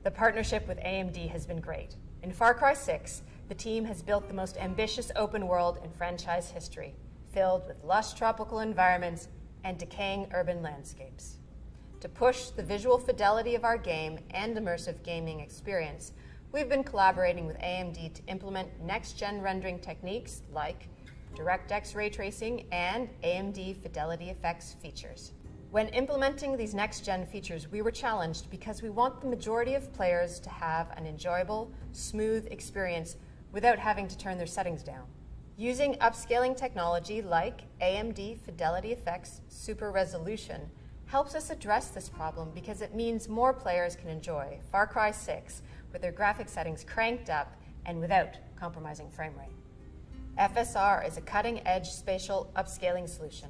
The partnership with AMD has been great. In Far Cry 6, the team has built the most ambitious open world in franchise history, filled with lush tropical environments and decaying urban landscapes. To push the visual fidelity of our game and immersive gaming experience, we've been collaborating with AMD to implement next-gen rendering techniques like DirectX ray tracing and AMD Fidelity Effects features. When implementing these next-gen features, we were challenged because we want the majority of players to have an enjoyable, smooth experience without having to turn their settings down. Using upscaling technology like AMD Fidelity Effects Super Resolution helps us address this problem because it means more players can enjoy Far Cry 6 with their graphic settings cranked up and without compromising frame rate. FSR is a cutting-edge spatial upscaling solution.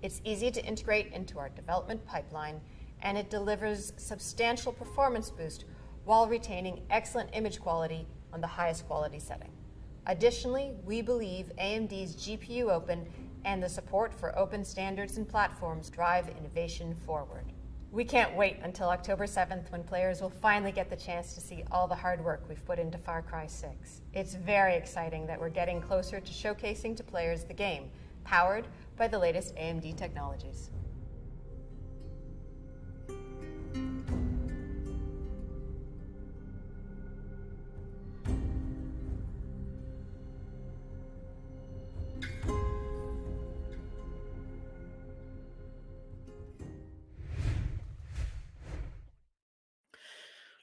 It's easy to integrate into our development pipeline, and it delivers substantial performance boost while retaining excellent image quality on the highest quality setting. Additionally, we believe AMD's GPU Open and the support for open standards and platforms drive innovation forward. We can't wait until October 7th when players will finally get the chance to see all the hard work we've put into Far Cry 6. It's very exciting that we're getting closer to showcasing to players the game, powered by the latest AMD technologies.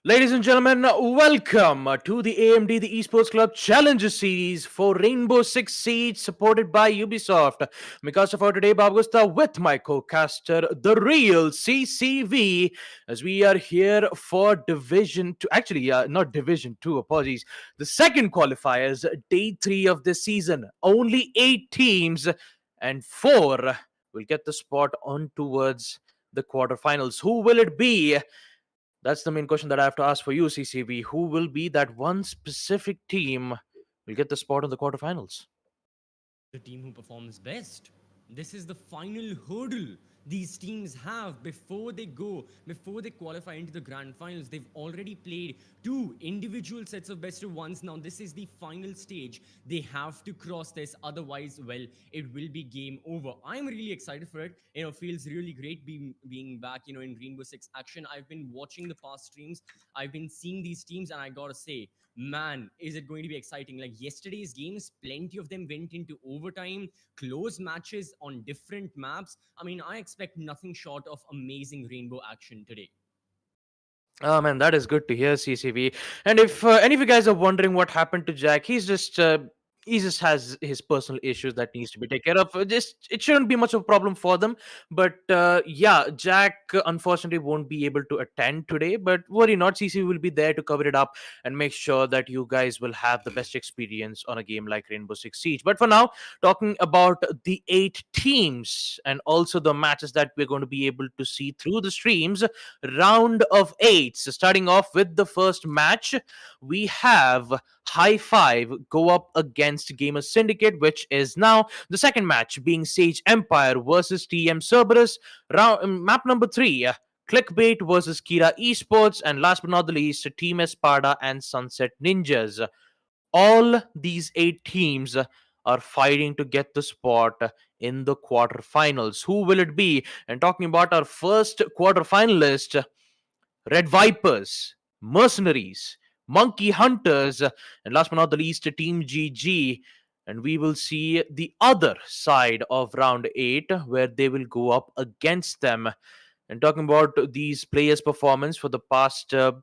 Ladies and gentlemen, welcome to the AMD the Esports Club Challenger Series for Rainbow Six Siege, supported by Ubisoft. Mikasa for today, Babugusta, with my co-caster, the real CCV, as we are here for Division 2. Actually, not Division 2, apologies. The second qualifiers, day 3 of this season. Only 8 teams, and 4 will get the spot on towards the quarterfinals. Who will it be? That's the main question that I have to ask for you, CCV. Who will be that one specific team will get the spot in the quarterfinals? The team who performs best. This is the final hurdle these teams have before they qualify into the grand finals. They've already played 2 individual sets of best of ones. Now this is the final stage. They have to cross this, otherwise, well, it will be game over. I'm really excited for it. Feels really great being back, in Rainbow Six action. I've been watching the past streams. I've been seeing these teams, and I gotta say, man, is it going to be exciting. Like yesterday's games, plenty of them went into overtime, close matches on different maps. I mean, I expect nothing short of amazing rainbow action today. Oh man, that is good to hear, CCV. And if any of you guys are wondering what happened to Jack, he just has his personal issues that needs to be taken care of. Just it shouldn't be much of a problem for them. But yeah, Jack unfortunately won't be able to attend today. But worry not, CCV will be there to cover it up and make sure that you guys will have the best experience on a game like Rainbow Six Siege. But for now, talking about the 8 teams and also the matches that we're going to be able to see through the streams. Round of 8. So starting off with the first match, we have High Five go up against Gamer Syndicate, which is now the second match, being Sage Empire versus TM Cerberus. Map number 3, Clickbait versus Kira Esports, and last but not the least, Team Espada and Sunset Ninjas. All these 8 teams are fighting to get the spot in the quarterfinals. Who will it be? And talking about our first quarterfinalist, Red Vipers, Mercenaries, Monkey Hunters, and last but not the least, Team GG. And we will see the other side of round 8, where they will go up against them. And talking about these players' performance for the past 2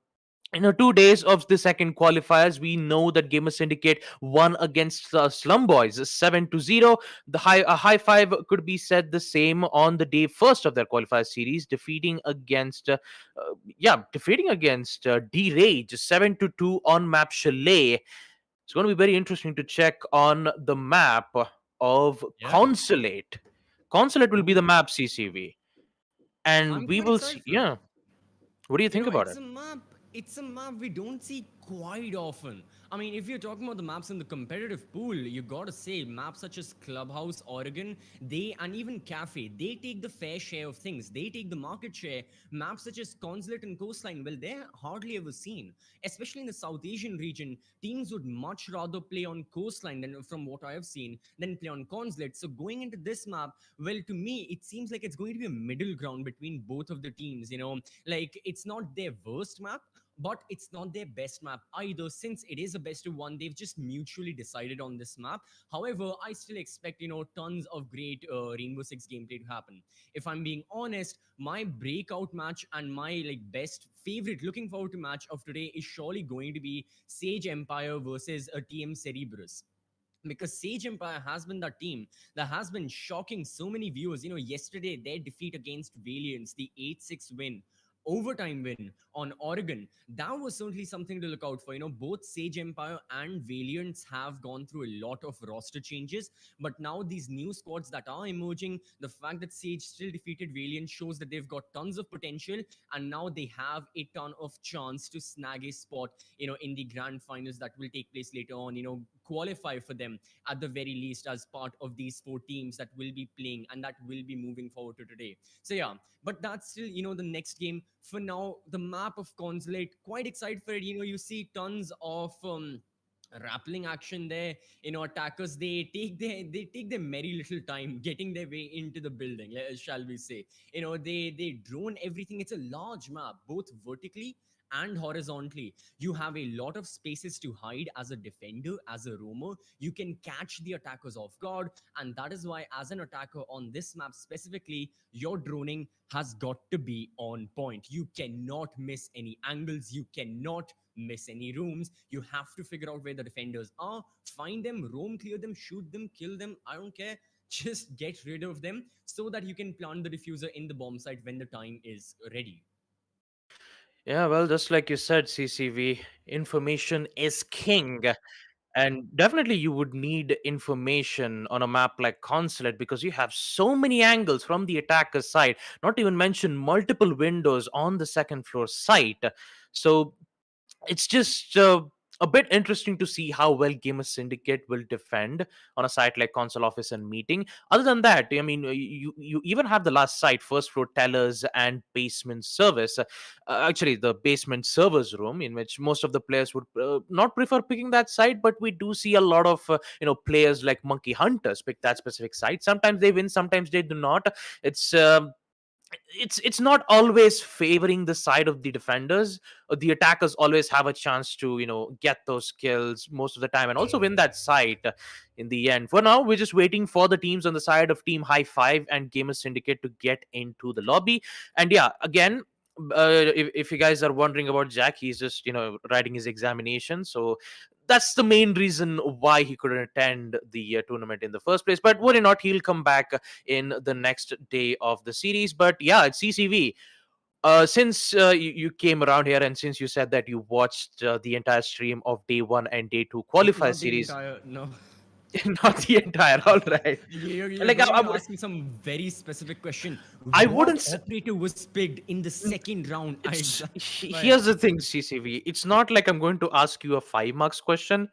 days of the second qualifiers, we know that Gamer Syndicate won against Slum Boys 7-0. The high five could be said the same on the day first of their qualifier series, defeating against D-Rage 7-2 on map Chalet. It's going to be very interesting to check on the map of Consulate. Consulate will be the map, CCV. And we will see. Yeah. What do you think about it? It's a map we don't see quite often. I mean, if you're talking about the maps in the competitive pool, you gotta say maps such as Clubhouse, Oregon, they and even Cafe, they take the fair share of things. They take the market share. Maps such as Consulate and Coastline, well, they're hardly ever seen. Especially in the South Asian region, teams would much rather play on Coastline than from what I have seen than play on Consulate. So going into this map, well, to me, it seems like it's going to be a middle ground between both of the teams. Like it's not their worst map, but it's not their best map either. Since it is a best of one, they've just mutually decided on this map. However, I still expect tons of great Rainbow Six gameplay to happen. If I'm being honest, my breakout match and my like best favorite looking forward to match of today is surely going to be Sage Empire versus a TM Cerebrus, because Sage Empire has been that team that has been shocking so many viewers. Yesterday, their defeat against Valiants, the 8-6 win, overtime win on Oregon, that was certainly something to look out for. Both Sage Empire and Valiants have gone through a lot of roster changes, but now these new squads that are emerging, the fact that Sage still defeated Valiant shows that they've got tons of potential, and now they have a ton of chance to snag a spot, in the grand finals that will take place later on, qualify for them at the very least as part of these four teams that will be playing and that will be moving forward to today. So yeah, but that's still, the next game. For now, the map of Consulate, quite excited for it. You see tons of rappelling action there. Attackers, they take their merry little time getting their way into the building, shall we say. They drone everything. It's a large map, both vertically and horizontally. You have a lot of spaces to hide as a defender, as a roamer. You can catch the attackers off guard, and that is why, as an attacker on this map specifically, your droning has got to be on point. You cannot miss any angles, you cannot miss any rooms. You have to figure out where the defenders are, find them, roam clear them, shoot them, kill them, I don't care. Just get rid of them so that you can plant the diffuser in the bomb site when the time is ready. Yeah, well, just like you said, CCV, information is king. And definitely, you would need information on a map like Consulate because you have so many angles from the attacker's side, not even mention multiple windows on the second floor site. So it's just a bit interesting to see how well Gamer Syndicate will defend on a site like Console Office and Meeting. Other than that, I mean, you even have the last site, first floor tellers and basement service. Actually, the basement servers room, in which most of the players would not prefer picking that site, but we do see a lot of players like Monkey Hunters pick that specific site. Sometimes they win, sometimes they do not. It's it's not always favoring the side of the defenders. The attackers always have a chance to get those kills most of the time and also win that site in the end. For now, we're just waiting for the teams on the side of Team High Five and Gamer Syndicate to get into the lobby. And yeah, again, if you guys are wondering about Jack, he's just writing his examination, so that's the main reason why he couldn't attend the tournament in the first place. But worry not, he'll come back in the next day of the series. But yeah, it's CCV. Since you came around here and since you said that you watched the entire stream of day one and day two qualifier Not the series, entire, no. not the entire, all right. You're Like going to ask me some very specific question. I What wouldn't. operator was picked in the second round? It's Like, here's the thing, CCV. It's not like I'm going to ask you a 5 marks question.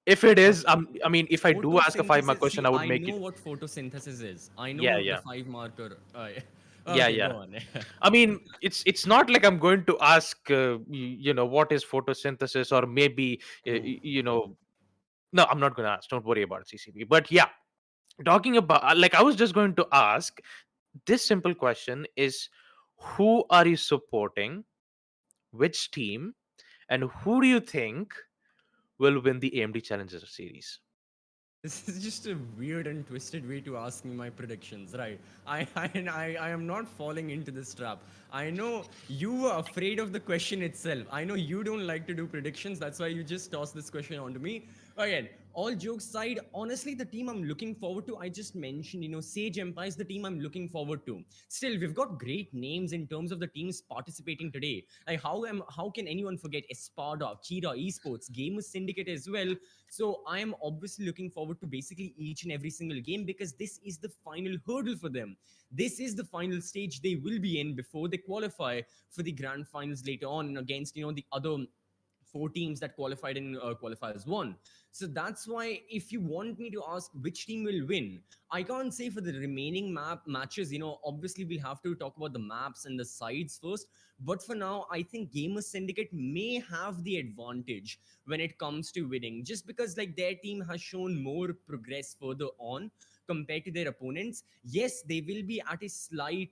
If it is, I mean, if I do ask a 5 mark photosynthesis. question, See, I would I make know it. what photosynthesis is. I Yeah, know the yeah, five marker. yeah, Okay, yeah. go on. I mean, it's not like I'm going to ask, what is photosynthesis, or maybe, True. no, I'm not going to ask. Don't worry about it, CCV. But yeah, talking about, like, I was just going to ask this simple question: is who are you supporting, which team, and who do you think will win the AMD Challenger Series? This is just a weird and twisted way to ask me my predictions, right? I am not falling into this trap. I know you were afraid of the question itself. I know you don't like to do predictions. That's why you just toss this question onto me. Again, all jokes aside, honestly, the team I'm looking forward to, I just mentioned, Sage Empire is the team I'm looking forward to. Still, we've got great names in terms of the teams participating today. Like, how can anyone forget Espada, Kira, Esports, Gamers Syndicate as well? So I am obviously looking forward to basically each and every single game, because this is the final hurdle for them. This is the final stage they will be in before they qualify for the grand finals later on against, the other four teams that qualified in qualifiers 1. So that's why if you want me to ask which team will win, I can't say for the remaining map matches. Obviously we'll have to talk about the maps and the sides first. But for now, I think Gamer Syndicate may have the advantage when it comes to winning, just because like their team has shown more progress further on compared to their opponents. Yes, they will be at a slight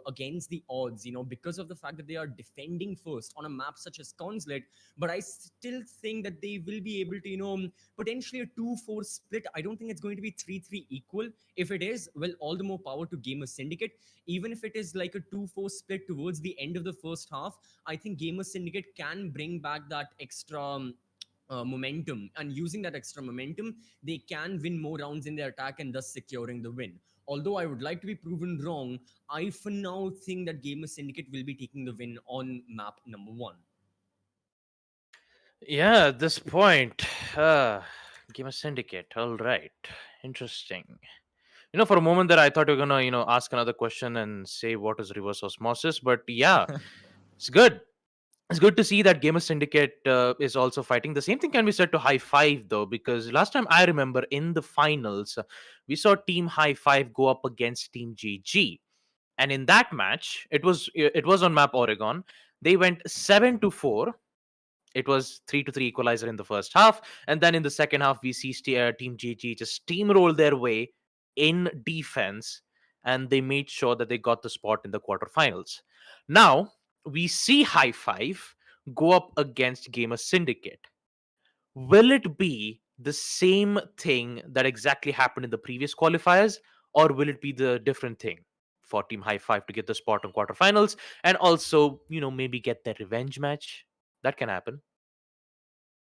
against the odds, because of the fact that they are defending first on a map such as Consulate. But I still think that they will be able to, potentially a 2-4 split. I don't think it's going to be 3-3 equal. If it is, well, all the more power to Gamer Syndicate. Even if it is like a 2-4 split towards the end of the first half, I think Gamer Syndicate can bring back that extra momentum, and using that extra momentum, they can win more rounds in their attack and thus securing the win. Although I would like to be proven wrong, I for now think that Gamer Syndicate will be taking the win on map number 1. Yeah, at this point, Game of Syndicate. All right, interesting. For a moment there, I thought you were gonna, ask another question and say what is reverse osmosis. But yeah, it's good. It's good to see that Gamer Syndicate is also fighting. The same thing can be said to High Five, though, because last time I remember in the finals, we saw Team High Five go up against Team GG, and in that match, it was on map Oregon. They went 7-4. It was 3-3 equalizer in the first half, and then in the second half, we see Team GG just steamroll their way in defense, and they made sure that they got the spot in the quarterfinals. Now we see High Five go up against Gamer Syndicate. Will it be the same thing that exactly happened in the previous qualifiers, or will it be the different thing for Team High Five to get the spot in quarterfinals and also, maybe get their revenge match? That can happen.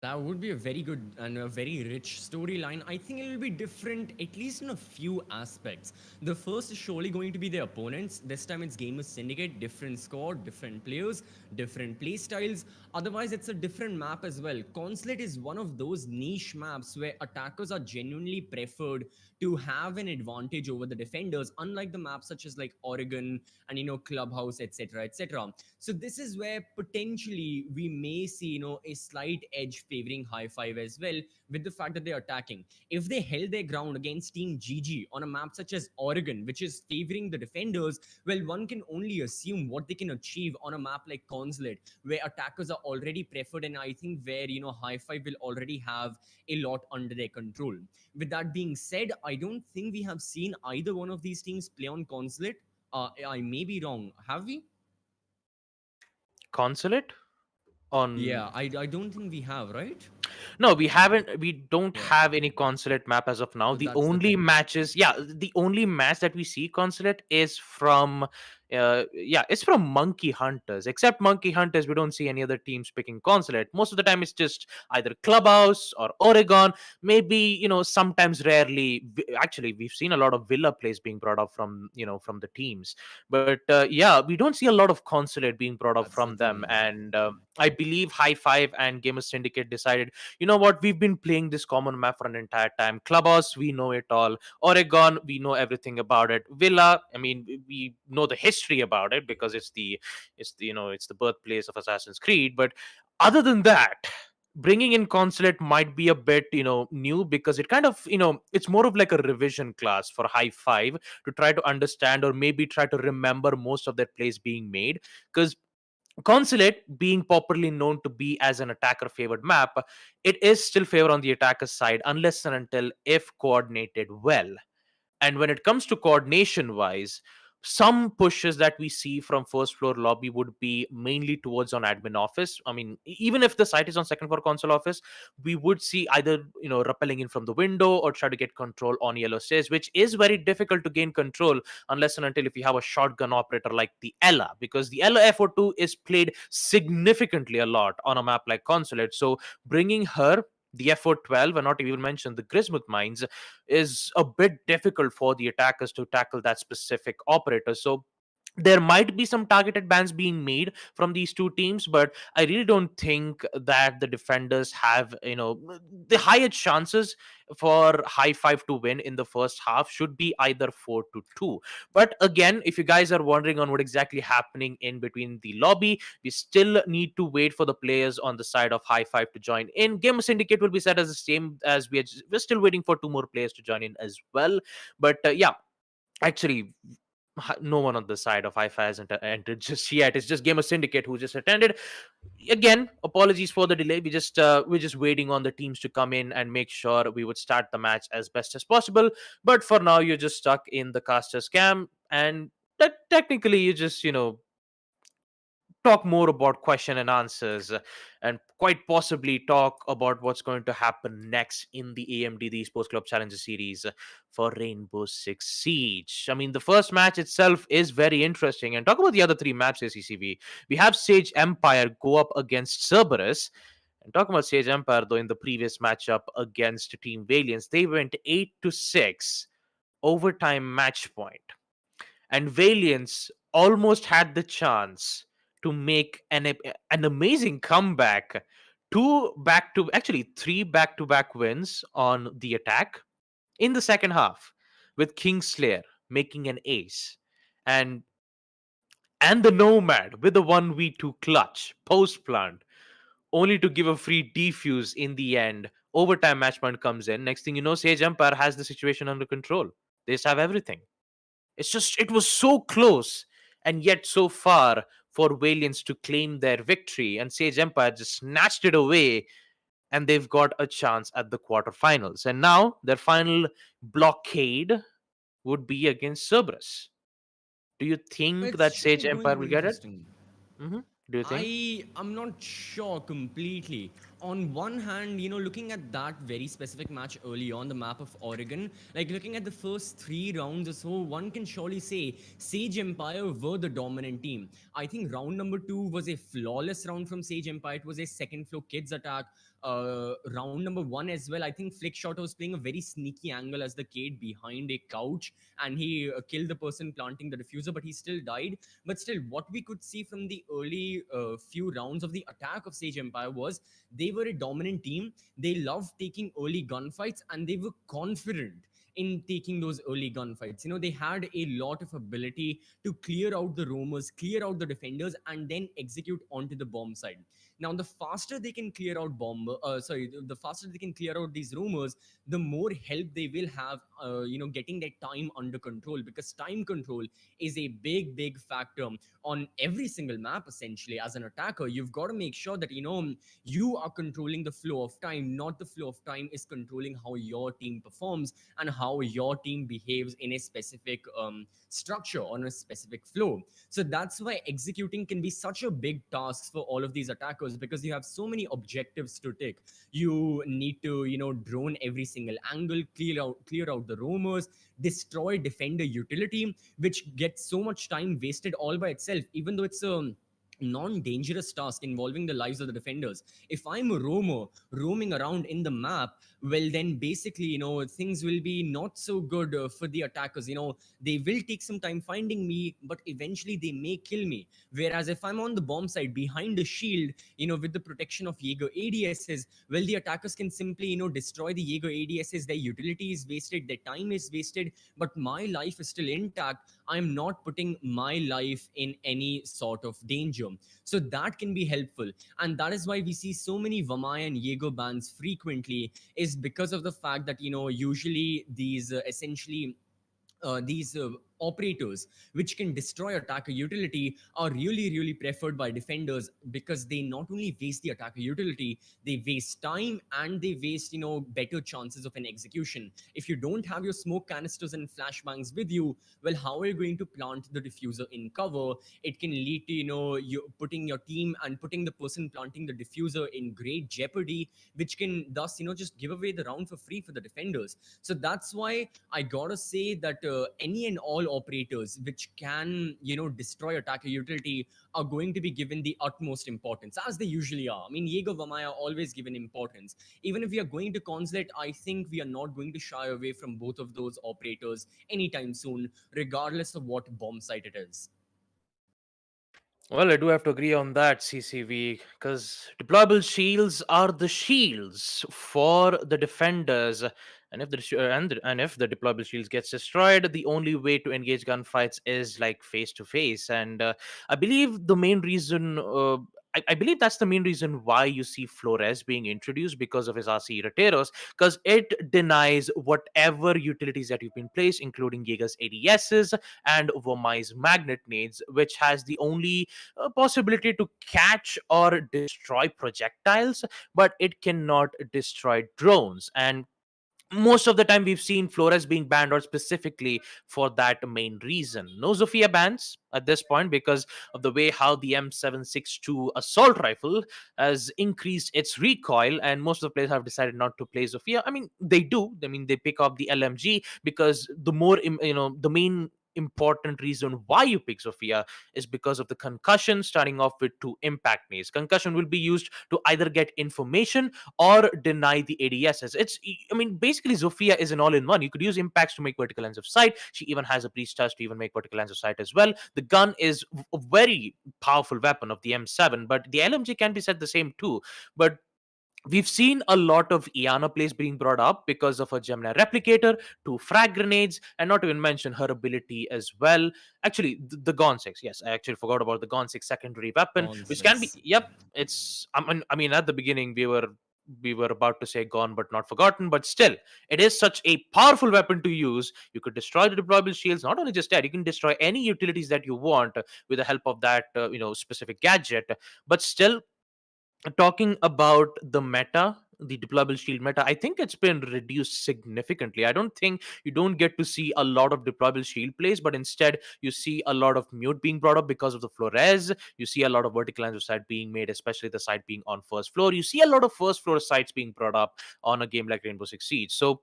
That would be a very good and a very rich storyline. I think it will be different, at least in a few aspects. The first is surely going to be their opponents. This time it's Gamers Syndicate, different score, different players, different play styles. Otherwise, it's a different map as well. Consulate is one of those niche maps where attackers are genuinely preferred to have an advantage over the defenders, unlike the maps such as like Oregon and Clubhouse, etc., etc. So this is where potentially we may see, a slight edge favoring High Five as well, with the fact that they're attacking. If they held their ground against Team GG on a map such as Oregon, which is favoring the defenders, well, one can only assume what they can achieve on a map like Consulate, where attackers are already preferred, and I think where, High Five will already have a lot under their control. With that being said, I don't think we have seen either one of these teams play on Consulate. I may be wrong. Have we? Consulate on. Yeah, I don't think we have, right? No, we haven't. We don't Yeah, have any consulate map as of now. so The that's the only thing. matches, yeah, the only match that we see consulate is from, yeah, it's from Monkey Hunters. Except Monkey Hunters, we don't see any other teams picking consulate. Most of the time, it's just either Clubhouse or Oregon. Maybe, sometimes, rarely. Actually, we've seen a lot of Villa plays being brought up from, from the teams. But yeah, we don't see a lot of consulate being brought up That's the from them. thing. And I believe High Five and Gamer Syndicate decided, you know what, we've been playing this common map for an entire time. Clubhouse, we know it all. Oregon, we know everything about it. Villa, I mean, we know the history about it because it's the it's the birthplace of Assassin's Creed. But other than that, bringing in consulate might be a bit new, because it kind of it's more of like a revision class for High Five to try to understand or maybe try to remember most of their plays being made, because Consulate, being popularly known to be as an attacker favored map, it is still favored on the attacker side unless and until if coordinated well. And when it comes to coordination wise, some pushes that we see from first floor lobby would be mainly towards on admin office. I mean, even if the site is on second floor console office, we would see either rappelling in from the window or try to get control on yellow stairs, which is very difficult to gain control unless and until if you have a shotgun operator like the Ella, because the Ella FO2 is played significantly a lot on a map like Consulate. So bringing her, the FO12, and not even mention the Grismuth mines, is a bit difficult for the attackers to tackle that specific operator. So There might be some targeted bans being made from these two teams, but I really don't think that the defenders have, the higher chances for high five to win in the first half should be either 4-2. But again, if you guys are wondering on what exactly happening in between the lobby, we still need to wait for the players on the side of high five to join in. Game Syndicate will be set as the same as we're still waiting for two more players to join in as well. But yeah, actually, no one on the side of IFA hasn't entered just yet. It's just Gamer Syndicate who just attended. Again, apologies for the delay. We're just waiting on the teams to come in and make sure we would start the match as best as possible. But for now, you're just stuck in the caster scam, and technically, you just talk more about question and answers, and quite possibly talk about what's going to happen next in the AMD the Esports Club Challenger Series for Rainbow Six Siege. I mean, the first match itself is very interesting. And talk about the other three maps here, CCV. We have Sage Empire go up against Cerberus. And talking about Sage Empire, though, in the previous matchup against Team Valiance, they went 8-6 overtime match point, and Valiance almost had the chance to make an amazing comeback. Actually three back-to-back wins on the attack in the second half, with Kingslayer making an ace, and the Nomad with a 1v2 clutch post plant, only to give a free defuse in the end. Overtime match point comes in. Next thing you know, Sage Empire has the situation under control. They just have everything. It was so close and yet so far for Valiants to claim their victory, and Sage Empire just snatched it away, and they've got a chance at the quarterfinals. And now their final blockade would be against Cerberus. Do you think It's that sure Sage going Empire to will be get it? interesting. hmm Do you think? I'm not sure completely. On one hand, looking at that very specific match early on the map of Oregon, like looking at the first 3 rounds or so, one can surely say Sage Empire were the dominant team. I think round number 2 was a flawless round from Sage Empire. It was a second floor kids attack. Round number 1 as well, I think Flickshot was playing a very sneaky angle as the kid behind a couch, and he killed the person planting the diffuser, but he still died. But still, what we could see from the early few rounds of the attack of Sage Empire was they were a dominant team. They loved taking early gunfights, and they were confident in taking those early gunfights. They had a lot of ability to clear out the roamers, clear out the defenders, and then execute onto the bomb side. Now, the faster they can clear out the faster they can clear out these roamers, the more help they will have, getting their time under control, because time control is a big factor on every single map. Essentially, as an attacker, you've got to make sure that you are controlling the flow of time, not the flow of time is controlling how your team performs and how your team behaves in a specific structure, on a specific flow. So that's why executing can be such a big task for all of these attackers, because you have so many objectives to take. You need to drone every single angle, clear out the roamers, destroy defender utility, which gets so much time wasted all by itself, even though it's a non-dangerous task involving the lives of the defenders. If I'm a roamer roaming around in the map, well, then basically things will be not so good for the attackers. They will take some time finding me, but eventually they may kill me. Whereas if I'm on the bomb side behind the shield, with the protection of Jaeger ADSs, well, the attackers can simply destroy the Jaeger ADSs. Their utility is wasted, their time is wasted, but my life is still intact. I'm not putting my life in any sort of danger. So that can be helpful. And that is why we see so many Vamaya and Jaeger bans frequently, is because of the fact that usually these operators which can destroy attacker utility are really preferred by defenders, because they not only waste the attacker utility, they waste time, and they waste better chances of an execution. If you don't have your smoke canisters and flashbangs with you, well, how are you going to plant the diffuser in cover? It can lead to you putting your team and putting the person planting the diffuser in great jeopardy, which can thus just give away the round for free for the defenders. So that's why I gotta say that any and all operators which can destroy attacker utility are going to be given the utmost importance, as they usually are. I mean, Jaeger, Vamaya are always given importance. Even if we are going to consulate, I think we are not going to shy away from both of those operators anytime soon, regardless of what bomb site it is. Well, I do have to agree on that, CCV, because deployable shields are the shields for the defenders. And if and if the deployable shields gets destroyed, the only way to engage gunfights is like face to face. And I believe the main reason. I believe that's the main reason why you see Flores being introduced because of his RC Rateros, because it denies whatever utilities that you've been placed, including Giga's ADSs and Vomai's magnet nades, which has the only a possibility to catch or destroy projectiles, but it cannot destroy drones. And most of the time we've seen Flores being banned or specifically for that main reason. No Zofia bans at this point because of the way how the M762 assault rifle has increased its recoil, and most of the players have decided not to play Zofia. I mean, they do. I mean, they pick up the LMG because the the main important reason why you pick Sophia is because of the concussion, starting off with two impact nades. Concussion will be used to either get information or deny the ADSs. I mean, basically, Zofia is an all in one. You could use impacts to make vertical lines of sight. She even has a breach touch to even make vertical lines of sight as well. The gun is a very powerful weapon of the M7, but the LMG can be said the same too. But we've seen a lot of Iana plays being brought up because of her Gemini replicator, two frag grenades, and not to even mention her ability as well. Actually, the Gon 6. Yes, I actually forgot about the Gon 6 secondary weapon, On which can be. 6. Yep, it's. I mean, at the beginning we were about to say gone but not forgotten, but still, it is such a powerful weapon to use. You could destroy the deployable shields. Not only just that, you can destroy any utilities that you want with the help of that specific gadget. But still, talking about the meta, the deployable shield meta, I think it's been reduced significantly. I don't think you don't get to see a lot of deployable shield plays, but instead you see a lot of mute being brought up because of the Flores. You see a lot of vertical lines of sight being made, especially the site being on first floor. You see a lot of first floor sites being brought up on a game like Rainbow Six Siege. So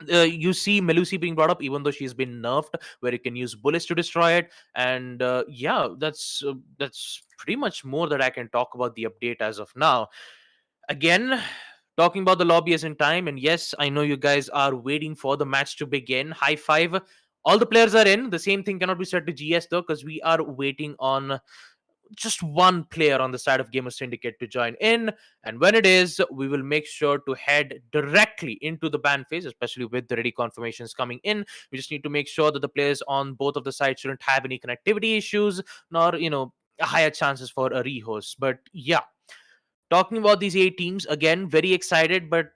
you see Melusi being brought up, even though she's been nerfed, where you can use bullets to destroy it. And yeah, that's pretty much more that I can talk about the update as of now. Again, talking about the lobby as in time, and yes, I know you guys are waiting for the match to begin. High five. All the players are in. The same thing cannot be said to GS though, because we are waiting on just one player on the side of Gamer Syndicate to join in. And when it is, we will make sure to head directly into the ban phase, especially with the ready confirmations coming in. We just need to make sure that the players on both of the sides shouldn't have any connectivity issues, nor, higher chances for a rehost. But yeah, talking about these 8 teams, again, very excited, but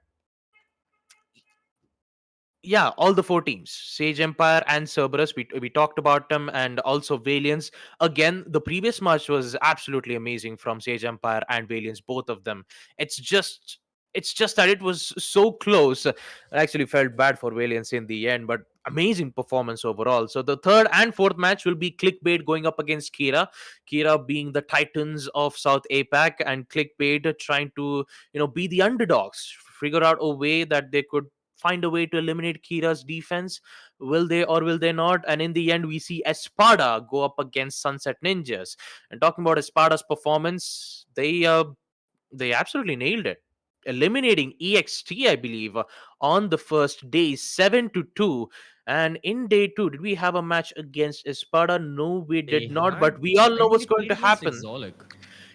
yeah, all the 4 teams, Sage Empire and Cerberus, we talked about them, and also Valiance. Again, the previous match was absolutely amazing from Sage Empire and Valiance, both of them. It's just that it was so close. I actually felt bad for Valiance in the end, but amazing performance overall. So the third and fourth match will be Clickbait going up against Kira being the Titans of South APAC, and Clickbait trying to be the underdogs, figure out a way that they could find a way to eliminate Kira's defense. Will they or will they not? And in the end, we see Espada go up against Sunset Ninjas. And talking about Espada's performance, they absolutely nailed it, eliminating EXT, I believe, on the first day, 7-2. And in day two, did we have a match against Espada? No, we They did not. had, But we all I know think what's they going played to against happen. Exolic.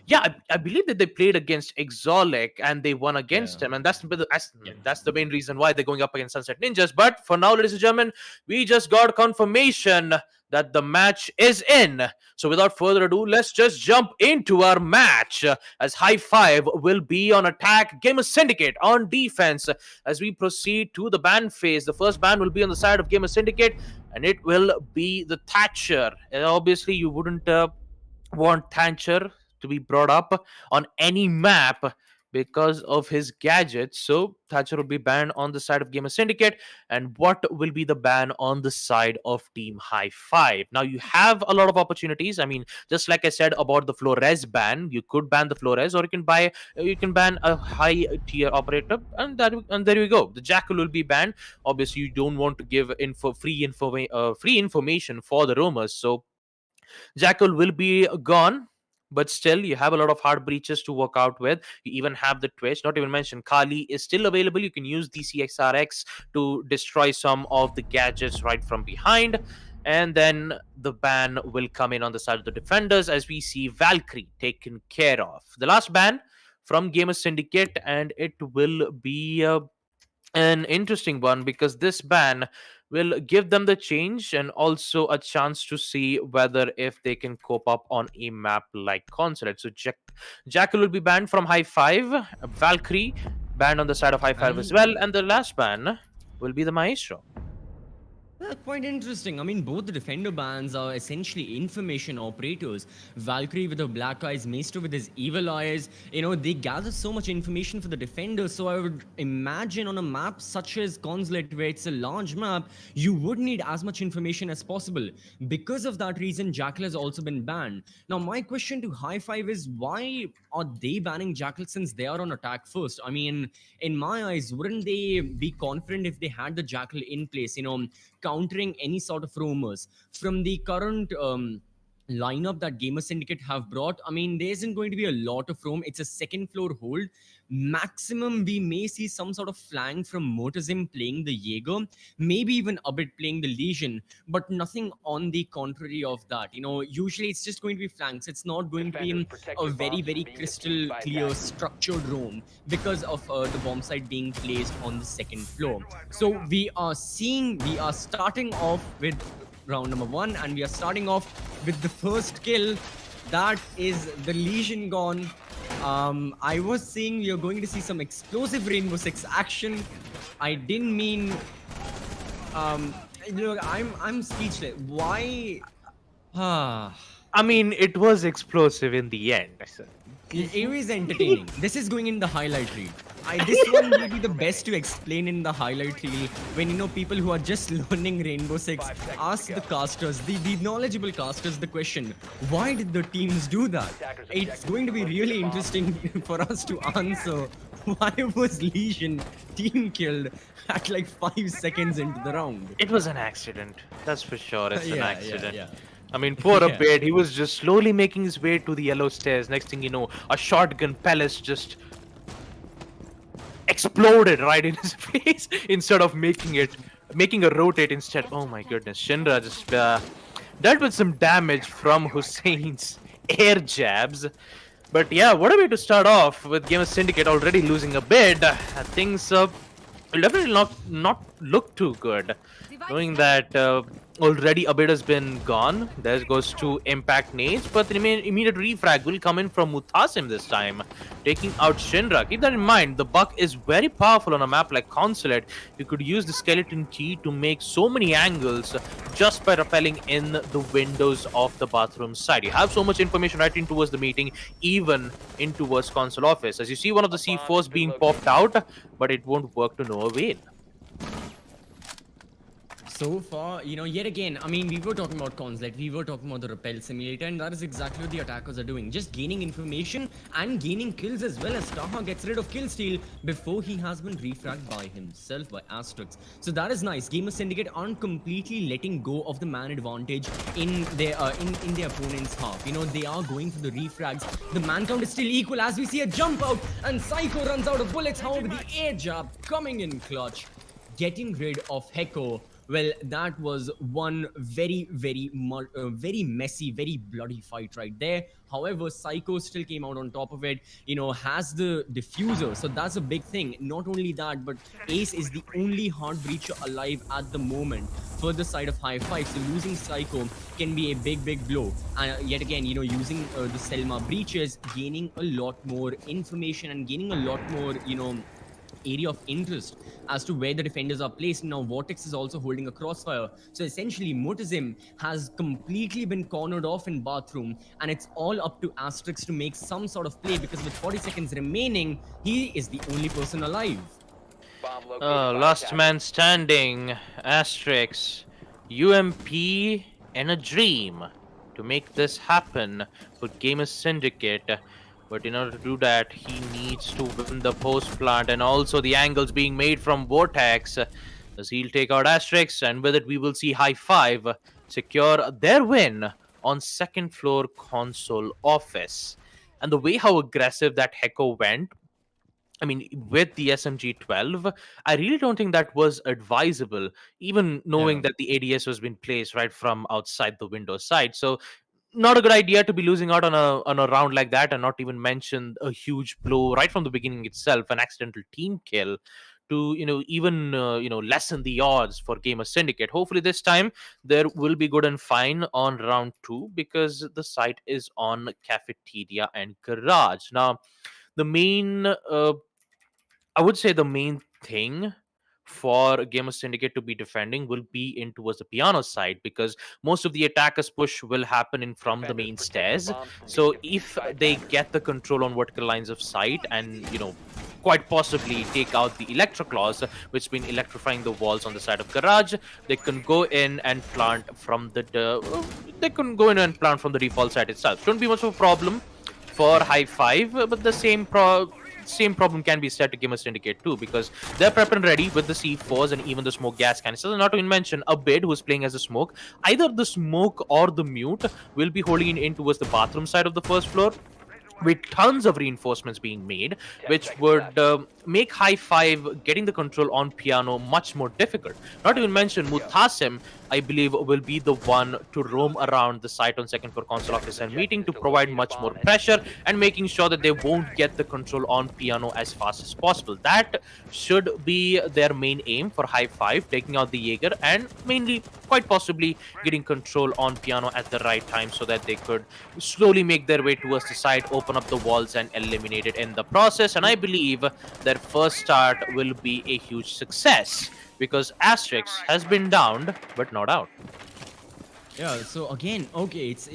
Yeah, I believe that they played against Exolic and they won Yeah. against him, and that's Yeah. that's the main reason why they're going up against Sunset Ninjas. But for now, ladies and gentlemen, we just got confirmation that the match is in. So without further ado, let's just jump into our match. As High Five will be on attack, Gamer Syndicate on defense. As we proceed to the ban phase, the first ban will be on the side of Gamer Syndicate, and it will be the Thatcher. And obviously, you wouldn't want Thatcher to be brought up on any map because of his gadgets. So Thatcher will be banned on the side of Gamer Syndicate. And what will be the ban on the side of Team High Five? Now you have a lot of opportunities. I mean, just like I said about the Flores ban, you could ban the Flores, or you can ban a high tier operator, and there you go. The Jackal will be banned. Obviously, you don't want to give free information for the roamers, so Jackal will be gone, but still, you have a lot of hard breaches to work out with. You even have the Twitch. Not even mention Kali is still available. You can use DCXRX to destroy some of the gadgets right from behind. And then the ban will come in on the side of the defenders as we see Valkyrie taken care of. The last ban from Gamer Syndicate, and it will be an interesting one because this ban will give them the change and also a chance to see whether if they can cope up on a map like Consulate. So Jackal will be banned from High Five, Valkyrie banned on the side of High Five as And well, and the last ban will be the Maestro. Quite interesting. I mean, both the defender bans are essentially information operators. Valkyrie with her black eyes, Maestro with his evil eyes. They gather so much information for the defender. So I would imagine on a map such as Consulate, where it's a large map, you would need as much information as possible. Because of that reason, Jackal has also been banned. Now, my question to High Five is, why are they banning Jackal since they are on attack first? I mean, in my eyes, wouldn't they be confident if they had the Jackal in place? Countering any sort of rumors from the current lineup that Gamer Syndicate have brought. I mean, there isn't going to be a lot of room. It's a second floor hold. Maximum, we may see some sort of flank from Mortazim playing the Jaeger, maybe even a bit playing the Legion, but nothing on the contrary of that. Usually it's just going to be flanks. It's not going to be a very, very crystal clear structured room because of the bomb site being placed on the second floor. So we are starting off with round number 1, and we are starting off with the first kill. That is the Legion gone. I was saying we are going to see some explosive Rainbow Six action. I didn't mean I'm speechless. Why? I mean, it was explosive in the end. It was entertaining. This is going in the highlight reel. This one will be the best to explain in the highlight reel when people who are just learning Rainbow Six ask the casters, the knowledgeable casters, the question, why did the teams do that? It's going to be really interesting for us to answer. Why was Legion team killed at like 5 seconds into the round? It was an accident. That's for sure. It's an accident. Yeah. I mean, poor Abed, he was just slowly making his way to the yellow stairs. Next thing you know, a shotgun palace just exploded right in his face instead of making a rotate instead. Oh my goodness, Shinra just dealt with some damage from Hussein's air jabs. But yeah, what a way to start off with Gamer Syndicate already losing a bit. Things will definitely not look too good, knowing that already a bit has been gone. There goes to impact nades, but the immediate refrag will come in from Mutasim this time, taking out Shinra. Keep that in mind, the Buck is very powerful on a map like Consulate. You could use the skeleton key to make so many angles just by rappelling in the windows of the bathroom side. You have so much information right in towards the meeting, even in towards console office. As you see one of the C4s being popped out, but it won't work to no avail. So far, yet again, I mean, we were talking about Consulate, we were talking about the Rappel Simulator, and that is exactly what the attackers are doing. Just gaining information and gaining kills as well, as Taha gets rid of kill steal before he has been refragged by himself, by Asterix. So that is nice. Gamer Syndicate aren't completely letting go of the man advantage in their opponent's half. They are going for the refrags. The man count is still equal as we see a jump out, and Psycho runs out of bullets. However, the air jab coming in clutch, getting rid of Heko. Well, that was one very, very messy, very bloody fight right there. However, Psycho still came out on top of it, has the diffuser. So that's a big thing. Not only that, but Ace is the only hard breacher alive at the moment for the side of High Five. So losing Psycho can be a big, big blow. And yet again, using the Selma breaches, gaining a lot more information and gaining a lot more, area of interest as to where the defenders are placed. Now Vortex is also holding a crossfire, so essentially Mortazim has completely been cornered off in bathroom, and it's all up to Asterix to make some sort of play, because with 40 seconds remaining, he is the only person alive. Last man standing, Asterix, UMP and a dream to make this happen for Gamer Syndicate. But in order to do that, he needs to win the post plant, and also the angles being made from Vortex, as he'll take out Asterix, and with it we will see High Five secure their win on second floor console office. And the way how aggressive that Heko went, I mean, with the SMG-12, I really don't think that was advisable, even knowing Yeah. that the ADS was being placed right from outside the window side. So, not a good idea to be losing out on a round like that, and not even mention a huge blow right from the beginning itself, an accidental team kill to even lessen the odds for Gamer Syndicate. Hopefully, this time there will be good and fine on round two because the site is on Cafeteria and Garage. Now, the main I would say the main thing for Gamer Syndicate to be defending will be in towards the piano side, because most of the attackers push will happen in from the Defenders main protect the stairs. bombs from being So defused if by they attackers. get the control on vertical lines of sight and quite possibly take out the electroclaws, which been electrifying the walls on the side of garage, they can go in and plant from they can go in and plant from the default side itself. Shouldn't be much of a problem for high five, but the same problem can be said to Gamer Syndicate too, because they're prepped and ready with the C4s and even the smoke gas canisters. And not to even mention a bid who's playing as a smoke. Either the smoke or the mute will be holding in towards the bathroom side of the first floor, with tons of reinforcements being made, 10 which seconds would left. make high five getting the control on piano much more difficult. Not to even mention Mutasim, I believe, will be the one to roam around the site on second floor console office and Objective meeting is to to provide locate a much more bomb and pressure defuse it. and making sure that they won't get the control on piano as fast as possible. That should be their main aim for high five, taking out the Jaeger and mainly quite possibly getting control on piano at the right time so that they could slowly make their way towards the side, open up the walls, and eliminate it in the process. And I believe their first start will be a huge success because Asterix has been downed but not out. Yeah, so again, okay, it's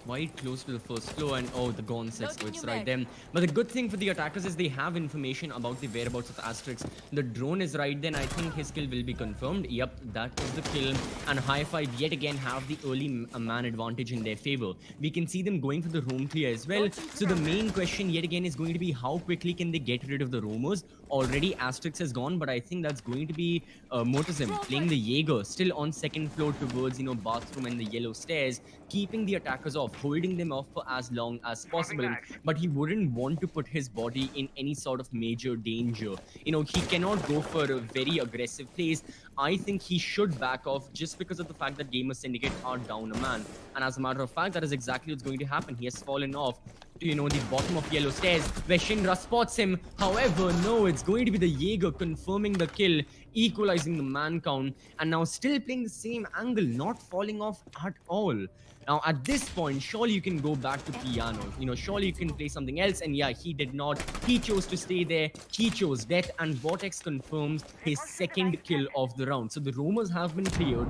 quite close to the first floor, and oh, the Gauntlet splits right there. But the good thing for the attackers is they have information about the whereabouts of Asterix. The drone is right then. I think his kill will be confirmed. Yep, that is the kill. And High Five yet again have the early man advantage in their favor. We can see them going for the roam clear as well. So the main question yet again is going to be how quickly can they get rid of the roamers. Already Asterix has gone, but I think that's going to be Motosim playing the Jaeger still on second floor towards bathroom and the yellow stairs, keeping the attackers off, holding them off for as long as possible. But he wouldn't want to put his body in any sort of major danger. He cannot go for a very aggressive plays. I think he should back off just because of the fact that Gamer Syndicate are down a man. And as a matter of fact, that is exactly what's going to happen. He has fallen off to the bottom of yellow stairs where Shinra spots him. However, no, it's going to be the Jaeger confirming the kill, equalizing the man count, and now still playing the same angle, not falling off at all. Now, at this point, surely you can go back to piano. Surely you can play something else. And yeah, he did not. He chose to stay there. He chose death, and Vortex confirms his second kill of the round. So the rumors have been cleared.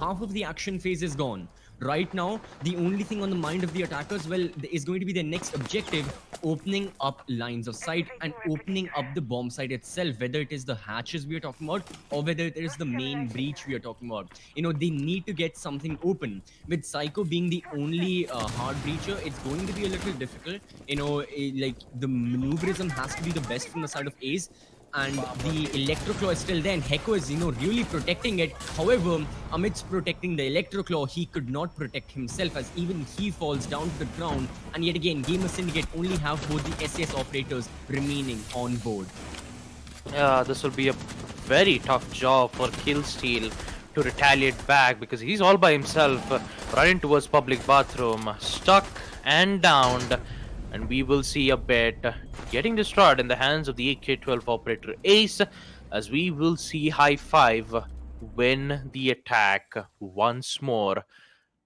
Half of the action phase is gone. Right now, the only thing on the mind of the attackers, well, is going to be their next objective, opening up lines of sight and opening up the bomb site itself, whether it is the hatches we are talking about or whether it is the main breach we are talking about. They need to get something open. With Psycho being the only hard breacher, it's going to be a little difficult. Like the maneuverism has to be the best from the side of Ace. And the Electroclaw is still there, and Heko is, really protecting it. However, amidst protecting the Electroclaw, he could not protect himself as even he falls down to the ground. And yet again, Gamer Syndicate only have both the SAS operators remaining on board. This will be a very tough job for Killsteel to retaliate back because he's all by himself, running towards public bathroom, stuck and downed. And we will see a bit getting destroyed in the hands of the AK-12 operator Ace, as we will see High Five win the attack once more.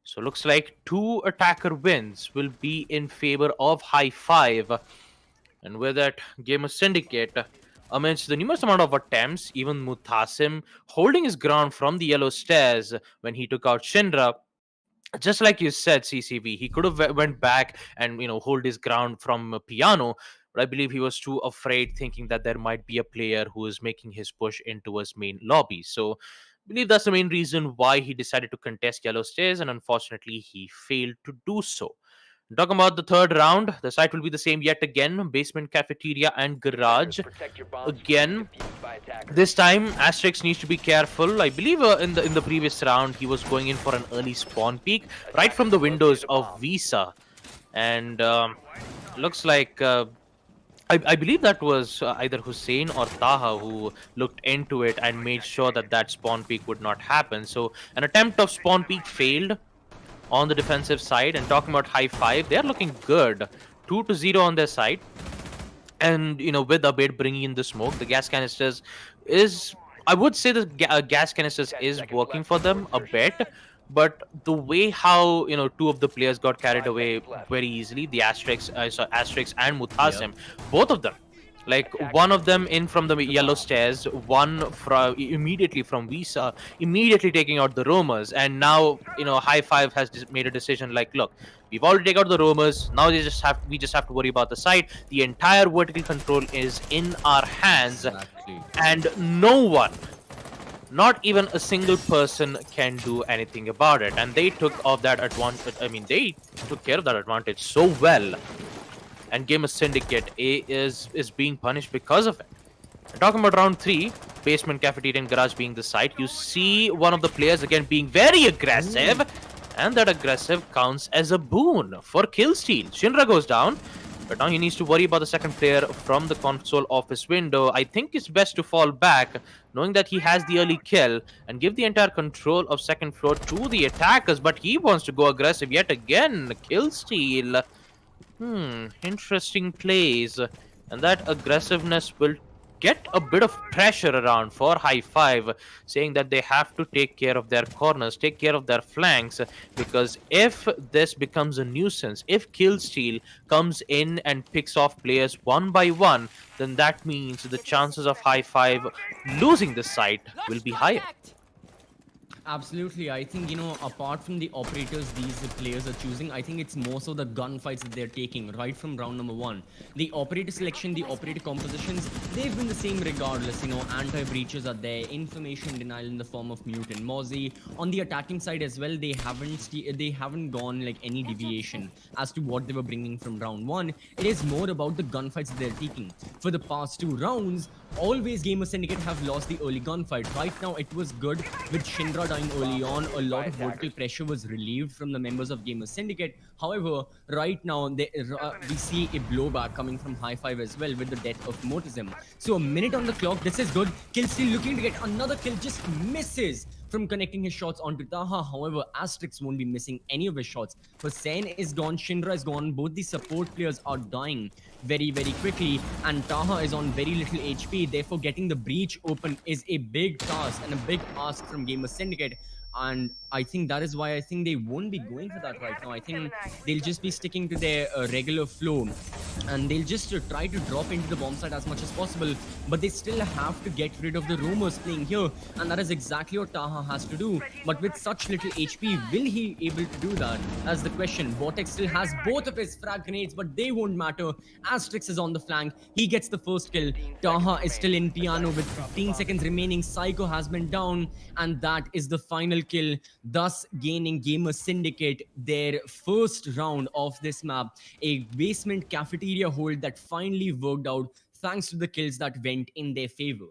So looks like 2 attacker wins will be in favor of High Five. And with that, Gamer Syndicate, amidst the numerous amount of attempts, even Mutasim holding his ground from the yellow stairs when he took out Shinra, just like you said, CCV, he could have went back and hold his ground from piano, but I believe he was too afraid, thinking that there might be a player who is making his push into his main lobby. So I believe that's the main reason why he decided to contest yellow stairs, and unfortunately he failed to do so. Talking about the third round, the site will be the same yet again: basement, cafeteria, and garage. Protect your bombs from being Again, defused by attackers. this time, Asterix needs to be careful. I believe in the previous round, he was going in for an early spawn peek right from the windows of Visa, and looks like I believe that was either Hussein or Taha who looked into it and made sure that that spawn peak would not happen. So an attempt of spawn peak failed on the defensive side. And talking about high five, they're looking good. 2-0 on their side. And with Abed bringing in the smoke, the gas canisters is, I would say, the gas canisters is working for them a bit. But the way how two of the players got carried away very easily, the Asterix and Yep. Mutasim, both of them, like one of them in from the yellow stairs, one from immediately from Visa, immediately taking out the roamers. And now High Five has made a decision like, look, we've already taken out the roamers, now we just have to worry about the site. The entire vertical control is in our hands, Exactly. and no one, not even a single person, can do anything about it. And they took off that advantage. I mean, they took care of that advantage so well. And Gamer Syndicate A is being punished because of it. And talking about round 3, basement, cafeteria, and garage being the site, you see one of the players again being very aggressive, and that aggressive counts as a boon for kill steal. Shinra goes down, but now he needs to worry about the second player from the console office window. I think it's best to fall back, knowing that he has the early kill, and give the entire control of second floor to the attackers. But he wants to go aggressive yet again. Kill steal. Interesting plays. And that aggressiveness will get a bit of pressure around for High Five, saying that they have to take care of their corners, take care of their flanks, because if this becomes a nuisance, if kill steal comes in and picks off players one by one, then that means the chances of High Five losing the site will be higher. Absolutely. I think, apart from the operators these players are choosing, I think it's more so the gunfights that they're taking right from round number 1. The operator selection, the operator compositions, they've been the same regardless. Anti-breaches are there, information denial in the form of mute and Mozzie. On the attacking side as well, they haven't gone like any deviation as to what they were bringing from round 1. It is more about the gunfights that they're taking. For the past 2 rounds, always Gamer Syndicate have lost the early gunfight. Right now, it was good with Shinra dying early on. A lot of vertical pressure was relieved from the members of Gamer Syndicate. However, right now, we see a blowback coming from High Five as well with the death of Motism. So a minute on the clock. This is good. Kill still looking to get another kill. Just misses from connecting his shots onto Taha. However, Asterix won't be missing any of his shots. Hussein is gone, Shinra is gone. Both the support players are dying very, very quickly, and Taha is on very little HP. Therefore, getting the breach open is a big task and a big ask from Gamer Syndicate. And I think that is why I think they won't be going for that right now. I think they'll just be sticking to their regular flow, and they'll just try to drop into the bomb site as much as possible. But they still have to get rid of the rumors playing here, and that is exactly what Taha has to do. But with such little HP, will he able to do that? That's the question. Vortex still has both of his frag grenades, but they won't matter. Asterix is on the flank. He gets the first kill. Taha is still in piano with 15 seconds remaining. Psycho has been down, and that is the final kill, thus gaining Gamer Syndicate their first round of this map. A basement cafeteria hold that finally worked out thanks to the kills that went in their favor.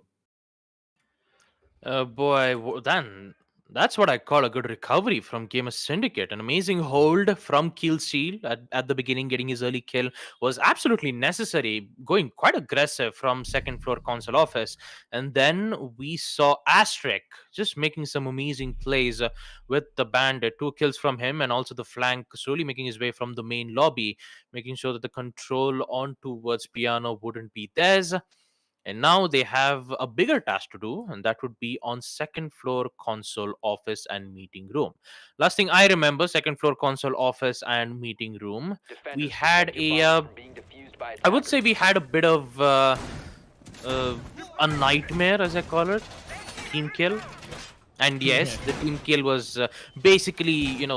Then that's what I call a good recovery from Gamer Syndicate. An amazing hold from Kill Steal at the beginning, getting his early kill was absolutely necessary, going quite aggressive from second floor console office. And then we saw Asterix just making some amazing plays with the bandit. 2 kills from him, and also the flank slowly making his way from the main lobby, making sure that the control on towards piano wouldn't be theirs. And now they have a bigger task to do, and that would be on second floor console office and meeting room. Last thing I remember, second floor console office and meeting room, we had I would say we had a bit of uh, a nightmare, as I call it, team kill. And yes, the team kill was basically,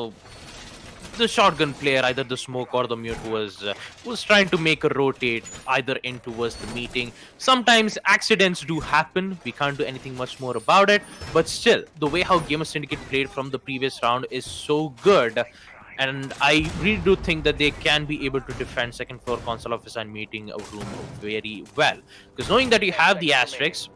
the shotgun player, either the smoke or the mute, was trying to make a rotate either in towards the meeting. Sometimes accidents do happen. We can't do anything much more about it. But still, the way how Gamer Syndicate played from the previous round is so good. And I really do think that they can be able to defend second floor console office and meeting room very well. Because knowing that you have the Asterix,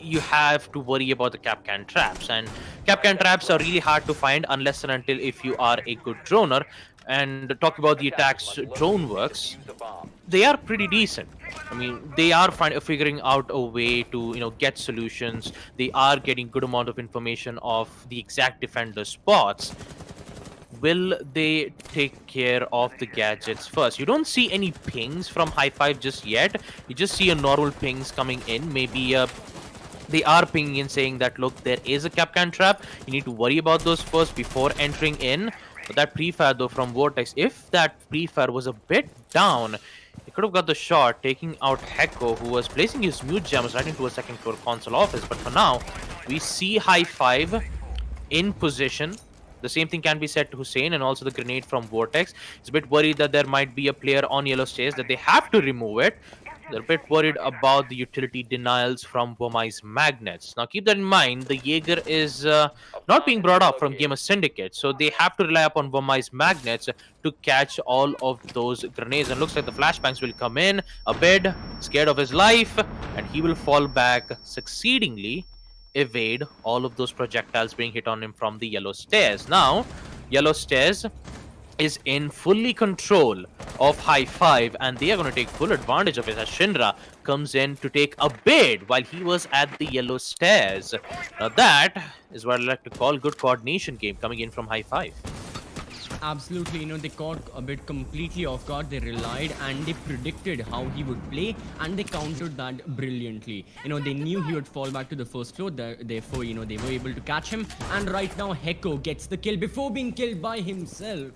you have to worry about the capcan traps, and capcan traps are really hard to find unless and until if you are a good droner. And talk about the attacks drone works, they are pretty decent. I mean, they are figuring out a way to get solutions. They are getting good amount of information of the exact defender spots. Will they take care of the gadgets first? You don't see any pings from High Five just yet. You just see a normal pings coming in. Maybe they are pinging in saying that, look, there is a Capcan trap. You need to worry about those first before entering in. But that pre-fire though from Vortex, if that pre-fire was a bit down, he could have got the shot, taking out Hecko, who was placing his mute gems right into a second floor console office. But for now, we see High Five in position. The same thing can be said to Hussein, and also the grenade from Vortex. He's a bit worried that there might be a player on yellow stairs, that they have to remove it. They're a bit worried about the utility denials from Bomai's magnets. Now, keep that in mind. The Jaeger is not being brought up from Gamer Syndicate, so they have to rely upon Bomai's magnets to catch all of those grenades. And looks like the flashbangs will come in. A bit scared of his life, and he will fall back succeedingly, evade all of those projectiles being hit on him from the yellow stairs. Now, yellow stairs is in fully control of High Five, and they are going to take full advantage of it as Shinra comes in to take a bid while he was at the yellow stairs. Now that is what I like to call good coordination game coming in from High Five. Absolutely, they caught a bit completely off guard. They relied and they predicted how he would play, and they countered that brilliantly. They knew he would fall back to the first floor, therefore, they were able to catch him. And right now, Hecko gets the kill before being killed by himself,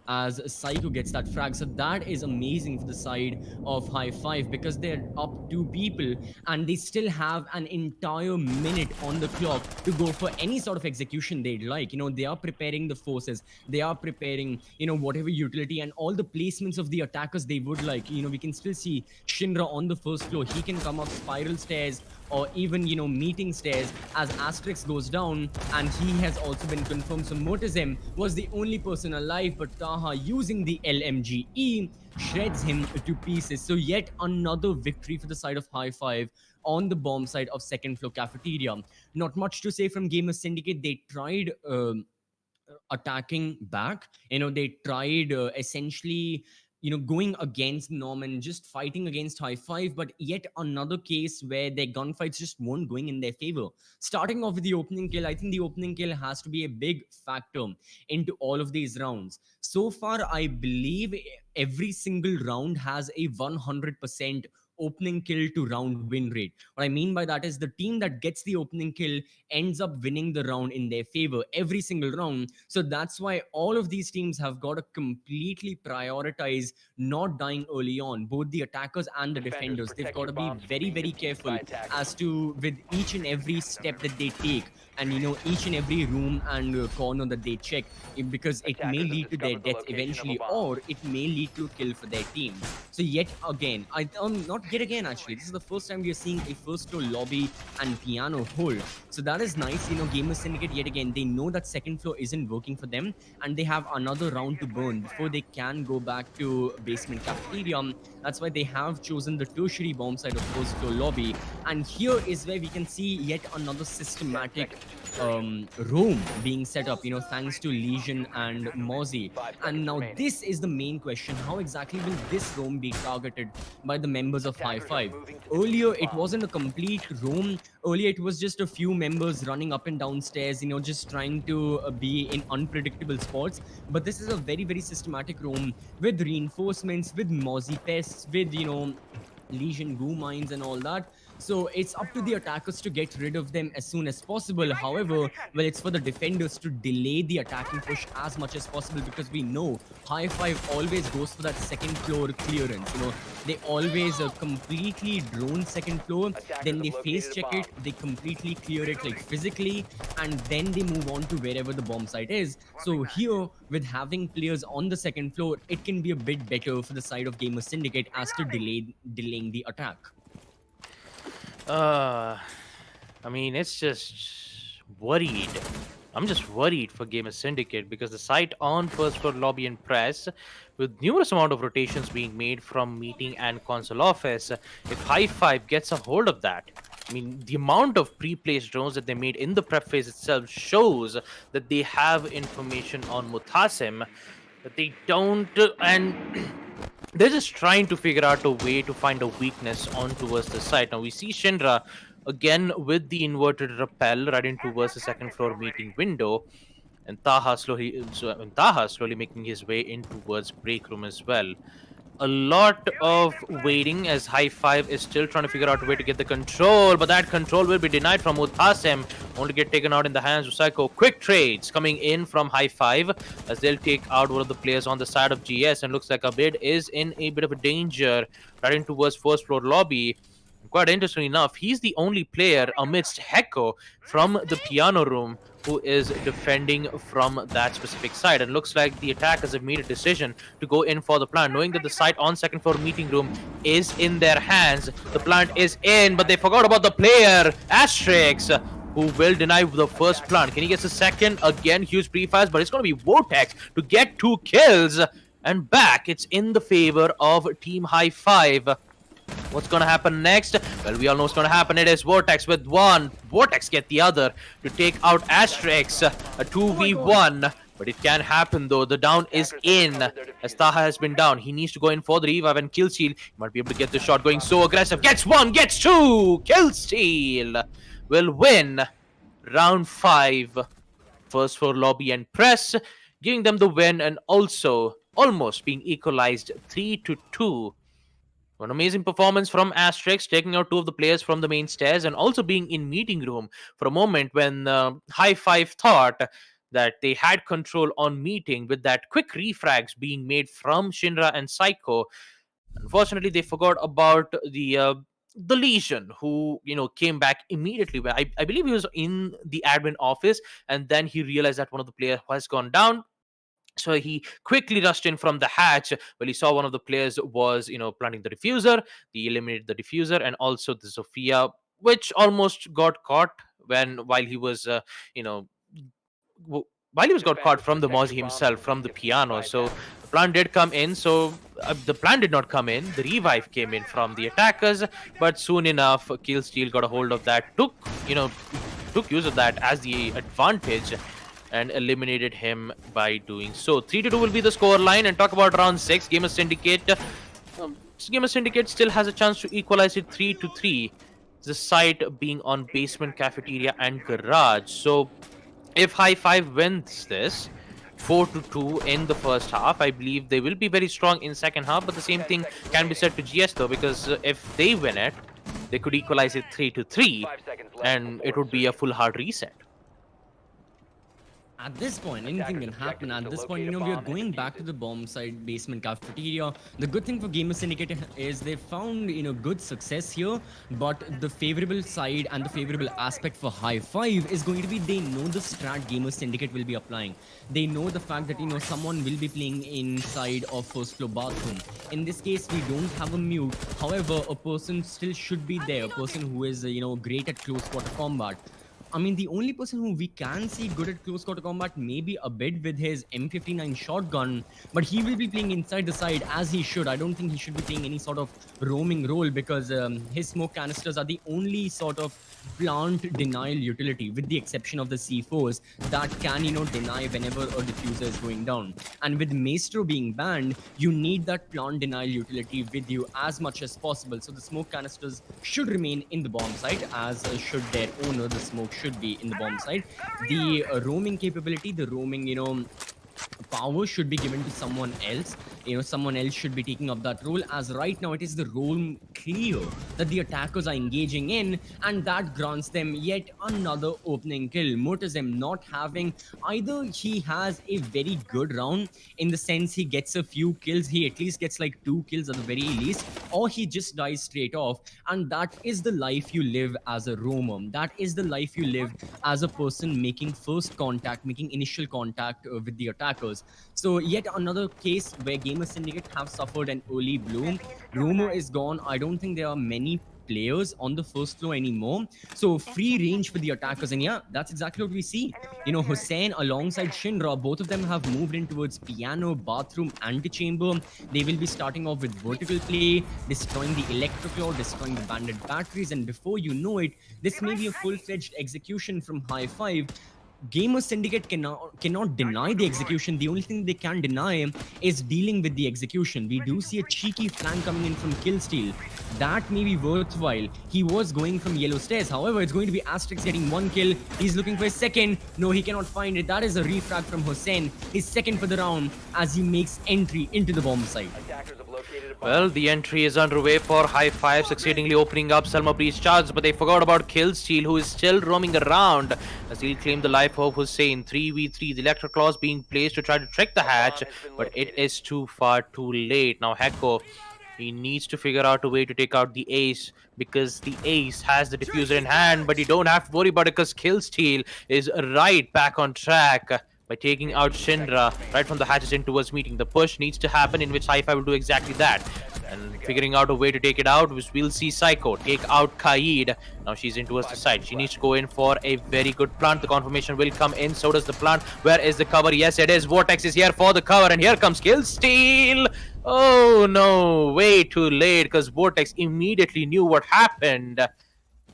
as Psycho gets that frag. So that is amazing for the side of High Five, because they're up 2 people and they still have an entire minute on the clock to go for any sort of execution they'd like. They are preparing the forces, they are preparing whatever utility and all the placements of the attackers they would like. We can still see Shinra on the first floor. He can come up spiral stairs or even meeting stairs as Asterix goes down, and he has also been confirmed. So Mortizem was the only person alive, but Taha, using the LMGE, shreds him to pieces. So yet another victory for the side of High Five on the bomb side of second floor cafeteria. Not much to say from Gamer Syndicate. They tried attacking back. They tried essentially going against Norm and just fighting against High Five, but yet another case where their gunfights just weren't going in their favor. Starting off with the opening kill, I think the opening kill has to be a big factor into all of these rounds. So far, I believe every single round has a 100% opening kill to round win rate. What I mean by that is the team that gets the opening kill ends up winning the round in their favor every single round. So that's why all of these teams have got to completely prioritize not dying early on, both the attackers and the defenders. They've got to be very, very careful as to with each and every step that they take, and each and every room and corner that they check, because it may lead to their death eventually, or it may lead to a kill for their team. So yet again, not yet again actually, this is the first time we are seeing a first floor lobby and piano hold. So that is nice. Gamer Syndicate, yet again, they know that second floor isn't working for them, and they have another round to burn before they can go back to basement cafeteria. That's why they have chosen the tertiary bomb side of first floor lobby. And here is where we can see yet another systematic roam being set up, thanks to Legion and Mozzie. And now this is the main question: how exactly will this roam be targeted by the members of High Five? Earlier, it wasn't a complete roam. Earlier, it was just a few members running up and down stairs, just trying to be in unpredictable spots. But this is a very, very systematic roam with reinforcements, with Mozzie pests, with, Legion goo mines and all that. So it's up to the attackers to get rid of them as soon as possible. However, well, it's for the defenders to delay the attacking push as much as possible, because we know High Five always goes for that second floor clearance. They always completely drone second floor, then they face check it, they completely clear it like physically, and then they move on to wherever the bomb site is. So here, with having players on the second floor, it can be a bit better for the side of Gamer Syndicate as to delaying the attack. I mean, it's just worried. I'm just worried for Gamer Syndicate, because the site on first floor lobby and press, with numerous amount of rotations being made from meeting and console office, if High Five gets a hold of that, I mean, the amount of pre-placed drones that they made in the prep phase itself shows that they have information on Mutasim. but they don't, and they're just trying to figure out a way to find a weakness on towards the side. Now we see Shinra again with the inverted rappel right in towards the second floor meeting window, and Taha slowly making his way in towards break room as well. A lot of waiting as High Five is still trying to figure out a way to get the control, but that control will be denied from Uthasem, only to get taken out in the hands of Psycho. Quick trades coming in from High Five as they'll take out one of the players on the side of GS, and looks like Abid is in a bit of a danger right in towards first floor lobby. Quite interestingly enough, he's the only player amidst Heko from the piano room who is defending from that specific side. And looks like the attackers have made a decision to go in for the plant, knowing that the site on second floor meeting room is in their hands. The plant is in, but they forgot about the player, Asterix, who will deny the first plant. Can he get the second? Again, huge pre-fires, but it's going to be Vortex to get 2 kills. And back, it's in the favor of Team High Five. What's going to happen next? Well, we all know what's going to happen. It is Vortex with 1. Vortex get the other to take out Asterix. A 2v1. But it can happen though. The down is in as Taha has been down. He needs to go in for the revive and kill steal. He might be able to get the shot going so aggressive. Gets 1, gets 2. Kill steal will win round 5. First floor lobby and press, giving them the win and also almost being equalized 3-2. An amazing performance from Asterix, taking out 2 of the players from the main stairs and also being in meeting room for a moment when High Five thought that they had control on meeting with that quick refrags being made from Shinra and Psycho. Unfortunately, they forgot about the Legion, who came back immediately. I believe he was in the admin office, and then he realized that one of the players has gone down. So he quickly rushed in from the hatch. Well, he saw one of the players was, planting the diffuser. He eliminated the diffuser and also the Sophia, which almost got caught while he was, while he was got caught from the Mozzie himself, from the piano. So the plan did come in. So the plan did not come in. The revive came in from the attackers, but soon enough, Killsteel got a hold of that, took use of that as the advantage, and eliminated him by doing so. 3-2 will be the score line. And talk about round 6. Gamer Syndicate. Gamer Syndicate still has a chance to equalize it 3-3. The site being on basement, cafeteria, and garage. So if High Five wins this 4-2 in the first half, I believe they will be very strong in second half. But the same thing can be said to GS though, because if they win it, they could equalize it 3-3, and it would be a full hard reset. At this point, anything can happen. At this point, we are going back to the bomb side, basement, cafeteria. The good thing for Gamer Syndicate is they found, good success here. But the favorable side and the favorable aspect for High Five is going to be they know the strat Gamer Syndicate will be applying. They know the fact that, someone will be playing inside of first floor bathroom. In this case, we don't have a mute. However, a person still should be there. A person who is, great at close quarter combat. I mean, the only person who we can see good at close quarter combat may be a bit with his M59 shotgun, but he will be playing inside the side as he should. I don't think he should be playing any sort of roaming role because his smoke canisters are the only sort of plant denial utility, with the exception of the C4s that can, deny whenever a diffuser is going down. And with Maestro being banned, you need that plant denial utility with you as much as possible. So the smoke canisters should remain in the bomb site, as should their owner. The smoke should be in the bomb site. The roaming capability, the roaming, power should be given to someone else. Someone else should be taking up that role, as right now it is the role clear that the attackers are engaging in, and that grants them yet another opening kill. Mortazem not having either, he has a very good round in the sense he gets a few kills, he at least gets like 2 kills at the very least, or he just dies straight off. And that is the life you live as a roamer. That is the life you live as a person making first contact, making initial contact with the attackers. So yet another case where Gamer Syndicate have suffered an early bloom. Romo is gone. I don't think there are many players on the first floor anymore. So free range for the attackers. And yeah, that's exactly what we see. Hussein alongside Shinra, both of them have moved in towards piano, bathroom, antechamber. They will be starting off with vertical play, destroying the electroclaw, destroying the bandit batteries. And before you know it, this may be a full-fledged execution from High Five. Gamer Syndicate cannot deny the execution. The only thing they can deny is dealing with the execution. We do see a cheeky flank coming in from Killsteal. That may be worthwhile. He was going from yellow stairs. However, it's going to be Asterix getting 1 kill. He's looking for a second. No, he cannot find it. That is a refrag from Hussein. His second for the round as he makes entry into the bomb site. Well, the entry is underway for High Five, succeedingly opening up Selma Breach charge, but they forgot about Killsteal, who is still roaming around as he'll claim the life of Hussein. 3v3, the Electro Claws being placed to try to trick the hatch, but it is too far too late. Now, Hecko, he needs to figure out a way to take out the ace, because the ace has the diffuser in hand, but you don't have to worry about it because Killsteal is right back on track by taking out Shinra right from the hatches in towards meeting. The push needs to happen, in which Hi-Fi will do exactly that. And figuring out a way to take it out, we'll see Psycho take out Kaid. Now she's in towards the side. She needs to go in for a very good plant. The confirmation will come in. So does the plant. Where is the cover? Yes, it is. Vortex is here for the cover. And here comes Killsteal. Oh no, way too late, because Vortex immediately knew what happened.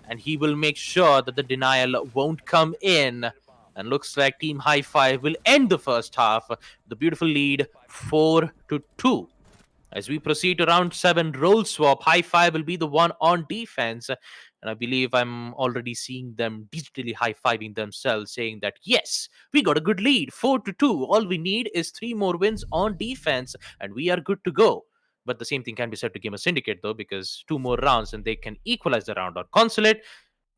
And he will make sure that the denial won't come in. And looks like Team High Five will end the first half. The beautiful lead 4-2. As we proceed to round 7 roll swap, High Five will be the one on defense. And I believe I'm already seeing them digitally high-fiving themselves, saying that, yes, we got a good lead, 4-2. All we need is 3 more wins on defense, and we are good to go. But the same thing can be said to Gamer Syndicate, though, because 2 more rounds and they can equalize the round on Consulate.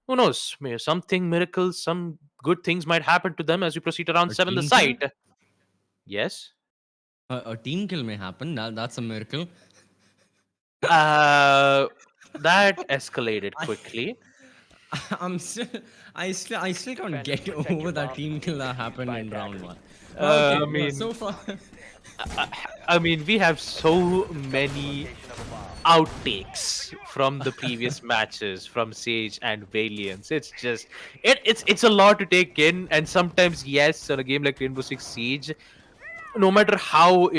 Who knows? Maybe something, miracles, some good things might happen to them as we proceed to round 7, the site. Yes? A team kill may happen. That's a miracle. That escalated quickly. I still can't get over that team kill that happened in round 1. I mean, so far. I mean, we have so many outtakes from the previous matches from Sage and Valiance. It's just it's a lot to take in, and sometimes, yes, on a game like Rainbow Six Siege, no matter how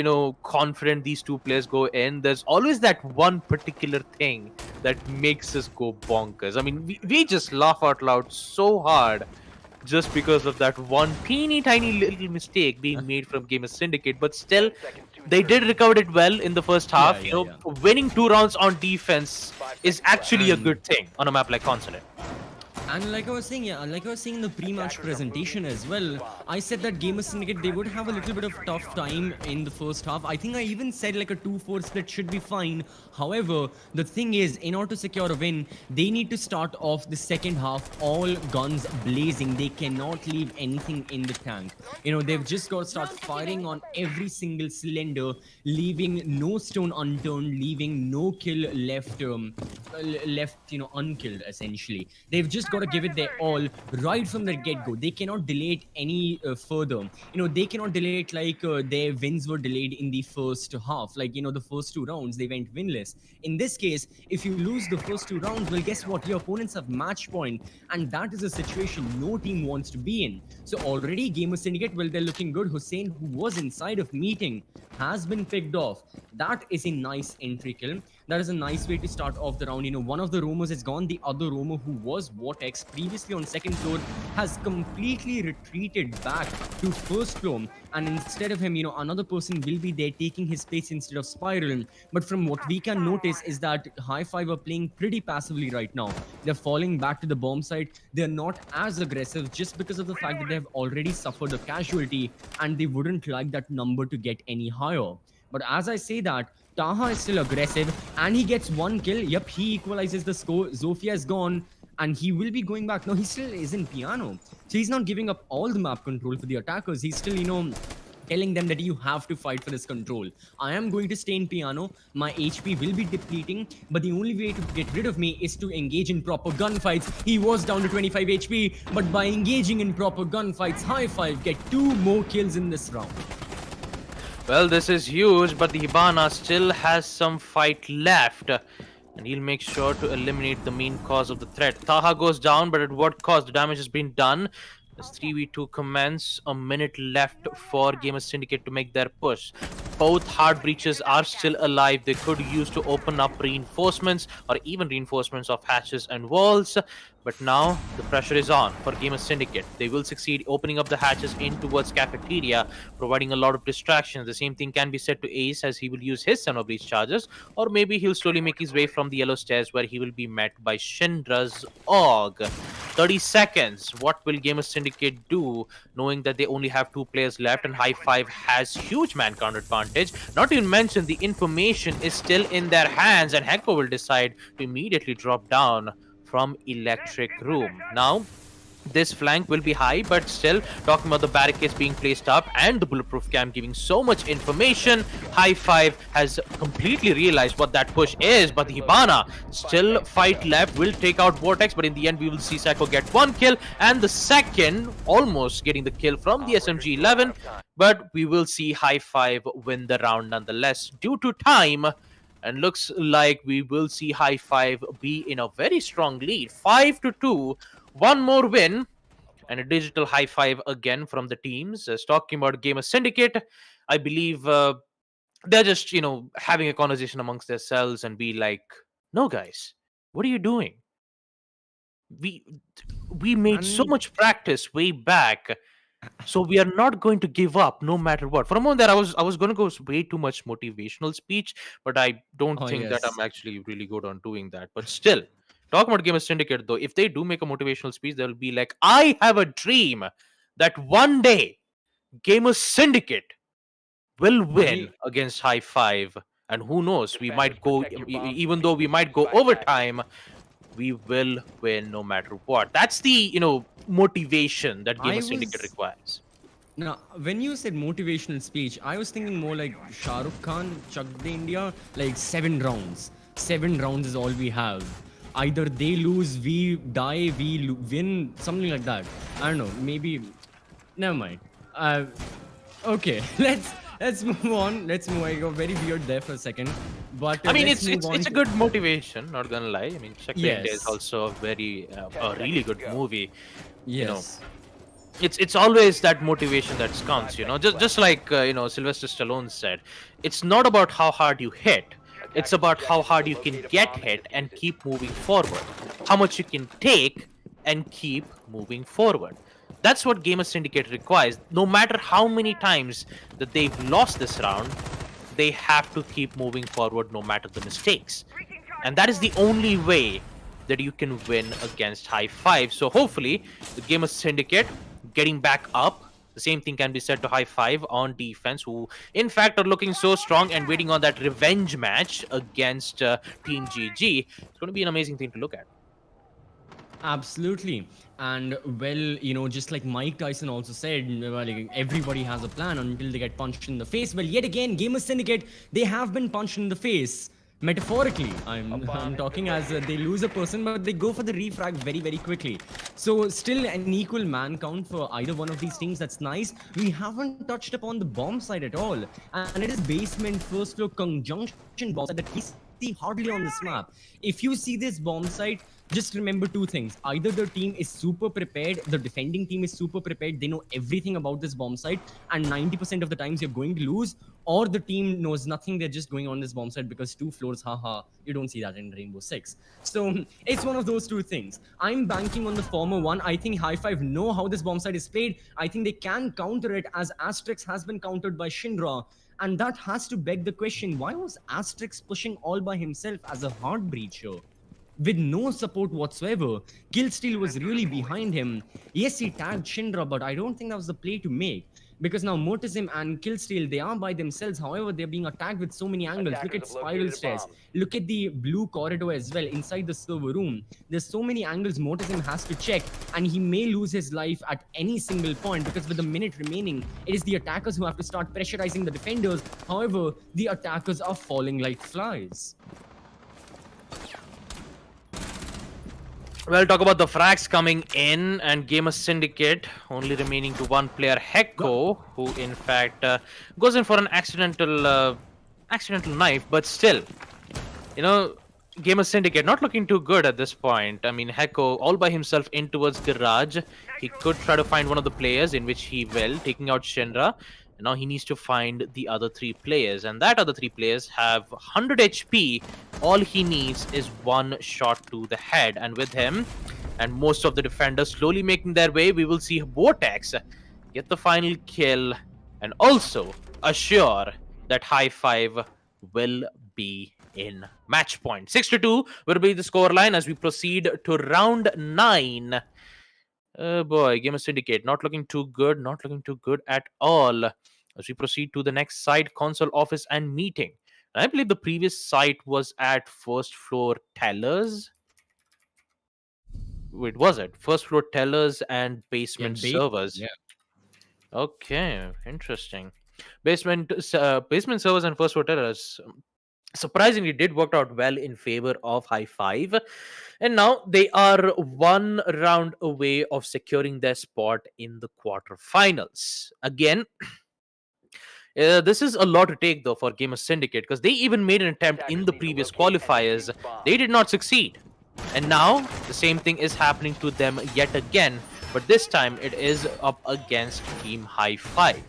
confident these two players go in, there's always that one particular thing that makes us go bonkers. I mean, we just laugh out loud so hard just because of that one teeny tiny little mistake being made from Gamer Syndicate, but still they did recover it well in the first half. Winning 2 rounds on defense is actually a good thing on a map like Consulate. And like I was saying, in the pre-match presentation as well, I said that Gamer Syndicate, they would have a little bit of tough time in the first half. I think I even said like a 2-4 split should be fine. However, the thing is, in order to secure a win, they need to start off the second half all guns blazing. They cannot leave anything in the tank. They've just got to start firing on every single cylinder, leaving no stone unturned, leaving no kill left, unkilled essentially. They've just got to give it their all right from the get-go. They cannot delay it any further. They cannot delay it like their wins were delayed in the first half. Like, the first 2 rounds, they went winless. In this case, if you lose the first 2 rounds, well, guess what? Your opponents have match point, and that is a situation no team wants to be in. So already, Gamer Syndicate, well, they're looking good. Hussein, who was inside of meeting, has been picked off. That is a nice entry kill. That is a nice way to start off the round. One of the roamers is gone. The other roamer, who was Vortex, previously on second floor, has completely retreated back to first floor. And instead of him, another person will be there taking his place instead of Spiral. But from what we can notice is that High Five are playing pretty passively right now. They're falling back to the bomb site. They're not as aggressive just because of the fact that they've already suffered a casualty, and they wouldn't like that number to get any higher. But as I say that, Taha is still aggressive, and he gets 1 kill. Yep, he equalizes the score. Zofia is gone, and he will be going back. No, he still is in Piano. So he's not giving up all the map control for the attackers. He's still, telling them that you have to fight for this control. I am going to stay in Piano. My HP will be depleting, but the only way to get rid of me is to engage in proper gunfights. He was down to 25 HP, but by engaging in proper gunfights, High Five get 2 more kills in this round. Well, this is huge, but the Hibana still has some fight left, and he'll make sure to eliminate the main cause of the threat. Taha goes down, but at what cost? The damage has been done. As 3v2 commence, a minute left for Gamer Syndicate to make their push. Both hard breaches are still alive. They could use to open up reinforcements, or even reinforcements of hatches and walls. But now the pressure is on for Gamer Syndicate. They will succeed opening up the hatches in towards cafeteria, providing a lot of distractions. The same thing can be said to Ace, as he will use his Xenobreach charges, or maybe he'll slowly make his way from the yellow stairs, where he will be met by Shindra's AUG. 30 seconds. What will Gamer Syndicate do, knowing that they only have 2 players left and High Five has huge man count advantage? Not to mention the information is still in their hands, and Hecko will decide to immediately drop down from Electric Room. Now, this flank will be high, but still, talking about the barricades being placed up and the bulletproof cam giving so much information, High Five has completely realized what that push is, but the Hibana still fight left, will take out Vortex, but in the end we will see Seko get 1 kill, and the second almost getting the kill from the SMG-11, but we will see High Five win the round nonetheless due to time. And looks like we will see High Five be in a very strong lead. 5-2. One more win. And a digital high five again from the teams. Talking about Gamer Syndicate, I believe they're just, having a conversation amongst themselves and be like, no, guys, what are you doing? We made so much practice way back, so we are not going to give up no matter what. For a moment there, I was going to go way too much motivational speech, but I don't think that I'm actually really good on doing that. But still, talking about Gamer Syndicate though, if they do make a motivational speech, they'll be like, I have a dream that one day Gamer Syndicate will win against High Five, and who knows, we might go, even though we might go overtime, we will win no matter what. That's the motivation that Gamer Syndicate requires. Now, when you said motivational speech, I was thinking more like Shah Rukh Khan, Chak De India, like 7 rounds. 7 rounds is all we have. Either they lose, we die, we win, something like that. I don't know, maybe. Never mind. Okay, let's move on. Let's move. I got very weird there for a second, but I mean, it's a good motivation. Not gonna lie. I mean, Chak De India is also a very a really good movie. Yes. It's always that motivation that counts. Just like Sylvester Stallone said, it's not about how hard you hit. It's about how hard you can get hit and keep moving forward. How much you can take and keep moving forward. That's what Gamer Syndicate requires. No matter how many times that they've lost this round, they have to keep moving forward no matter the mistakes. And that is the only way that you can win against High Five. So hopefully, the Gamer Syndicate getting back up. The same thing can be said to High Five on defense, who in fact are looking so strong and waiting on that revenge match against Team GG. It's going to be an amazing thing to look at. Absolutely. And well, just like Mike Tyson also said, like, everybody has a plan until they get punched in the face. Well, yet again, Gamer Syndicate, they have been punched in the face. Metaphorically, I'm talking as they lose a person, but they go for the refrag very, very quickly. So still an equal man count for either one of these teams. That's nice. We haven't touched upon the bomb side at all. And it is basement first floor conjunction bomb side that we see hardly on this map. If you see this bomb site, just remember 2 things. Either the team is super prepared, the defending team is super prepared, they know everything about this bomb site, and 90% of the times you're going to lose, or the team knows nothing, they're just going on this bomb site because 2 floors, haha, you don't see that in Rainbow Six. So it's one of those 2 things. I'm banking on the former one. I think High Five know how this bomb site is played. I think they can counter it, as Asterix has been countered by Shinra. And that has to beg the question, why was Asterix pushing all by himself as a hard breacher? With no support whatsoever. Killsteal was really behind him. Yes, he tagged Shinra, but I don't think that was the play to make. Because now Mortism and Killsteal, they are by themselves. However, they're being attacked with so many angles. Look at spiral stairs. Look at the blue corridor as well inside the server room. There's so many angles Mortism has to check, and he may lose his life at any single point, because with a minute remaining, it is the attackers who have to start pressurizing the defenders. However, the attackers are falling like flies. Well, talk about the frags coming in, and Gamer Syndicate only remaining to 1 player, Hecko, who in fact goes in for an accidental knife, but still, Gamer Syndicate not looking too good at this point. I mean, Hecko all by himself in towards garage. He could try to find one of the players, in which he will, taking out Shinra. And now he needs to find the other 3 players, and that other 3 players have 100 HP. All he needs is 1 shot to the head, and with him, and most of the defenders slowly making their way. We will see Vortex get the final kill and also assure that High Five will be in match point. 6-2 will be the scoreline as we proceed to round 9. Oh boy, Gamer Syndicate not looking too good, not looking too good at all. As we proceed to the next site, console office and meeting. I believe the previous site was at first floor tellers. Wait, was it first floor tellers and Yeah, basement base. servers? Yeah. Okay, interesting. Basement servers and first floor tellers surprisingly did work out well in favor of High Five, and now they are one round away of securing their spot in the quarterfinals. Again, this is a lot to take though for Gamer Syndicate because they even made an attempt in the previous qualifiers. They did not succeed. And now the same thing is happening to them yet again, but this time it is up against Team High Five.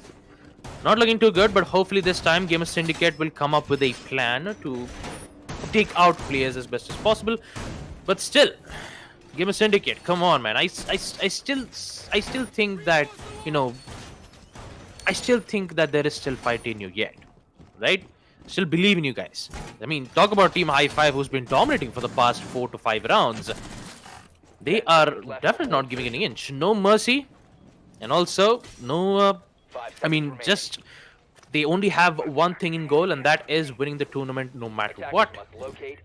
Not looking too good, but hopefully this time Gamer Syndicate will come up with a plan to take out players as best as possible. But still, Gamer Syndicate, come on, man. I still think that, you know, I still think that there is still fight in you yet, right? Still believe in you guys. I mean, talk about Team High Five, who's been dominating for the past 4 to 5 rounds. They are definitely not giving an inch. No mercy, and also no. I mean, just they only have one thing in goal, and that is winning the tournament no matter what.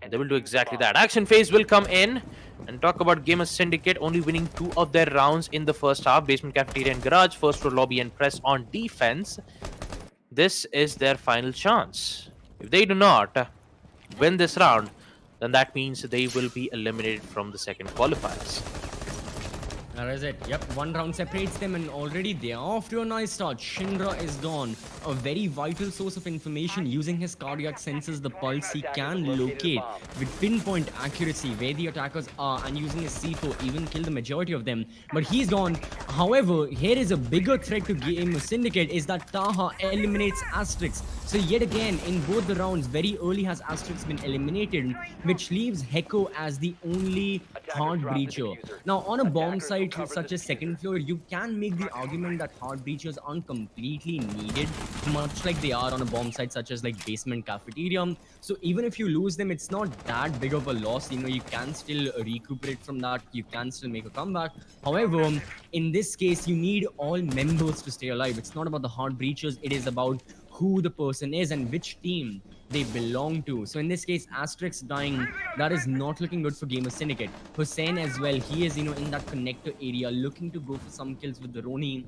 And they will do exactly that. Action phase will come in and talk about Gamer Syndicate only winning 2 of their rounds in the first half. Basement, cafeteria, and garage. First floor, lobby, and press on defense. This is their final chance. If they do not win this round, then that means they will be eliminated from the second qualifiers. That is it. Yep, one round separates them, and already they are off to a nice start. Shinra is gone. A very vital source of information. Using his cardiac sensors, the pulse, he can locate with pinpoint accuracy where the attackers are, and using his C4 even kill the majority of them. But he's gone. However, here is a bigger threat to Game Syndicate is that Taha eliminates Asterix. So yet again, in both the rounds, very early has Asterix been eliminated, which leaves Heko as the only hard breacher. Now, on a bomb site such as second floor, you can make the argument that hard breachers aren't completely needed, much like they are on a bomb site such as like basement, cafeteria. So even if you lose them, it's not that big of a loss. You know, you can still recuperate from that. You can still make a comeback. However, in this case, you need all members to stay alive. It's not about the hard breachers. It is about who the person is and which team they belong to. So in this case, Asterix dying, that is not looking good for Gamer Syndicate. Hussein as well, he is, in that connector area looking to go for some kills with the Roni.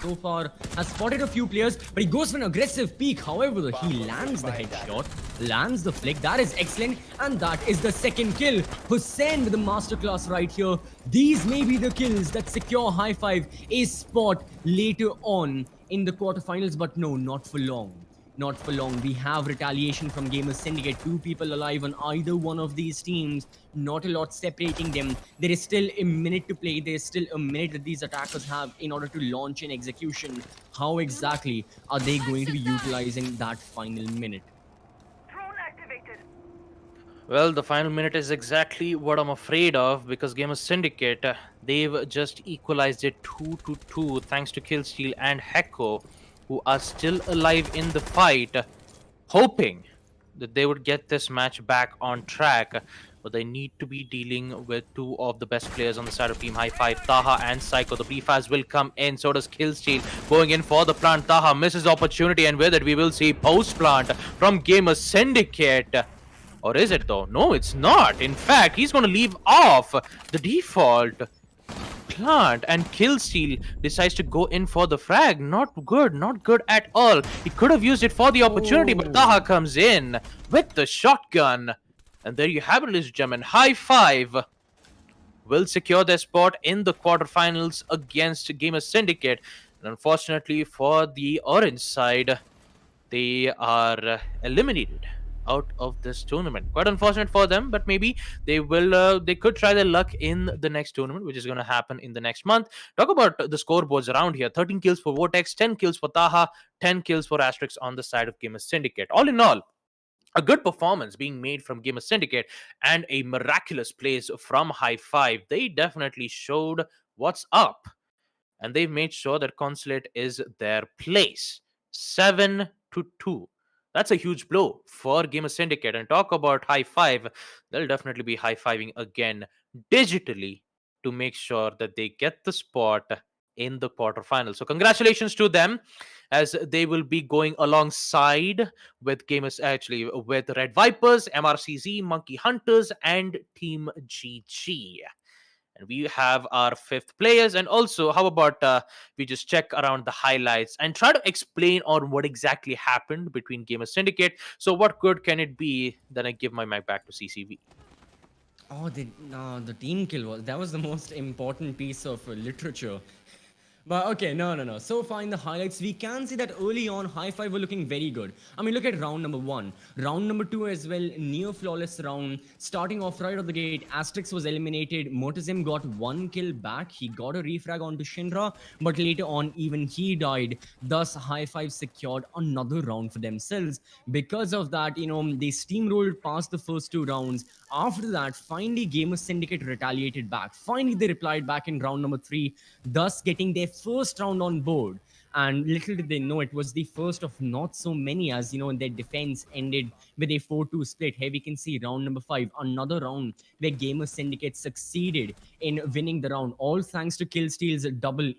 So far has spotted a few players, but he goes for an aggressive peek. However, he lands the headshot, lands the flick. That is excellent, and that is the second kill. Hussein with the masterclass right here. These may be the kills that secure High Five a spot later on in the quarterfinals, but no, not for long. Not for long. We have retaliation from Gamer Syndicate. 2 people alive on either one of these teams. Not a lot separating them. There is still a minute to play. There is still a minute that these attackers have in order to launch an execution. How exactly are they going to be utilizing that final minute? Well, the final minute is exactly what I'm afraid of because Gamer Syndicate, they've just equalized it 2-2 thanks to Killsteal and Heko, who are still alive in the fight, hoping that they would get this match back on track. But they need to be dealing with 2 of the best players on the side of Team High Five, Taha and Psycho. The prefaz will come in, so does Killsteal. Going in for the plant, Taha misses opportunity, and with it we will see post-plant from Gamer Syndicate. Or is it though? No, it's not. In fact, he's going to leave off the default plant, and Killsteal decides to go in for the frag. Not good at all. He could have used it for the opportunity, but Taha comes in with the shotgun. And there you have it, ladies and gentlemen. High Five will secure their spot in the quarterfinals against Gamer Syndicate. And unfortunately for the orange side, they are eliminated out of this tournament. Quite unfortunate for them, but maybe they will. They could try their luck in the next tournament, which is going to happen in the next month. Talk about the scoreboards around here: 13 kills for Vortex, 10 kills for Taha, 10 kills for Asterix on the side of Gamer Syndicate. All in all, a good performance being made from Gamer Syndicate and a miraculous plays from High Five. They definitely showed what's up, and they've made sure that Consulate is their place. 7-2. That's a huge blow for Gamer Syndicate. And talk about high five, they'll definitely be high fiving again digitally to make sure that they get the spot in the quarterfinals. So congratulations to them, as they will be going alongside with gamers, actually with Red Vipers, MRCZ, Monkey Hunters, and Team GG. And we have our fifth players. And also, how about we just check around the highlights and try to explain on what exactly happened between Gamer Syndicate. So what good can it be? Then I give my mic back to CCV. Oh, the team kill was the most important piece of literature. But okay, no. So far in the highlights, we can see that early on, High Five were looking very good. I mean, look at round number 1. Round number 2 as well, near flawless round. Starting off right off the gate, Asterix was eliminated. Mortizim got 1 kill back. He got a refrag onto Shinra, but later on, even he died. Thus, High Five secured another round for themselves. Because of that, they steamrolled past the first 2 rounds. After that, finally, Gamer Syndicate retaliated back. Finally, they replied back in round number 3, thus getting their first round on board. And little did they know, it was the first of not so many, as their defense ended with a 4-2 split. Here we can see round number 5, another round where Gamer Syndicate succeeded in winning the round, all thanks to Killsteal's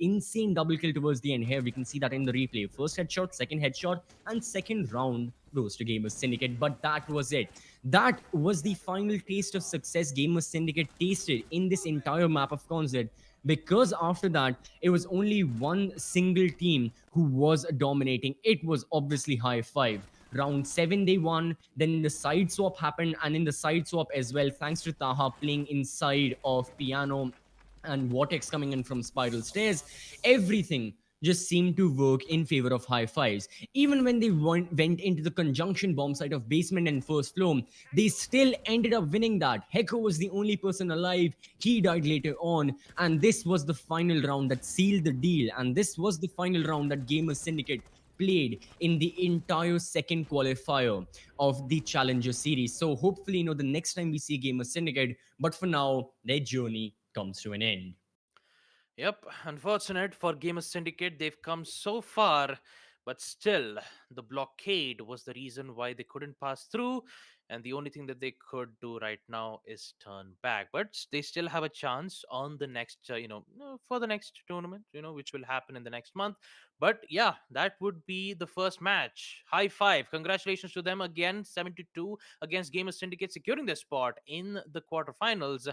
insane double kill towards the end. Here we can see that in the replay. First headshot, second headshot, and second round goes to Gamer Syndicate. But that was it. That was the final taste of success Gamer Syndicate tasted in this entire map of Concert. Because after that, it was only one single team who was dominating. It was obviously High Five. Round 7 they won, then the side swap happened, and in the side swap as well, thanks to Taha playing inside of Piano and Vortex coming in from Spiral Stairs, everything just seemed to work in favor of High Fives. Even when they went into the conjunction bomb site of basement and first floor, they still ended up winning that. Heko was the only person alive. He died later on, and this was the final round that sealed the deal, and this was the final round that Gamer Syndicate played in the entire second qualifier of the Challenger series. So hopefully, the next time we see Gamer Syndicate, but for now, their journey comes to an end. Yep, unfortunate for Gamer Syndicate, they've come so far, but still, the blockade was the reason why they couldn't pass through, and the only thing that they could do right now is turn back. But they still have a chance on the next, for the next tournament, which will happen in the next month. But yeah, that would be the first match. High five! Congratulations to them again, 7-2 against Gamer Syndicate, securing their spot in the quarterfinals.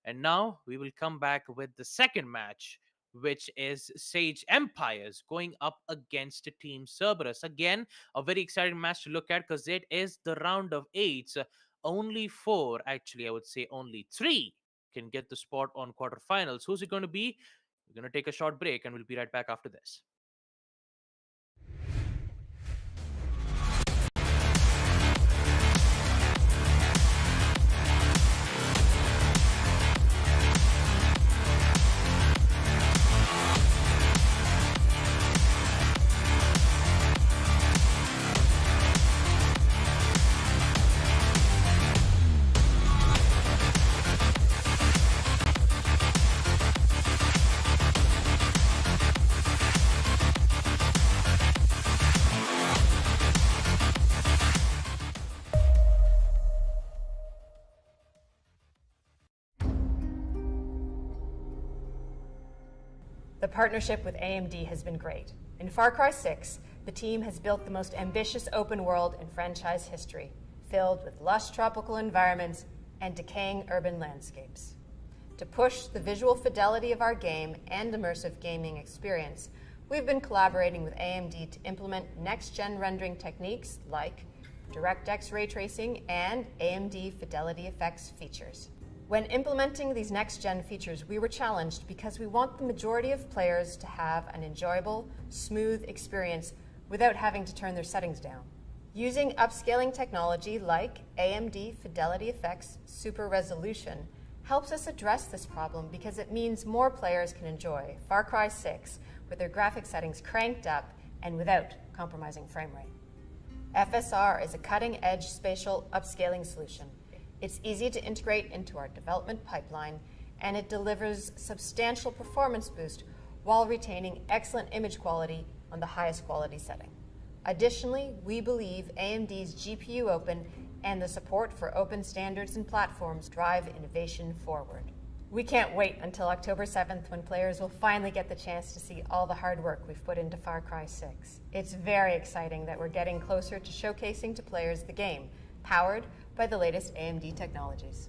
And now we will come back with the second match, which is Sage Empires going up against Team Cerberus. Again, a very exciting match to look at because it is the round of 8. Only 4, actually, I would say only 3 can get the spot on quarterfinals. Who's it going to be? We're going to take a short break and we'll be right back after this. The partnership with AMD has been great. In Far Cry 6, the team has built the most ambitious open world in franchise history, filled with lush tropical environments and decaying urban landscapes. To push the visual fidelity of our game and immersive gaming experience, we've been collaborating with AMD to implement next-gen rendering techniques like DirectX ray tracing and AMD Fidelity Effects features. When implementing these next-gen features, we were challenged because we want the majority of players to have an enjoyable, smooth experience without having to turn their settings down. Using upscaling technology like AMD Fidelity Effects Super Resolution helps us address this problem because it means more players can enjoy Far Cry 6 with their graphic settings cranked up and without compromising frame rate. FSR is a cutting-edge spatial upscaling solution. It's easy to integrate into our development pipeline, and it delivers substantial performance boost while retaining excellent image quality on the highest quality setting. Additionally, we believe AMD's GPU Open and the support for open standards and platforms drive innovation forward. We can't wait until October 7th when players will finally get the chance to see all the hard work we've put into Far Cry 6. It's very exciting that we're getting closer to showcasing to players the game, powered by the latest AMD technologies.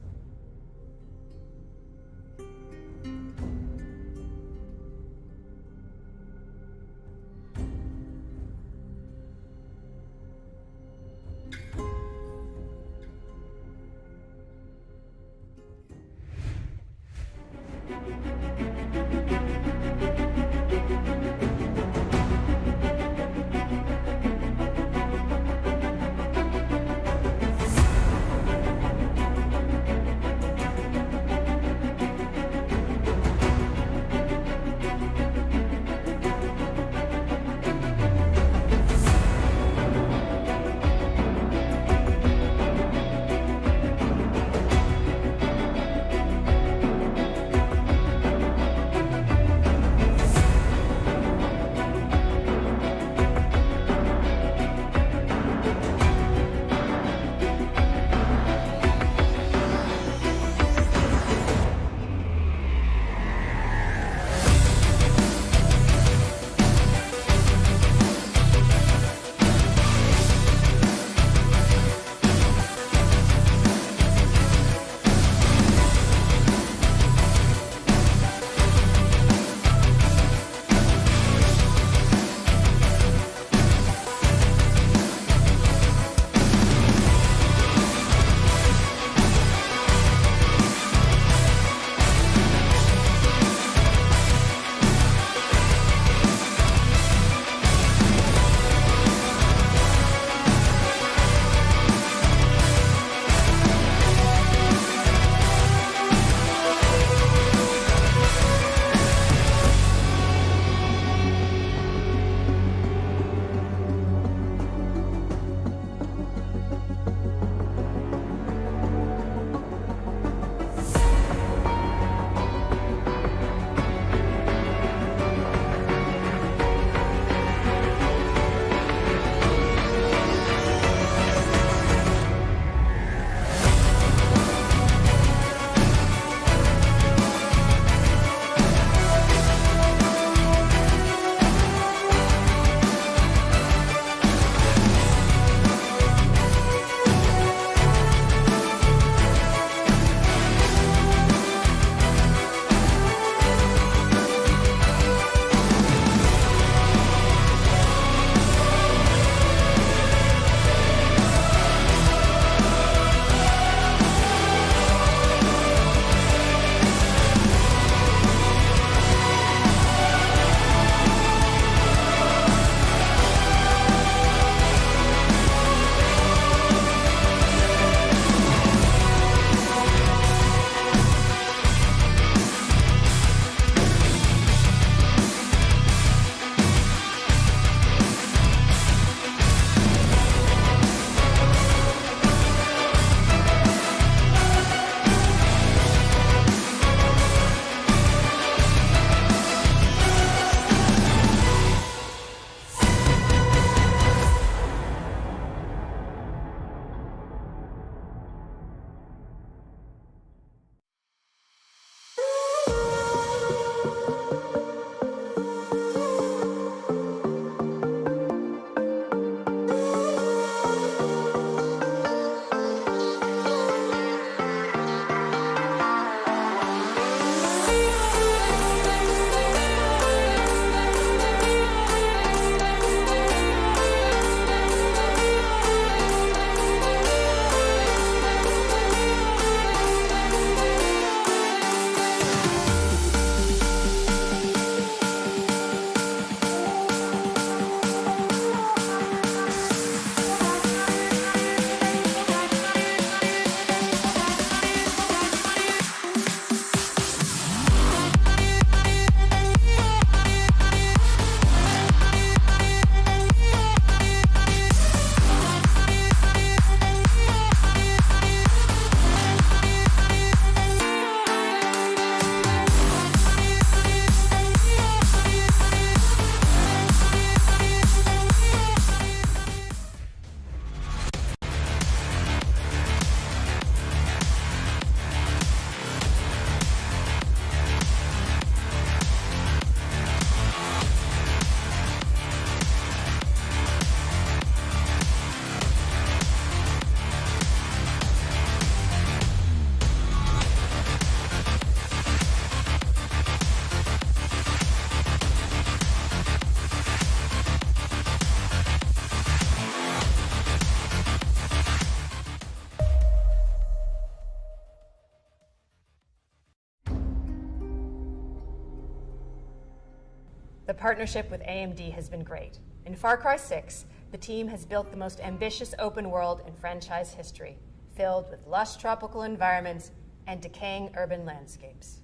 The partnership with AMD has been great. In Far Cry 6, the team has built the most ambitious open world in franchise history, filled with lush tropical environments and decaying urban landscapes.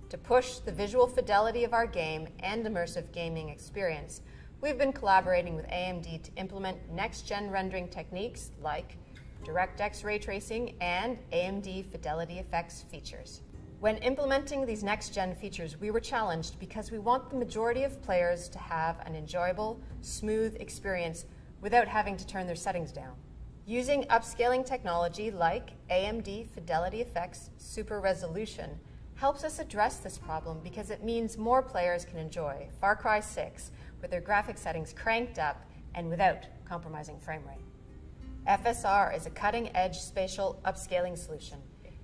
To push the visual fidelity of our game and immersive gaming experience, we've been collaborating with AMD to implement next-gen rendering techniques like DirectX ray tracing and AMD Fidelity Effects features. When implementing these next-gen features, we were challenged because we want the majority of players to have an enjoyable, smooth experience without having to turn their settings down. Using upscaling technology like AMD Fidelity Effects Super Resolution helps us address this problem because it means more players can enjoy Far Cry 6 with their graphic settings cranked up and without compromising frame rate. FSR is a cutting-edge spatial upscaling solution.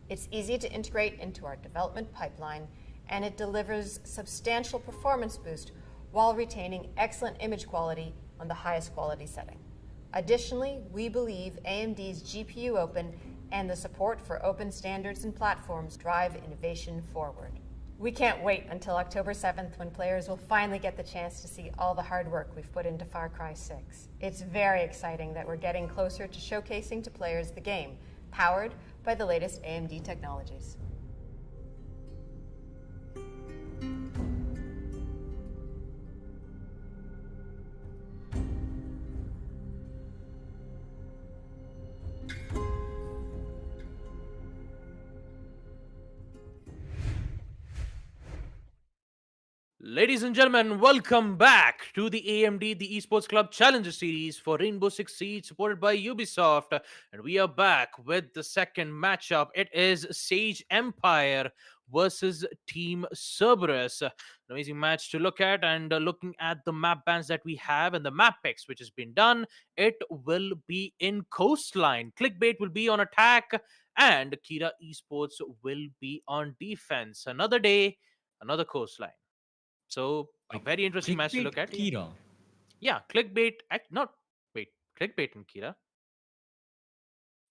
It's easy to integrate into our development pipeline, and it delivers substantial performance boost while retaining excellent image quality on the highest quality setting. Additionally, we believe AMD's GPU Open and the support for open standards and platforms drive innovation forward. We can't wait until October 7th when players will finally get the chance to see all the hard work we've put into Far Cry 6. It's very exciting that we're getting closer to showcasing to players the game, powered by the latest AMD technologies. Ladies and gentlemen, welcome back to the AMD the Esports Club Challenger Series for Rainbow Six Siege, supported by Ubisoft. And we are back with the second matchup. It is Sage Empire versus Team Cerberus. An amazing match to look at, and looking at the map bans that we have and the map picks which has been done, it will be in Coastline. Clickbait will be on attack, and Kira Esports will be on defense. Another day, another Coastline. So a Like, very interesting match to clickbait look at. Kira. Yeah, clickbait. Not wait, clickbait and Kira. I'm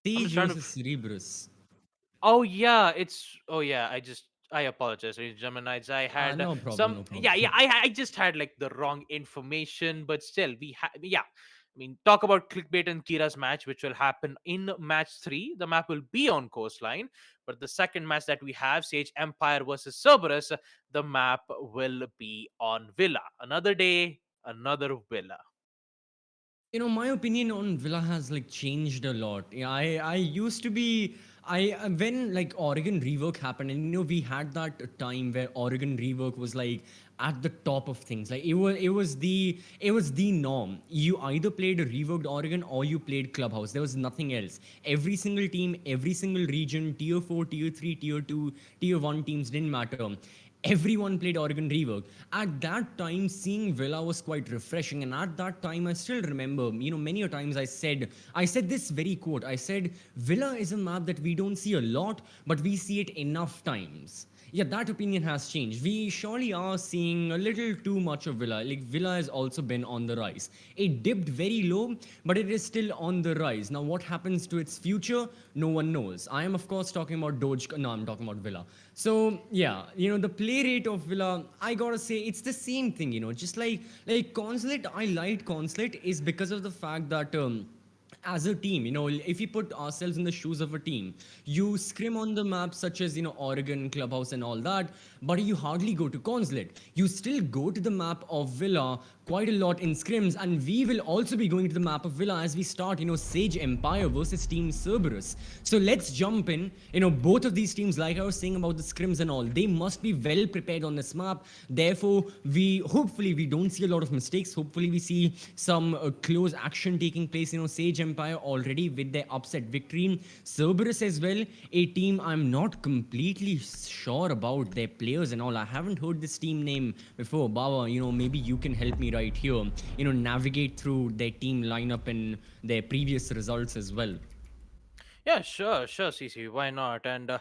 Siege just trying to. versus Cerberus. Oh yeah, it's. Oh yeah, I apologize, ladies and gentlemen. I had No problem, some. no Yeah, yeah. problem. I just had like the wrong information, but still, we have. Yeah. I mean, talk about clickbait and Kira's match, which will happen in match 3. The map will be on Coastline, but the second match that we have, Sage Empire versus Cerberus, the map will be on Villa. Another day, another Villa. My opinion on Villa has like changed a lot. Yeah, I used to be when like Oregon rework happened, and we had that time where Oregon rework was like at the top of things. Like it was the norm. You either played a reworked Oregon or you played Clubhouse. There was nothing else. Every single team, every single region, tier 4, tier 3, tier 2, tier 1 teams didn't matter. Everyone played Oregon Rework. At that time, seeing Villa was quite refreshing, and at that time, I still remember, many a times I said this very quote. I said, Villa is a map that we don't see a lot, but we see it enough times. Yeah, that opinion has changed. We surely are seeing a little too much of Villa. Like, Villa has also been on the rise. It dipped very low, but it is still on the rise. Now, what happens to its future? No one knows. I am, of course, talking about Doge. No, I'm talking about Villa. So, yeah, the play rate of Villa, I gotta say, it's the same thing, just like Consulate. I liked Consulate is because of the fact that, as a team, if we put ourselves in the shoes of a team, you scrim on the map such as, Oregon, Clubhouse, and all that, but you hardly go to Consulate. You still go to the map of Villa quite a lot in scrims, and we will also be going to the map of Villa as we start, Sage Empire versus Team Cerberus. So let's jump in. Both of these teams, like I was saying about the scrims and all, they must be well prepared on this map. Therefore, hopefully we don't see a lot of mistakes. Hopefully we see some close action taking place. Sage Empire already with their upset victory. Cerberus as well, a team I'm not completely sure about their players and all. I haven't heard this team name before. Baba, maybe you can help me right here, navigate through their team lineup and their previous results as well. Yeah, sure, CC. Why not? And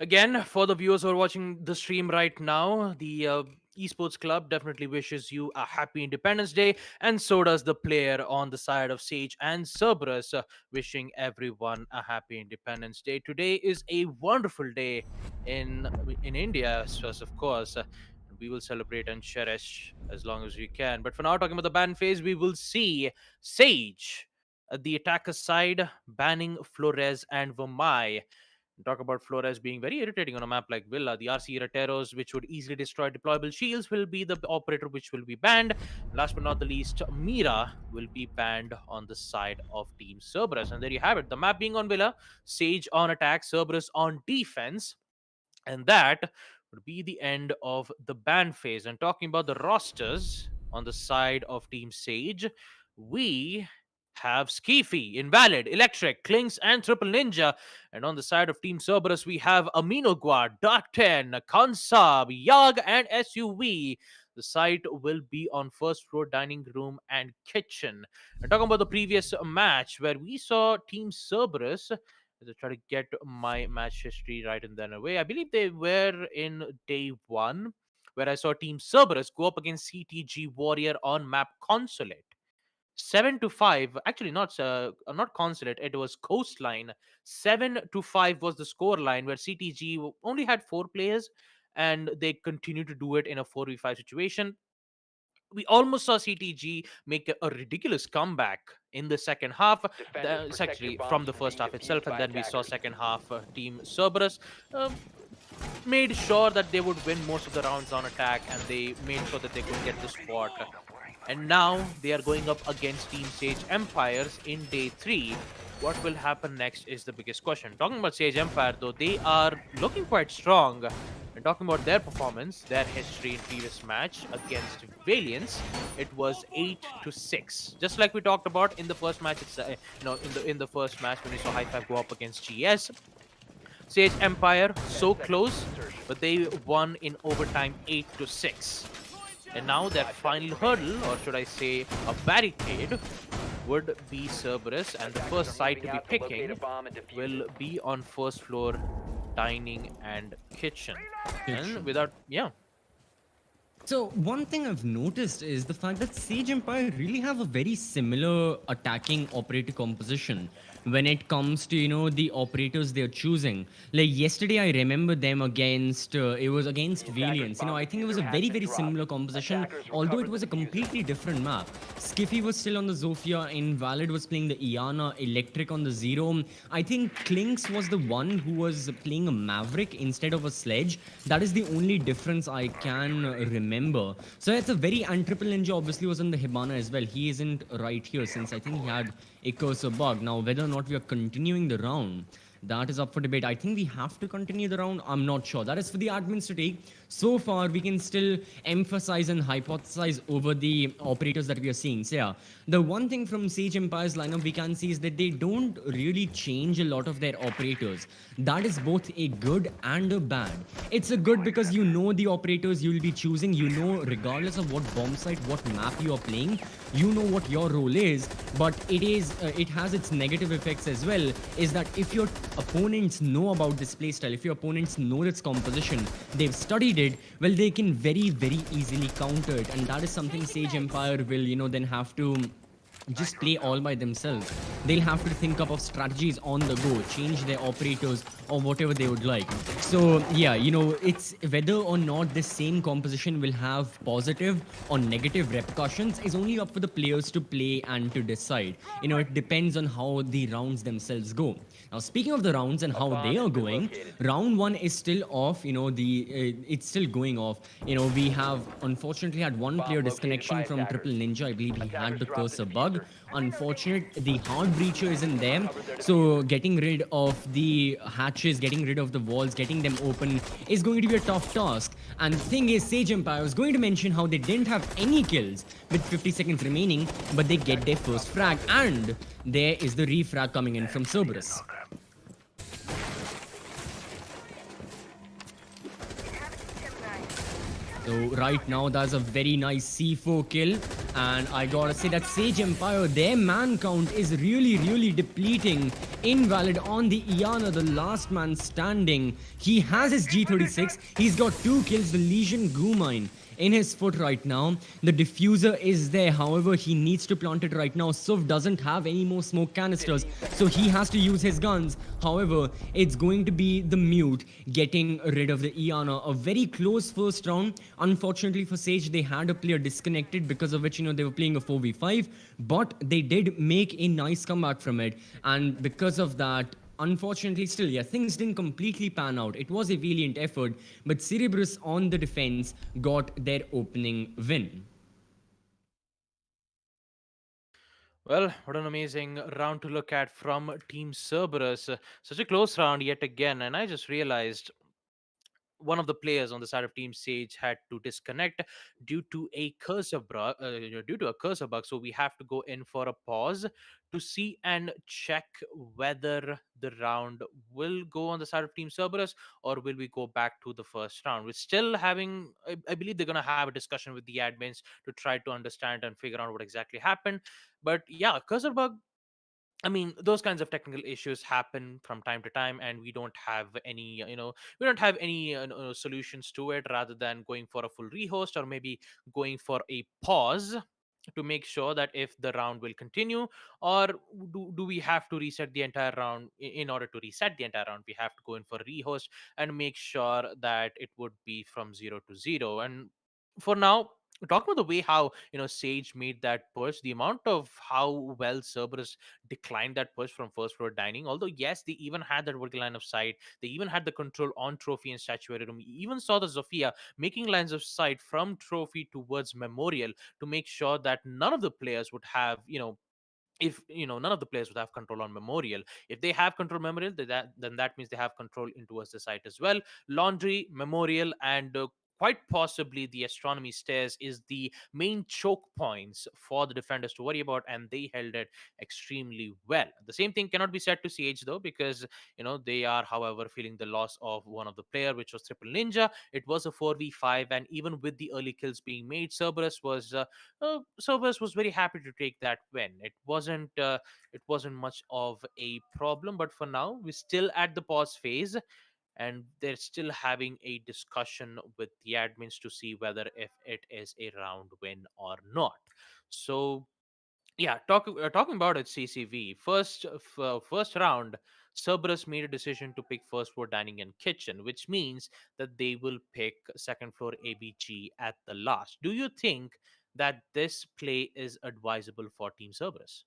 again, for the viewers who are watching the stream right now, the Esports Club definitely wishes you a happy Independence Day, and so does the player on the side of Sage and Cerberus, wishing everyone a happy Independence Day. Today is a wonderful day in India, of course. we will celebrate and cherish as long as we can. But for now, talking about the ban phase, we will see Sage at the attacker side banning Flores and Vamai. Talk about Flores being very irritating on a map like Villa. The RC Rateros, which would easily destroy deployable shields, will be the operator which will be banned. Last but not the least, Mira will be banned on the side of Team Cerberus. And there you have it. The map being on Villa, Sage on attack, Cerberus on defense. And that would be the end of the ban phase. And talking about the rosters on the side of Team Sage, we have Skiffy, Invalid, Electric, Klinks, and Triple Ninja. And on the side of Team Cerberus, we have Amino Guard, Dark 10, Kansab, Yag, and SUV. The site will be on first floor dining room and kitchen. And talking about the previous match where we saw Team Cerberus, as I try to get my match history right and then away. I believe they were in day one, where I saw Team Cerberus go up against CTG Warrior on map Consulate. 7-5, actually not Consulate, it was Coastline. 7-5 was the score line, where CTG only had 4 players and they continued to do it in a 4v5 situation. We almost saw CTG make a ridiculous comeback in the second half. It's actually from the first half itself, and then we saw second half Team Cerberus made sure that they would win most of the rounds on attack, and they made sure that they could get the spot. And now they are going up against Team Sage Empires in day 3. What will happen next is the biggest question. Talking about Sage Empire, though, they are looking quite strong. And talking about their performance, their history in previous match against Valiance, it was 8-6. Just like we talked about in the first match, it's in the first match when we saw High Five go up against GS. Sage Empire so close, but they won in overtime 8-6. And now their final hurdle, or should I say a barricade, would be Cerberus, and the first site to be picking will be on first floor dining and kitchen. And without, yeah. So one thing I've noticed is the fact that Sage Empire really have a very similar attacking operator composition when it comes to, you know, the operators they're choosing. Like yesterday, I remember them against, it was against Valiance. You know, I think it was a very, very similar composition, although it was a completely different map. Skiffy was still on the Zofia, Invalid was playing the Iana, Electric on the Zero. I think Klinks was the one who was playing a Maverick instead of a Sledge. That is the only difference I can remember. So it's a very, and Triple Ninja obviously was on the Hibana as well. He isn't right here since I think he had a cursor bug. Now, whether or not we are continuing the round, that is up for debate. I think we have to continue the round. I'm not sure. That is for the admins to take. So far, we can still emphasize and hypothesize over the operators that we are seeing. So yeah, the one thing from Sage Empire's lineup we can see is that they don't really change a lot of their operators. That is both a good and a bad. It's a good because you know the operators you will be choosing. You know, regardless of what bomb site, what map you are playing, you know what your role is. But it has its negative effects as well, is that if your opponents know about this playstyle, if your opponents know its composition, they've studied it, well, they can very, very easily counter it. And that is something Sage Empire will, you know, then have to just play all by themselves. They'll have to think up of strategies on the go, change their operators or whatever they would like. So yeah, you know, it's whether or not this same composition will have positive or negative repercussions is only up for the players to play and to decide. You know, it depends on how the rounds themselves go. Now, speaking of the rounds and how they are going, round 1 is still off. You know, it's still going off. You know, we have unfortunately had one player disconnection from Triple Ninja. I believe he had the cursor bug. Unfortunate, the hard breacher isn't there. So getting rid of the hatches, getting rid of the walls, getting them open is going to be a tough task. And the thing is, Sage Empire was going to mention how they didn't have any kills with 50 seconds remaining, but they get their first frag. And there is the refrag coming in from Cerberus. So right now, that's a very nice C4 kill. And I gotta say that Sage Empire, their man count is really, really depleting. Invalid on the Iana, the last man standing. He has his G36. He's got 2 kills, the Legion Goo Mine. in his foot right now. The diffuser is there. However, he needs to plant it right now. Suv doesn't have any more smoke canisters, so he has to use his guns. However, it's going to be the Mute getting rid of the Iana. A very close first round. Unfortunately for Sage, they had a player disconnected, because of which, they were playing a 4v5, but they did make a nice comeback from it. And because of that, unfortunately, still, yeah, things didn't completely pan out. It was a valiant effort, but Cerebrus on the defense got their opening win. Well, what an amazing round to look at from Team Cerberus. Such a close round yet again, and I just realized one of the players on the side of Team Sage had to disconnect due to a due to a cursor bug. So we have to go in for a pause to see and check whether the round will go on the side of Team Cerberus, or will we go back to the first round. We're still having, I believe they're going to have a discussion with the admins to try to understand and figure out what exactly happened. But yeah, cursor bug, I mean, those kinds of technical issues happen from time to time, and we don't have any, we don't have any solutions to it, rather than going for a full rehost, or maybe going for a pause to make sure that if the round will continue, or do we have to reset the entire round. In order to reset the entire round, we have to go in for rehost and make sure that it would be from 0 to 0. And for now, talk about the way how Sage made that push, the amount of how well Cerberus declined that push from first floor dining. Although yes, they even had that vertical line of sight, they even had the control on trophy and statuary room. You even saw the Zofia making lines of sight from trophy towards memorial to make sure that none of the players would have, if none of the players would have control on memorial. If they have control memorial, then that means they have control in towards the site as well. Laundry, memorial, and quite possibly the astronomy stairs is the main choke points for the defenders to worry about, and they held it extremely well. The same thing cannot be said to CH though, because they are, however, feeling the loss of one of the player, which was Triple Ninja. It was a 4v5, and even with the early kills being made, Cerberus was very happy to take that win. It wasn't much of a problem, but for now we're still at the pause phase, and they're still having a discussion with the admins to see whether if it is a round win or not. So yeah, talking about it, CCV first round, Cerberus made a decision to pick first floor dining and kitchen, which means that they will pick second floor ABG at the last. Do you think that this play is advisable for Team Cerberus?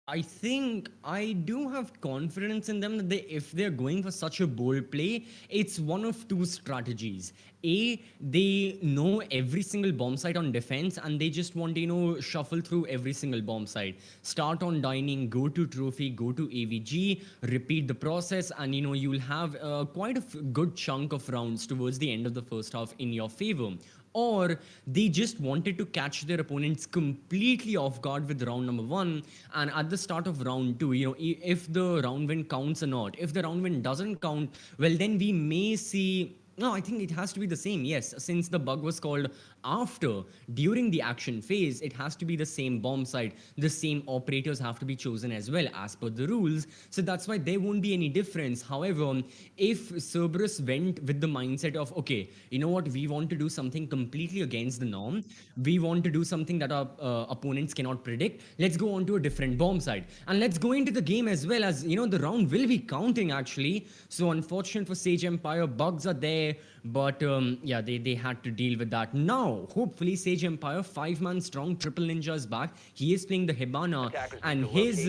I think I do have confidence in them that if they're going for such a bold play, it's one of two strategies. A, they know every single bomb site on defense, and they just want to, shuffle through every single bomb site. Start on dining, go to trophy, go to AVG, repeat the process, and you'll have quite a good chunk of rounds towards the end of the first half in your favor. Or they just wanted to catch their opponents completely off guard with round number 1, and at the start of round 2, if the round win counts or not. If the round win doesn't count, well, then we may see. No, I think it has to be the same. Yes, since the bug was called after, during the action phase, it has to be the same bomb site. The same operators have to be chosen as well, as per the rules. So that's why there won't be any difference. However, if Cerberus went with the mindset of, okay, you know what, we want to do something completely against the norm. We want to do something that our opponents cannot predict. Let's go on to a different bomb site. And let's go into the game as well, as, the round will be counting actually. So unfortunate for Sage Empire, bugs are there. But yeah, they had to deal with that. Now, hopefully, Sage Empire, 5-man strong, Triple Ninja is back. He is playing the Hibana, and his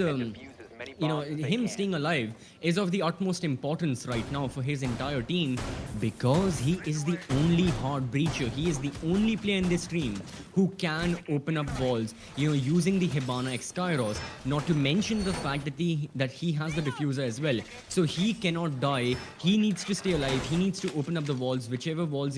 him staying alive is of the utmost importance right now for his entire team, because he is the only hard breacher. He is the only player in this team who can open up walls, using the Hibana X Kairos, not to mention the fact that he has the diffuser as well. So he cannot die. He needs to stay alive. He needs to open up the walls, whichever walls,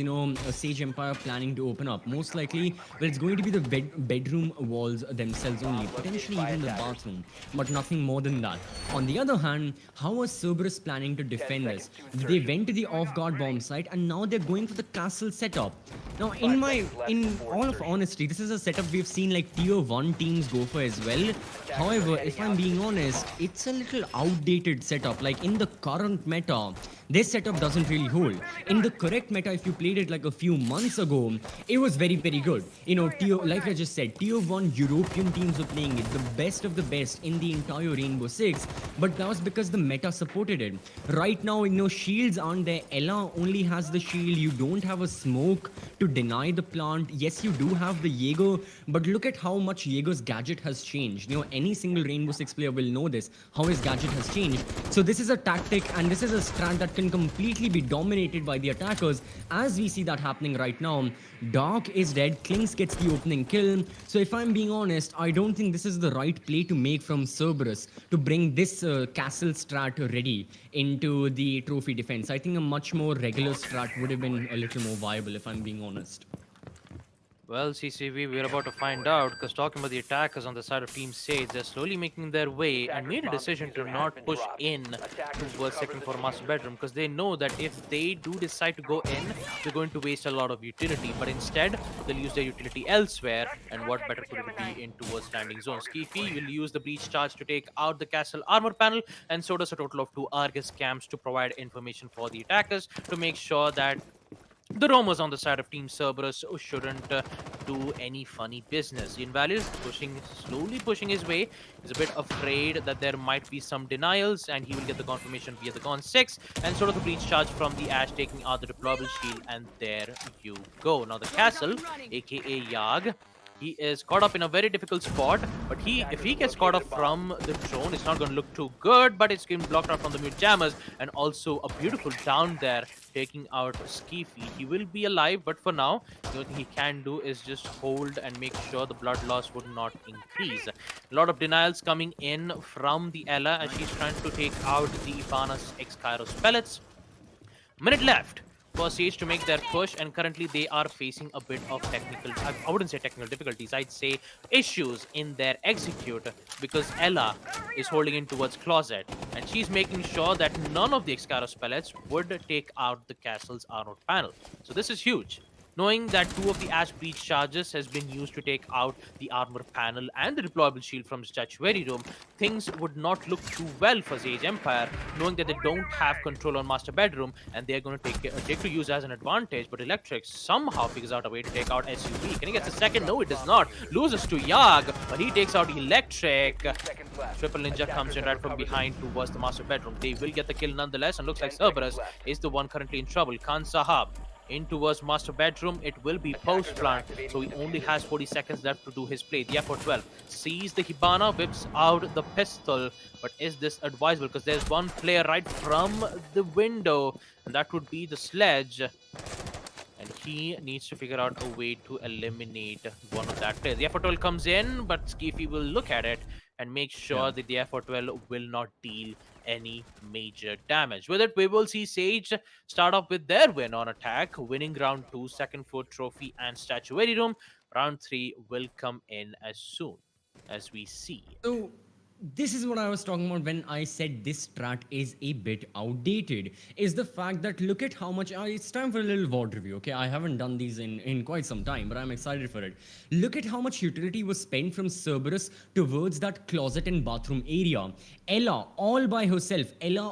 Sage Empire planning to open up. Most likely, well, it's going to be the bedroom walls themselves only, potentially even the bathroom, but nothing more than that. On the other hand, how are Cerberus planning to defend this? They went to the off-guard bomb site and now they're going for the castle setup. Now, in all of honesty, this is a setup we've seen like tier 1 teams go for as well. However, if I'm being honest, it's a little outdated setup. Like in the current meta, this setup doesn't really hold. In the correct meta, if you played it like a few months ago, it was very, very good. You know, like I just said, tier 1 European teams were playing it, the best of the best in the entire Rainbow Six, but that was because the meta supported it. Right now, you know, shields aren't there. Ella only has the shield. You don't have a smoke to deny the plant. Yes, you do have the Jaeger, but look at how much Jaeger's gadget has changed. You know, any single Rainbow Six player will know this, how his gadget has changed. So this is a tactic and this is a strat that can completely be dominated by the attackers, as we see that happening right now. Dark is dead, Klings gets the opening kill. So if I'm being honest, I don't think this is the right play to make from Cerberus to bring this castle strat ready into the trophy defense. I think a much more regular strat would have been a little more viable, if I'm being honest. Well, CCV, we're about to find out, because talking about the attackers on the side of Team Sage, they're slowly making their way and made a decision to not push in towards second for Master Bedroom, because they know that if they do decide to go in, they're going to waste a lot of utility, but instead, they'll use their utility elsewhere, and what better could it be in towards landing zones. Skiffy will use the Breach Charge to take out the castle armor panel, and so does a total of 2 Argus camps to provide information for the attackers to make sure that the roamers on the side of Team Cerberus shouldn't do any funny business. The Invalid is slowly pushing his way. He's a bit afraid that there might be some denials, and he will get the confirmation via the Gon 6, and sort of the Breach Charge from the Ash taking out the deployable shield, and there you go. Now the castle, aka Yag, he is caught up in a very difficult spot, but if he gets caught up from the drone, it's not going to look too good, but it's getting blocked out from the mute jammers, and also a beautiful down there, taking out Skiffy. He will be alive, but for now, the only thing he can do is just hold and make sure the blood loss would not increase. A lot of denials coming in from the Ella as she's trying to take out the Ivana's X-Kairos pellets. Minute left for Sage to make their push, and currently they are facing a bit of technical, I wouldn't say technical difficulties, I'd say issues in their execute, because Ella is holding in towards Closet, and she's making sure that none of the X-Kairos pellets would take out the castle's armored panel. So this is huge. Knowing that 2 of the Ash Breach charges has been used to take out the armor panel and the deployable shield from Statuary Room, things would not look too well for Sage Empire, knowing that they don't have control on Master Bedroom, and they're going to take to use as an advantage. But Electric somehow figures out a way to take out SUV. Can he get a second? No, it does not. Loses to Yag, but he takes out Electric. Triple Ninja comes in right from behind towards the Master Bedroom. They will get the kill nonetheless, and looks like Cerberus is the one currently in trouble. Khan Sahab in towards Master Bedroom. It will be post-plant, so he only has 40 seconds left to do his play. The F412 sees the Hibana, whips out the pistol, but is this advisable? Because there's one player right from the window, and that would be the Sledge. And he needs to figure out a way to eliminate one of that player. The F412 comes in, but Skiffy will look at it and make sure that the F412 will not deal any major damage. With it, we will see Sage start off with their win on attack, winning round 2, second floor trophy and statuary room. Round 3 will come in as soon as we see. So this is what I was talking about when I said this strat is a bit outdated, is the fact that look at how much, it's time for a little VOD review, okay? I haven't done these in quite some time, but I'm excited for it. Look at how much utility was spent from Cerberus towards that closet and bathroom area. Ella, all by herself,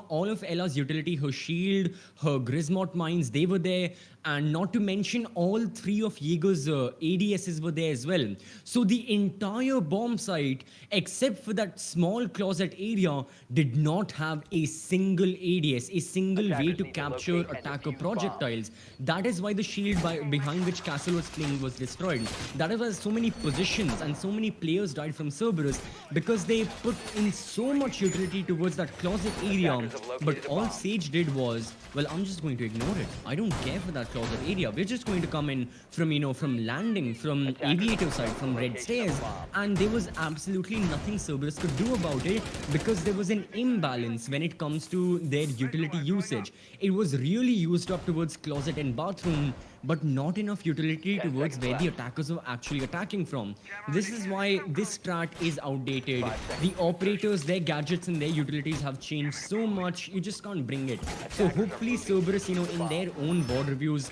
all of Ella's utility, her shield, her Grismot mines, they were there. And not to mention all 3 of Jaeger's ADSs were there as well. So the entire bomb site, except for that small closet area, did not have a single ADS, a single way to capture attacker projectiles. That is why the shield behind which Castle was playing was destroyed. That is why so many positions and so many players died from Cerberus, because they put in so much utility towards that closet area. But all Sage did was, well, I'm just going to ignore it. I don't care for that closet area. We're just going to come in from, you know, from landing, from aviator side, from red stairs, and there was absolutely nothing Cerberus could do. do about it because there was an imbalance when it comes to their utility usage. It was really used up towards closet and bathroom, but not enough utility towards where the attackers were actually attacking from. This is why this strat is outdated. The operators, their gadgets and their utilities have changed so much, you just can't bring it. So hopefully Cerberus, in their own board reviews,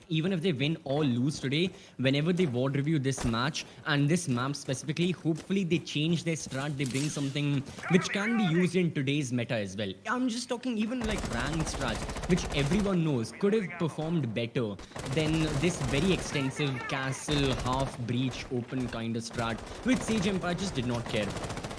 even if they win or lose today, whenever they board review this match and this map specifically, hopefully they change their strat, they bring something which can be used in today's meta as well. I'm just talking even like ranked strats, which everyone knows could have performed better than this very extensive castle, half breach, open kind of strat, which Sage Empire just did not care.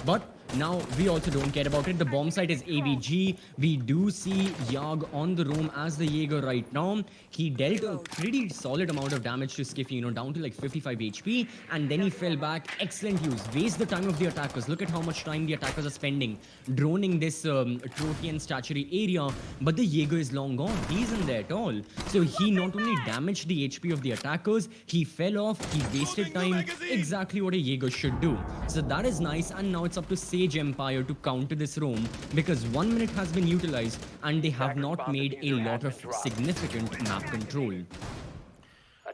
But now we also don't care about it. The bomb site is AVG. We do see Yag on the roam as the Jaeger right now. He dealt a pretty solid amount of damage to Skiffy, down to like 55 HP. And then he fell back. Excellent use. Waste the time of the attackers. Look at how much time the attackers are spending droning this trophy and statuary area. But the Jaeger is long gone. He isn't there at all. So he not only damaged the HP of the attackers, he fell off. He wasted time. Exactly what a Jaeger should do. So that is nice. And now it's up to Sage Empire to counter this roam because 1 minute has been utilized and they have not made a lot of significant map control.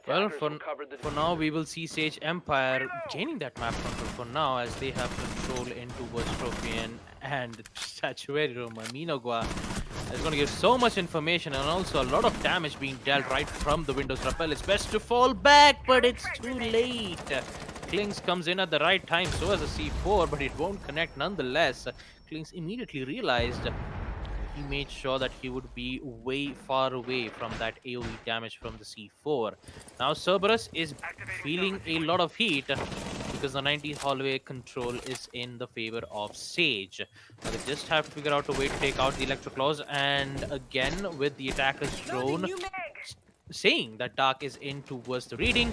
Well, for now, we will see Sage Empire gaining that map control for now as they have control into Trophian and Statuary Room. Minogwa is going to give so much information and also a lot of damage being dealt right from the Windows Rappel. It's best to fall back, but it's too late. Klings comes in at the right time, so as a C4, but it won't connect nonetheless. Klings immediately realized he made sure that he would be way far away from that AoE damage from the C4. Now Cerberus is feeling a lot of heat because the 90th hallway control is in the favor of Sage. Now they just have to figure out a way to take out the Electroclaws, and again with the attacker's drone saying that Dark is in towards the reading.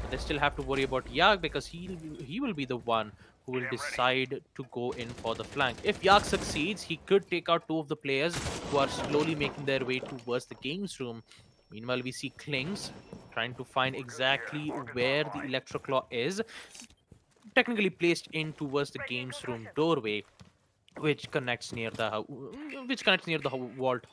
But they still have to worry about Yag because he will be the one who will decide to go in for the flank. If Yag succeeds, he could take out two of the players who are slowly making their way towards the games room. Meanwhile, we see Klings trying to find exactly where the Electroclaw is, technically placed in towards the games room doorway, which connects near the vault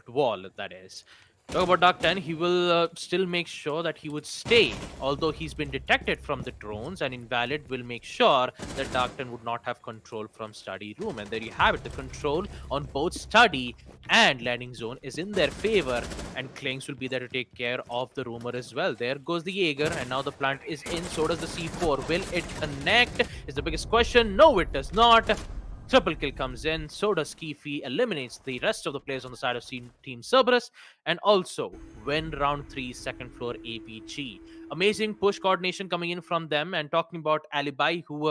wall, that is. Talk about Dark 10, he will still make sure that he would stay, although he's been detected from the drones, and Invalid will make sure that Dark 10 would not have control from Study Room. And there you have it, the control on both Study and Landing Zone is in their favor, and Klings will be there to take care of the rumor as well. There goes the Jaeger, and now the plant is in, so does the C4. Will it connect is the biggest question. No, it does not. Triple kill comes in, so does Skiffy, eliminates the rest of the players on the side of Team Cerberus, and also win round 3 second floor APG. Amazing push coordination coming in from them, and talking about Alibi, who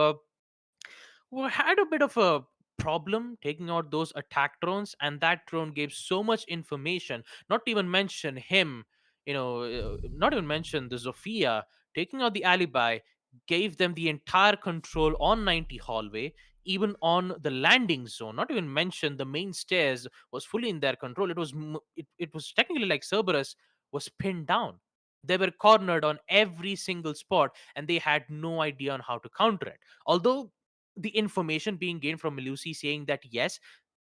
had a bit of a problem taking out those attack drones, and that drone gave so much information, not to even mention him, not even mention the Zofia, taking out the Alibi, gave them the entire control on 90 hallway, even on the landing zone, not even mention the main stairs was fully in their control. It was technically like Cerberus was pinned down. They were cornered on every single spot, and they had no idea on how to counter it. Although the information being gained from Melusi saying that yes,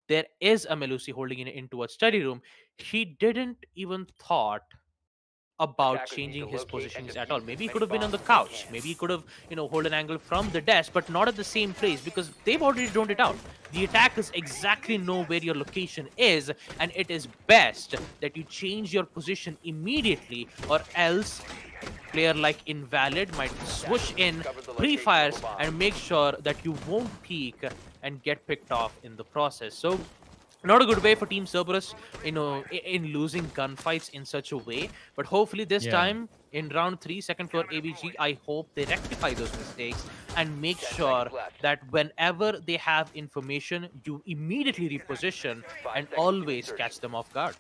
there is a Melusi holding it into a study room, he didn't even thought about changing his positions at all. Maybe he could have been on the couch. Maybe he could have, hold an angle from the desk, but not at the same place because they've already droned it out. The attackers exactly know where your location is, and it is best that you change your position immediately, or else player like Invalid might swoosh in, pre-fires, and make sure that you won't peek and get picked off in the process. So not a good way for Team Cerberus, in losing gunfights in such a way. But hopefully this time in round 3, second floor ABG, I hope they rectify those mistakes and make sure that whenever they have information, you immediately reposition and always catch them off guard.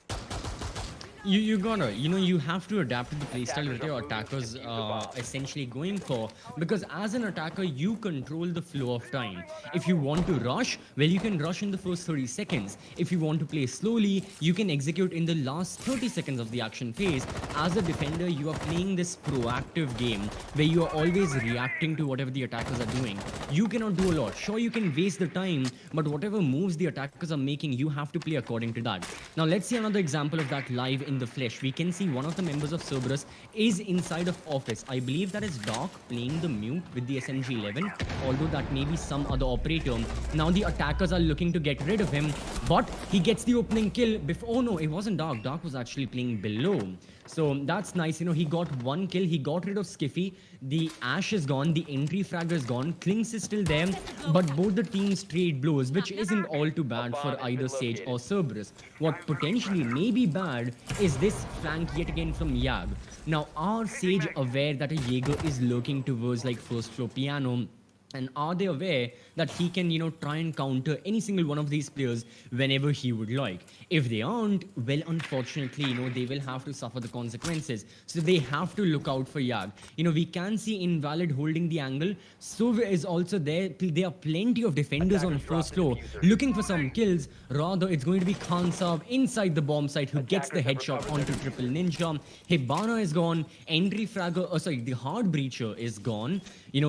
You gotta, you have to adapt to the playstyle that your attackers are essentially going for, because as an attacker, you control the flow of time. If you want to rush, well, you can rush in the first 30 seconds. If you want to play slowly, you can execute in the last 30 seconds of the action phase. As a defender, you are playing this proactive game where you are always reacting to whatever the attackers are doing. You cannot do a lot. Sure, you can waste the time, but whatever moves the attackers are making, you have to play according to that. Now, let's see another example of that live in the flesh. We can see one of the members of Cerberus is inside of office. I believe that is Doc playing the mute with the SMG-11, although that may be some other operator. Now the attackers are looking to get rid of him, but he gets the opening kill before. Oh no, it wasn't Doc. Doc was actually playing below. So that's nice. He got one kill. He got rid of Skiffy. The Ash is gone. The entry fragger is gone. Klinks is still there. But both the teams trade blows, which isn't all too bad for either Sage or Cerberus. What potentially may be bad is this flank yet again from Yag. Now, are Sage aware that a Jaeger is lurking towards like first floor piano? And are they aware that he can, try and counter any single one of these players whenever he would like? If they aren't, well, unfortunately, they will have to suffer the consequences. So they have to look out for Yag. We can see Invalid holding the angle. So is also there. There are plenty of defenders on first floor looking for some kills. Rather, it's going to be Khansab inside the bomb site who gets the headshot onto Triple Ninja. Hibana is gone. Entry Fragger, the Hard Breacher is gone.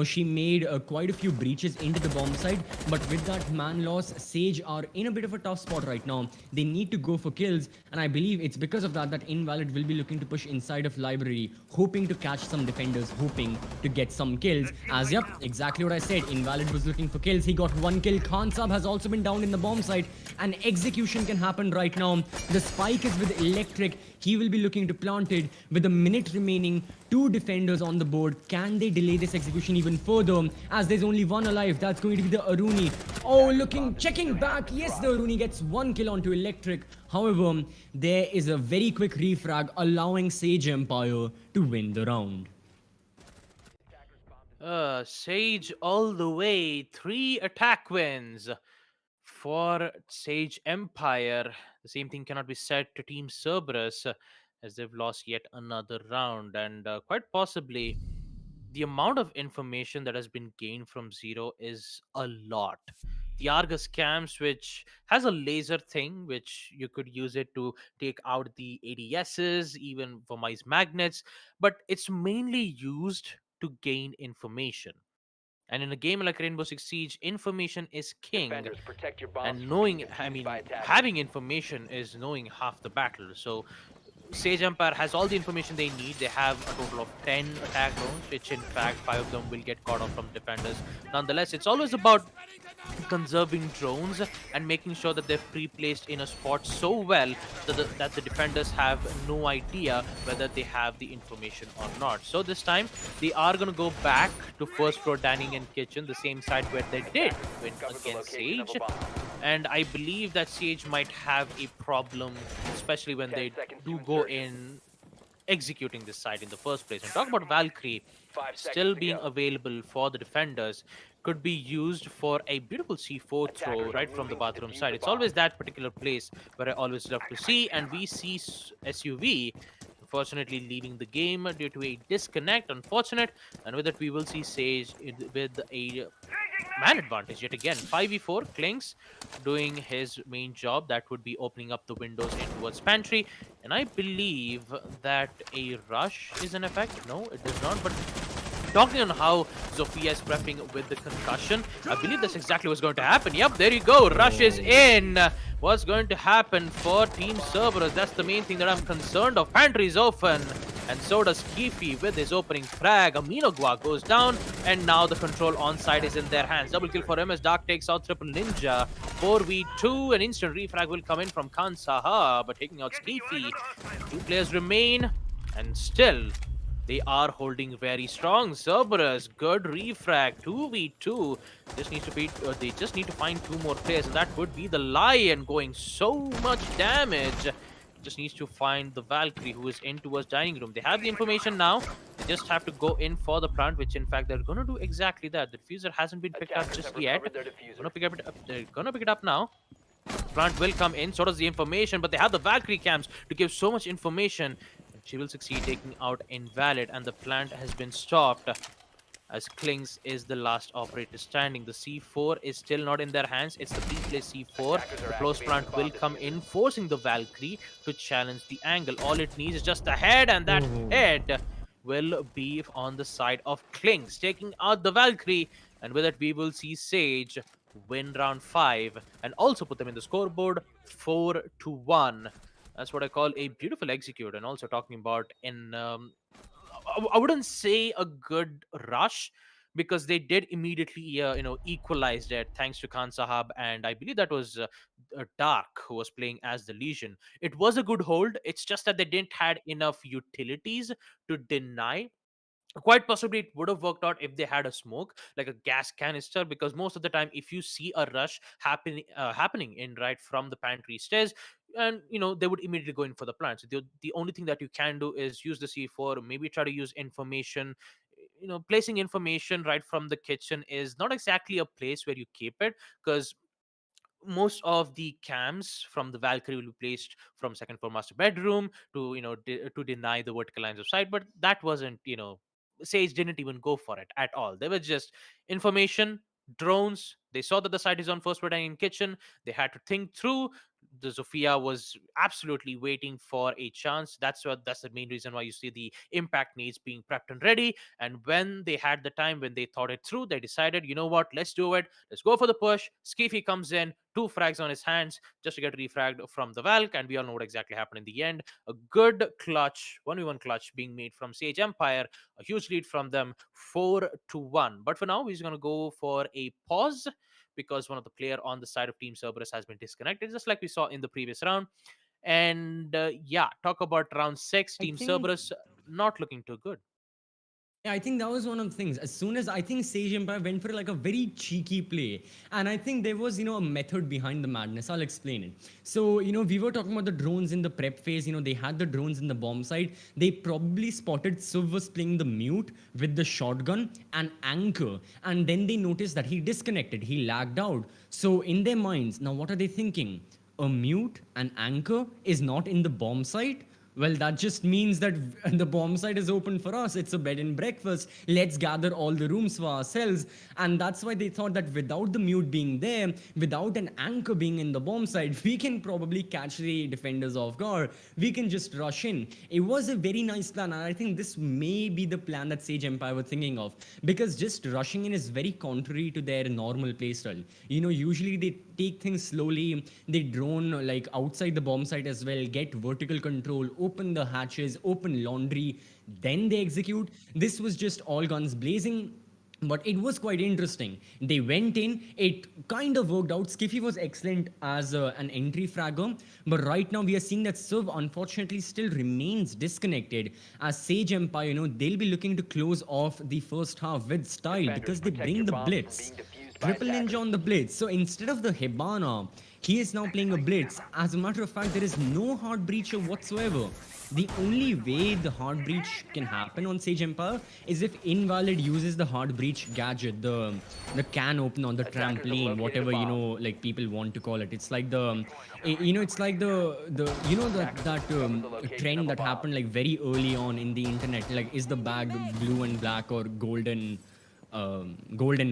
She made quite a few breaches into the bomb site, but with that man loss, Sage are in a bit of a tough spot right now. They need to go for kills, and I believe it's because of that Invalid will be looking to push inside of library, hoping to catch some defenders, hoping to get some kills. As yep, exactly what I said, Invalid was looking for kills. He got one kill. Khansab has also been down in the bomb site, and execution can happen right now. The spike is with Electric. He will be looking to plant it with a minute remaining. 2 defenders on the board. Can they delay this execution even further? As there's only one alive, that's going to be the Aruni. Oh, checking back. Yes, the Aruni gets 1 kill onto Electric. However, there is a very quick refrag allowing Sage Empire to win the round. Sage all the way. 3 attack wins for Sage Empire. The same thing cannot be said to Team Cerberus, as they've lost yet another round, and quite possibly the amount of information that has been gained from Zero is a lot. The Argus camps, which has a laser thing, which you could use it to take out the ADSs, even for mice magnets, but it's mainly used to gain information. And in a game like Rainbow Six Siege, information is king. And having information is knowing half the battle. So Sage Empire has all the information they need. They have a total of 10 attack drones, which in fact 5 of them will get caught off from defenders. Nonetheless, it's always about conserving drones and making sure that they're pre-placed in a spot so well that the defenders have no idea whether they have the information or not. So this time, they are going to go back to first floor dining and kitchen, the same side where they did win against Sage. And I believe that Sage might have a problem, especially when they do go in executing this side in the first place. And talk about Valkyrie still being available for the defenders, could be used for a beautiful C4 throw right from the bathroom side. It's always that particular place where I always love to see, and we see SUV unfortunately leaving the game due to a disconnect. Unfortunate, and with it we will see Sage with a man advantage yet again. 5v4, Klinks doing his main job. That would be opening up the windows in towards pantry. And I believe that a rush is in effect. No, it does not. But talking on how Zofia is prepping with the concussion, I believe that's exactly what's going to happen. Yep, there you go. Rush is in. What's going to happen for Team Cerberus? That's the main thing that I'm concerned of. Pantry is open. And so does Kifi with his opening frag. Aminogwa goes down, and now the control on side is in their hands. Double kill for him as Dark takes out Triple Ninja. 4v2, an instant refrag will come in from Khan Saha, but taking out Kifi. 2 players remain, and still they are holding very strong. Cerberus, good refrag. 2v2. They just need to find 2 more players, and that would be the Lion going so much damage. Just needs to find the Valkyrie, who is in towards dining room. They have the information now. They just have to go in for the plant, which in fact they're going to do exactly that. The diffuser hasn't been picked up just yet. They're going to pick it up now. plant will come in, so does the information, but they have the Valkyrie camps to give so much information. She will succeed taking out Invalid, and the plant has been stopped as Klings is the last operator standing. The C4 is still not in their hands. It's the B-play C4. The close plant will come in, forcing the Valkyrie to challenge the angle. All it needs is just a head, and that head will be on the side of Klings, taking out the Valkyrie. And with it, we will see Sage win round 5 and also put them in the scoreboard 4-1. That's what I call a beautiful execute. And also talking about in I wouldn't say a good rush, because they did immediately equalize that thanks to Khan Sahab, and I believe that was Dark who was playing as the Legion. It was a good hold. It's just that they didn't had enough utilities to deny. Quite possibly it would have worked out if they had a smoke, like a gas canister, because most of the time if you see a rush happening in right from the pantry stairs, and they would immediately go in for the plant. So the only thing that you can do is use the C4, maybe try to use information. Placing information right from the kitchen is not exactly a place where you keep it, because most of the cams from the Valkyrie will be placed from second floor master bedroom to to deny the vertical lines of sight. But that wasn't, Sage didn't even go for it at all. They were just information, drones. They saw that the site is on first floor dining kitchen. They had to think through. The Zofia was absolutely waiting for a chance. That's the main reason why you see the impact needs being prepped and ready. And when they had the time, when they thought it through, they decided, you know what, let's do it. Let's go for the push. Skiffy comes in, 2 frags on his hands just to get refragged from the Valk, and we all know what exactly happened in the end. A good clutch, 1v1 clutch being made from Sage Empire, a huge lead from them, 4-1. But for now, we're just going to go for a pause, because one of the player on the side of Team Cerberus has been disconnected, just like we saw in the previous round. And yeah, talk about round 6. Team Cerberus not looking too good. Yeah, I think that was one of the things. As soon as I think Sage Empire went for like a very cheeky play, and I think there was, a method behind the madness. I'll explain it. So, we were talking about the drones in the prep phase. They had the drones in the bomb site. They probably spotted Suv was playing the mute with the shotgun and anchor, and then they noticed that he disconnected. He lagged out. So, in their minds, now what are they thinking? A mute and anchor is not in the bomb site. Well, that just means that the bomb site is open for us. It's a bed and breakfast. Let's gather all the rooms for ourselves. And that's why they thought that without the mute being there, without an anchor being in the bomb site, we can probably catch the defenders off guard. We can just rush in. It was a very nice plan. And I think this may be the plan that Sage Empire were thinking of, because just rushing in is very contrary to their normal playstyle. Usually they take things slowly. They drone like outside the bomb site as well, get vertical control, open the hatches, open laundry, then they execute. This was just all guns blazing. But it was quite interesting. They went in, it kind of worked out. Skiffy was excellent as an entry fragger, but right now we are seeing that Suv unfortunately still remains disconnected. As Sage Empire, they'll be looking to close off the first half with style, because they bring the blitz. Triple Ninja on the blitz. So instead of the Hibana, he is now playing a blitz. As a matter of fact, there is no hard breacher whatsoever. The only way the hard breach can happen on Sage Empire is if Invalid uses the hard breach gadget, the can open on the trampoline, whatever like people want to call it. It's like it's like that trend that happened like very early on in the internet. Like, is the bag blue and black or gold and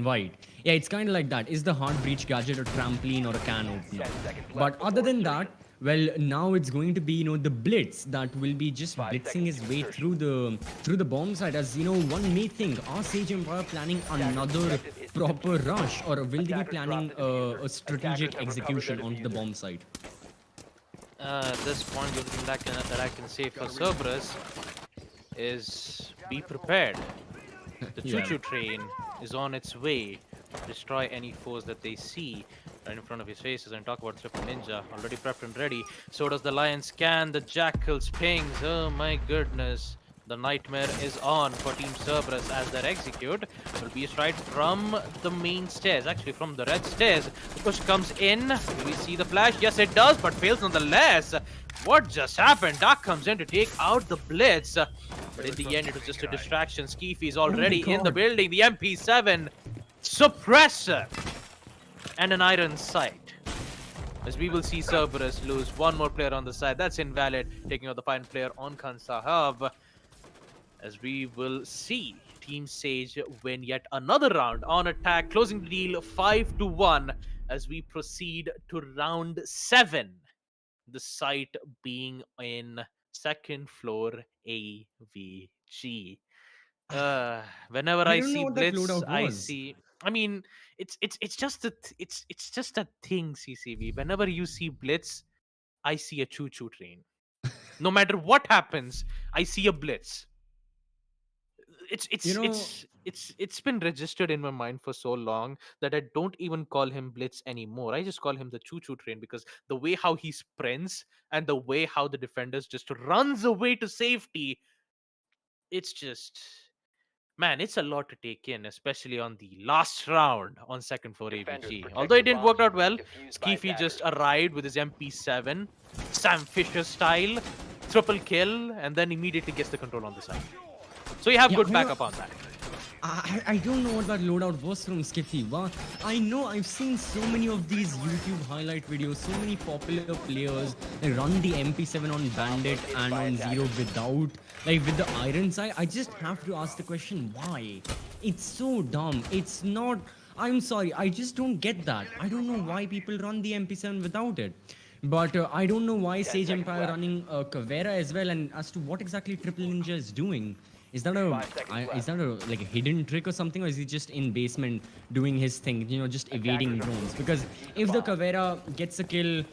white? Yeah, it's kind of like that. Is the hard breach gadget a trampoline or a can opener? But other than that, well, now it's going to be the blitz that will be just blitzing his way through the bomb site. As one may think, are Sage Empire planning another proper rush, or will they be planning a strategic execution onto the bomb site? At this point, the only thing that I can say for Cerberus is be prepared. The choo-choo train is on its way to destroy any foes that they see right in front of his faces. And talk about Triple Ninja, already prepped and ready. So does the Lion scan, the Jackal's pings. Oh my goodness. The nightmare is on for Team Cerberus as they execute. Will be right from the main stairs, actually from the red stairs. The push comes in. Do we see the flash? Yes, it does, but fails nonetheless. What just happened? Dark comes in to take out the blitz. But in the end, it was just a distraction. Skiffy is already in the building. The MP7 suppressor and an iron sight. as we will see Cerberus lose one more player on the side. That's invalid, taking out the final player on Khan Sahab. As we will see Team Sage win yet another round on attack, closing the deal 5-1 as we proceed to round 7. The site being in second floor AVG. Whenever I I don't know see what that Blitz, loadout I was. see. I mean, it's just it's just a thing, CCV. Whenever you see Blitz, I see a choo-choo train. No matter what happens, I see a Blitz. It's You it's know, it's it's it's been registered in my mind for so long that I don't even call him Blitz anymore. I just call him the choo-choo train because the way how he sprints and the way how the defenders just runs away to safety, it's just, man, it's a lot to take in, especially on the last round on second floor ABG. Although it didn't work out well, Skeefy just arrived with his MP7, Sam Fisher style, triple kill, and then immediately gets the control on the side. So you have yeah, good backup on that. I don't know what that loadout was from Skiffy, but I know I've seen so many of these YouTube highlight videos, so many popular players they run the MP7 on Bandit and on Zero without, like with the iron sight. I just have to ask the question, why? It's so dumb. It's not. I'm sorry, I just don't get that. I don't know why people run the MP7 without it. But I don't know why Sage Empire running Kavera as well, and as to what exactly Triple Ninja is doing. Is that a like a hidden trick or something, or is he just in basement doing his thing? You know, just evading drones. Because if the Kavera gets a kill,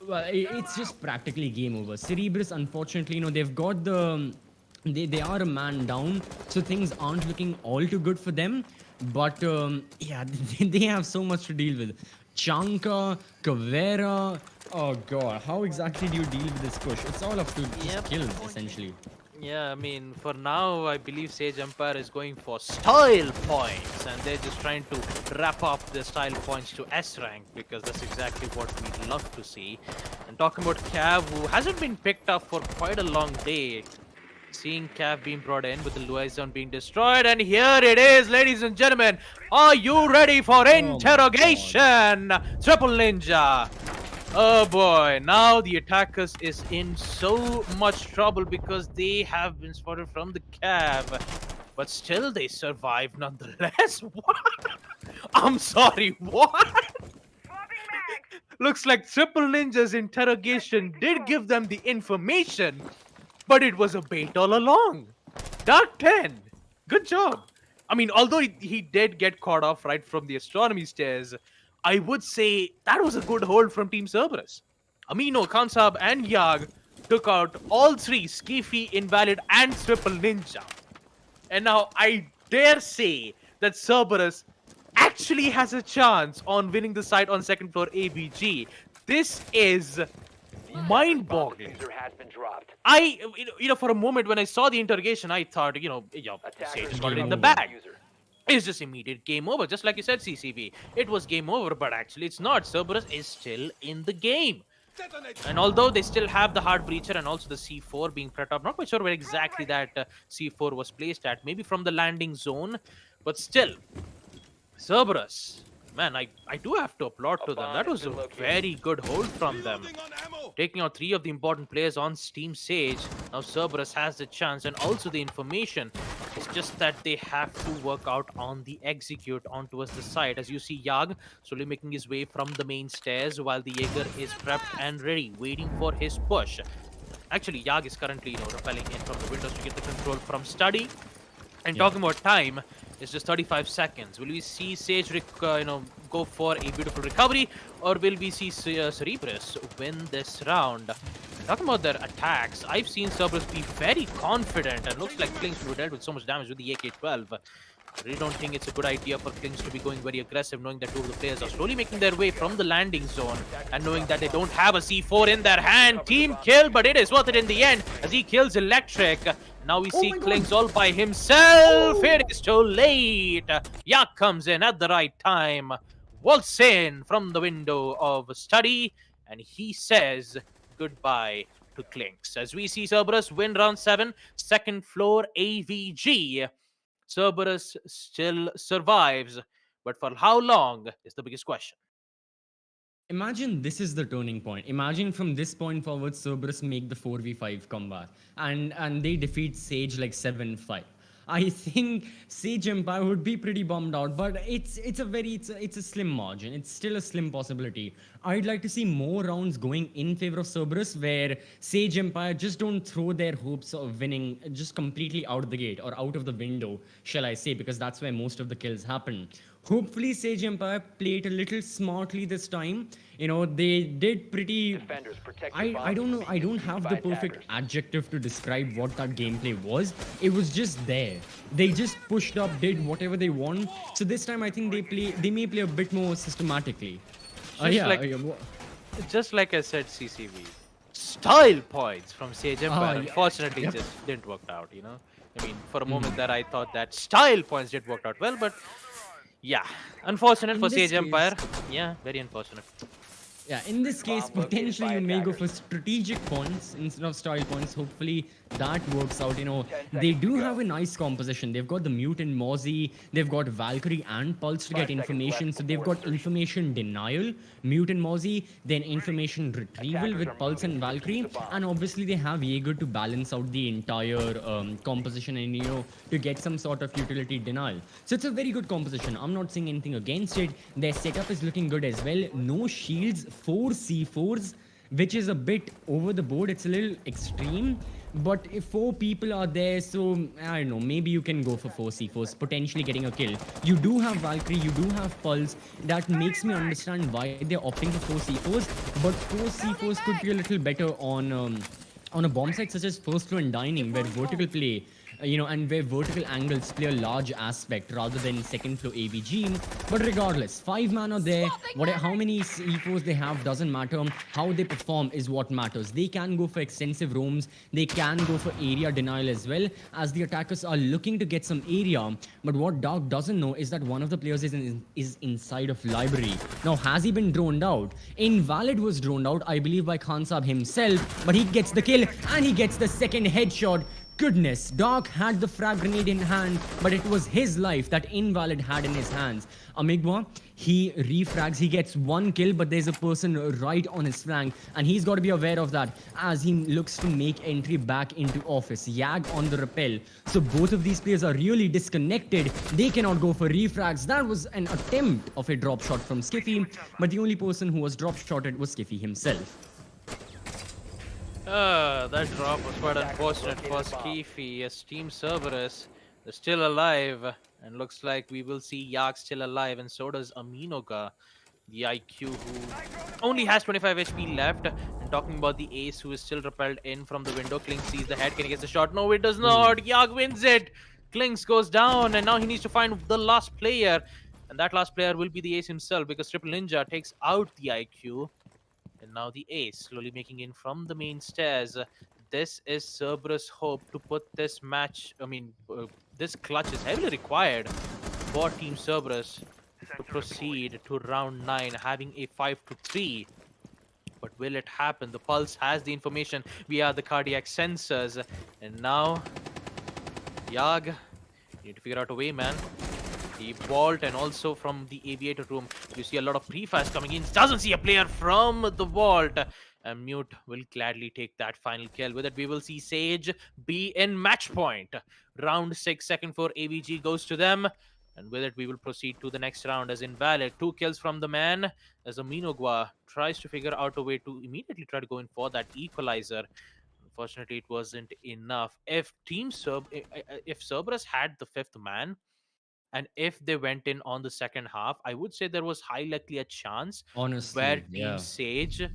well, it's just practically game over. Cerebrus, unfortunately, you know, they've got the they are a man down, so things aren't looking all too good for them. But yeah, they have so much to deal with. Chanka, Kavera. Oh god, how exactly do you deal with this push? It's all up to just Yep. kills essentially. Yeah, I mean, for now, I believe Sage Empire is going for style points, and they're just trying to wrap up the style points to S rank because that's exactly what we'd love to see. And talking about Cav, who hasn't been picked up for quite a long day, seeing Cav being brought in with the Luizon being destroyed, and here it is, ladies and gentlemen. Are you ready for my interrogation? Triple Ninja. Oh boy, now the attackers is in so much trouble because they have been spotted from the cab. But still they survive nonetheless. What? I'm sorry, what? Looks like Triple Ninja's interrogation did give them the information, but it was a bait all along. Dark 10, good job. I mean, although he did get caught off right from the astronomy stairs, I would say that was a good hold from Team Cerberus. Amino, Kansab, and Yag took out all three Skiffy, Invalid, and Triple Ninja. And now I dare say that Cerberus actually has a chance on winning the site on second floor ABG. This is mind-boggling. For a moment when I saw the interrogation, I thought, Sage has got it in the bag. It's just immediate game over, just like you said, CCV. It was game over, but actually it's not. Cerberus is still in the game. And although they still have the hard breacher and also the C4 being prepped up, not quite sure where exactly that C4 was placed at. Maybe from the landing zone, but still, Cerberus, man, I do have to applaud to them. That was a very good hold from them. Taking out three of the important players on Steam Sage. Now Cerberus has the chance and also the information. It's just that they have to work out on the execute on towards the side. As you see Yag slowly making his way from the main stairs while the Jaeger is prepped and ready, waiting for his push. Actually, Yag is currently, rappelling in from the windows to get the control from Study. And talking about time, it's just 35 seconds. Will we see Sage, go for a beautiful recovery, or will we see Cerebrus win this round? Talking about their attacks, I've seen Cerberus be very confident, and looks like Klings will be dealt with so much damage with the AK-12. I really don't think it's a good idea for Klings to be going very aggressive, knowing that two of the players are slowly making their way from the landing zone, and knowing that they don't have a C4 in their hand. Team kill, but it is worth it in the end, as he kills Electric. Now we see Klings all by himself. It is too late. Yak comes in at the right time, waltz in from the window of Study, and he says goodbye to Klings. As we see Cerberus win round 7, second floor AVG. Cerberus still survives, but for how long is the biggest question. Imagine this is the turning point. Imagine from this point forward, Cerberus make the 4v5 comeback and they defeat Sage like 7-5. I think Sage Empire would be pretty bummed out, but it's a slim margin. It's still a slim possibility. I'd like to see more rounds going in favor of Cerberus, where Sage Empire just don't throw their hopes of winning just completely out of the gate or out of the window, shall I say, because that's where most of the kills happen. Hopefully, Sage Empire played a little smartly this time. You know, they did pretty. I don't know. I don't have the perfect adjective to describe what that gameplay was. It was just there. They just pushed up, did whatever they want. So this time, I think they may play a bit more systematically. Just like just like I said, CCV, style points from Sage Empire. Unfortunately, just didn't work out. You know, I mean, for a moment there, I thought that style points did work out well, but yeah, unfortunate for Sage Empire. Yeah, very unfortunate. Yeah, in this case, potentially you may go for strategic points instead of style points. Hopefully that works out. You know, they do have a nice composition. They've got the Mutant Mozzie, they've got Valkyrie and Pulse to get information. So they've got information denial, Mutant Mozzie, then information retrieval with Pulse and Valkyrie. And obviously they have Jaeger to balance out the entire composition and, you know, to get some sort of utility denial. So it's a very good composition. I'm not saying anything against it. Their setup is looking good as well. No shields, 4 C4s, which is a bit over the board. It's a little extreme, but if 4 people are there, so I don't know, maybe you can go for 4 C4s, potentially getting a kill. You do have Valkyrie, you do have Pulse. That makes me understand why they're opting for 4 C4s, but 4 C4s could be a little better on a bomb site such as first floor and dining, where vertical play, you know, and where vertical angles play a large aspect rather than second floor AVG. But regardless, 5 man are there. How many C4s they have doesn't matter. How they perform is what matters. They can go for extensive roams. They can go for area denial as well, as the attackers are looking to get some area. But what Dark doesn't know is that one of the players is inside of library. Now, has he been droned out? Invalid was droned out, I believe, by Khan Saab himself, but he gets the kill and he gets the second headshot. Goodness, Dark had the frag grenade in hand, but it was his life that Invalid had in his hands. Amigwa, he refrags, he gets 1 kill, but there's a person right on his flank, and he's got to be aware of that as he looks to make entry back into office. Yag on the rappel. So both of these players are really disconnected. They cannot go for refrags. That was an attempt of a drop shot from Skiffy, but the only person who was drop shotted was Skiffy himself. That drop was quite unfortunate for Skiffy. As Team Cerberus is still alive, and looks like we will see Yak still alive, and so does Aminoga, the IQ, who only has 25 HP left. And talking about the ace, who is still repelled in from the window. Kling sees the head. Can he get the shot? No, it does not. Yak wins it. Klings goes down, and now he needs to find the last player, and that last player will be the ace himself, because Triple Ninja takes out the IQ. And now the ace slowly making in from the main stairs. This is Cerberus' hope to put this match. This clutch is heavily required for Team Cerberus to proceed to round 9, having a 5-3. But will it happen? The Pulse has the information via the cardiac sensors. And now, Yag, you need to figure out a way, man. The vault, and also from the aviator room, you see a lot of pre-fires coming in. Doesn't see a player from the vault, and Mute will gladly take that final kill. With it, we will see Sage be in match point. Round 6, second floor AVG goes to them, and with it, we will proceed to the next round as Invalid. 2 kills from the man, as Aminogwa tries to figure out a way to immediately try to go in for that equalizer. Unfortunately, it wasn't enough. If Cerberus had the 5th man, and if they went in on the second half, I would say there was highly likely a chance where Team Sage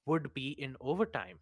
would be in overtime.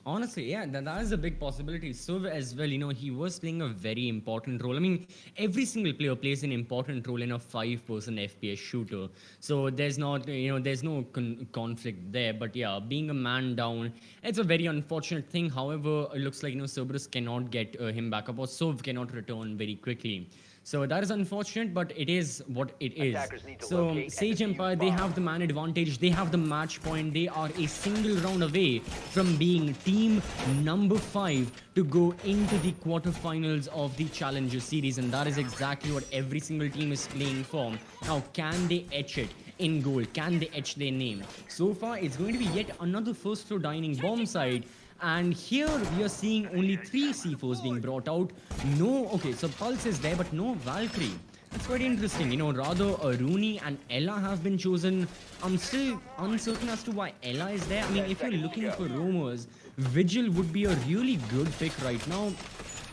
Honestly, yeah, that is a big possibility. So as well, you know, he was playing a very important role. I mean, every single player plays an important role in a 5-person FPS shooter. So there's not, you know, there's no conflict there. But yeah, being a man down, it's a very unfortunate thing. However, it looks like, you know, Cerberus cannot get him back up, or Sov cannot return very quickly. So that is unfortunate, but it is what it is. So Sage Empire, they have the man advantage. They have the match point. They are a single round away from being team number 5 to go into the quarterfinals of the Challenger Series. And that is exactly what every single team is playing for. Now, can they etch it? in goal? Can they etch their name? So far, it's going to be yet another first floor dining bomb site. And here we are seeing only 3 C4s being brought out. No, okay, so Pulse is there, but no Valkyrie. That's quite interesting. You know, rather Rooney and Ella have been chosen. I'm still uncertain as to why Ella is there. I mean, if you're looking for roamers, Vigil would be a really good pick right now,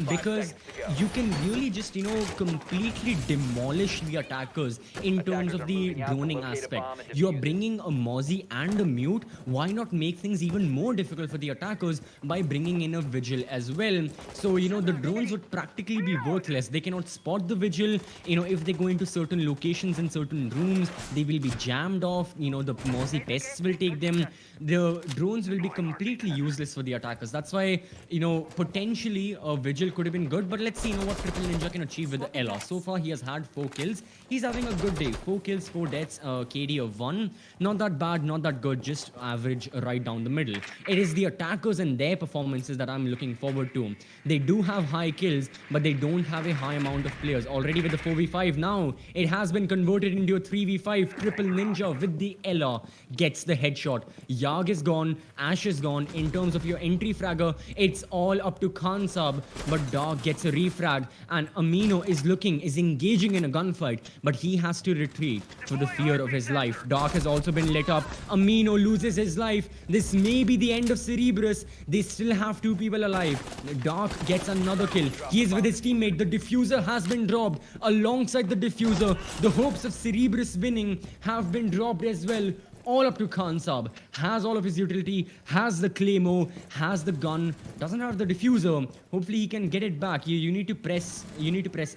because you can really just, you know, completely demolish the attackers in terms of the droning aspect. You're bringing a Mozzie and a Mute. Why not make things even more difficult for the attackers by bringing in a Vigil as well? So, you know, the drones would practically be worthless. They cannot spot the Vigil. You know, if they go into certain locations in certain rooms, they will be jammed off. You know, the Mozzie pests will take them. The drones will be completely useless for the attackers. That's why, you know, potentially a Vigil could have been good, but let's see, you know, what Triple Ninja can achieve with the Ella. So far, he has had 4 kills. He's having a good day. 4 kills, 4 deaths, KD of 1. Not that bad, not that good, just average right down the middle. It is the attackers and their performances that I'm looking forward to. They do have high kills, but they don't have a high amount of players. Already with the 4v5 now, it has been converted into a 3v5. Triple Ninja with the Ella gets the headshot. Yag is gone, Ash is gone. In terms of your entry fragger, it's all up to Khansab, but Dog gets a refrag, and Amino is engaging in a gunfight, but he has to retreat for the fear of his life. Dark has also been lit up. Amino loses his life. This may be the end of Cerebrus. They still have 2 people alive. Dark gets another kill. He is with his teammate. The diffuser has been dropped. Alongside the diffuser, the hopes of Cerebrus winning have been dropped as well. All up to Khansab. Has all of his utility, has the Claymore, has the gun, doesn't have the diffuser. Hopefully he can get it back. You need to press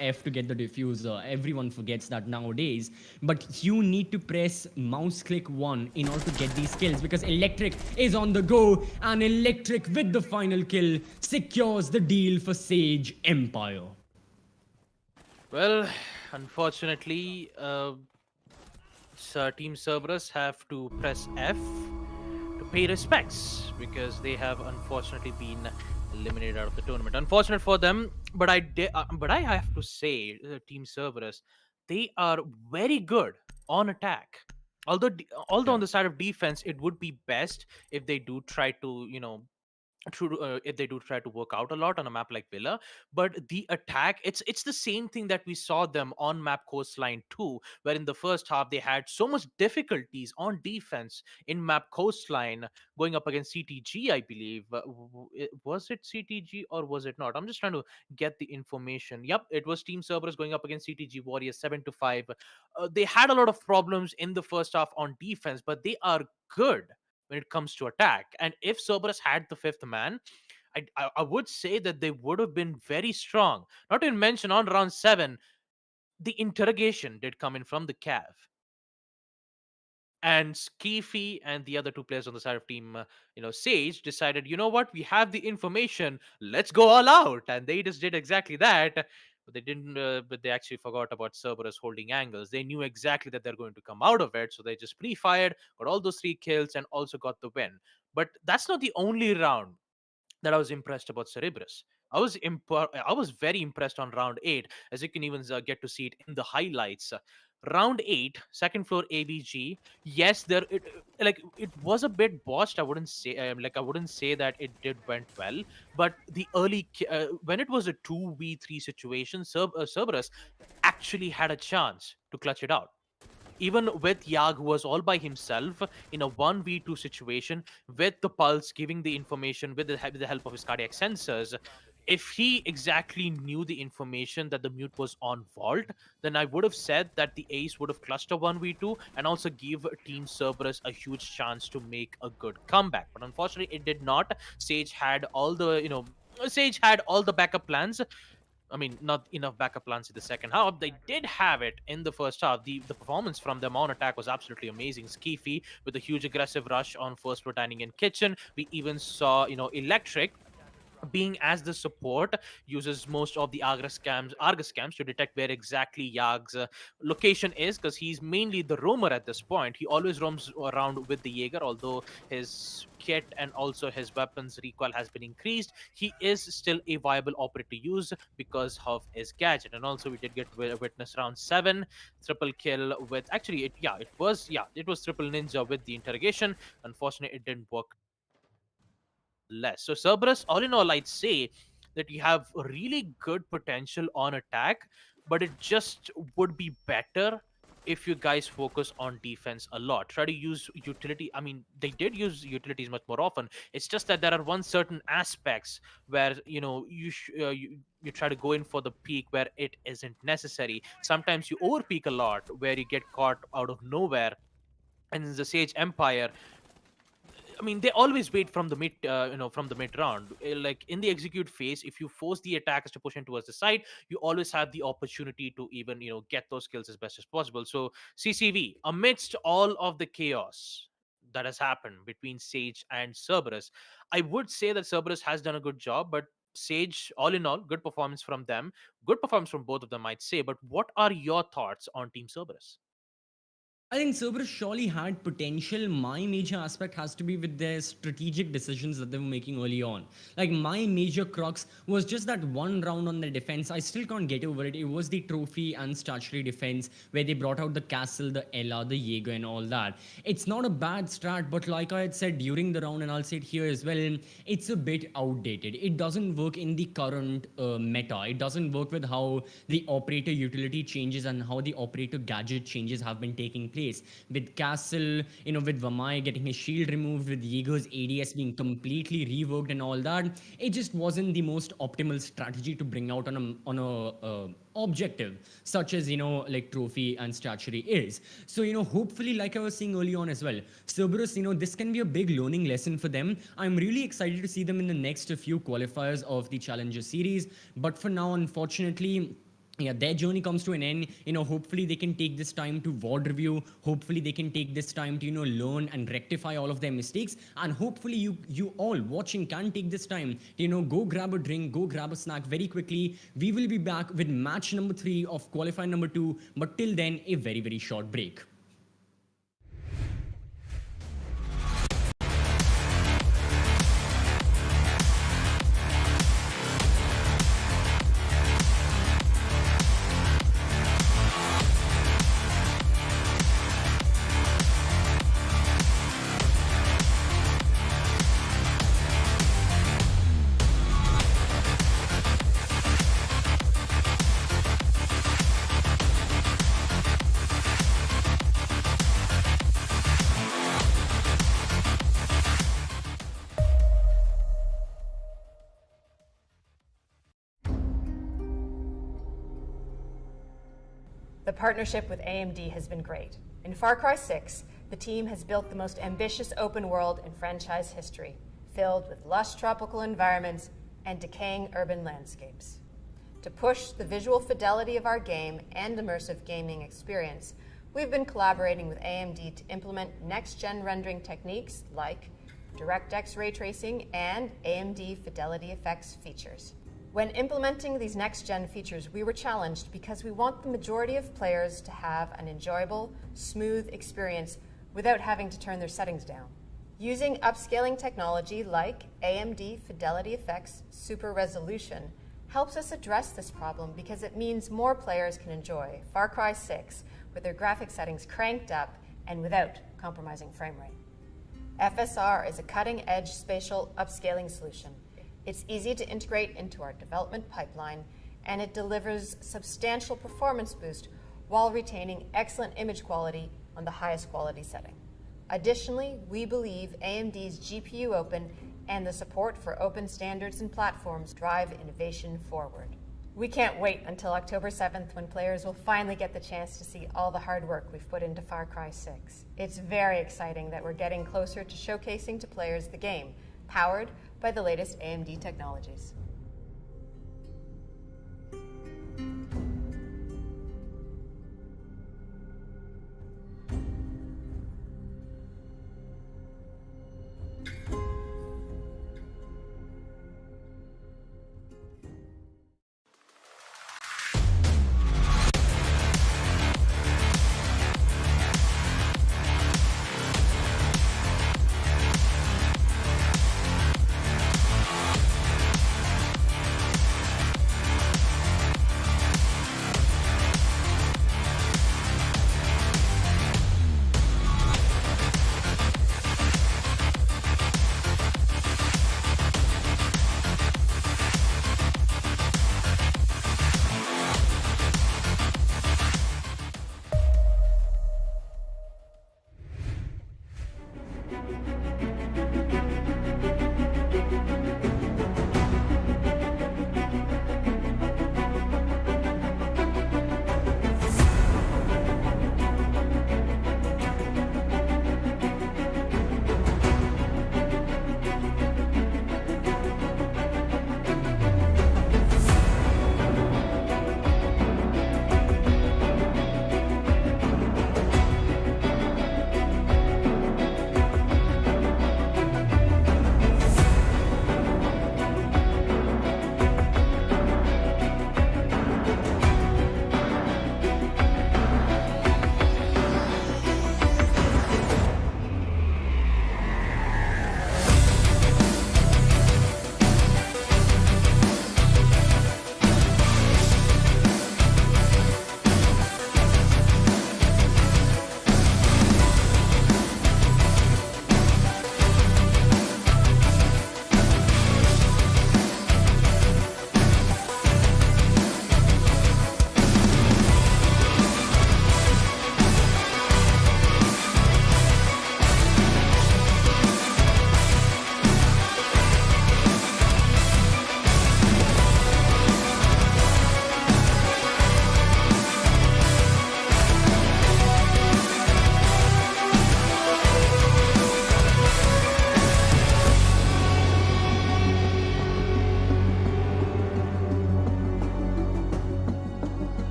F to get the diffuser. Everyone forgets that nowadays. But you need to press mouse click 1 in order to get these kills, because Electric is on the go, and Electric with the final kill secures the deal for Sage Empire. Well, unfortunately, Team Cerberus have to press F to pay respects, because they have unfortunately been eliminated out of the tournament. Unfortunate for them, but I have to say, Team Cerberus, they are very good on attack. Although Yeah. on the side of defense, it would be best if they do try to, if they do try to work out a lot on a map like Villa. But the attack, it's the same thing that we saw them on map Coastline 2, where in the first half they had so much difficulties on defense in map Coastline, going up against CTG, I believe. Was it CTG or was it not? I'm just trying to get the information. Yep, it was Team Cerberus going up against CTG Warriors 7-5. They had a lot of problems in the first half on defense, but they are good when it comes to attack. And if Cerberus had the 5th man, I would say that they would have been very strong. Not to mention, on round 7, the interrogation did come in from the Cav. And Skeefy and the other 2 players on the side of team, Sage, decided, you know what, we have the information, let's go all out. And they just did exactly that. But they didn't. But they actually forgot about Cerberus holding angles. They knew exactly that they're going to come out of it, so they just pre-fired, got all those 3 kills, and also got the win. But that's not the only round that I was impressed about Cerebrus. I was very impressed on round 8, as you can even get to see it in the highlights. Round 8, second floor ABG. Yes, it was a bit botched. I wouldn't say that it did went well, but the when it was a 2v3 situation, Cerberus actually had a chance to clutch it out, even with Yag, who was all by himself in a 1v2 situation, with the Pulse giving the information with the help of his cardiac sensors. If he exactly knew the information that the Mute was on Vault, then I would have said that the Ace would have clutched a 1v2 and also give Team Cerberus a huge chance to make a good comeback. But unfortunately, it did not. Sage had all the backup plans. I mean, not enough backup plans in the second half. They did have it in the first half. The performance from them on attack was absolutely amazing. Skeefy with a huge aggressive rush on first floor dining and kitchen. We even saw, Electric being as the support, uses most of the Argus cams to detect where exactly Yag's location is, because he's mainly the roamer at this point. He always roams around with the Jaeger, although his kit and also his weapons recoil has been increased. He is still a viable operator to use because of his gadget. And also we did get witness round 7 triple kill with, actually it was triple ninja with the interrogation. Unfortunately, it didn't work less. So Cerberus, all in all, I'd say that you have really good potential on attack, but it just would be better if you guys focus on defense a lot. Try to use utility. I mean, they did use utilities much more often. It's just that there are one certain aspects where you try to go in for the peak where it isn't necessary. Sometimes you over peak a lot, where you get caught out of nowhere. And in the Sage Empire, I mean, they always wait from the from the mid round. Like in the execute phase, if you force the attackers to push in towards the side, you always have the opportunity to even, get those kills as best as possible. So CCV, amidst all of the chaos that has happened between Sage and Cerberus, I would say that Cerberus has done a good job, but Sage, all in all, good performance from them, good performance from both of them, I'd say. But what are your thoughts on Team Cerberus? I think Cerberus surely had potential. My major aspect has to be with their strategic decisions that they were making early on. Like, my major crux was just that one round on the defense. I still can't get over it. It was the trophy and statutory defense where they brought out the castle, the Ella, the Jaeger, and all that. It's not a bad strat, but like I had said during the round, and I'll say it here as well, it's a bit outdated. It doesn't work in the current meta. It doesn't work with how the operator utility changes and how the operator gadget changes have been taking place. With Castle, with Vamai getting his shield removed, with Jaeger's ADS being completely reworked and all that, it just wasn't the most optimal strategy to bring out on a objective such as like trophy and statuary is. So hopefully, like I was saying early on as well, Cerberus, this can be a big learning lesson for them. I'm really excited to see them in the next few qualifiers of the Challenger series, but for now, unfortunately, yeah, their journey comes to an end. Hopefully they can take this time to VOD review. Hopefully they can take this time to learn and rectify all of their mistakes. And hopefully you all watching can take this time to go grab a drink, go grab a snack very quickly. We will be back with match number 3 of qualifier number 2. But till then, a very, very short break. The partnership with AMD has been great. In Far Cry 6, the team has built the most ambitious open world in franchise history, filled with lush tropical environments and decaying urban landscapes. To push the visual fidelity of our game and immersive gaming experience, we've been collaborating with AMD to implement next-gen rendering techniques like DirectX ray tracing and AMD Fidelity Effects features. When implementing these next-gen features, we were challenged because we want the majority of players to have an enjoyable, smooth experience without having to turn their settings down. Using upscaling technology like AMD Fidelity Effects Super Resolution helps us address this problem because it means more players can enjoy Far Cry 6 with their graphic settings cranked up and without compromising frame rate. FSR is a cutting-edge spatial upscaling solution. It's easy to integrate into our development pipeline, and it delivers substantial performance boost while retaining excellent image quality on the highest quality setting. Additionally, we believe AMD's GPU Open and the support for open standards and platforms drive innovation forward. We can't wait until October 7th when players will finally get the chance to see all the hard work we've put into Far Cry 6. It's very exciting that we're getting closer to showcasing to players the game, powered by the latest AMD technologies.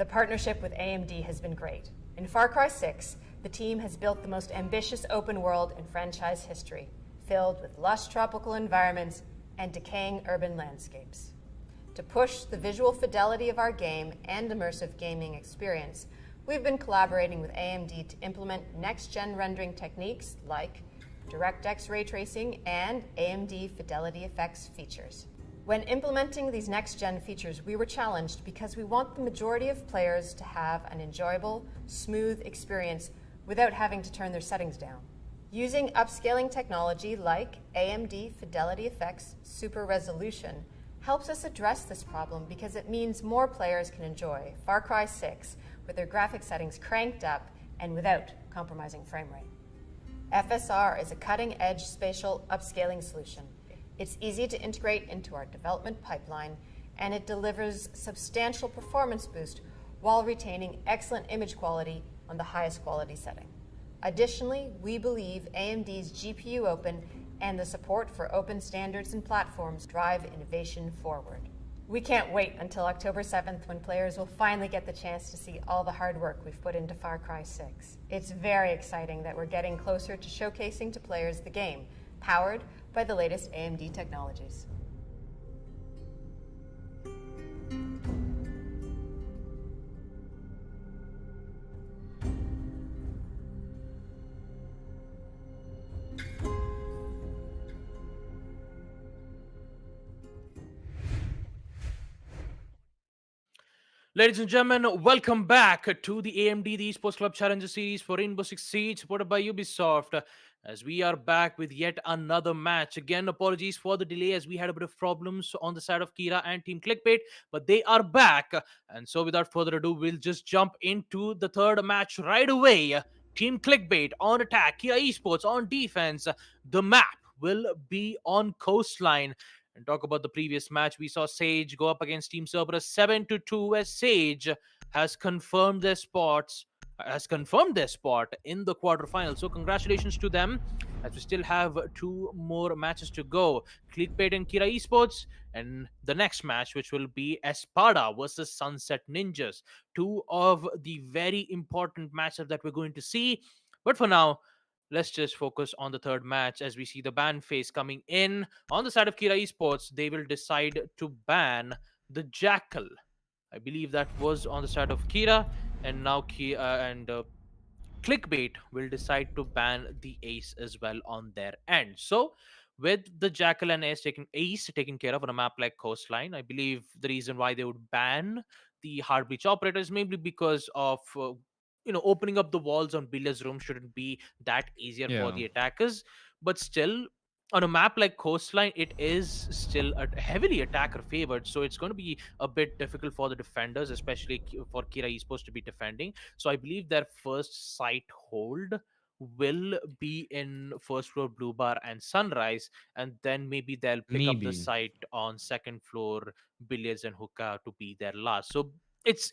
The partnership with AMD has been great. In Far Cry 6, the team has built the most ambitious open world in franchise history, filled with lush tropical environments and decaying urban landscapes. To push the visual fidelity of our game and immersive gaming experience, we've been collaborating with AMD to implement next-gen rendering techniques like DirectX ray tracing and AMD Fidelity Effects features. When implementing these next-gen features, we were challenged because we want the majority of players to have an enjoyable, smooth experience without having to turn their settings down. Using upscaling technology like AMD Fidelity Effects Super Resolution helps us address this problem because it means more players can enjoy Far Cry 6 with their graphic settings cranked up and without compromising frame rate. FSR is a cutting-edge spatial upscaling solution. It's easy to integrate into our development pipeline, and it delivers substantial performance boost while retaining excellent image quality on the highest quality setting. Additionally, we believe AMD's GPU Open and the support for open standards and platforms drive innovation forward. We can't wait until October 7th when players will finally get the chance to see all the hard work we've put into Far Cry 6. It's very exciting that we're getting closer to showcasing to players the game, powered by the latest AMD technologies. Ladies and gentlemen, welcome back to the AMD the Esports Club Challenger Series for Rainbow Six Siege, supported by Ubisoft. As we are back with yet another match. Again, apologies for the delay as we had a bit of problems on the side of Kira and Team Clickbait, but they are back. And so without further ado, we'll just jump into the third match right away. Team Clickbait on attack, Kira Esports on defense. The map will be on Coastline. And talk about the previous match, we saw Sage go up against Team Cerberus 7-2 as Sage has confirmed their spot in the quarterfinals. So congratulations to them, as we still have 2 more matches to go. Clickbait and Kira Esports, and the next match, which will be Espada versus Sunset Ninjas. 2 of the very important matches that we're going to see. But for now, let's just focus on the third match as we see the ban phase coming in. On the side of Kira Esports, they will decide to ban the Jackal. I believe that was on the side of Kira, and now Clickbait will decide to ban the Ace as well on their end. So, with the Jackal and Ace taken care of on a map like Coastline, I believe the reason why they would ban the Heartbreach operators maybe because of opening up the walls on Billiard's room shouldn't be that easier for the attackers, but still on a map like Coastline, it is still a heavily attacker favored, so it's going to be a bit difficult for the defenders, especially for Kira Esports to be defending. So I believe their first site hold will be in first floor Blue Bar and Sunrise, and then maybe they'll pick up the site on second floor Billiards and Hookah to be their last. So it's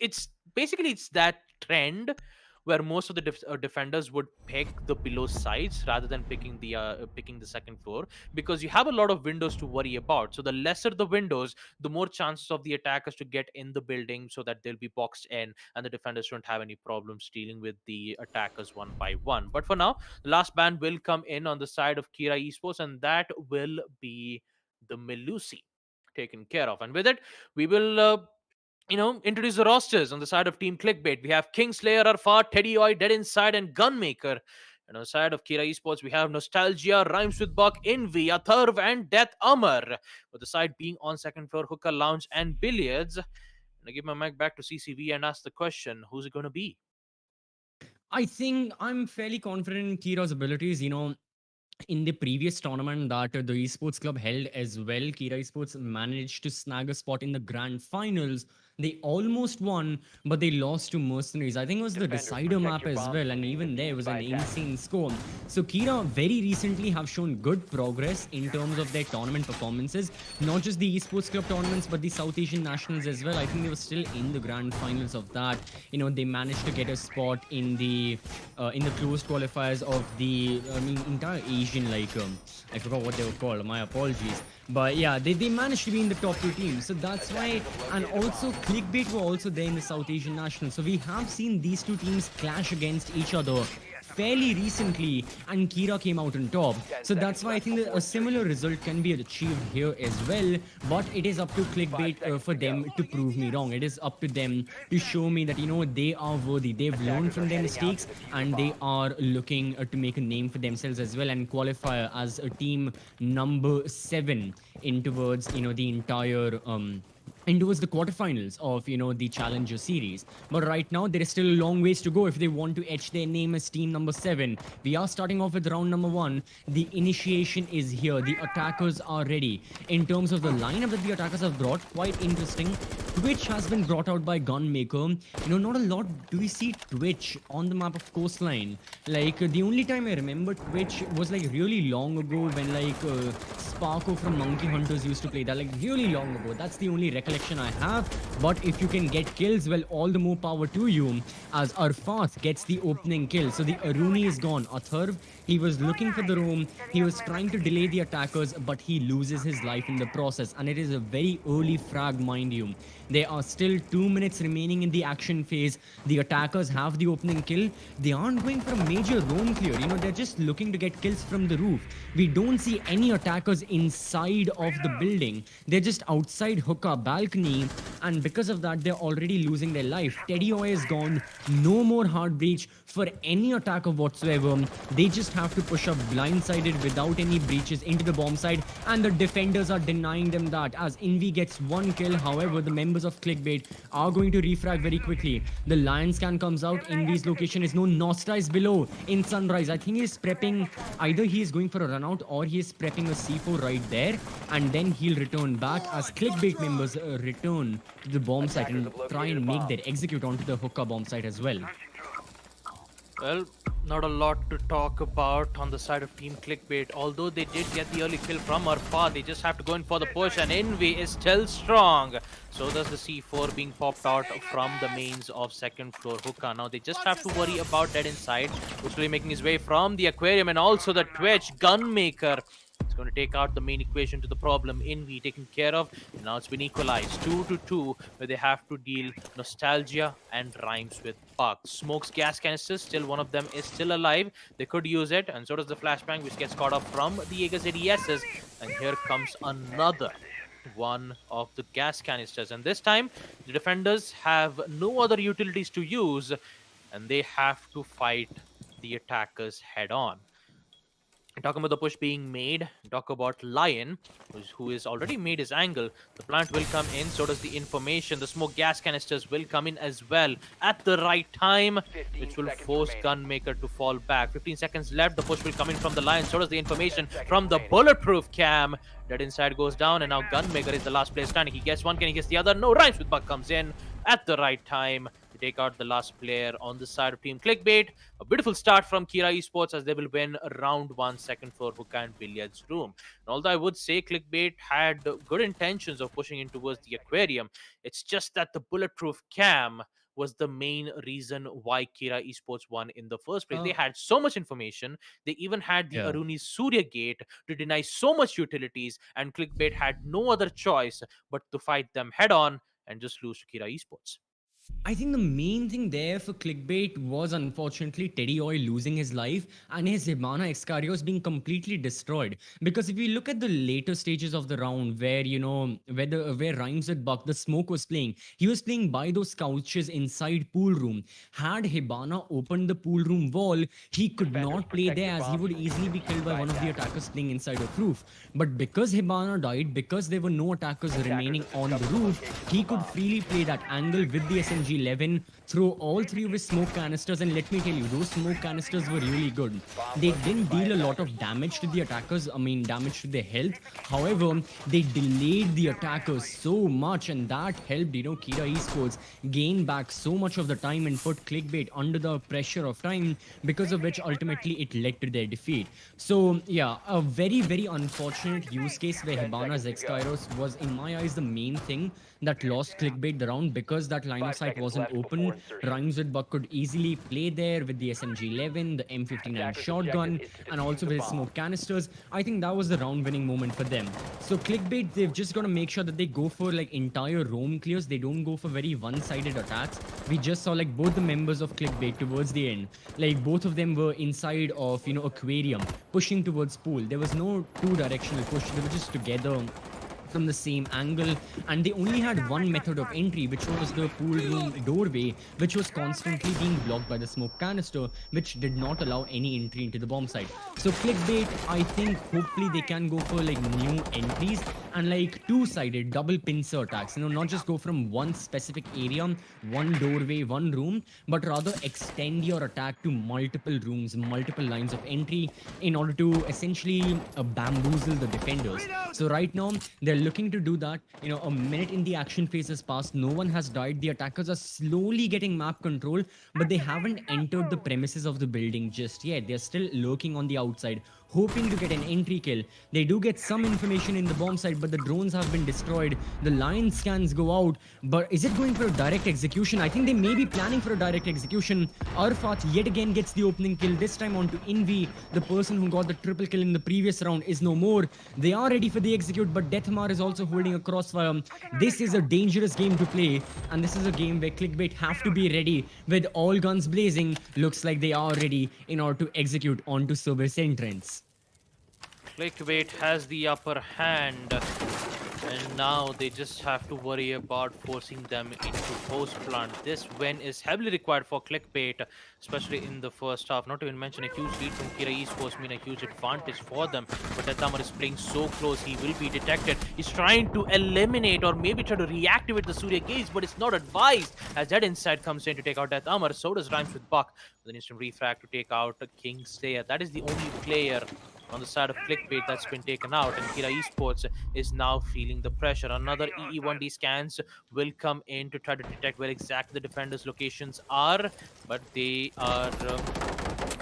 basically it's that trend where most of the defenders would pick the below sides rather than picking the second floor, because you have a lot of windows to worry about. So the lesser the windows, the more chances of the attackers to get in the building so that they'll be boxed in and the defenders don't have any problems dealing with the attackers one by one. But for now, the last ban will come in on the side of Kira Esports, and that will be the Melusi taken care of. And with it, we will introduce the rosters. On the side of Team Clickbait, we have Kingslayer, Arfar, Teddy Oi, Dead Inside, and Gunmaker. And on the side of Kira Esports, we have Nostalgia, Rhymes with Buck, Envy, Atharv, and Death Amar. With the side being on second floor, Hookah Lounge, and Billiards. And I give my mic back to CCV and ask the question, who's it going to be? I think I'm fairly confident in Kira's abilities. In the previous tournament that the Esports Club held as well, Kira Esports managed to snag a spot in the grand finals. They almost won, but they lost to Mercenaries. I think it was the decider map as well, and even there was an insane score. So Kira very recently have shown good progress in terms of their tournament performances, not just the Esports Club tournaments, but the South Asian Nationals as well. I think they were still in the grand finals of that. They managed to get a spot in the closed qualifiers of the entire Asian, I forgot what they were called, my apologies, but yeah, they managed to be in the top 2 teams. So that's why. And also Clickbait were also there in the South Asian National. So we have seen these two teams clash against each other fairly recently, and Kira came out on top. So that's why I think that a similar result can be achieved here as well. But it is up to Clickbait for them to prove me wrong. It is up to them to show me that, you know, they are worthy. They've learned from their mistakes, and they are looking to make a name for themselves as well, and qualify as a team number 7 in towards, you know, the entire and towards the quarterfinals of, you know, the Challenger series. But right now there is still a long ways to go if they want to etch their name as team number 7. We are starting off with round number 1. The initiation is here. The attackers are ready. In terms of the lineup that the attackers have brought, quite interesting. Twitch has been brought out by Gunmaker. You know, not a lot do we see Twitch on the map of Coastline. Like, the only time I remember Twitch was like really long ago, when like Sparko from Monkey Hunters used to play that, like really long ago. That's the only recollection I have. But if you can get kills, well, all the more power to you, as Arfath gets the opening kill. So the Aruni is gone. Atharv, he was looking for the roam. He was trying to delay the attackers, but he loses his life in the process. And it is a very early frag, mind you. There are still 2 minutes remaining in the action phase. The attackers have the opening kill. They aren't going for a major roam clear. You know, they're just looking to get kills from the roof. We don't see any attackers inside of the building. They're just outside hookah balcony. And because of that, they're already losing their life. Teddy Oy is gone. No more hard breach for any attacker whatsoever. They just have to push up blindsided without any breaches into the bomb side. And the defenders are denying them that, as Envy gets 1 kill. However, the members of Clickbait are going to refrag very quickly. The Lion scan comes out. Envy's location is known. Nosta is below in Sunrise. I think he's prepping, either he is going for a run out or he is prepping a C4 right there, and then he'll return back as Clickbait members return to the bomb site and try and make their execute onto the hookah bomb site as well. Well, not a lot to talk about on the side of Team Clickbait. Although they did get the early kill from Arfa, they just have to go in for the push, and Envy is still strong. So does the C4 being popped out from the mains of second floor hookah. Now they just have to worry about Dead Inside, who's really making his way from the aquarium, and also the Twitch Gunmaker. It's going to take out the main equation to the problem. Envy taken care of. And now it's been equalized 2-2, where they have to deal Nostalgia and Rhymes with Puck. Smokes gas canisters. Still one of them is still alive. They could use it. And so does the flashbang, which gets caught up from the Jaeger's ADSs. And here comes another one of the gas canisters. And this time, the defenders have no other utilities to use. And they have to fight the attackers head on. Talking about the push being made, talk about Lion, who is already made his angle. The plant will come in, so does the information. The smoke gas canisters will come in as well at the right time, which will force Gunmaker to fall back. 15 seconds left. The push will come in from the Lion, so does the information from the bulletproof cam. Dead Inside goes down, and now Gunmaker is the last player standing. He gets one, can he get the other? No, Rhymes with Buck comes in at the right time to take out the last player on the side of Team Clickbait. A beautiful start from Kira Esports, as they will win round 1 second floor hookah and billiards room. And although I would say Clickbait had good intentions of pushing in towards the aquarium, it's just that the bulletproof cam was the main reason why Kira Esports won in the first place. They had so much information. They even had the Aruni Surya Gate to deny so much utilities, and Clickbait had no other choice but to fight them head on and just lose to Kira Esports. I think the main thing there for Clickbait was, unfortunately, Teddy Oy losing his life and his Hibana Excarios being completely destroyed. Because if we look at the later stages of the round, where, you know, where Rhymes with Buck, the smoke was playing, he was playing by those couches inside pool room. Had Hibana opened the pool room wall, he could not play there, as he would easily be killed by one of the attackers playing inside the roof. But because Hibana died, because there were no attackers remaining on the roof, he could freely play that angle with the SMG-11, throw all 3 of his smoke canisters, and let me tell you, those smoke canisters were really good. They didn't deal a lot of damage to the attackers, damage to their health. However, they delayed the attackers so much, and that helped, you know, Kira Esports gain back so much of the time and put Clickbait under the pressure of time, because of which ultimately it led to their defeat. So yeah, a very, very unfortunate use case where Hibana's X-Kairos was, in my eyes, the main thing that lost Clickbait the round, because that line of sight site wasn't open, Rhymes with Buck could easily play there with the SMG-11, the M59 shotgun, and also with smoke canisters. I think that was the round-winning moment for them. So Clickbait, they've just got to make sure that they go for like entire roam clears. They don't go for very one-sided attacks. We just saw like both the members of Clickbait towards the end, like both of them were inside of, you know, aquarium, pushing towards pool. There was no two-directional push. They were just together from the same angle, and they only had one method of entry, which was the pool room doorway, which was constantly being blocked by the smoke canister, which did not allow any entry into the bomb site. So Clickbait, I think hopefully they can go for like new entries and like two-sided double pincer attacks, you know, not just go from one specific area, one doorway, one room, but rather extend your attack to multiple rooms, multiple lines of entry in order to essentially bamboozle the defenders. So right now they're looking to do that. You know, a minute in the action phase has passed, no one has died, the attackers are slowly getting map control, but they haven't entered the premises of the building just yet. They're still lurking on the outside, hoping to get an entry kill. They do get some information in the bomb site, but the drones have been destroyed. The line scans go out, but is it going for a direct execution? I think they may be planning for a direct execution. Arfat yet again gets the opening kill, this time onto Envy. The person who got the triple kill in the previous round is no more. They are ready for the execute, but Deathmar is also holding a crossfire. This is a dangerous game to play, and this is a game where Clickbait have to be ready with all guns blazing. Looks like they are ready in order to execute onto service entrance. Clickbait has the upper hand, and now they just have to worry about forcing them into post plant. This win is heavily required for Clickbait, especially in the first half. Not to even mention a huge lead from Kira Esports mean a huge advantage for them. But Deathhammer is playing so close, he will be detected. He's trying to eliminate or maybe try to reactivate the Surya Gaze, but it's not advised as Dead Inside comes in to take out Deathhammer. So does Rhymes with Buck with an instant refrag to take out King Slayer. That is the only player on the side of Clickbait that's been taken out, and Kira Esports is now feeling the pressure. Another EE1D scans will come in to try to detect where exactly the defenders' locations are, but they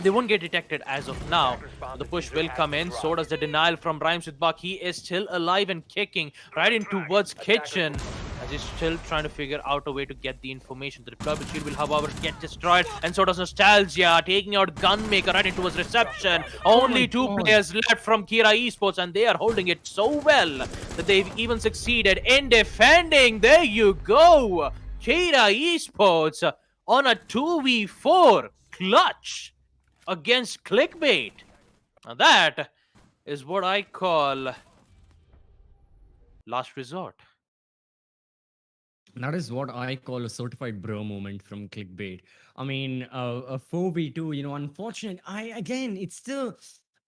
won't get detected as of now. The push will come in, so does the denial from Rhymes with Buck. He is still alive and kicking right in towards kitchen, as he's still trying to figure out a way to get the information. The deployable shield will, however, get destroyed, and so does Nostalgia, taking out Gunmaker right into his reception. Only two players left from Kira Esports, and they are holding it so well that they've even succeeded in defending. There you go! Kira Esports on a 2v4 clutch against Clickbait. Now that is what I call last resort. That is what I call a certified bro moment from Clickbait. I mean, a 4v2, you know, unfortunate. It's still,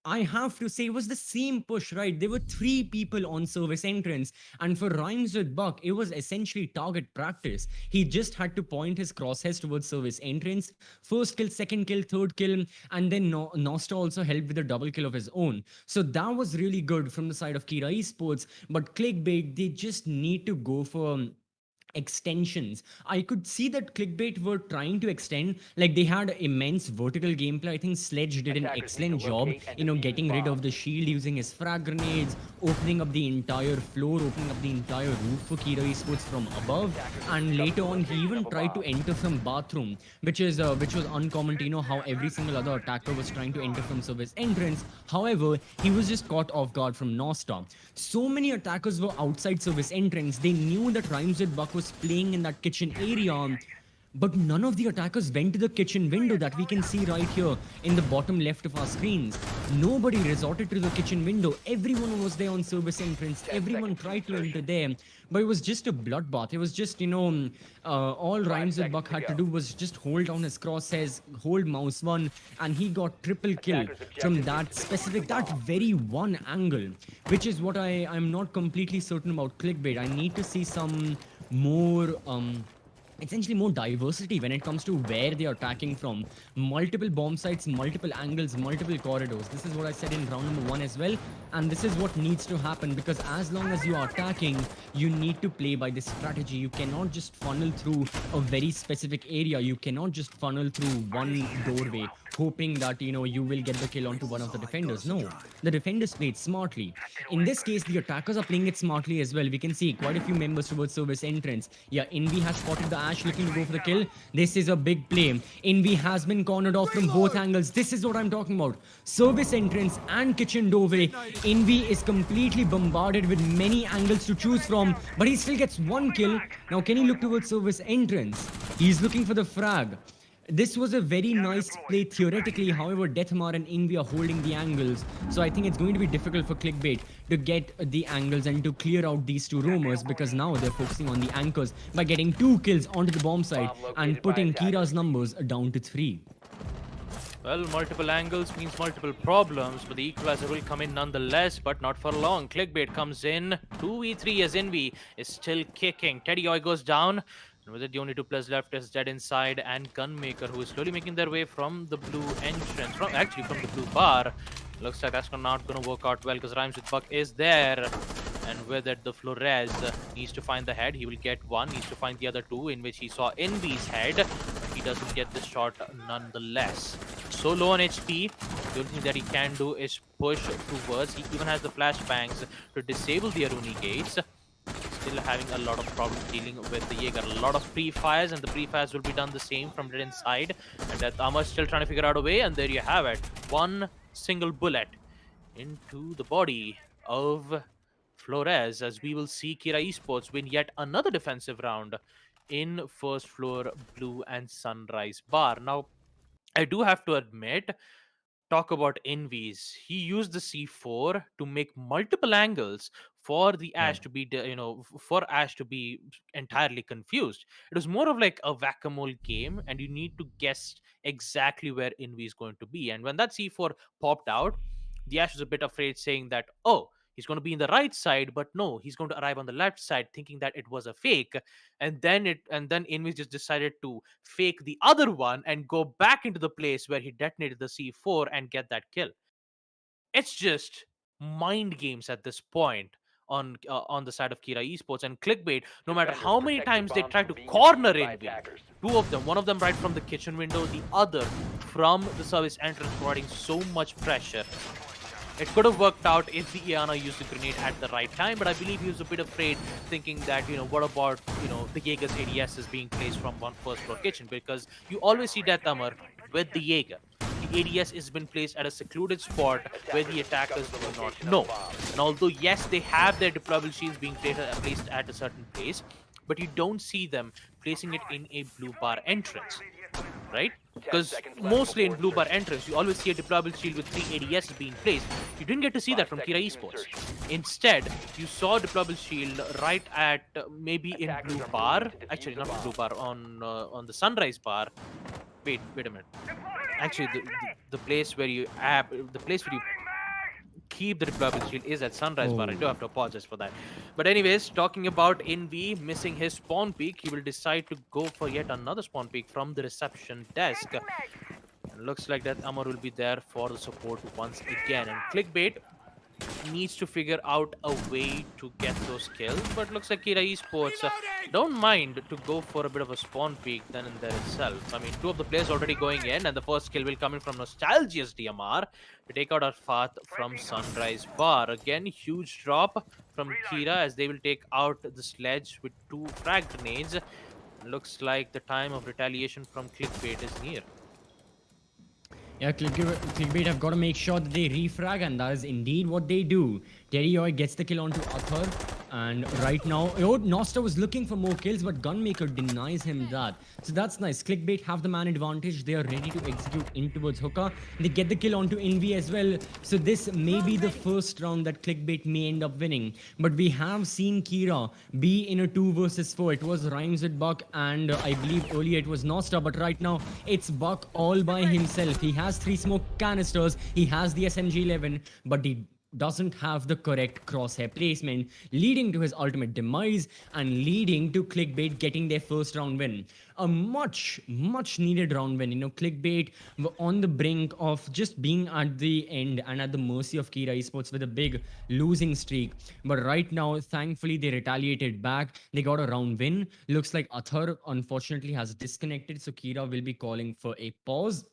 I have to say, it was the same push, right? There were 3 people on service entrance, and for Rhymes with Buck, it was essentially target practice. He just had to point his crosshairs towards service entrance. First kill, second kill, third kill, and then Nosta also helped with a double kill of his own. So that was really good from the side of Kira Esports, but Clickbait, they just need to go for extensions. I could see that Clickbait were trying to extend, like they had immense vertical gameplay. I think Sledge did an excellent job, you know, getting rid of the shield, using his frag grenades, opening up the entire floor, opening up the entire roof for Kira Esports from above, and later on he even tried to enter from bathroom, which was uncommon to, you know, how every single other attacker was trying to enter from service entrance. However, he was just caught off guard from Nosta. So many attackers were outside service entrance. They knew that Rhymes with Buck was playing in that kitchen area, but none of the attackers went to the kitchen window that we can see right here in the bottom left of our screens. Nobody resorted to the kitchen window. Everyone was there on service entrance. Everyone tried to enter there, but it was just a bloodbath. It was just, you know, all Rhymes with Buck had to do was just hold down his crosshairs, hold mouse 1, and he got triple kill from that very one angle, which is what I'm not completely certain about Clickbait. I need to see some more essentially more diversity when it comes to where they are attacking from. Multiple bomb sites, multiple angles, multiple corridors. This is what I said in round number 1 as well, and this is what needs to happen, because as long as you are attacking, you need to play by this strategy. You cannot just funnel through a very specific area. You cannot just funnel through one doorway hoping that you will get the kill onto one of the defenders. No, the defenders played smartly. In this case, the attackers are playing it smartly as well. We can see quite a few members towards service entrance. Yeah, Envy has spotted the Ash looking to go for the kill. This is a big play. Envy has been cornered off from both angles. This is what I'm talking about. Service entrance and kitchen doorway. Envy is completely bombarded with many angles to choose from, but he still gets one kill. Now, can he look towards service entrance? He's looking for the frag. This was a very nice play theoretically. However, Deathmar and Envy are holding the angles. So I think it's going to be difficult for Clickbait to get the angles and to clear out these two roamers, because now they're focusing on the anchors by getting 2 kills onto the bomb site and putting Kira's numbers down to 3. Well, multiple angles means multiple problems, but the equalizer will come in nonetheless, but not for long. Clickbait comes in, 2v3 as Envy is still kicking. Teddy Oi goes down, and with it the only 2 players left is Dead Inside and Gunmaker, who is slowly making their way from the blue entrance, from the blue bar. Looks like that's not going to work out well, because Rhymes with Buck is there. And with it, the Flores needs to find the head. He will get one, needs to find the other 2, in which he saw Envy's head. But he doesn't get the shot nonetheless. So low on HP, the only thing that he can do is push towards. He even has the flashbangs to disable the Aruni gates. Still having a lot of problems dealing with the Jaeger. A lot of pre-fires, and the pre-fires will be done the same from Dead Inside. And that Amar's still trying to figure out a way, and there you have it. One single bullet into the body of Flores, as we will see Kira Esports win yet another defensive round in first floor blue and sunrise bar. Now, I do have to admit, talk about Envy's. He used the C4 to make multiple angles for the Ash to be, for Ash to be entirely confused. It was more of like a whack-a-mole game, and you need to guess exactly where Envy is going to be. And when that C4 popped out, the Ash was a bit afraid, saying that, oh, he's going to be in the right side, but no, he's going to arrive on the left side, thinking that it was a fake. And then Envy just decided to fake the other one and go back into the place where he detonated the C4 and get that kill. It's just mind games at this point on the side of Kira Esports and Clickbait. No matter how many times they try to corner Envy, 2 of them, one of them right from the kitchen window, the other from the service entrance, providing so much pressure. It could have worked out if the Iana used the grenade at the right time, but I believe he was a bit afraid, thinking that, what about, the Jaeger's ADS is being placed from one first floor kitchen, because you always see Death Hammer with the Jaeger. The ADS has been placed at a secluded spot where the attackers do not know. And although, yes, they have their deployable shields being placed at a certain place, but you don't see them placing it in a blue bar entrance, right? Because mostly in blue bar entrance, you always see a deployable shield with 3 ADS being placed. You didn't get to see that from Kira Esports. Instead, you saw deployable shield right at maybe in blue bar. Actually, not blue bar, on the sunrise bar. Wait a minute. Actually, the place where you keep the deployable shield is at sunrise bar. I do have to apologize for that. But anyways, talking about Envy missing his spawn peak, he will decide to go for yet another spawn peak from the reception desk. And looks like that Amar will be there for the support once again. And Clickbait needs to figure out a way to get those kills, but looks like Kira Esports don't mind to go for a bit of a spawn peak then and there itself. I mean, 2 of the players already going in, and the first kill will come in from Nostalgia's DMR to take out Arfat from Sunrise Bar. Again, huge drop from Kira as they will take out the sledge with 2 frag grenades. Looks like the time of retaliation from Clickbait is near. Yeah, Clickbait have got to make sure that they refrag, and that is indeed what they do. Terry Oy gets the kill onto Athar, and right now, Nosta was looking for more kills, but Gunmaker denies him that. So that's nice. Clickbait have the man advantage. They are ready to execute in towards Hookah. They get the kill onto Envy as well. So this may be the first round that Clickbait may end up winning. But we have seen Kira be in a 2 versus 4. It was Rhymes with Buck, and I believe earlier it was Nosta, but right now it's Buck all by himself. He has 3 smoke canisters. He has the SMG-11, but he doesn't have the correct crosshair placement, leading to his ultimate demise and leading to Clickbait getting their first round win. A much needed round win. Clickbait were on the brink of just being at the end and at the mercy of Kira Esports with a big losing streak. But right now, thankfully, they retaliated back. They got a round win. Looks like Athar, unfortunately, has disconnected, so Kira will be calling for a pause.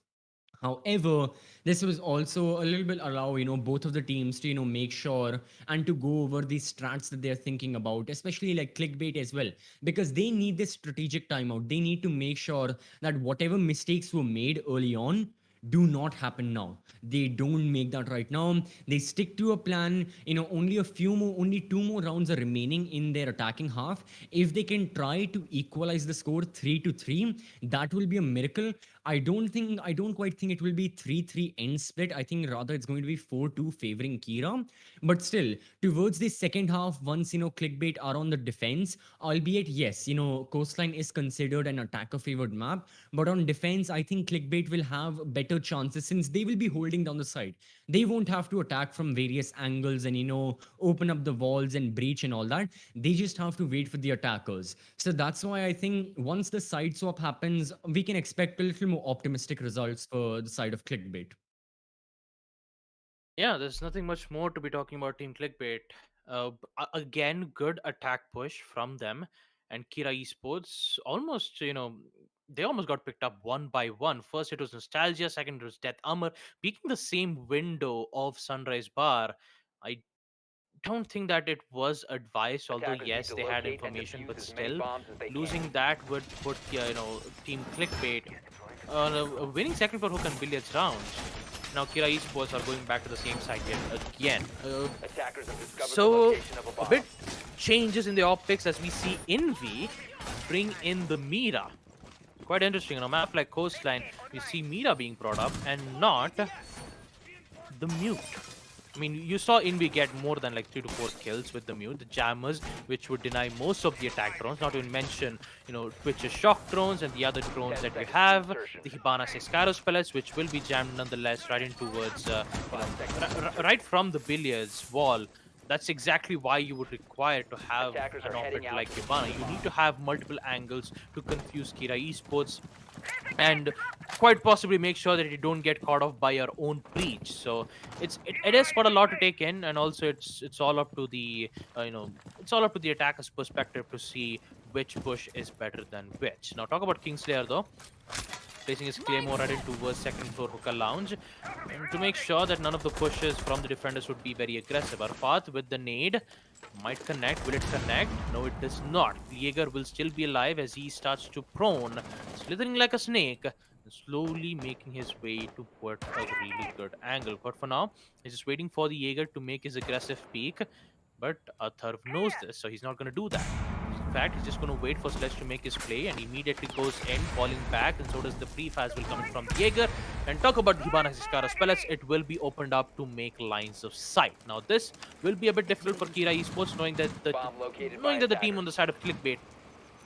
However, this was also a little bit allow, both of the teams to, make sure and to go over the strats that they're thinking about, especially like clickbait as well, because they need this strategic timeout. They need to make sure that whatever mistakes were made early on do not happen now. They don't make that right now. They stick to a plan. Only two more rounds are remaining in their attacking half. If they can try to equalize the score 3-3, that will be a miracle. I don't quite think it will be 3-3 end split. I think rather it's going to be 4-2 favoring Kira. But still, towards the second half, once clickbait are on the defense, albeit yes, coastline is considered an attacker favored map, but on defense, I think clickbait will have better chances since they will be holding down the side. They won't have to attack from various angles and open up the walls and breach and all that. They just have to wait for the attackers. So that's why I think once the side swap happens, we can expect a little more optimistic results for the side of clickbait. Yeah, there's nothing much more to be talking about Team Clickbait. Again, good attack push from them, and Kira Esports almost, they almost got picked up one by one. First, it was Nostalgia. Second, it was Death Armor, peeking the same window of Sunrise Bar. I don't think that it was advised, although Attackers need yes, to they had locate and information, defuse but as many still, bombs as they losing can. that would put, Team Clickbait on a winning second for hook and billiards rounds. Now Kira Esports are going back to the same side yet again. Attackers have discovered the So location of a a bomb. bit changes in the optics as we see Envy bring in the Mira. Quite interesting. On a map like Coastline, we see Mira being brought up and not the Mute. I mean, you saw Envy get more than like 3 to 4 kills with the Mute, the jammers, which would deny most of the attack drones. Not to even mention, Twitch's shock drones and the other drones that you have, the Hibana Sescaros pellets, which will be jammed nonetheless right in towards, right from the billiards wall. That's exactly why you would require to have Attackers an are heading operator out like to the Hibana. safe You need zone. to have multiple angles to confuse Kira Esports and quite possibly make sure that you don't get caught off by your own breach. So it has got a lot to take in, and also it's all up to the it's all up to the attacker's perspective to see which push is better than which. Now talk about Kingslayer though, placing his claymore right into towards second floor hookah lounge, and to make sure that none of the pushes from the defenders would be very aggressive. Arfat with the nade might connect. Will it connect? No, it does not. Jaeger will still be alive as he starts to prone, slithering like a snake, and slowly making his way to put a really good angle. But for now, he's just waiting for the Jaeger to make his aggressive peak. But Atharv knows this, so he's not going to do that. In fact, he's just going to wait for Sledge to make his play, and immediately goes in, falling back, and so does the prefaz will come in from Jaeger. And talk about Hibana Siskara's pellets, it will be opened up to make lines of sight. Now, this will be a bit difficult for Kira Esports, knowing that Bomb located by the team attacker. on the side of Clickbait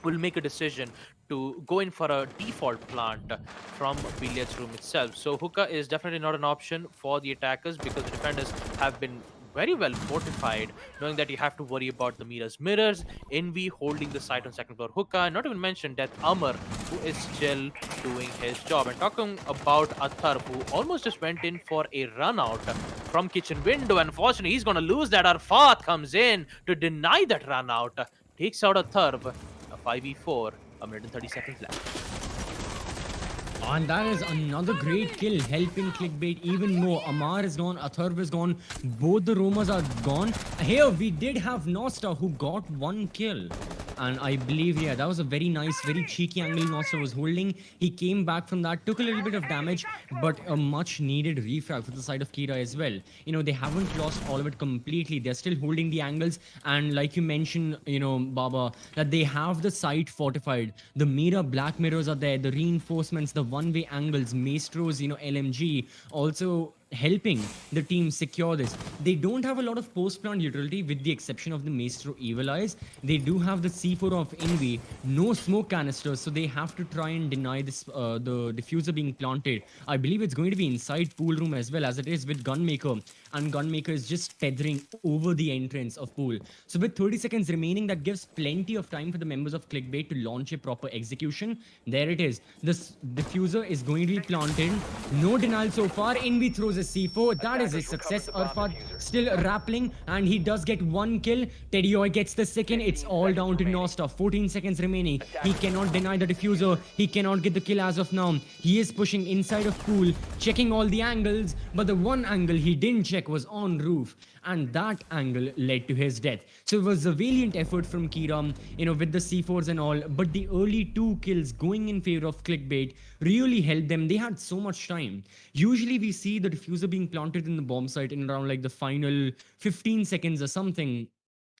will make a decision to go in for a default plant from billiards room itself. So hookah is definitely not an option for the attackers because the defenders have been very well fortified, knowing that you have to worry about the mirrors, Envy holding the site on second floor hookah, not even mention Death Amar, who is still doing his job. And talking about Athar, who almost just went in for a run out from kitchen window. Unfortunately, he's going to lose that. Arfat comes in to deny that run out, takes out Athar. A 5v4, a minute and 30 seconds left. And that is another great kill, helping clickbait even more. Amar is gone, Atharv is gone, both the Romas are gone. Here we did have Nosta who got one kill. And I believe, yeah, that was a very nice, very cheeky angle Nosta was holding. He came back from that, took a little bit of damage, but a much needed refrag for the side of Kira as well. They haven't lost all of it completely. They're still holding the angles. And like you mentioned, Baba, that they have the site fortified. The Mira black mirrors are there, the reinforcements, the one-way angles, Maestro's, LMG, also helping the team secure this. They don't have a lot of post-plant utility with the exception of the Maestro Evil Eyes. They do have the C4 of Envy, no smoke canisters, so they have to try and deny this the diffuser being planted. I believe it's going to be inside pool room as well as it is with Gunmaker, and Gunmaker is just tethering over the entrance of pool. So with 30 seconds remaining, that gives plenty of time for the members of Clickbait to launch a proper execution. There it is. This diffuser is going to be planted. No denial so far. Envy throws a C4. That is a success. Arfat still rappelling, and he does get one kill. Teddy Oy gets the second. It's all down to Nostop. 14 seconds remaining. He cannot deny the diffuser. He cannot get the kill as of now. He is pushing inside of pool, checking all the angles, but the one angle he didn't check was on roof, and that angle led to his death. So it was a valiant effort from Kiram, with the C4s and all, but the early 2 kills going in favor of Clickbait really helped them. They had so much time. Usually we see the diffuser being planted in the bomb site in around like the final 15 seconds or something.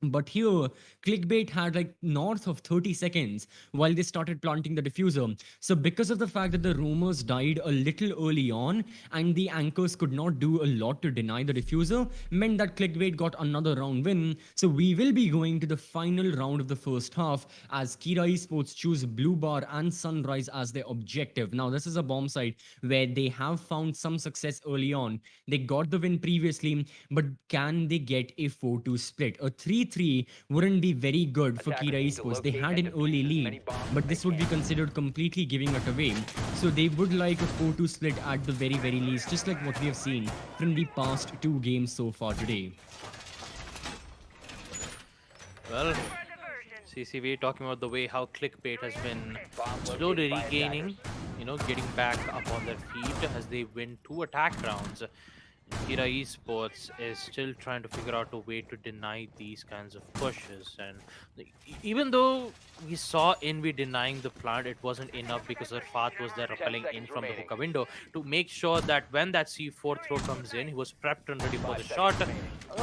But here, Clickbait had like north of 30 seconds while they started planting the diffuser. So because of the fact that the rumors died a little early on and the anchors could not do a lot to deny the diffuser, meant that Clickbait got another round win. So we will be going to the final round of the first half as Kira Esports choose Blue Bar and Sunrise as their objective. Now this is a bomb site where they have found some success early on. They got the win previously, but can they get a 4-2 split? A 3-3 wouldn't be very good for Kira Esports. They had an early lead, but this would be considered completely giving it away. So they would like a 4-2 split at the very, very least, just like what we have seen from the past 2 games so far today. Well, CCV talking about the way how Clickbait has been slowly regaining, getting back up on their feet as they win 2 attack rounds. Kira Esports is still trying to figure out a way to deny these kinds of pushes, and even though we saw Envy denying the plant, it wasn't enough because Arfat was there rappelling in from the hookah window to make sure that when that C4 throw comes in, he was prepped and ready for the shot.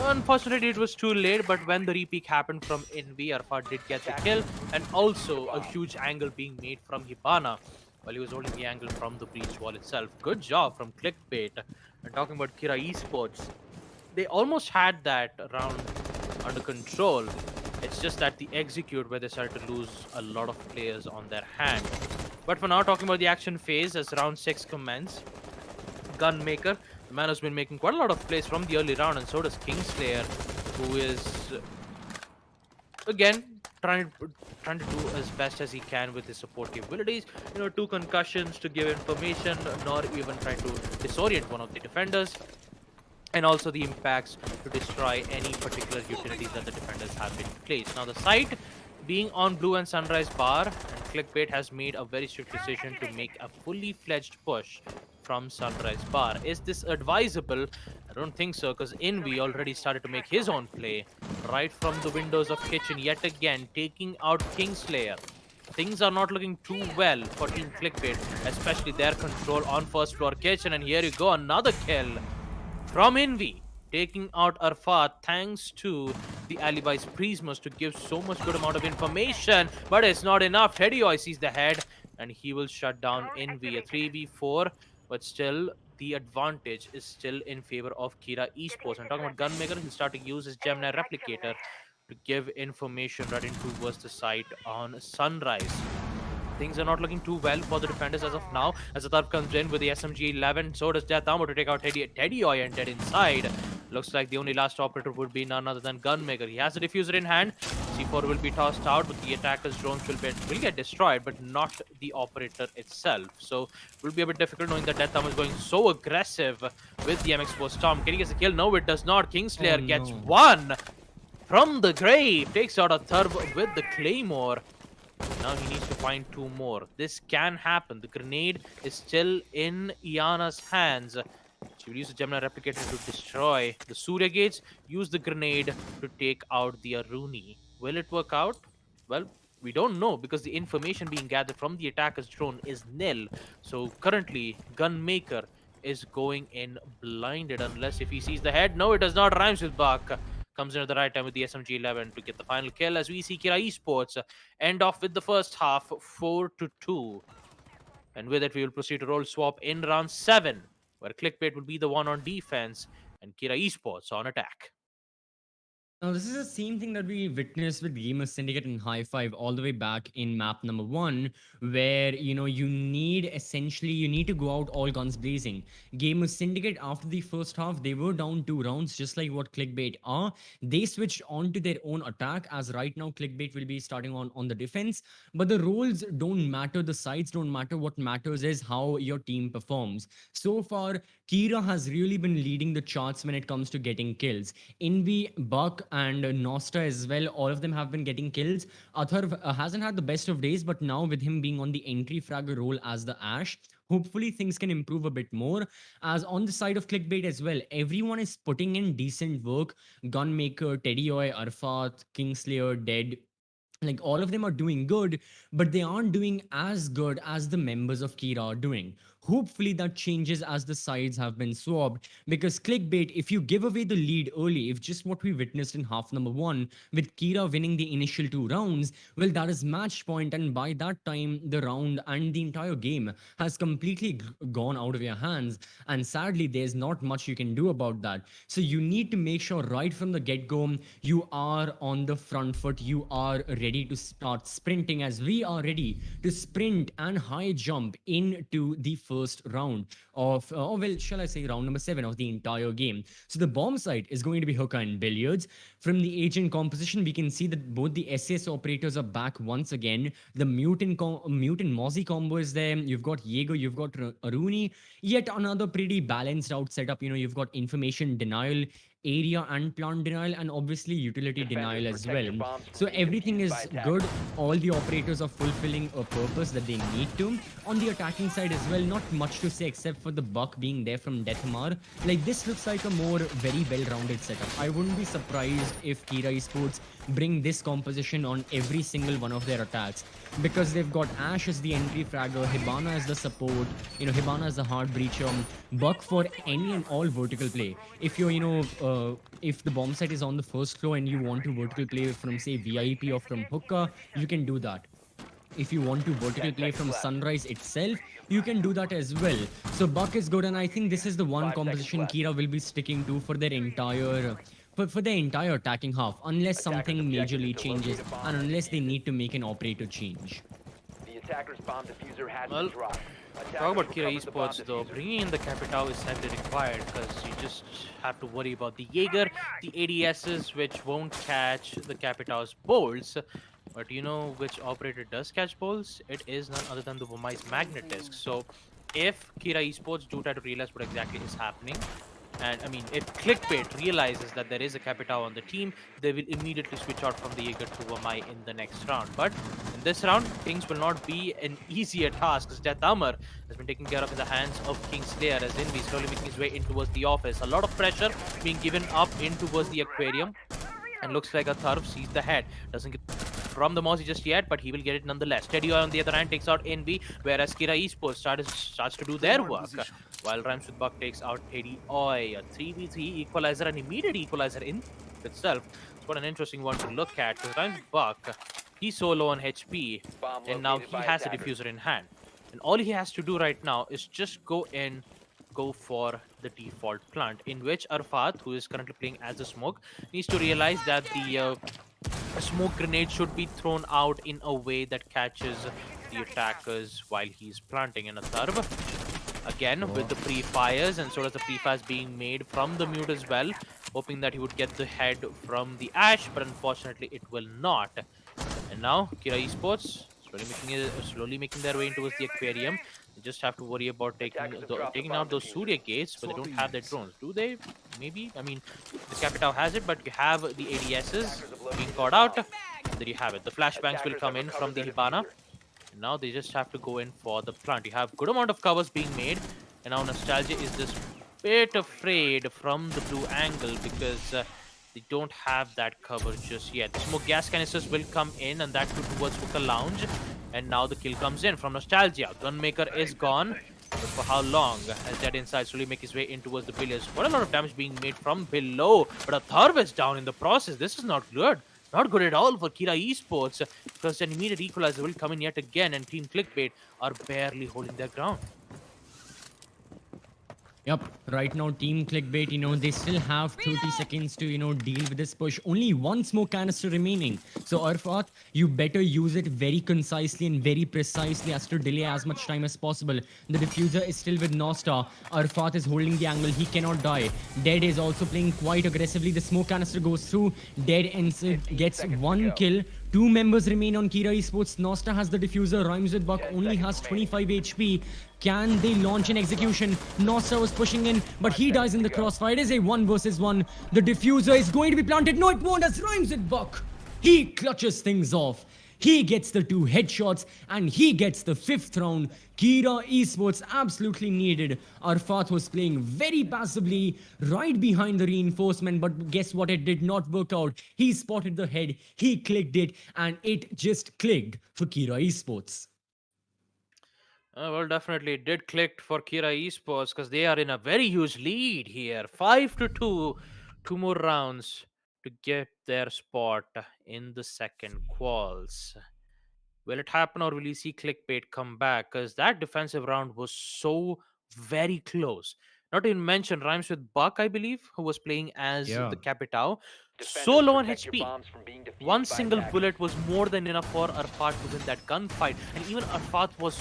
Unfortunately, it was too late, but when the repeat happened from Envy, Arfat did get the kill, and also a huge angle being made from Hibana while he was holding the angle from the breach wall itself. Good job from Clickbait. And talking about Kira Esports, they almost had that round under control. It's just that the execute where they started to lose a lot of players on their hand. But for now, talking about the action phase as round 6 commence, Gunmaker, the man who's been making quite a lot of plays from the early round, and so does Kingslayer, who is again trying to do as best as he can with his support capabilities. 2 concussions to give information, nor even trying to disorient one of the defenders, and also the impacts to destroy any particular utilities that the defenders have in place. Now the site being on Blue and Sunrise Bar, and Clickbait has made a very strict decision to make a fully fledged push from Sunrise Bar. Is this advisable? I don't think so, because Envy already started to make his own play right from the windows of Kitchen, yet again taking out Kingslayer. Things are not looking too well for Team Clickbait, especially their control on first floor Kitchen, and here you go, another kill from Envy, taking out Arfat thanks to the Alibi's Prismas to give so much good amount of information, but it's not enough. Teddy Oy sees the head, and he will shut down Envy. A 3v4, but still the advantage is still in favor of Kira Esports. I'm talking about Gunmaker, he'll start to use his Gemini Replicator to give information right in towards the site on Sunrise. Things are not looking too well for the defenders as of now, as the Turf comes in with the SMG-11. So does Death Armor to take out Teddy Oy and dead inside. Looks like the only last operator would be none other than Gunmaker. He has the diffuser in hand. C4 will be tossed out, but the attacker's drones will get destroyed, but not the operator itself. So it will be a bit difficult knowing that Death Armor is going so aggressive with the MX4 Storm. Can he get the kill? No, it does not. Kingslayer gets one from the grave. Takes out a third with the Claymore. Now he needs to find 2 more. This can happen. The grenade is still in Iana's hands. She will use the Gemini Replicator to destroy the Surya Gates. Use the grenade to take out the Aruni. Will it work out? Well, we don't know because the information being gathered from the attacker's drone is nil. So currently, Gunmaker is going in blinded unless if he sees the head. No, it does not. Rhymes with Bak. Comes in at the right time with the SMG-11 to get the final kill as we see Kira Esports end off with the first half 4-2. And with it, we will proceed to roll swap in round 7, where Clickbait will be the one on defense and Kira Esports on attack. Now, this is the same thing that we witnessed with Gamer Syndicate and High Five all the way back in map number 1, where you need to go out all guns blazing. Gamer Syndicate, after the first half, they were down 2 rounds, just like what Clickbait are. They switched on to their own attack, as right now Clickbait will be starting on the defense. But the roles don't matter, the sides don't matter. What matters is how your team performs. So far, Kira has really been leading the charts when it comes to getting kills. Envy, Buck, and Nosta as well, all of them have been getting kills. Atharv hasn't had the best of days, but now with him being on the entry fragger role as the Ash, hopefully things can improve a bit more. As on the side of Clickbait as well, everyone is putting in decent work. Gunmaker, Teddy Oi, Arfat, Kingslayer, Dead, like all of them are doing good, but they aren't doing as good as the members of Kira are doing. Hopefully that changes as the sides have been swapped, because Clickbait, if you give away the lead early, if just what we witnessed in half number 1 with Kira winning the initial 2 rounds, well, that is match point, and by that time the round and the entire game has completely gone out of your hands, and sadly there's not much you can do about that. So you need to make sure right from the get-go you are on the front foot, you are ready to start sprinting, as we are ready to sprint and high jump into the first round of, shall I say, round number 7 of the entire game. So the bomb site is going to be Hookah and Billiards. From the agent composition, we can see that both the SS operators are back once again. The mutant Mozzie combo is there. You've got Jaeger, you've got Aruni. Yet another pretty balanced out setup. You've got information denial, area and plant denial, and obviously utility denial as well. So everything is good. All the operators are fulfilling a purpose that they need to. On the attacking side as well, not much to say except for the Buck being there from Deathmar. Like, this looks like a more very well-rounded setup. I wouldn't be surprised if Kira Esports bring this composition on every single one of their attacks, because they've got Ash as the entry fragger, Hibana as the support, Hibana as the hard breacher, Buck for any and all vertical play. If you're, if the bomb site is on the first floor and you want to vertical play from, say, VIP or from Hookah, you can do that. If you want to vertical play from Sunrise itself, you can do that as well. So Buck is good, and I think this is the one composition Kira will be sticking to for their entire attacking half, unless something majorly changes and unless they need to make an operator change. The attacker's bomb diffuser has Well, been dropped. talk about Kira Esports though, bringing in the Capitao is sadly required, because you just have to worry about the Jaeger, the ADSs, which won't catch the Capitao's bolts. But you know which operator does catch bolts? It is none other than the Wamai's Magnet Disc. So if Kira Esports do try to realize what exactly is happening, and I mean, if Clickbait realizes that there is a Capitao on the team, they will immediately switch out from the Jaeger to Wamai in the next round. But in this round, things will not be an easier task, as Death Armor has been taken care of in the hands of Kingslayer, as Envy is slowly making his way in towards the office. A lot of pressure being given up in towards the aquarium, and looks like Atharv sees the head. Doesn't get from the Mozzie just yet, but he will get it nonetheless. Teddy on the other hand takes out Envy, whereas Kira Esports starts to do their work. While Rhymes with Buck takes out Teddy Oi. A 3v3 equalizer, an immediate equalizer in itself. It's what an interesting one to look at. Because Rhymes with Buck, he's so low on HP, and now he has a diffuser in hand. And all he has to do right now is just go for the default plant, in which Arfat, who is currently playing as a smoke, needs to realize that the smoke grenade should be thrown out in a way that catches the attackers while he's planting. And Atharv, again with the pre-fires, and so does the pre-fires being made from the mute as well, hoping that he would get the head from the Ash, but unfortunately it will not. And now Kira Esports slowly making their way towards the aquarium. They just have to worry about taking out those Surya gates, but they don't have their drones. Do they? Maybe. I mean, the Capitao has it, but you have the ADSs being caught out. There you have it. The flashbangs will come in from the Hibana. And now they just have to go in for the plant. You have good amount of covers being made, and now Nostalgia is just bit afraid from the blue angle, because they don't have that cover just yet. The smoke gas canisters will come in, and that too towards Hookah Lounge. And now the kill comes in from Nostalgia. Gunmaker is gone. But for how long? As Dead Inside slowly make his way in towards the Billiards. What a lot of damage being made from below. But Atharv is down in the process. This is not good. Not good at all for Kira Esports, because an immediate equalizer will come in yet again, and Team Clickbait are barely holding their ground. Yep, right now Team Clickbait, they still have 30 seconds to, deal with this push. Only one smoke canister remaining. So Arfat, you better use it very concisely and very precisely as to delay as much time as possible. The diffuser is still with Nosta. Arfat is holding the angle. He cannot die. Dead is also playing quite aggressively. The smoke canister goes through. Dead ends gets one kill. Two members remain on Kira Esports. Nosta has the diffuser. Rhymes with Buck only has 25 HP. Can they launch an execution? Nosta was pushing in, but he dies in the crossfire. It is a 1 versus 1. The diffuser is going to be planted. No, it won't, as Rhymes with Buck. He clutches things off. He gets the 2 headshots and he gets the 5th round. Kira Esports absolutely needed. Arfat was playing very passively right behind the reinforcement, but guess what? It did not work out. He spotted the head, he clicked it, and it just clicked for Kira Esports. Well, definitely it did click for Kira Esports because they are in a very huge lead here. 5-2. 2 more rounds to get their spot in the second quals. Will it happen or will you see Clickbait come back? Because that defensive round was so very close. Not to even mention Rhymes with Buck, I believe, who was playing as the Capitao. So low on HP. One single bullet was more than enough for Arfat to win that gunfight. And even Arfat was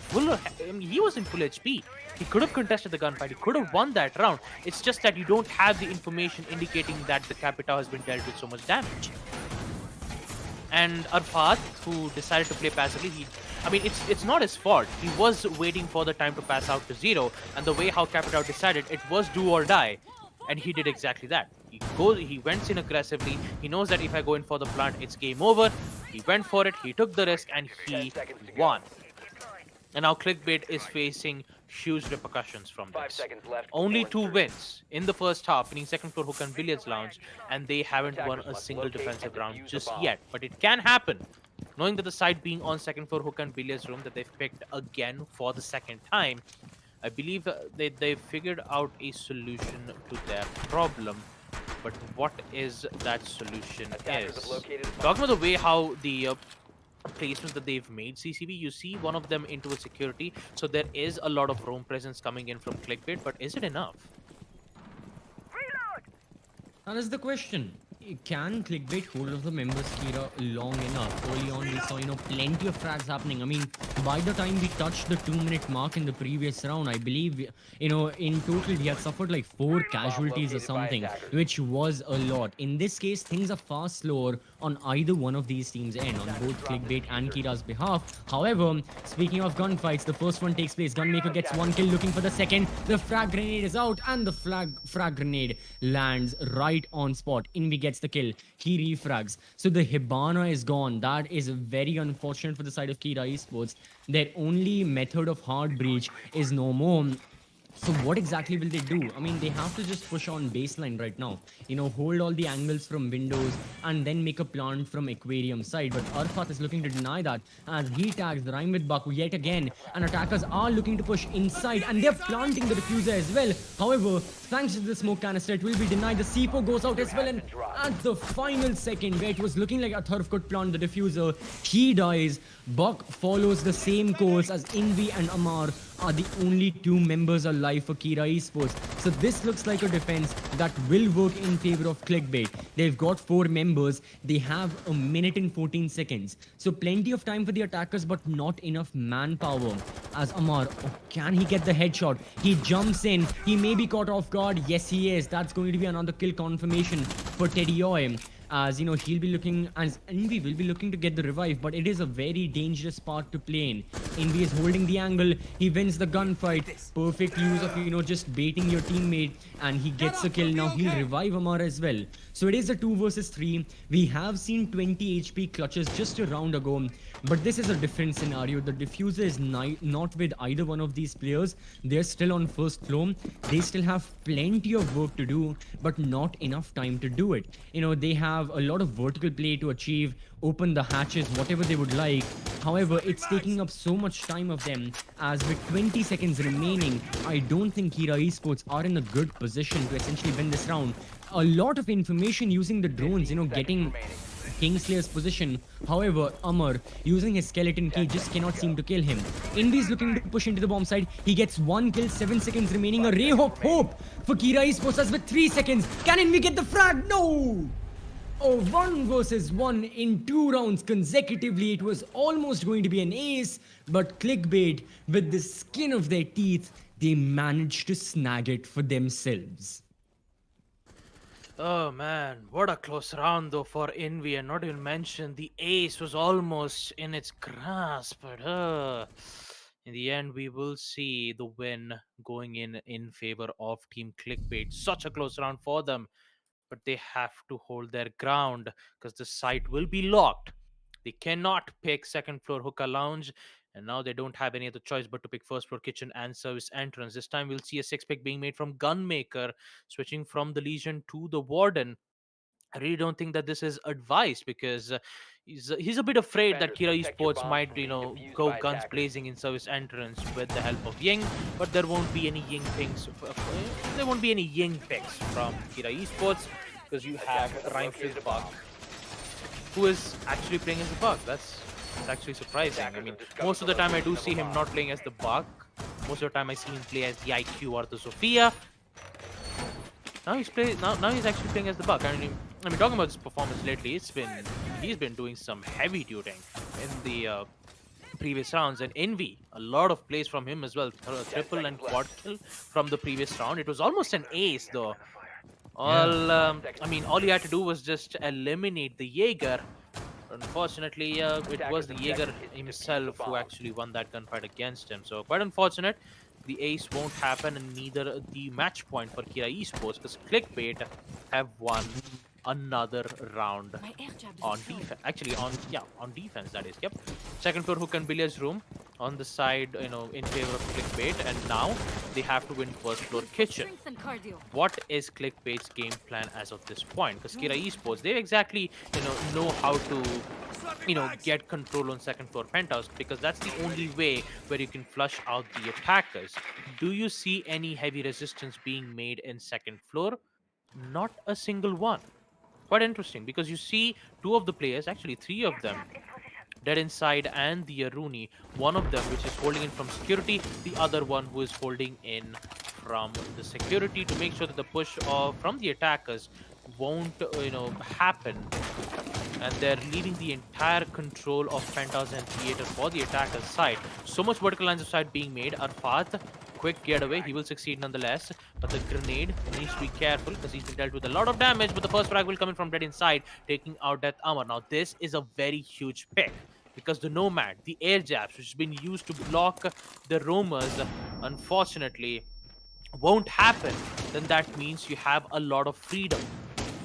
full of, he was in full HP. He could have contested the gunfight. He could have won that round. It's just that you don't have the information indicating that the Capitao has been dealt with so much damage. And Arfat, who decided to play passively, it's not his fault. He was waiting for the time to pass out to 0, and the way how Capitao decided, it was do or die, and he did exactly that. He went in aggressively. He knows that if I go in for the plant, it's game over. He went for it. He took the risk, and he won. And now Clickbait is facing huge repercussions from this. Only 2 wins in the first half, winning second floor hook and billiards lounge, and they haven't won a single defensive round just yet. But it can happen, knowing that the side being on second floor hook and billiards room that they've picked again for the second time. I believe they figured out a solution to their problem. But what is that solution is? Talking about the way how the placements that they've made, CCV, you see one of them into a security, so there is a lot of roam presence coming in from Clickbait, but is it enough? That is the question. Can Clickbait hold of the members Kira long enough? Early on we saw, plenty of frags happening. I mean, by the time we touched the 2-minute mark in the previous round, I believe, in total we had suffered like 4 casualties or something, which was a lot. In this case, things are far slower on either one of these teams' end, on both Clickbait and Kira's behalf. However, speaking of gunfights, the first one takes place. Gunmaker gets 1 kill, looking for the second. The frag grenade is out, and the frag grenade lands right on spot. Invi gets the kill. He refrags. So the Hibana is gone. That is very unfortunate for the side of Kira Esports. Their only method of hard breach is no more. So what exactly will they do? I mean, they have to just push on baseline right now. Hold all the angles from windows and then make a plant from aquarium side. But Arfat is looking to deny that as he tags the Rhyme with Baku yet again. And attackers are looking to push inside and they're planting the diffuser as well. However, thanks to the smoke canister, it will be denied. The C4 goes out as well, and at the final second, where it was looking like a Athar could plant the diffuser, he dies. Buck follows the same course as Invi and Amar are the only 2 members alive for Kira Esports. So this looks like a defense that will work in favor of Clickbait. They've got 4 members. They have a minute and 14 seconds. So plenty of time for the attackers, but not enough manpower. As Amar, can he get the headshot? He jumps in. He may be caught off guard. Yes, he is. That's going to be another kill confirmation for Teddy Oy. As he'll be looking, as Envy will be looking to get the revive, but it is a very dangerous part to play in. Envy is holding the angle. He wins the gunfight. Perfect use of just baiting your teammate, and he gets a kill. Now he'll revive Amar as well. So it is a 2 versus 3. We have seen 20 HP clutches just a round ago, but this is a different scenario. The diffuser is not with either one of these players. They're still on first floor. They still have plenty of work to do, but not enough time to do it. They have a lot of vertical play to achieve, open the hatches, whatever they would like. However, it's taking up so much time of them, as with 20 seconds remaining, I don't think Kira Esports are in a good position to essentially win this round. A lot of information using the drones, getting Kingslayer's position. However, Amar, using his skeleton key, just cannot seem to kill him. Envy's looking to push into the bomb side. He gets 1 kill, 7 seconds remaining. A ray of hope for Kira Esports as with 3 seconds. Can Envy get the frag? No! Oh, 1 versus 1 in 2 rounds consecutively. It was almost going to be an ace, but Clickbait, with the skin of their teeth, they managed to snag it for themselves. Oh man, what a close round though for Envy, and not even mention the ace was almost in its grasp. But in the end, we will see the win going in favor of Team Clickbait. Such a close round for them, but they have to hold their ground because the site will be locked. They cannot pick second floor hookah lounge, and now they don't have any other choice but to pick first floor kitchen and service entrance. This time we'll see a six pick being made from Gunmaker, switching from the Legion to the Warden. I really don't think that this is advised because he's a bit afraid that Kira Defenders, protect your Esports bombs might, from being defused go by guns attackers. blazing in service entrance with the help of Ying, but there won't be any Ying picks. There won't be any Ying picks from Kira Esports because you have Attackers have Rhymes located a Bug, bomb. who is actually playing as the Bug. That's actually surprising. I mean, most of the time I do see him not playing as the Bug. Most of the time I see him play as the IQ or the Sophia. Now he's actually playing as the Bug. I mean, talking about his performance lately, he's been doing some heavy duty in the previous rounds, and Envy, a lot of plays from him as well, triple and quad kill from the previous round. It was almost an ace though. All he had to do was just eliminate the Jaeger. Unfortunately, it was the Jaeger himself who actually won that gunfight against him. So quite unfortunate. The ace won't happen, and neither the match point for Kira Esports, because Clickbait have won another round on defense. Actually, on defense that is. Yep. Second floor hook and billiards room on the side, in favor of Clickbait, and now they have to win first floor kitchen. What is Clickbait's game plan as of this point? Because Kira Esports, they exactly know how to get control on second floor penthouse, because that's the only way where you can flush out the attackers. Do you see any heavy resistance being made in second floor? Not a single one. Quite interesting, because you see two of the players, actually three of them, dead inside, and the Aruni, one of them which is holding in from security, the other one who is holding in from the security to make sure that the push from the attackers won't happen, and they're leaving the entire control of penthouse and theater for the attacker's side. So much vertical lines of sight being made. Arfat, quick getaway, he will succeed nonetheless, but the grenade needs to be careful because he's been dealt with a lot of damage, but the first frag will come in from dead inside, taking out Death Armor. Now this is a very huge pick, because the Nomad, the air jabs, which has been used to block the roamers, unfortunately won't happen. Then that means you have a lot of freedom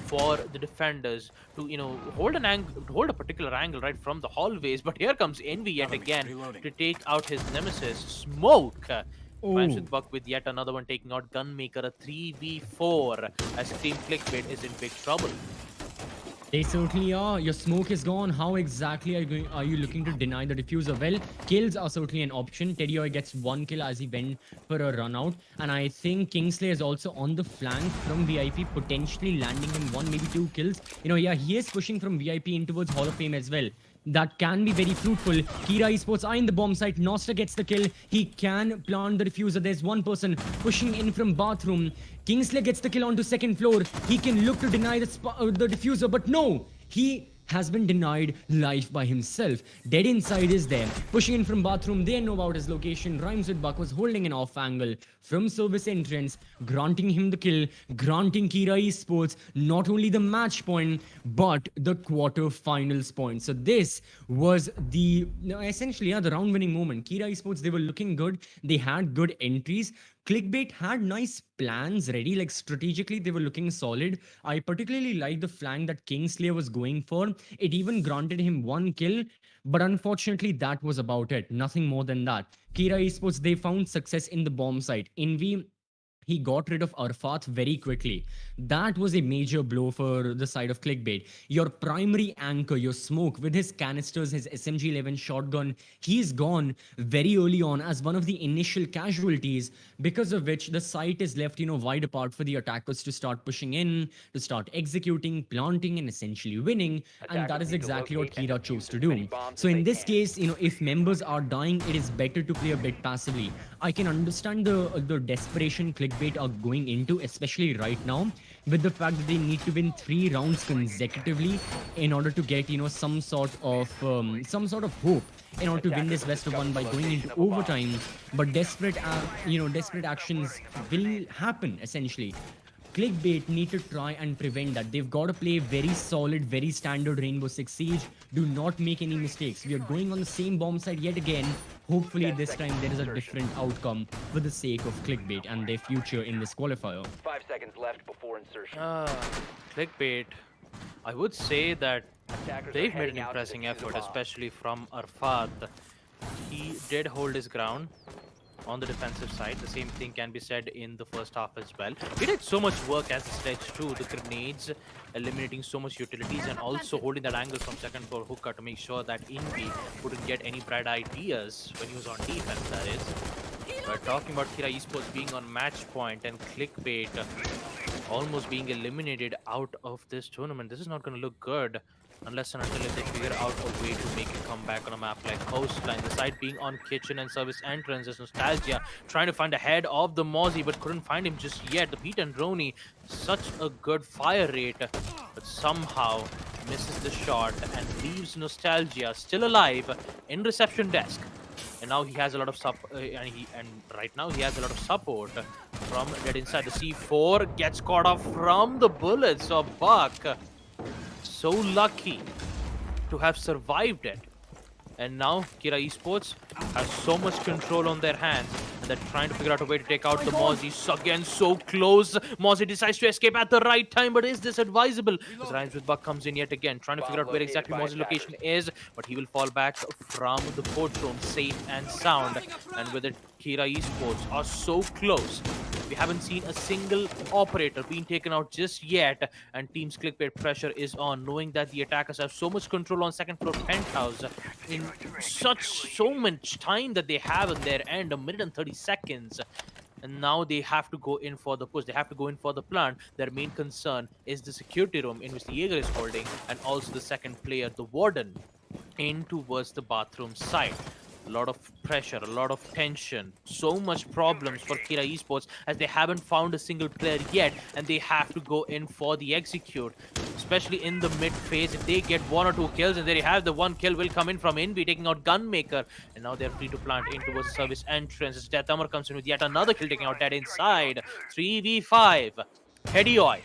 for the defenders to hold a particular angle right from the hallways. But here comes Envy yet again to take out his nemesis Smoke. Finds with Buck with yet another one, taking out Gunmaker. A 3v4 as Team Clickbait is in big trouble. They certainly are. Your smoke is gone. How exactly are you looking to deny the diffuser? Well, kills are certainly an option. Teddy gets 1 kill as he went for a run out. And I think Kingsley is also on the flank from VIP, potentially landing him 1, maybe 2 kills. He is pushing from VIP in towards Hall of Fame as well. That can be very fruitful. Kira Esports are in the bomb site. Noster gets the kill. He can plant the diffuser. There's one person pushing in from bathroom. Kingsley gets the kill onto second floor. He can look to deny the diffuser, but no. He has been denied life by himself. Dead inside is there. Pushing in from bathroom. They know about his location. Rhymes with Buck was holding an off angle from service entrance, granting him the kill, granting Kira Esports not only the match point, but the quarterfinals point. So this was the round winning moment. Kira Esports, they were looking good. They had good entries. Clickbait had nice plans ready, like strategically they were looking solid. I particularly like the flank that Kingslayer was going for. It even granted him 1 kill, but unfortunately that was about it. Nothing more than that. Kira Esports, they found success in the bomb site. Envy, he got rid of Arfat very quickly. That was a major blow for the side of Clickbait. Your primary anchor, your smoke, with his canisters, his SMG-11 shotgun, he's gone very early on as one of the initial casualties, because of which the site is left, wide apart for the attackers to start pushing in, to start executing, planting, and essentially winning. And that Attackers is need to exactly what locate and Kira defuse chose to as many do. bombs So as in they this can. case, if members are dying, it is better to play a bit passively. I can understand the desperation Clickbait are going into, especially right now, with the fact that they need to win 3 rounds consecutively in order to get some sort of hope in order to win Attackers this have best of one discovered the by going location into of a bomb. overtime. But desperate actions will happen essentially. Clickbait need to try and prevent that. They've got to play very solid, very standard Rainbow Six Siege. Do not make any mistakes. We are going on the same bomb site yet again. Hopefully 10 this time seconds there is a insertion. different outcome for the sake of Clickbait and their future in this qualifier. 5 seconds left before insertion. Clickbait, I would say that Attackers are they've made heading an out to impressive defuse a effort, bomb. especially from Arfat. He did hold his ground on the defensive side. The same thing can be said in the first half as well. He did so much work as a sledge too. The grenades, eliminating so much utilities, and also holding that angle from second floor hookah to make sure that Invi wouldn't get any bright ideas when he was on defense, that is. But talking about Kira Esports being on match point and Clickbait almost being eliminated out of this tournament, this is not going to look good unless and until if they figure out a way to make a comeback on a map like Coastline. The side being on kitchen and service entrance is Nostalgia trying to find a head of the Mozzie, but couldn't find him just yet. The Pete and Roni, such a good fire rate, but somehow misses the shot and leaves Nostalgia still alive in reception desk. And now he has a lot of right now he has a lot of support from dead inside. The C4 gets caught off from the bullets of Buck. So lucky to have survived it. And now Kira Esports has so much control on their hands, and they're trying to figure out a way to take out the Mozzie. Again, so close. Mozzie decides to escape at the right time, but is this advisable? As Rhymes with Buck comes in yet again, trying to figure out where exactly Mozzie's location is, but he will fall back from the courtroom safe and sound. And with it, Kira Esports are so close. We haven't seen a single operator being taken out just yet, and Team's Clickbait pressure is on, knowing that the attackers have so much control on second floor penthouse in so much time that they have in their end, 1 minute and 30 seconds. And now they have to go in for the push. They have to go in for the plant. Their main concern is the security room in which the Jaeger is holding, and also the second player, the Warden, in towards the bathroom side. A lot of pressure, a lot of tension, so much problems for Kira Esports as they haven't found a single player yet, and they have to go in for the execute, especially in the mid phase. If they get 1 or 2 kills, and there you have the 1 kill will come in from Envy, taking out Gunmaker, and now they're free to plant in towards the service entrance as Death Hammer comes in with yet another kill, taking out Dead inside. 3v5. Hedioy,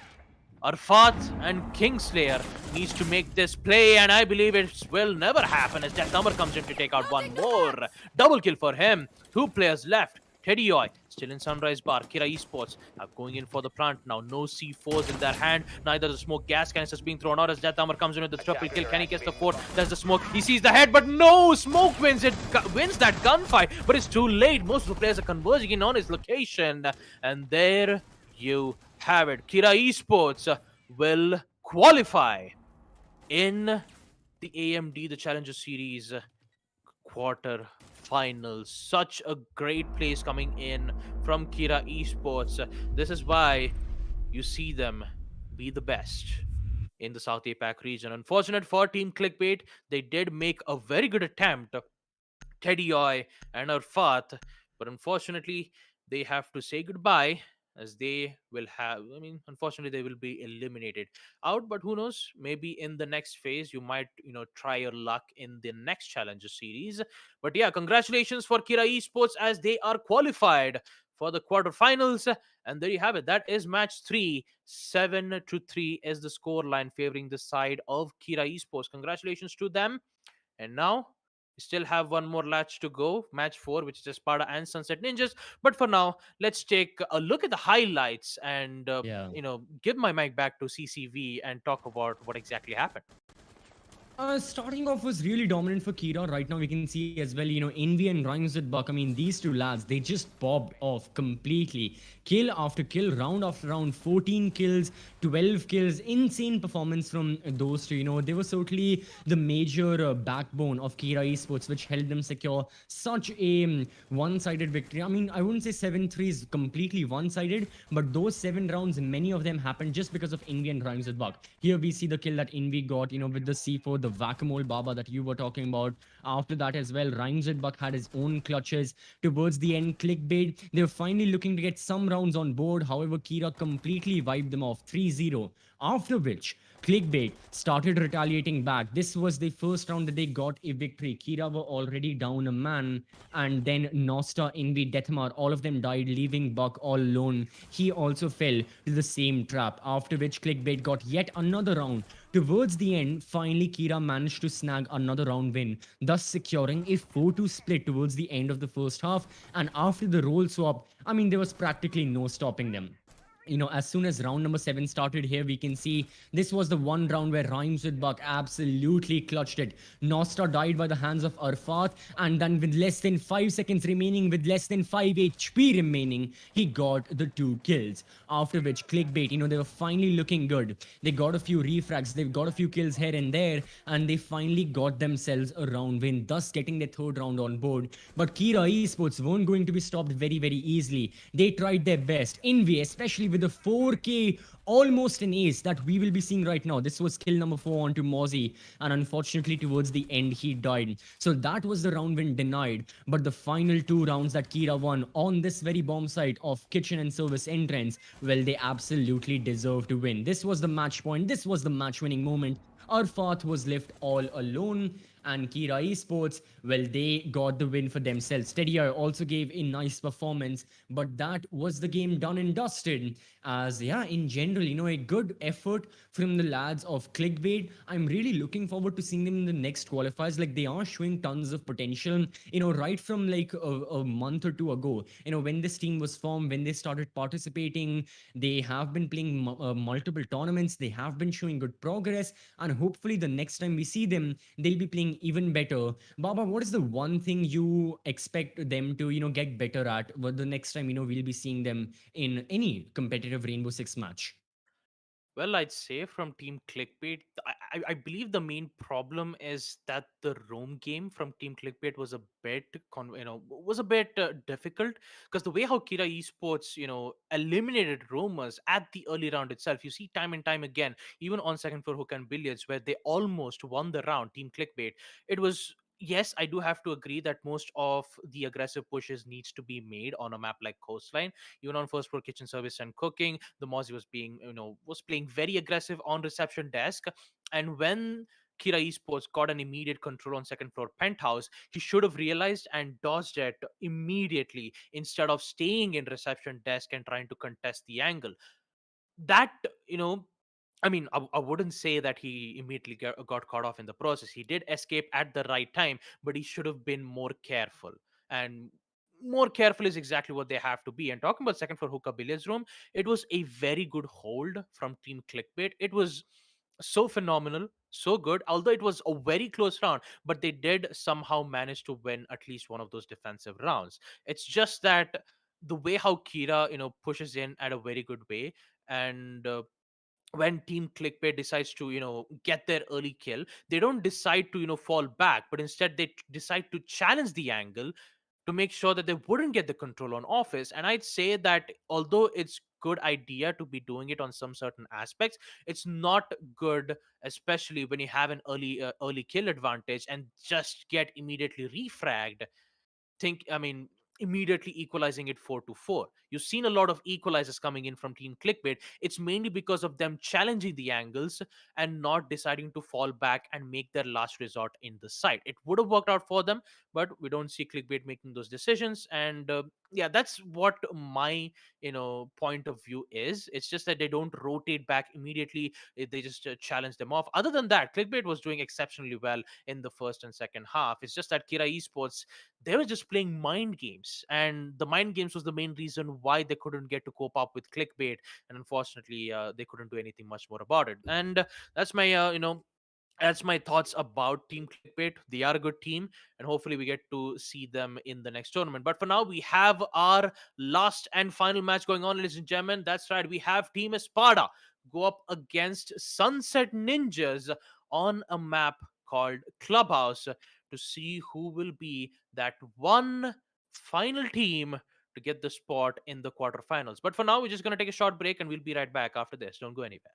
Arfat and Kingslayer needs to make this play, and I believe it will never happen as Death Number comes in to take out one more. Double kill for him. 2 players left. Teddy Oi still in Sunrise Bar. Kira Esports are going in for the plant now. No C4s in their hand. Neither the smoke gas canisters being thrown out as Death Hammer comes in with the triple kill. Can he get the 4? There's the smoke. He sees the head, but no! Smoke wins it. Wins that gunfight, but it's too late. Most of the players are converging in on his location. And there you have it. Kira Esports will qualify in the AMD, the Challenger Series quarter finals. Such a great place coming in from Kira Esports. This is why you see them be the best in the South APAC region. Unfortunate for Team Clickbait, they did make a very good attempt, Teddy Oi and Arfat, but unfortunately they have to say goodbye as they will have, unfortunately they will be eliminated out. But who knows, maybe in the next phase you might try your luck in the next Challenger Series. But yeah, congratulations for Kira Esports as they are qualified for the quarterfinals. And there you have it. That is match 3. 7-3 is the score line favoring the side of Kira Esports. Congratulations to them. And now we still have one more match to go, match 4, which is Espada and Sunset Ninjas. But for now, let's take a look at the highlights and Yeah. give my mic back to CCV and talk about what exactly happened. Starting off was really dominant for Kira. Right now, we can see as well, Envy and Rhymes with Buck. I mean, these two lads, they just popped off completely. Kill after kill, round after round, 14 kills, 12 kills. Insane performance from those two. They were certainly the major backbone of Kira Esports, which helped them secure such a one sided victory. I mean, I wouldn't say 7-3 is completely one sided, but those 7 rounds, many of them happened just because of Envy and Rhymes with Buck. Here we see the kill that Envy got, with the C4, the whack-a-mole Baba that you were talking about. After that as well, Rhymes with Buck had his own clutches. Towards the end, Clickbait, they were finally looking to get some rounds on board. However, Kira completely wiped them off 3-0. After which, Clickbait started retaliating back. This was the first round that they got a victory. Kira were already down a man, and then Nosta, Envy, Deathmar, all of them died, leaving Buck all alone. He also fell to the same trap. After which, Clickbait got yet another round. Towards the end, finally Kira managed to snag another round win, thus securing a 4-2 split towards the end of the first half. And after the role swap, I mean, there was practically no stopping them. As soon as round number 7 started, here we can see this was the one round where Rhymes with Buck absolutely clutched it. Nostra died by the hands of Arfat, and then with less than 5 seconds remaining, with less than 5 HP remaining, he got the 2 kills. After which, Clickbait, they were finally looking good. They got a few refrags, they've got a few kills here and there, and they finally got themselves a round win, thus getting their third round on board. But Kira Esports weren't going to be stopped very, very easily. They tried their best. Envy, especially with the 4K, almost an ace that we will be seeing right now. This was kill number 4 onto Mozzie, and unfortunately towards the end he died. So that was the round win denied. But the final 2 rounds that Kira won on this very bomb site of kitchen and service entrance, well, they absolutely deserve to win. This was the match point. This was the match winning moment. Arfat was left all alone, and Kira Esports, well, they got the win for themselves. Steadier also gave a nice performance, but that was the game done and dusted. As, yeah, in general, a good effort from the lads of Clickbait. I'm really looking forward to seeing them in the next qualifiers. Like, they are showing tons of potential, right from like a month or two ago, when this team was formed, when they started participating, they have been playing multiple tournaments, they have been showing good progress, and hopefully the next time we see them, they'll be playing even better. Baba, what is the one thing you expect them to, get better at the next time, we'll be seeing them in any competitive Rainbow Six match? Well, I'd say from Team Clickbait, I believe the main problem is that the roam game from Team Clickbait was a bit, difficult, because the way how Kira Esports, eliminated roamers at the early round itself, you see time and time again, even on second floor hook and billiards, where they almost won the round. Team Clickbait, it was. Yes, I do have to agree that most of the aggressive pushes needs to be made on a map like Coastline. Even on first floor kitchen service and cooking, the Mozzie was was playing very aggressive on reception desk. And when Kira Esports got an immediate control on second floor penthouse, he should have realized and dodged it immediately instead of staying in reception desk and trying to contest the angle. That, you know, I mean, I wouldn't say that he immediately got caught off in the process. He did escape at the right time, but he should have been more careful. And more careful is exactly what they have to be. And talking about second floor hookah billiards room, it was a very good hold from Team Clickbait. It was so phenomenal, so good. Although it was a very close round, but they did somehow manage to win at least one of those defensive rounds. It's just that the way how Kira, pushes in at a very good way, and when Team Clickbait decides to get their early kill, they don't decide to fall back, but instead they decide to challenge the angle to make sure that they wouldn't get the control on office. And I'd say that although it's good idea to be doing it on some certain aspects, it's not good, especially when you have an early kill advantage and just get immediately refragged. I mean, immediately equalizing it 4-4. You've seen a lot of equalizers coming in from Team Clickbait. It's mainly because of them challenging the angles and not deciding to fall back and make their last resort in the site. It would have worked out for them, but we don't see Clickbait making those decisions. And yeah, that's what my point of view is. It's just that they don't rotate back immediately. They just challenge them off. Other than that, Clickbait was doing exceptionally well in the first and second half. It's just that Kira Esports, they were just playing mind games, and the mind games was the main reason why they couldn't get to cope up with Clickbait. And unfortunately, they couldn't do anything much more about it. And that's my That's my thoughts about Team Clickbait. They are a good team, and hopefully we get to see them in the next tournament. But for now, we have our last and final match going on, ladies and gentlemen. That's right, we have Team Espada go up against Sunset Ninjas on a map called Clubhouse to see who will be that one final team to get the spot in the quarterfinals. But for now, we're just going to take a short break and we'll be right back after this. Don't go anywhere.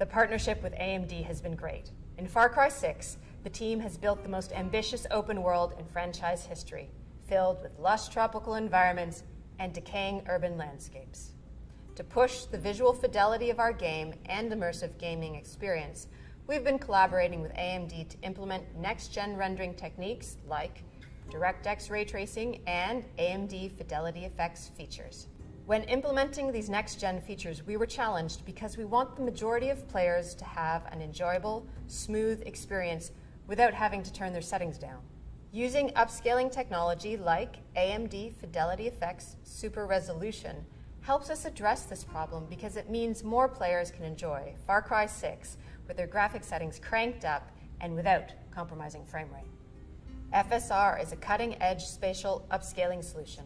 The partnership with AMD has been great. In Far Cry 6, the team has built the most ambitious open world in franchise history, filled with lush tropical environments and decaying urban landscapes. To push the visual fidelity of our game and immersive gaming experience, we've been collaborating with AMD to implement next-gen rendering techniques like DirectX ray tracing and AMD Fidelity Effects features. When implementing these next-gen features, we were challenged because we want the majority of players to have an enjoyable, smooth experience without having to turn their settings down. Using upscaling technology like AMD Fidelity Effects Super Resolution helps us address this problem because it means more players can enjoy Far Cry 6 with their graphic settings cranked up and without compromising frame rate. FSR is a cutting-edge spatial upscaling solution.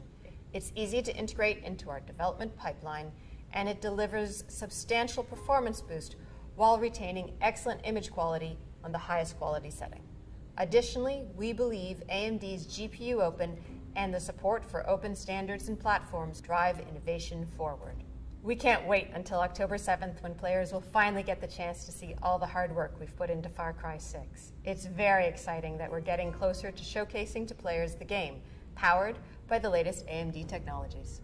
It's easy to integrate into our development pipeline, and it delivers substantial performance boost while retaining excellent image quality on the highest quality setting. Additionally, we believe AMD's GPU Open and the support for open standards and platforms drive innovation forward. We can't wait until October 7th when players will finally get the chance to see all the hard work we've put into Far Cry 6. It's very exciting that we're getting closer to showcasing to players the game, powered by the latest AMD technologies.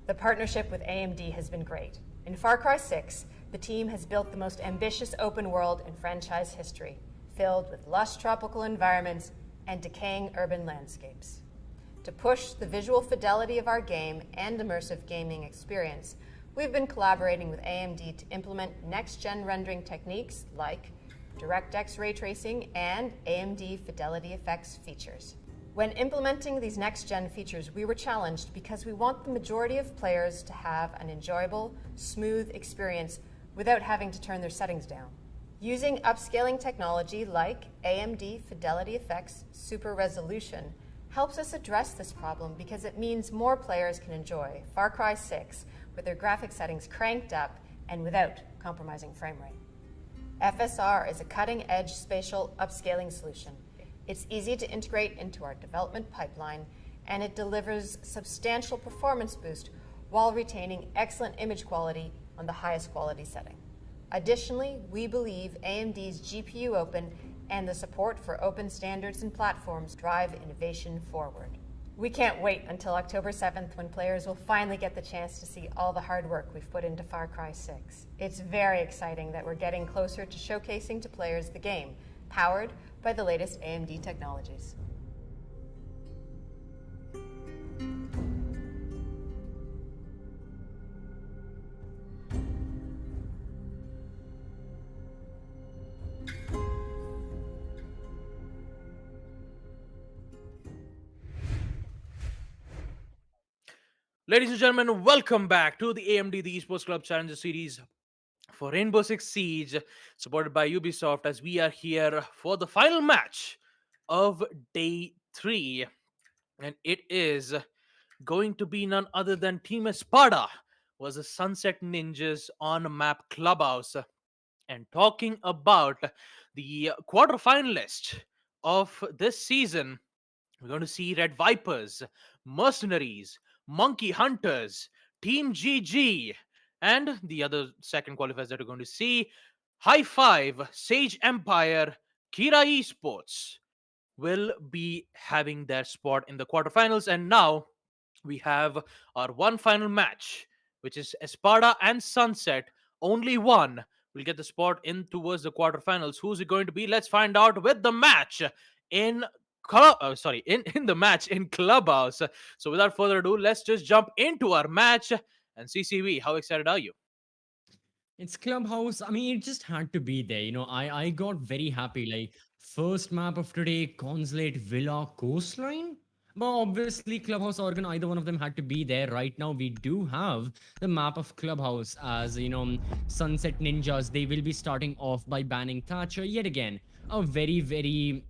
The partnership with AMD has been great. In Far Cry 6, the team has built the most ambitious open world in franchise history, filled with lush tropical environments and decaying urban landscapes. To push the visual fidelity of our game and immersive gaming experience, we've been collaborating with AMD to implement next-gen rendering techniques like DirectX ray tracing and AMD Fidelity Effects features. When implementing these next-gen features, we were challenged because we want the majority of players to have an enjoyable, smooth experience without having to turn their settings down. Using upscaling technology like AMD Fidelity Effects Super Resolution helps us address this problem because it means more players can enjoy Far Cry 6 with their graphic settings cranked up and without compromising frame rate. FSR is a cutting-edge spatial upscaling solution. It's easy to integrate into our development pipeline, and it delivers substantial performance boost while retaining excellent image quality on the highest quality setting. Additionally, we believe AMD's GPU Open and the support for open standards and platforms drive innovation forward. We can't wait until October 7th when players will finally get the chance to see all the hard work we've put into Far Cry 6. It's very exciting that we're getting closer to showcasing to players the game, powered by the latest AMD technologies. Ladies and gentlemen, welcome back to the AMD the Esports Club Challenger Series for Rainbow Six Siege, supported by Ubisoft, as we are here for the final match of day 3. And it is going to be none other than Team Espada versus Sunset Ninjas on map Clubhouse. And talking about the quarterfinalist of this season, we're going to see Red Vipers, Mercenaries, Monkey Hunters, Team GG, and the other second qualifiers that we're going to see, High Five, Sage Empire, Kira Esports will be having their spot in the quarterfinals. And now we have our one final match, which is Espada and Sunset. Only one will get the spot in towards the quarterfinals. Who's it going to be? Let's find out with the match in in the match in Clubhouse. So without further ado, let's just jump into our match. And CCV, how excited are you? It's Clubhouse. I mean, it just had to be there. I got very happy. Like, first map of today, Consulate Villa Coastline. But obviously, Clubhouse Oregon, either one of them had to be there. Right now, we do have the map of Clubhouse as, Sunset Ninjas. They will be starting off by banning Thatcher yet again. A very, very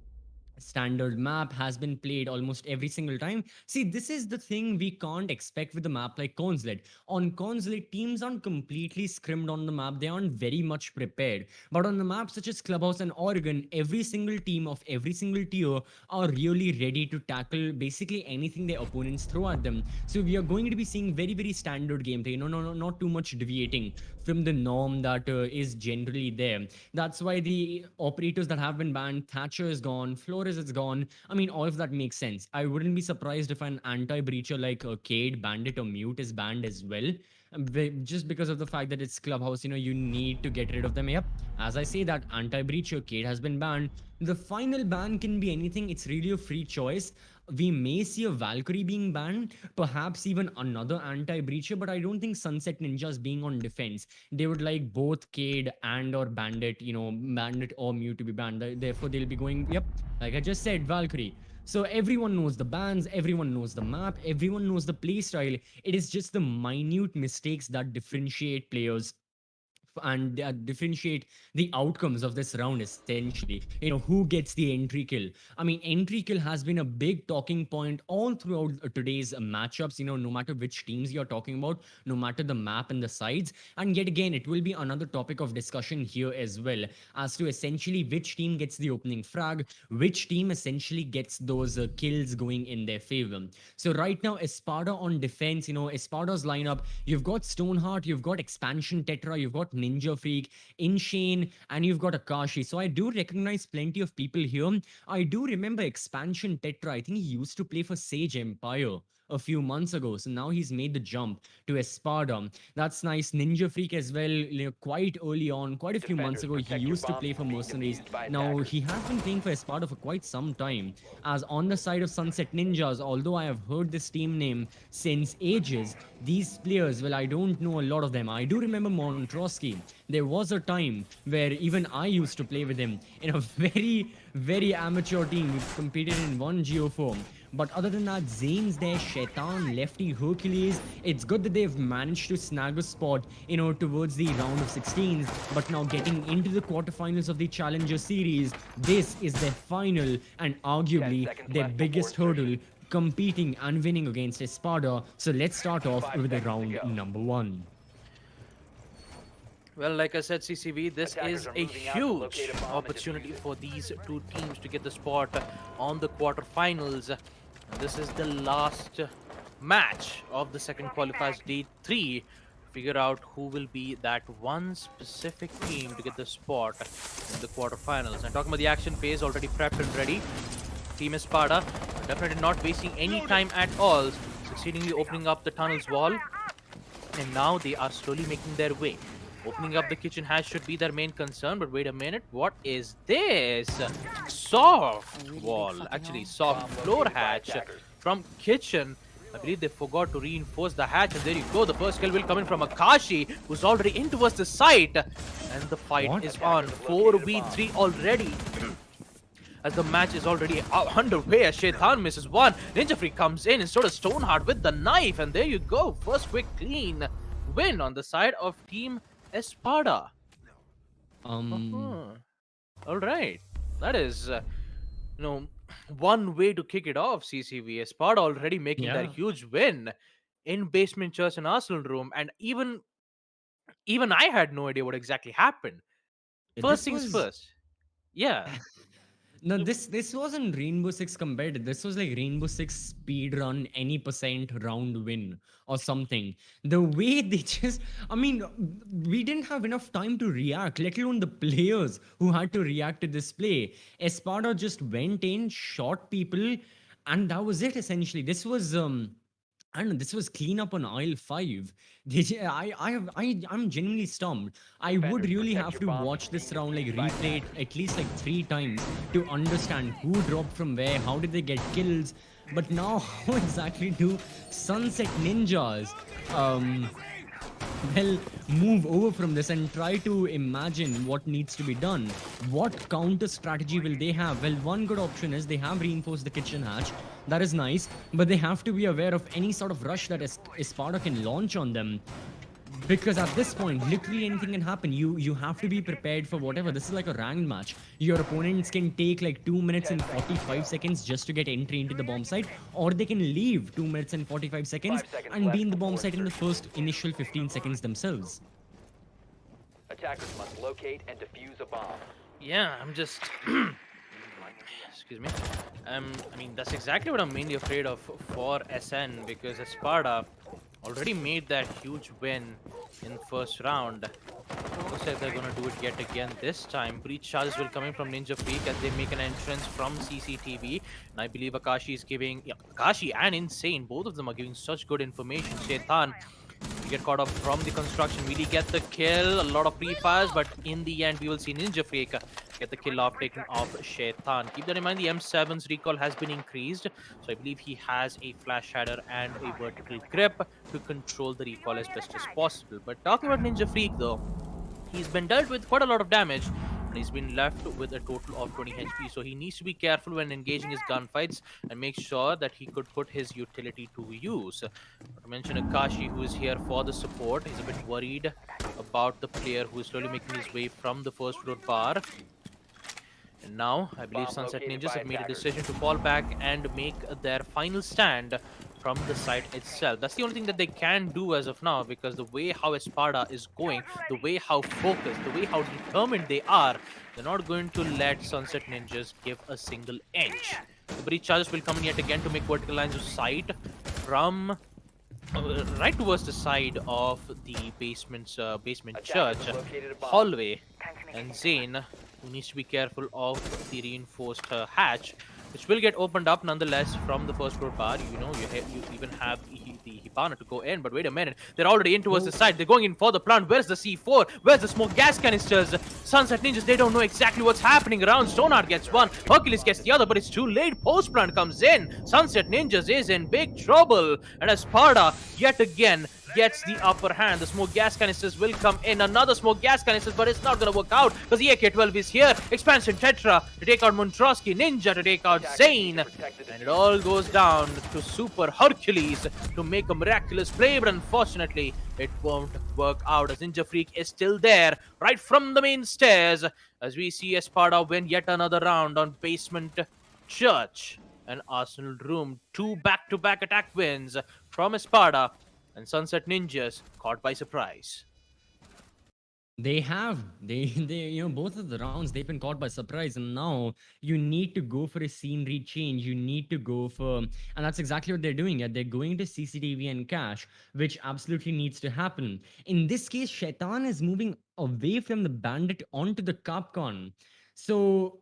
standard map has been played almost every single time. See, this is the thing we can't expect with a map like Consulate. On Consulate, teams aren't completely scrimmed on the map. They aren't very much prepared. But on the maps such as Clubhouse and Oregon, every single team of every single tier are really ready to tackle basically anything their opponents throw at them. So we are going to be seeing very, very standard gameplay. Not too much deviating from the norm that is generally there. That's why the operators that have been banned, Thatcher is gone, Flores is gone. I mean, all of that makes sense. I wouldn't be surprised if an anti-breacher like Cade, Bandit, or Mute is banned as well. Just because of the fact that it's Clubhouse, you need to get rid of them. Yep, as I say that, anti-breacher Cade has been banned. The final ban can be anything. It's really a free choice. We may see a Valkyrie being banned, perhaps even another anti-breacher, but I don't think Sunset Ninjas being on defense. They would like both Cade and or Bandit, Bandit or Mute to be banned. Therefore, they'll be going, yep, like I just said, Valkyrie. So everyone knows the bans, everyone knows the map, everyone knows the playstyle. It is just the minute mistakes that differentiate players and differentiate the outcomes of this round. Essentially, who gets the entry kill. I mean, entry kill has been a big talking point all throughout today's matchups, no matter which teams you're talking about, no matter the map and the sides. And yet again, it will be another topic of discussion here as well, as to essentially which team gets the opening frag, which team essentially gets those kills going in their favor. So right now, Espada on defense, Espada's lineup, you've got Stoneheart, you've got Expansion Tetra, you've got Ninja Freak, Inshane, and you've got Akashi. So I do recognize plenty of people here. I do remember Expansion Tetra. I think he used to play for Sage Empire. a few months ago. So now he's made the jump to Espada. That's nice. Ninja Freak as well, quite early on, quite a few months Defenders, ago, he protect your used to bombs play for from being Mercenaries. defused by Now attackers. he has been playing for Espada for quite some time. As on the side of Sunset Ninjas, although I have heard this team name since ages, these players, well, I don't know a lot of them. I do remember Montrosky. There was a time where even I used to play with him in a very amateur team. We competed in one Geo4. But other than that, Zane's there, Shaitan, Lefty, Hercules. It's good that they've managed to snag a spot, towards the round of 16s. But now getting into the quarterfinals of the Challenger Series, this is their final and 10 arguably seconds their left before biggest insertion. hurdle, competing and winning against Espada. So let's start off 5 with the seconds to round go. number 1. Well, like I said, CCV, this Attackers is are a moving out to huge locate a bomb and opportunity defuse it. for these two teams to get the spot on the quarterfinals. And this is the last match of the second qualifiers day 3. Figure out who will be that one specific team to get the spot in the quarterfinals. And talking about the action phase, already prepped and ready. Team Espada definitely not wasting any time at all, succeedingly opening up the tunnel's wall. And now they are slowly making their way. Opening up the kitchen hatch should be their main concern, but wait a minute, what is this? Soft wall, actually soft floor hatch from kitchen. I believe they forgot to reinforce the hatch, and there you go. The first kill will come in from Akashi, who's already in towards the site. And the fight What? is on. 4v3 already. As the match is already underway, as Shaitan misses one. Ninja Freak comes in instead of Stoneheart with the knife, and there you go. First quick clean win on the side of Team Espada. All right, that is, one way to kick it off. CCV Espada already making that Yeah. huge win in Basement Church and Arsenal Room, and even I had no idea what exactly happened. First This things was first. Yeah. No, this wasn't Rainbow Six compared. This was like Rainbow Six speed run any percent round win or something. The way they just, I mean, we didn't have enough time to react, let alone the players who had to react to this play. Espada just went in, shot people, and that was it essentially. This was I don't know. This was clean up on aisle 5. I'm genuinely stumped. I would Defenders, really protect have your to bombs watch from this being round, like defused by replay it attackers. at least like 3 times to understand who dropped from where, how did they get kills. But now, how exactly do Sunset Ninjas well move over from this and try to imagine what needs to be done? What counter strategy will they have? Well, one good option is they have reinforced the kitchen hatch. That is nice, but they have to be aware of any sort of rush that Espada can launch on them, because at this point literally anything can happen. You have to be prepared for whatever. This is like a ranked match. Your opponents can take like 2 minutes and 45 seconds just to get entry into the bomb site, or they can leave 2 minutes and 45 seconds 5 seconds and be left in the bomb before site in the insertion. first initial 15 seconds themselves. Attackers must locate and defuse a bomb. Yeah, I'm just excuse me. I mean, that's exactly what I'm mainly afraid of for SN, because Espada already made that huge win in first round. Looks like they're gonna do it yet again this time. Breach charges will come in from Ninja Freak as they make an entrance from CCTV. And I believe Akashi is giving... Yeah, Akashi and Insane, both of them are giving such good information. Shaitan, we get caught off from the construction. Really get the kill. A lot of pre-fires, but in the end, we will see Ninja Freak get the kill off, taken off Shaitan. Keep that in mind, the M7's recall has been increased. So I believe he has a flash shader and a vertical grip to control the recall as best as possible. But talking about Ninja Freak though, he's been dealt with quite a lot of damage, and he's been left with a total of 20 HP. So he needs to be careful when engaging his gunfights and make sure that he could put his utility to use. Not to mention Akashi, who is here for the support. He's a bit worried about the player who is slowly making his way from the first floor bar. And now, I believe Bomb Sunset located Ninjas by have made a attackers. decision to fall back and make their final stand from the site itself. That's the only thing that they can do as of now, because the way how Espada is going, the way how focused, the way how determined they are, they're not going to let Sunset Ninjas give a single inch. The breach charges will come in yet again to make vertical lines of sight from right towards the side of the basement church Attackers have located a bomb. hallway. And Zane, who needs to be careful of the reinforced hatch, which will get opened up nonetheless from the first floor bar. You even have the Hibana to go in, but wait a minute, they're already in towards the side. They're going in for the plant. Where's the C4? Where's the smoke gas canisters? Sunset Ninjas, they don't know exactly what's happening around. Stoneheart gets one, Hercules gets the other, but it's too late. Post plant comes in. Sunset Ninjas is in big trouble, and Espada yet again gets the upper hand. The smoke gas canisters will come in. Another smoke gas canisters, but it's not going to work out because the AK-12 is here. Expansion Tetra to take out Montrosky. Ninja to take out Zane. And it all goes down to Super Hercules to make a miraculous play, but unfortunately, it won't work out as Ninja Freak is still there right from the main stairs as we see Espada win yet another round on Basement Church and Arsenal Room. 2 back-to-back attack wins from Espada, and Sunset Ninjas caught by surprise. They both of the rounds they've been caught by surprise, and now you need to go for a scenery change. You need to go for, and that's exactly what they're doing. They're going to CCTV and cache, which absolutely needs to happen. In this case, Shaitan is moving away from the bandit onto the Capcom. So,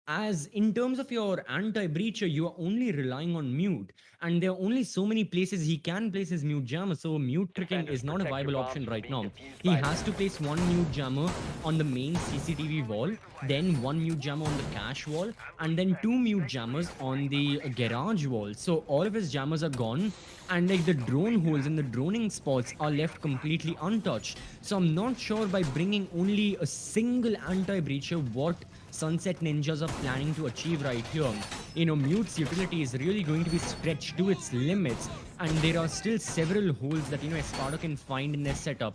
as in terms of your anti-breacher, you are only relying on mute, and there are only so many places he can place his mute jammer, so mute tricking is not a viable option right now. He has to place one mute jammer on the main CCTV wall, then one mute jammer on the cache wall, and then 2 mute jammers on the garage wall. So all of his jammers are gone, and like the drone holes and the droning spots are left completely untouched. So I'm not sure by bringing only a single anti-breacher what Sunset Ninjas are planning to achieve right here. Mute's utility is really going to be stretched to its limits, and there are still several holes that Espada can find in their setup.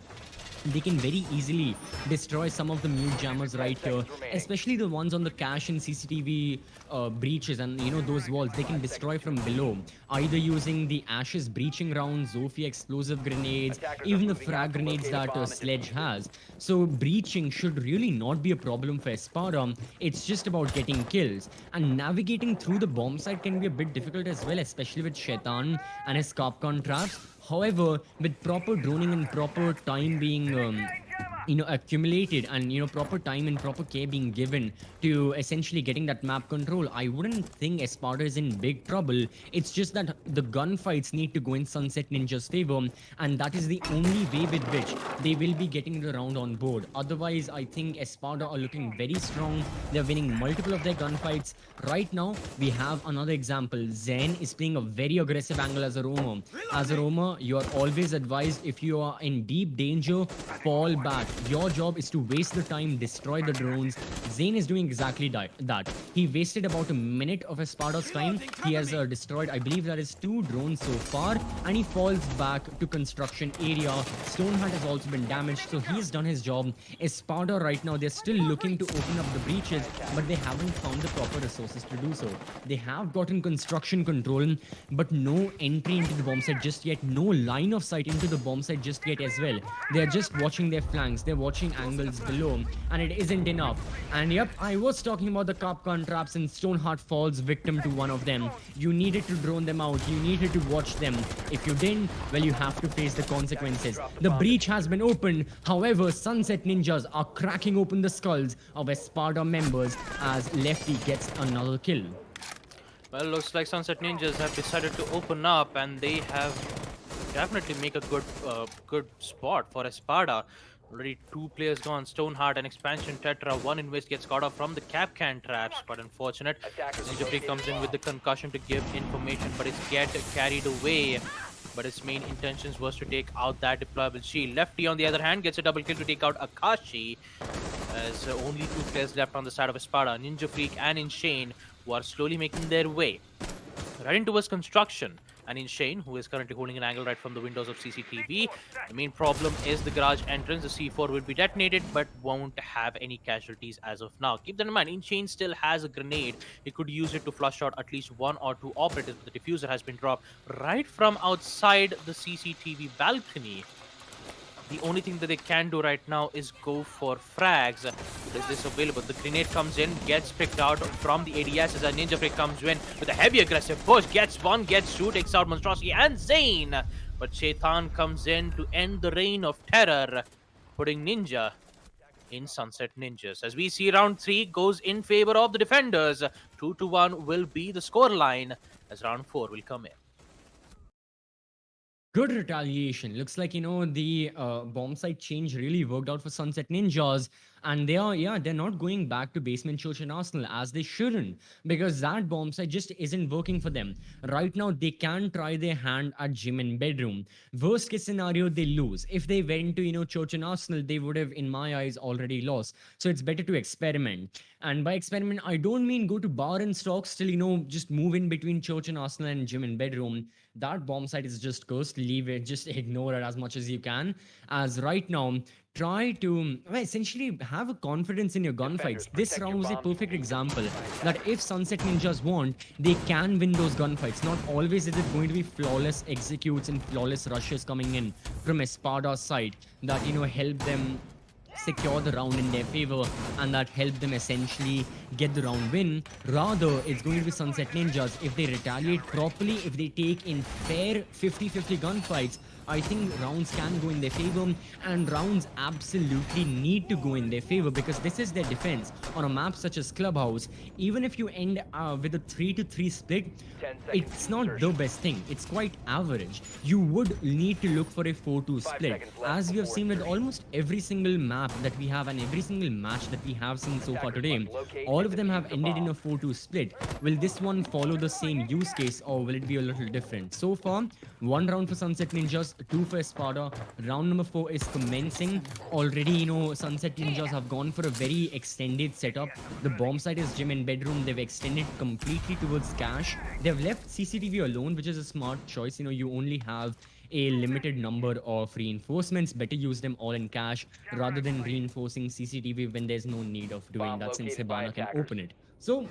They can very easily destroy some of the mute jammers right here, especially the ones on the cache and CCTV breaches and those walls. They can destroy from below, either using the Ashes breaching rounds, Zofia explosive grenades, even the frag grenades that Sledge has. So breaching should really not be a problem for Espada. It's just about getting kills, and navigating through the bomb site can be a bit difficult as well, especially with Shaitan and his Capcom traps. However, with proper droning and proper time being accumulated, and proper time and proper care being given to essentially getting that map control, I wouldn't think Espada is in big trouble. It's just that the gunfights need to go in Sunset Ninja's favor, and that is the only way with which they will be getting the round on board. Otherwise, I think Espada are looking very strong. They're winning multiple of their gunfights. Right now, we have another example. Zen is playing a very aggressive angle as a roamer. As a roamer, you are always advised, if you are in deep danger, fall back. Your job is to waste the time, destroy the drones. Zane is doing exactly that. He wasted about a minute of Espada's time. He has destroyed, I believe that is 2 drones so far, and he falls back to construction area. Stoneheart has also been damaged, so he's done his job. Espada right now, they're still looking to open up the breaches, but they haven't found the proper resources to do so. They have gotten construction control, but no entry into the bomb site just yet, no line of sight into the bomb site just yet as well. They're just watching their flanks, they're watching angles below, and it isn't enough. And yep, I was talking about the Capcom traps, and Stoneheart falls victim to one of them. You needed to drone them out, you needed to watch them. If you didn't, well, you have to face the consequences. The breach has been opened. However, Sunset Ninjas are cracking open the skulls of Espada members as Lefty gets another kill. Well, looks like Sunset Ninjas have decided to open up, and they have definitely make a good spot for Espada. Already 2 players gone, Stoneheart and Expansion Tetra. One in which gets caught off from the Capcan traps, but unfortunate. Ninja Freak comes in with the concussion to give information, but it's get carried away. But its main intentions was to take out that deployable shield. Lefty, on the other hand, gets a double kill to take out Akashi. As only 2 players left on the side of Espada, Ninja Freak and Insane, who are slowly making their way right into his construction. And Insane, who is currently holding an angle right from the windows of CCTV. The main problem is the garage entrance. The C4 will be detonated, but won't have any casualties as of now. Keep that in mind, Insane still has a grenade. He could use it to flush out at least 1 or 2 operatives, but the diffuser has been dropped right from outside the CCTV balcony. The only thing that they can do right now is go for frags. Is this available? The grenade comes in, gets picked out from the ADS as a Ninja Freak comes in with a heavy aggressive push. Gets 1, gets 2, takes out Monstrosity and Zane. But Shaitan comes in to end the reign of terror, putting Ninja in Sunset Ninjas. As we see round 3 goes in favor of the defenders. 2-1 will be the scoreline as round 4 will come in. Good retaliation. Looks like, the bomb site change really worked out for Sunset Ninjas. And they're not going back to Basement Church and Arsenal as they shouldn't, because that bomb site just isn't working for them. Right now, they can try their hand at gym and bedroom. Worst case scenario, they lose. If they went to, Church and Arsenal, they would have, in my eyes, already lost. So it's better to experiment. And by experiment, I don't mean go to bar and stock, still, just move in between Church and Arsenal and gym and bedroom. That bomb site is just cursed. Leave it, just ignore it as much as you can. As right now, try to essentially have a confidence in your gunfights. This round was a perfect example that if Sunset Ninjas want, they can win those gunfights. Not always is it going to be flawless executes and flawless rushes coming in from Espada's side that help them secure the round in their favor and that help them essentially get the round win. Rather, it's going to be Sunset Ninjas. If they retaliate properly, if they take in fair 50-50 gunfights, I think rounds can go in their favor, and rounds absolutely need to go in their favor because this is their defense. On a map such as Clubhouse, even if you end with a 3-3 split, it's not the best thing. It's quite average. You would need to look for a 4-2 split. As we have seen with almost every single map that we have and every single match that we have seen so far today, all of them have ended in a 4-2 split. Will this one follow the same use case or will it be a little different? So far, 1 round for Sunset Ninjas, 2 for Espada. Round number 4 is commencing. Already, Sunset Ninjas have gone for a very extended setup. The bomb site is gym and bedroom. They've extended completely towards cash. They've left CCTV alone, which is a smart choice. You only have a limited number of reinforcements. Better use them all in cash rather than reinforcing CCTV when there's no need of doing that, since Hibana can open it. So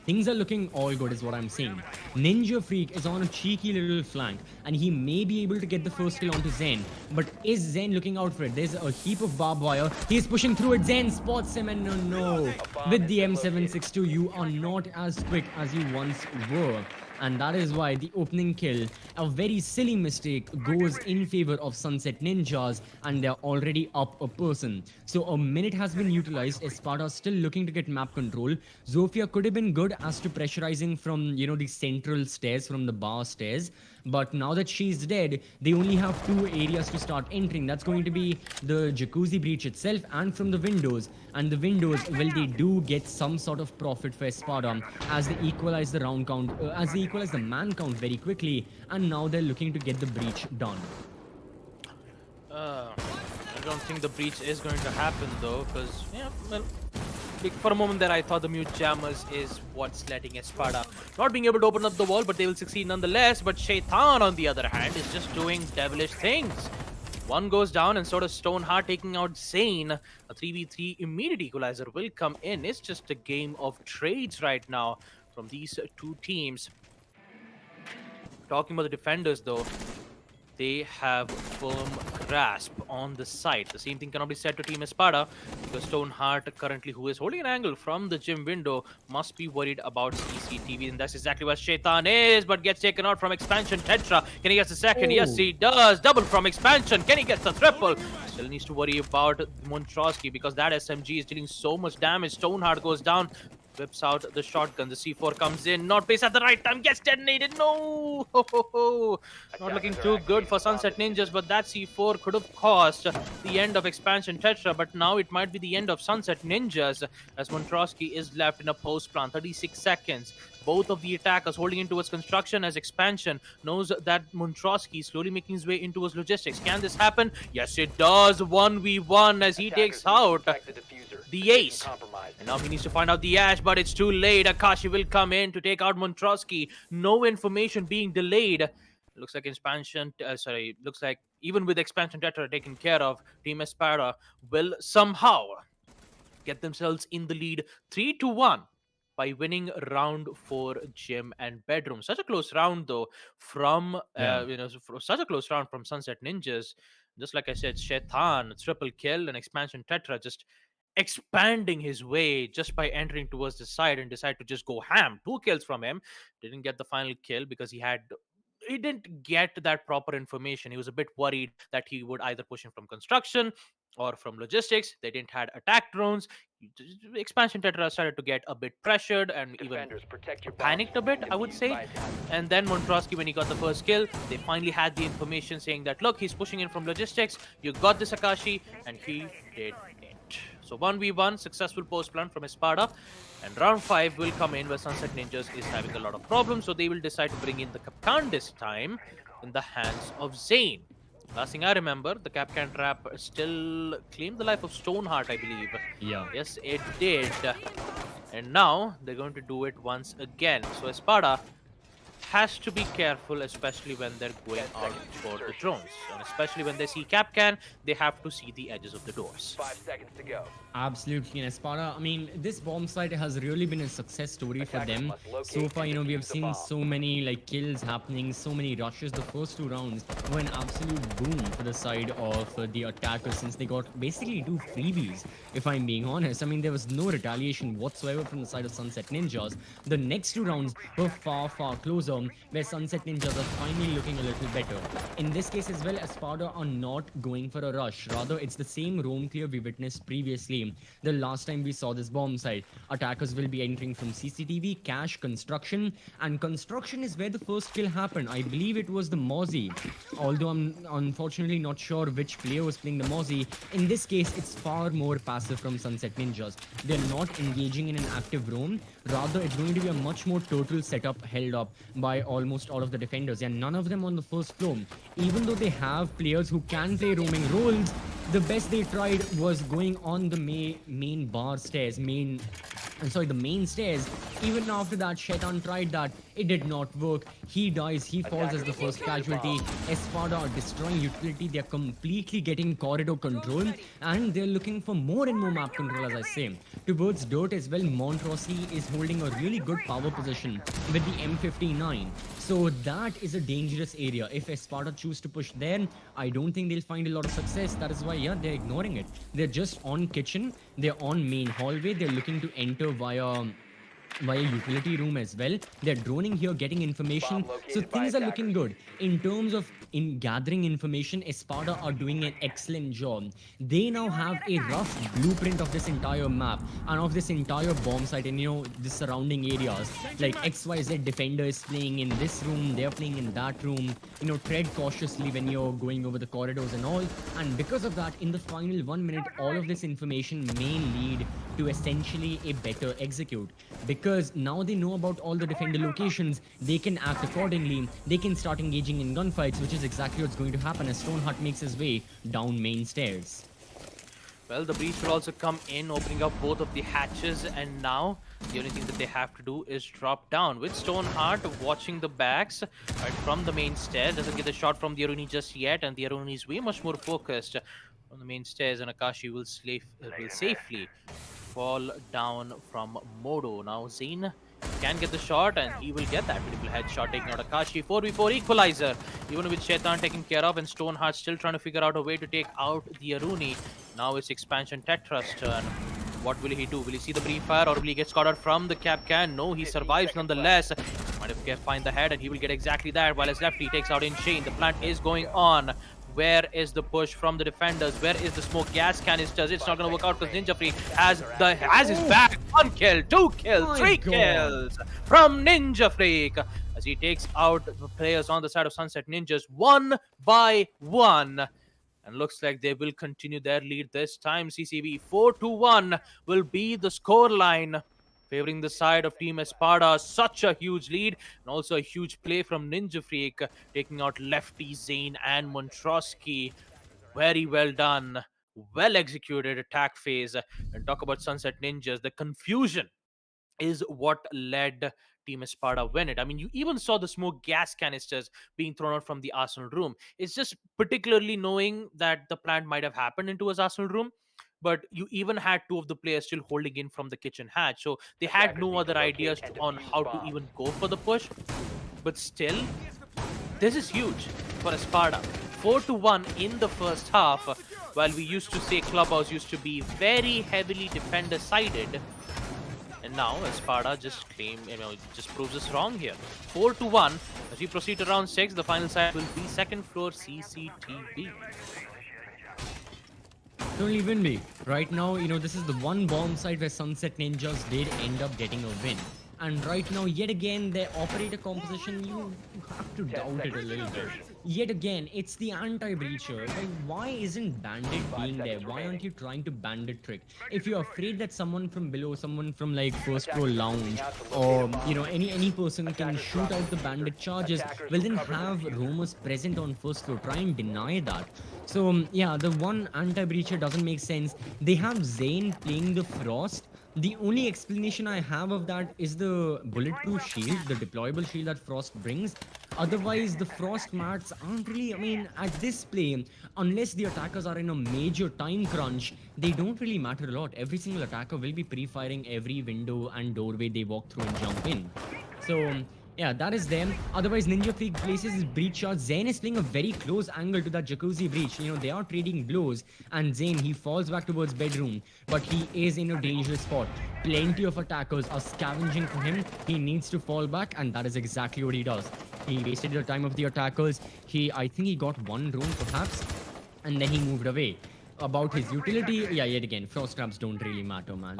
things are looking all good is what I'm saying. Ninja Freak is on a cheeky little flank and he may be able to get the first kill onto Zen. But is Zen looking out for it? There's a heap of barbed wire. He's pushing through it. Zen spots him and no. With the M762, you are not as quick as you once were. And that is why the opening kill, a very silly mistake, goes in favor of Sunset Ninjas, and they're already up a person. So a minute has been utilized. Espada still looking to get map control. Zofia could have been good as to pressurizing from, the central stairs, from the bar stairs. But now that she's dead, they only have 2 areas to start entering. That's going to be the jacuzzi breach itself and from the windows. And the windows, well, they do get some sort of profit for Espada as they equalize the round count, as they equalize the man count very quickly. And now they're looking to get the breach done. I don't think the breach is going to happen though, because, for a moment there I thought the mute jammers is what's letting Espada not being able to open up the wall, but they will succeed nonetheless. But Shaitan, on the other hand, is just doing devilish things. One goes down and sort of Stoneheart taking out Zane. A 3v3 immediate equalizer will come in. It's just a game of trades right now from these 2 teams. Talking about the defenders though, they have firm grasp on the site. The same thing cannot be said to Team Espada, because Stoneheart currently, who is holding an angle from the gym window, must be worried about CCTV, and that's exactly what Shaitan is, but gets taken out from Expansion. Tetra, can he get the second? Yes, he does. Double from Expansion. Can he get the triple? Still needs to worry about Montrosky, because that SMG is dealing so much damage. Stoneheart goes down, whips out the shotgun. The C4 comes in, not placed at the right time, gets detonated. No! Not looking too good for Sunset Ninjas, but that C4 could have caused the end of Expansion Tetra, but now it might be the end of Sunset Ninjas, as Montrosky is left in a post plant. 36 seconds. Both of the attackers holding into his construction, as Expansion knows that Montrosky is slowly making his way into his logistics. Can this happen? Yes, it does. 1v1 as he takes out the ace. And now he needs to find out the ash, but it's too late. Akashi will come in to take out Montrosky. No information being delayed. Looks like looks like even with Expansion Tetra taken care of, Team Espada will somehow get themselves in the lead 3-1 by winning round 4 gym and bedroom. Such a close round though from such a close round from Sunset Ninjas. Just like I said, Shaitan triple kill and Expansion Tetra just expanding his way just by entering towards the side and decide to just go ham. 2 kills from him. Didn't get the final kill because he didn't get that proper information. He was a bit worried that he would either push him from construction or from logistics. They didn't had attack drones. Expansion Tetra started to get a bit pressured and even Defenders, protect your bombs panicked a from bit, being I would defused say. by attackers. And then Montrosky, when he got the first kill, they finally had the information saying that, look, he's pushing in from logistics. You got this, Akashi, and he did it. So 1v1, successful post plant from Espada. And round 5 will come in where Sunset Ninjas is having a lot of problems. So they will decide to bring in the Kapkan this time in the hands of Zayn. Last thing I remember, the Kapkan trap still claimed the life of Stoneheart, I believe. Yeah. Yes, it did. And now they're going to do it once again. So Espada has to be careful, especially when they're going 10 out seconds to for the insertion. drones. And especially when they see Kapkan, they have to see the edges of the doors. 5 seconds to go. Absolutely, and Espada, I mean, this bomb site has really been a success story for Attackers them. must locate So far, and you know, we have defuse the seen bomb. so many like kills happening, so many rushes. The first 2 rounds were an absolute boom for the side of the attackers, since they got basically 2 freebies, if I'm being honest. I mean, there was no retaliation whatsoever from the side of Sunset Ninjas. The next 2 rounds were far, far closer, where Sunset Ninjas are finally looking a little better. In this case as well, Espada are not going for a rush. Rather, it's the same roam clear we witnessed previously. The last time we saw this bomb site, attackers will be entering from CCTV, cache, construction, and construction is where the first kill happened. I believe it was the Mozzie, although I'm unfortunately not sure which player was playing the Mozzie. In this case, it's far more passive from Sunset Ninjas. They're not engaging in an active roam. Rather, it's going to be a much more total setup held up by almost all of the defenders, and none of them on the first floor. Even though they have players who can play roaming roles, the best they tried was going on the main bar stairs, the main stairs. Even after that, Shaitan tried that. It did not work. He dies. He falls as the first casualty. Espada are destroying utility. They're completely getting corridor control, and they're looking for more and more map control, as I say. Towards dirt as well, Montrosky is holding a really good power position with the M59. So that is a dangerous area. If Espada choose to push there, I don't think they'll find a lot of success. That is why, yeah, they're ignoring it. They're just on kitchen. They're on main hallway. They're looking to enter via utility room as well. They're droning here, getting information. Bomb located So by things are looking attackers. good. In terms of gathering information, Espada are doing an excellent job. They now have a rough blueprint of this entire map and of this entire bomb site and, you know, the surrounding areas. Like XYZ defender is playing in this room, they're playing in that room. You know, tread cautiously when you're going over the corridors and all. And because of that, in the final 1 minute, all of this information may lead to essentially a better execute. Because now they know about all the defender locations, they can act accordingly. They can start engaging in gunfights, which is exactly what's going to happen as Stoneheart makes his way down main stairs. Well, the breach will also come in, opening up both of the hatches, and now the only thing that they have to do is drop down. With Stoneheart watching the backs right from the main stairs, doesn't get a shot from the Aruni just yet, and the Aruni is way much more focused on the main stairs, and Akashi will safely fall down from Modo. Now Zayn can get the shot, and he will get that beautiful headshot, taking out Akashi. 4v4 equalizer, even with Shaitan taken care of, and Stoneheart still trying to figure out a way to take out the Aruni. Now it's Expansion Tetra's turn. What will he do? Will he see the pre-fire, or will he get scattered from the Kapkan? No, he survives nonetheless. Might have find the head, and he will get exactly that. While his lefty takes out Insane. The plant is going on. Where is the push from the defenders? Where is the smoke gas canisters? It's not going to work out because Ninja Freak has his back. 1 kill, 2 kills, 3 kills from Ninja Freak as he takes out the players on the side of Sunset Ninjas 1 by 1. And looks like they will continue their lead this time. CCV 4-1 will be the scoreline, favoring the side of Team Espada. Such a huge lead, and also a huge play from Ninja Freak, taking out Lefty, Zayn, and Montrosky. Very well done, well executed attack phase. And talk about Sunset Ninjas, the confusion is what led Team Espada win it. I mean, you even saw the smoke gas canisters being thrown out from the Arsenal room. It's just particularly knowing that the plant might have happened into his Arsenal room, but you even had 2 of the players still holding in from the kitchen hatch. So they had Attackers no need to other locate ideas and on defuse how to bombs. even go for the push. But still, this is huge for Espada. 4-1 in the first half. While we used to say Clubhouse used to be very heavily defender-sided, and now Espada just proves us wrong here. 4-1. As we proceed to round 6, the final side will be second floor CCTV. Don't even be. Right now, this is the one bomb site where Sunset Ninjas did end up getting a win. And right now, yet again, their operator composition, you have to doubt it a little bit. Yet again, it's the anti-breacher. Like, why isn't Bandit being there? Why aren't you trying to Bandit trick? If you're afraid that someone from below, someone from like first floor lounge, or any person can shoot out the Bandit charges, well then have roamers present on first floor. Try and deny that. So yeah, the one anti-breacher doesn't make sense. They have Zane playing the Frost. The only explanation I have of that is the bulletproof shield, the deployable shield that Frost brings. Otherwise, the Frost mats aren't really, at this play, unless the attackers are in a major time crunch, they don't really matter a lot. Every single attacker will be pre-firing every window and doorway they walk through and jump in. So yeah, that is them. Otherwise, Ninja Freak places his breach shot. Zane is playing a very close angle to that jacuzzi breach. They are trading blows. And Zane, he falls back towards bedroom. But he is in a dangerous spot. Plenty of attackers are scavenging for him. He needs to fall back. And that is exactly what he does. He wasted the time of the attackers. I think he got one room perhaps. And then he moved away. About his utility, yeah, yet again, frost traps don't really matter, man.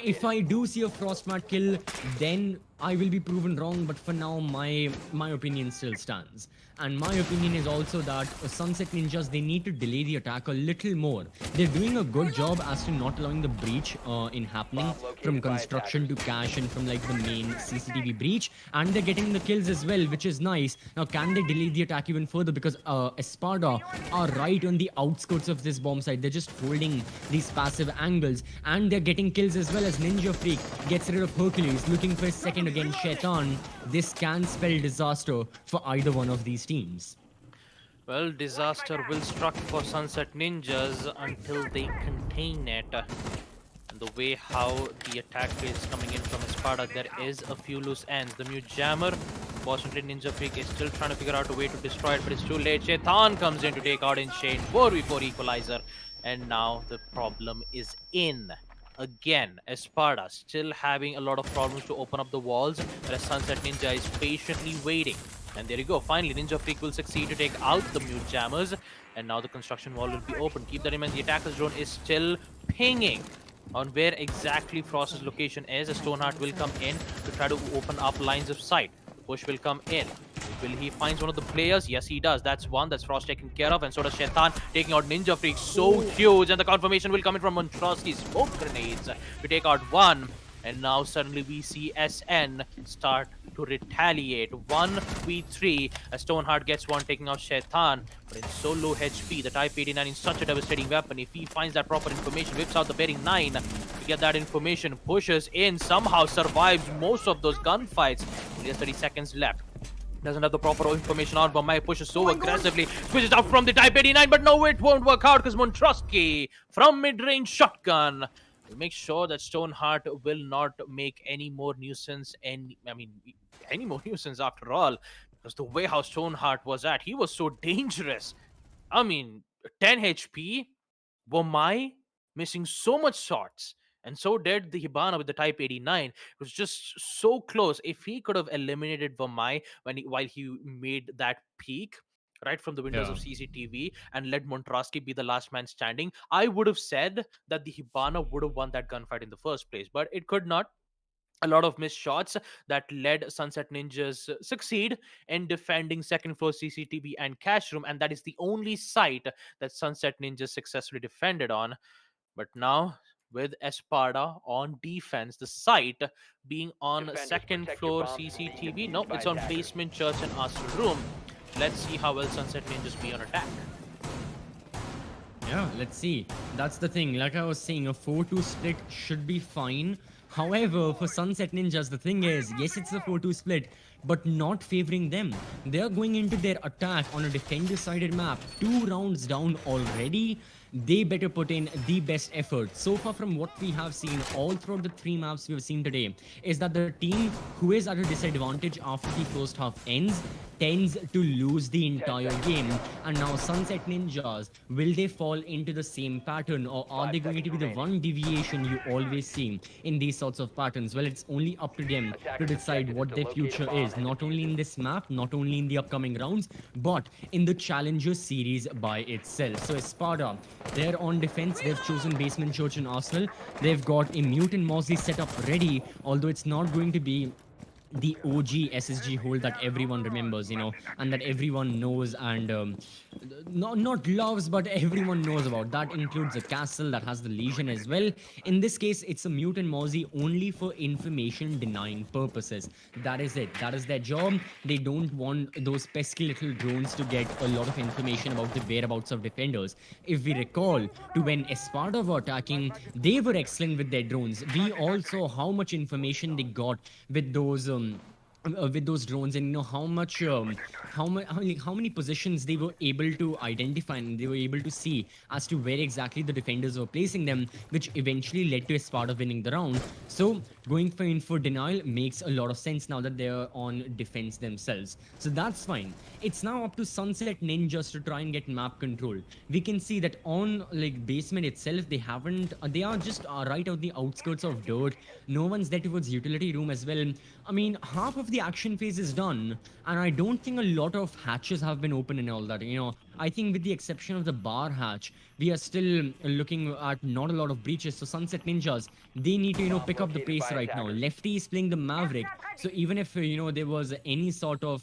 If I do see a frost mat kill, then I will be proven wrong, but for now, my opinion still stands. And my opinion is also that Sunset Ninjas, they need to delay the attack a little more. They're doing a good job as to not allowing the breach in happening from construction to cache and from like the main CCTV breach. And they're getting the kills as well, which is nice. Now, can they delay the attack even further? Because Espada are right on the outskirts of this bomb site. They're just holding these passive angles. And they're getting kills as well as Ninja Freak gets rid of Hercules, looking for a second against Shaitan. This can spell disaster for either one of these teams. Well, disaster will struck for Sunset Ninjas until they contain it. And the way how the attack is coming in from Espada, there is a few loose ends. The mute jammer, fortunately Ninja Freak is still trying to figure out a way to destroy it, but it's too late. Shaitan comes in to take out Enchain 4v4 equalizer, and now the problem is in. Again, Espada still having a lot of problems to open up the walls, whereas Sunset Ninja is patiently waiting. And there you go, finally Ninja Freak will succeed to take out the mute jammers, and now the construction wall will be open. Keep that in mind, the attacker's drone is still pinging on where exactly Frost's location is. A Stoneheart will come in to try to open up lines of sight. Push will come in. Will he find one of the players? Yes, he does. That's one. That's Frost taken care of. And so does Shaitan, taking out Ninja Freak. So huge. And the confirmation will come in from Montrosky's smoke grenades to take out one. And now suddenly we see SN start to retaliate. 1v3 as Stoneheart gets one, taking out Shaitan. But in so low HP, the Type 89 is such a devastating weapon. If he finds that proper information, whips out the bearing 9 to get that information, pushes in, somehow survives most of those gunfights. Only has 30 seconds left. Doesn't have the proper information on, but Mai pushes so aggressively. Switches out from the Type 89, but no, it won't work out because Montrosky from mid-range shotgun will make sure that Stoneheart will not make any more nuisance, any more nuisance after all, because the way how Stoneheart was at, he was so dangerous. 10 HP, Wamai missing so much shots, and so did the Hibana with the Type 89. It was just so close. If he could have eliminated Wamai while he made that peak, right from the windows of CCTV, and let Montrosky be the last man standing, I would have said that the Hibana would have won that gunfight in the first place, but it could not. A lot of missed shots that led Sunset Ninjas succeed in defending second floor CCTV and cash room, and that is the only site that Sunset Ninjas successfully defended on. But now, with Espada on defense, the site being on Defenders, second protect floor your bombs from being CCTV, defused nope, by it's on attackers. basement, church, and arsenal room. Let's see how well Sunset Ninjas be on attack. Yeah, let's see. That's the thing. Like I was saying, a 4-2 split should be fine. However, for Sunset Ninjas, the thing is, yes, it's a 4-2 split, but not favoring them. They are going into their attack on a defender-sided map, 2 rounds down already. They better put in the best effort. So far from what we have seen all throughout the 3 maps we have seen today, is that the team who is at a disadvantage after the first half ends tends to lose the entire game. And now Sunset Ninjas, will they fall into the same pattern, or are they going to be the one deviation you always see in these sorts of patterns? Well, it's only up to them to decide what their future is, not only in this map, not only in the upcoming rounds, but in the Challenger series by itself. So Espada, they're on defense. They've chosen Basement Church and Arsenal. They've got a Mutant Mosley setup ready, although it's not going to be the OG SSG hold that everyone remembers, and that everyone knows and not loves, but everyone knows about. That includes a castle that has the Legion as well. In this case, it's a Mutant Mosley only for information denying purposes. That is it. That is their job. They don't want those pesky little drones to get a lot of information about the whereabouts of defenders. If we recall to when Espada were attacking, they were excellent with their drones. We all saw how much information they got with those drones, and how much how many positions they were able to identify, and they were able to see as to where exactly the defenders were placing them, which eventually led to Espada winning the round. So going for info denial makes a lot of sense now that they're on defense themselves. So that's fine. It's now up to Sunset Ninjas to try and get map control. We can see that on basement itself, they are just right out the outskirts of dirt. No one's there towards utility room as well. I mean, half of the action phase is done, and I don't think a lot of hatches have been open and all that. I think with the exception of the bar hatch, we are still looking at not a lot of breaches. So Sunset Ninjas, they need to pick up the pace right now. Lefty is playing the Maverick, so even if there was any sort of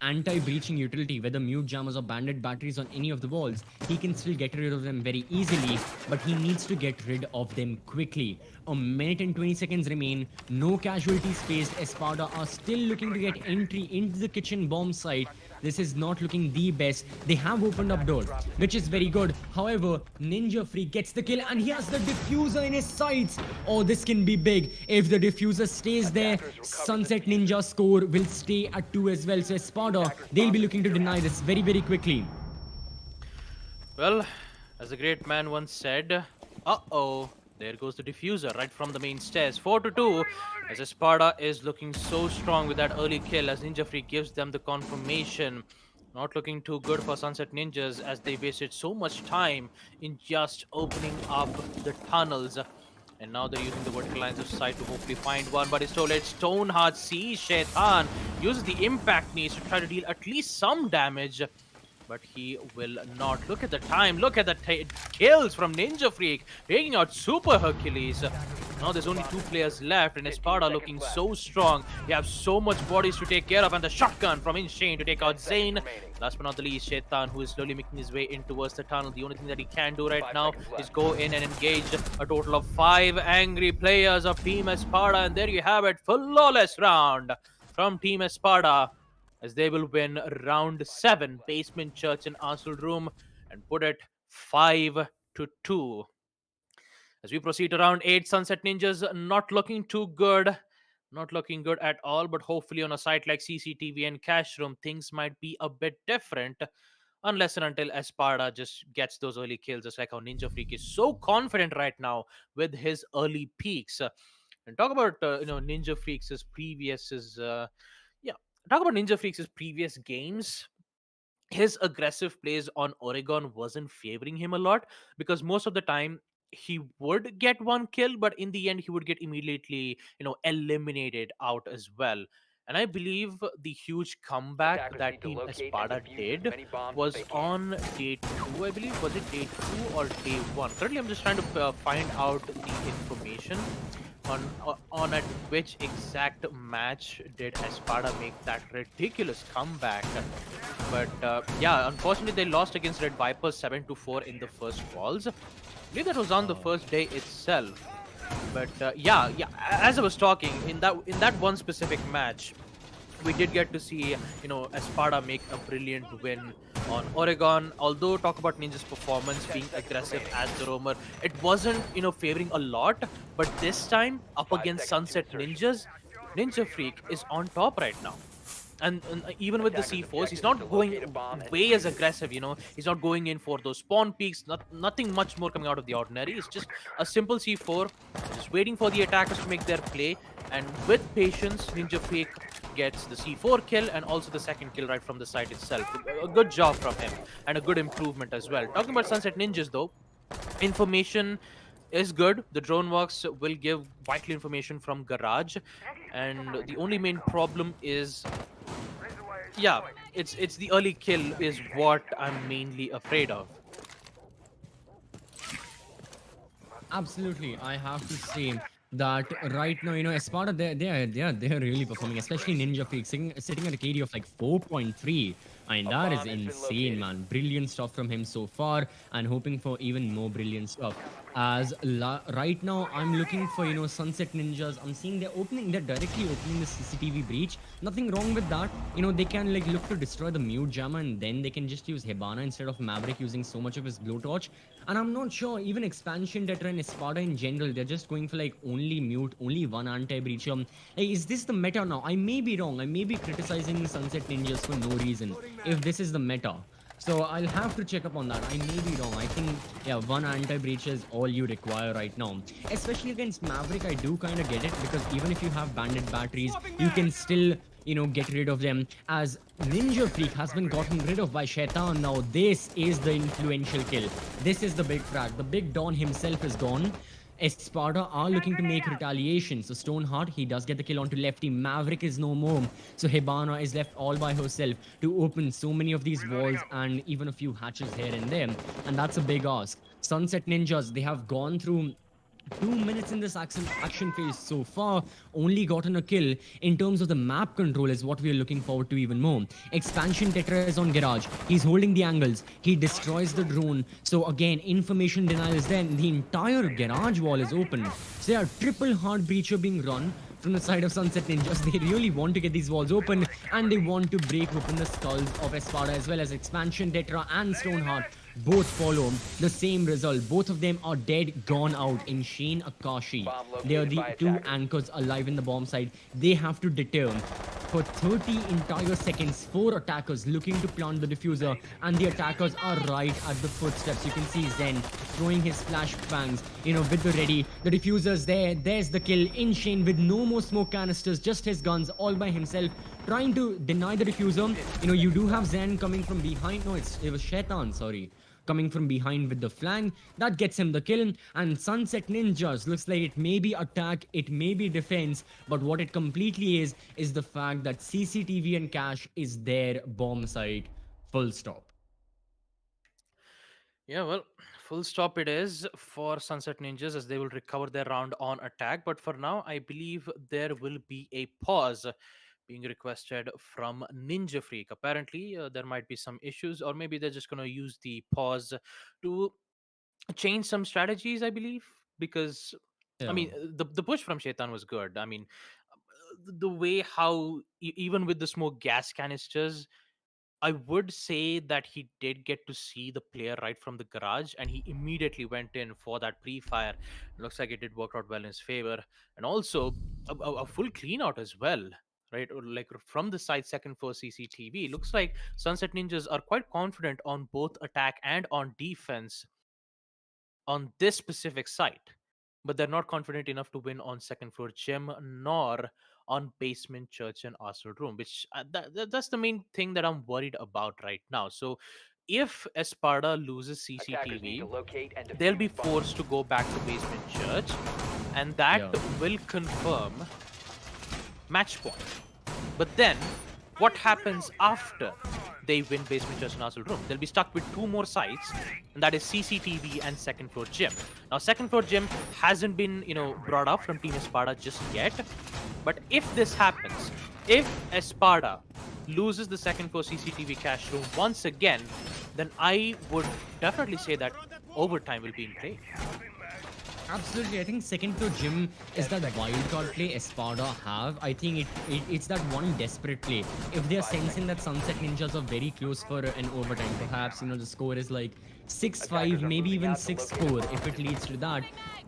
anti-breaching utility, whether mute jammers or bandit batteries on any of the walls, he can still get rid of them very easily, but he needs to get rid of them quickly. A minute and 20 seconds remain, no casualties faced. Espada are still looking to get entry into the kitchen bomb site. This is not looking the best. They have opened up door, which is very good. However, Ninja Freak gets the kill, and he has the diffuser in his sights. Oh, this can be big. If the diffuser stays there, Sunset Ninja score will stay at 2 as well. So Espada, they'll be looking to deny this very, very quickly. Well, as a great man once said, uh-oh, there goes the diffuser right from the main stairs. 4-2, as Espada is looking so strong with that early kill, as Ninja Freak gives them the confirmation. Not looking too good for Sunset Ninjas, as they wasted so much time in just opening up the tunnels. And now they're using the vertical lines of sight to hopefully find one, but it's too late. Stoneheart sees Shaitan, uses the impact knees to try to deal at least some damage, but he will not. Look at the time, look at the kills from Ninja Freak, taking out Super Hercules. Now there's only 2 players left, and Espada looking so strong. You have so much bodies to take care of, and the shotgun from Insane to take out Zane. Last but not the least, Shaitan, who is slowly making his way in towards the tunnel. The only thing that he can do right now is go in and engage a total of 5 angry players of Team Espada, and there you have it, flawless round from Team Espada, as they will win round 7, Basement Church and Arsenal Room, and put it 5-2. As we proceed to round 8, Sunset Ninjas not looking too good. Not looking good at all, but hopefully on a site like CCTV and Cash Room, things might be a bit different. Unless and until Espada just gets those early kills, just like how Ninja Freak is so confident right now with his early peaks. And talk about Ninja Freak's previous games. His aggressive plays on Oregon wasn't favoring him a lot, because most of the time he would get one kill, but in the end he would get immediately eliminated out as well. And I believe the huge comeback that Team Espada did was on day 2, I believe. Was it day 2 or day 1? Currently I'm just trying to find out the information on at which exact match did Espada make that ridiculous comeback. But yeah, unfortunately they lost against Red Vipers 7-4 in the first falls. I believe that was on the first day itself. But yeah, as I was talking, in that one specific match, we did get to see Espada make a brilliant win on Oregon. Although talk about Ninja's performance being aggressive as the roamer, it wasn't favoring a lot, but this time up against Sunset Ninjas, Ninja Freak is on top right now. And even with the C4s, he's not going way as aggressive, He's not going in for those spawn peaks, nothing much more coming out of the ordinary. It's just a simple C4, just waiting for the attackers to make their play, And with patience, Ninja Fake gets the C4 kill and also the second kill right from the site itself. A good job from him and a good improvement as well. Talking about Sunset Ninjas though, information is good. The drone works will give vital information from garage, and the only main problem is, yeah, it's the early kill is what I'm mainly afraid of. Absolutely, I have to say that right now, Espada, they're really performing, especially Ninja Freak, sitting at a KD of like 4.3. I mean, A that bomb is has been insane, located. man. Brilliant stuff from him so far, and hoping for even more brilliant stuff. As right now, I'm looking for Sunset Ninjas. I'm seeing they're directly opening the CCTV breach. Nothing wrong with that. They can like look to destroy the mute jammer, and then they can just use Hibana instead of Maverick using so much of his blowtorch. And I'm not sure, even Expansion Tetra and Espada in general, they're just going for like only mute, only one anti-breacher. Like, is this the meta now? I may be wrong. I may be criticizing Sunset Ninjas for no reason if this is the meta. So I'll have to check up on that. I may be wrong. I think, yeah, one anti-breach is all you require right now. Especially against Maverick, I do kind of get it, because even if you have banded batteries, you can still get rid of them, as Ninja Freak has been gotten rid of by Shaitan. Now this is the influential kill. This is the big frag. The big Don himself is gone. Espada are looking to make retaliation. So Stoneheart, he does get the kill onto Lefty. Maverick is no more. So Hibana is left all by herself to open so many of these walls and even a few hatches here and there. And that's a big ask. Sunset Ninjas, they have gone through 2 minutes in this action phase so far, only gotten a kill. In terms of the map control is what we are looking forward to even more. Expansion Tetra is on garage. He's holding the angles. He destroys the drone. So again, information denial is there. The entire garage wall is open. So yeah, triple hard breacher being run from the side of Sunset Ninjas. They really want to get these walls open, and they want to break open the skulls of Espada, as well as Expansion Tetra and Stoneheart. Both follow the same result. Both of them are dead, gone out. In Shane Akashi, they are the two anchors alive in the bomb site. They have to deter. For 30 entire seconds, 4 attackers looking to plant the diffuser, and the attackers are right at the footsteps. You can see Zen throwing his flashbangs, with the ready. The diffuser's there. There's the kill. In Shane with no more smoke canisters, just his guns, all by himself, trying to deny the diffuser. You do have Zen coming from behind. No, it was Shaitan, sorry. Coming from behind with the flank. That gets him the kill. And Sunset Ninjas looks like it may be attack, it may be defense, but what it completely is the fact that CCTV and cache is their bomb site. Full stop. Yeah, well, full stop it is for Sunset Ninjas, as they will recover their round on attack. But for now, I believe there will be a pause being requested from Ninja Freak. Apparently, there might be some issues, or maybe they're just going to use the pause to change some strategies, I believe. Because, I Yeah. mean, the push from Shaitan was good. I mean, the way how, even with the smoke gas canisters, I would say that he did get to see the player right from the garage, and he immediately went in for that pre-fire. Looks like it did work out well in his favor, and also a full clean out as well, right? Or like from the side second for CCTV. Looks like Sunset Ninjas are quite confident on both attack and on defense on this specific site, but they're not confident enough to win on second floor gym nor on basement church and arsenal room, which that's the main thing that I'm worried about right now. So if Espada loses Attackers need to CCTV, locate and they'll be defuse forced to bombs. go back to basement church, and that Yeah. will confirm match point. But then, what happens after they win basement church and arsenal room? They'll be stuck with 2 more sites, and that is CCTV and second floor gym. Now, second floor gym hasn't been, brought up from Team Espada just yet. But if this happens, if Espada loses the second floor CCTV cache room once again, then I would definitely say that overtime will be in play. Absolutely, I think second floor gym is that wildcard play Espada have. I think it's that one desperate play. If they're sensing that Sunset Ninjas are very close for an overtime, perhaps the score is like 6-5, maybe even 6-4 if it leads to that.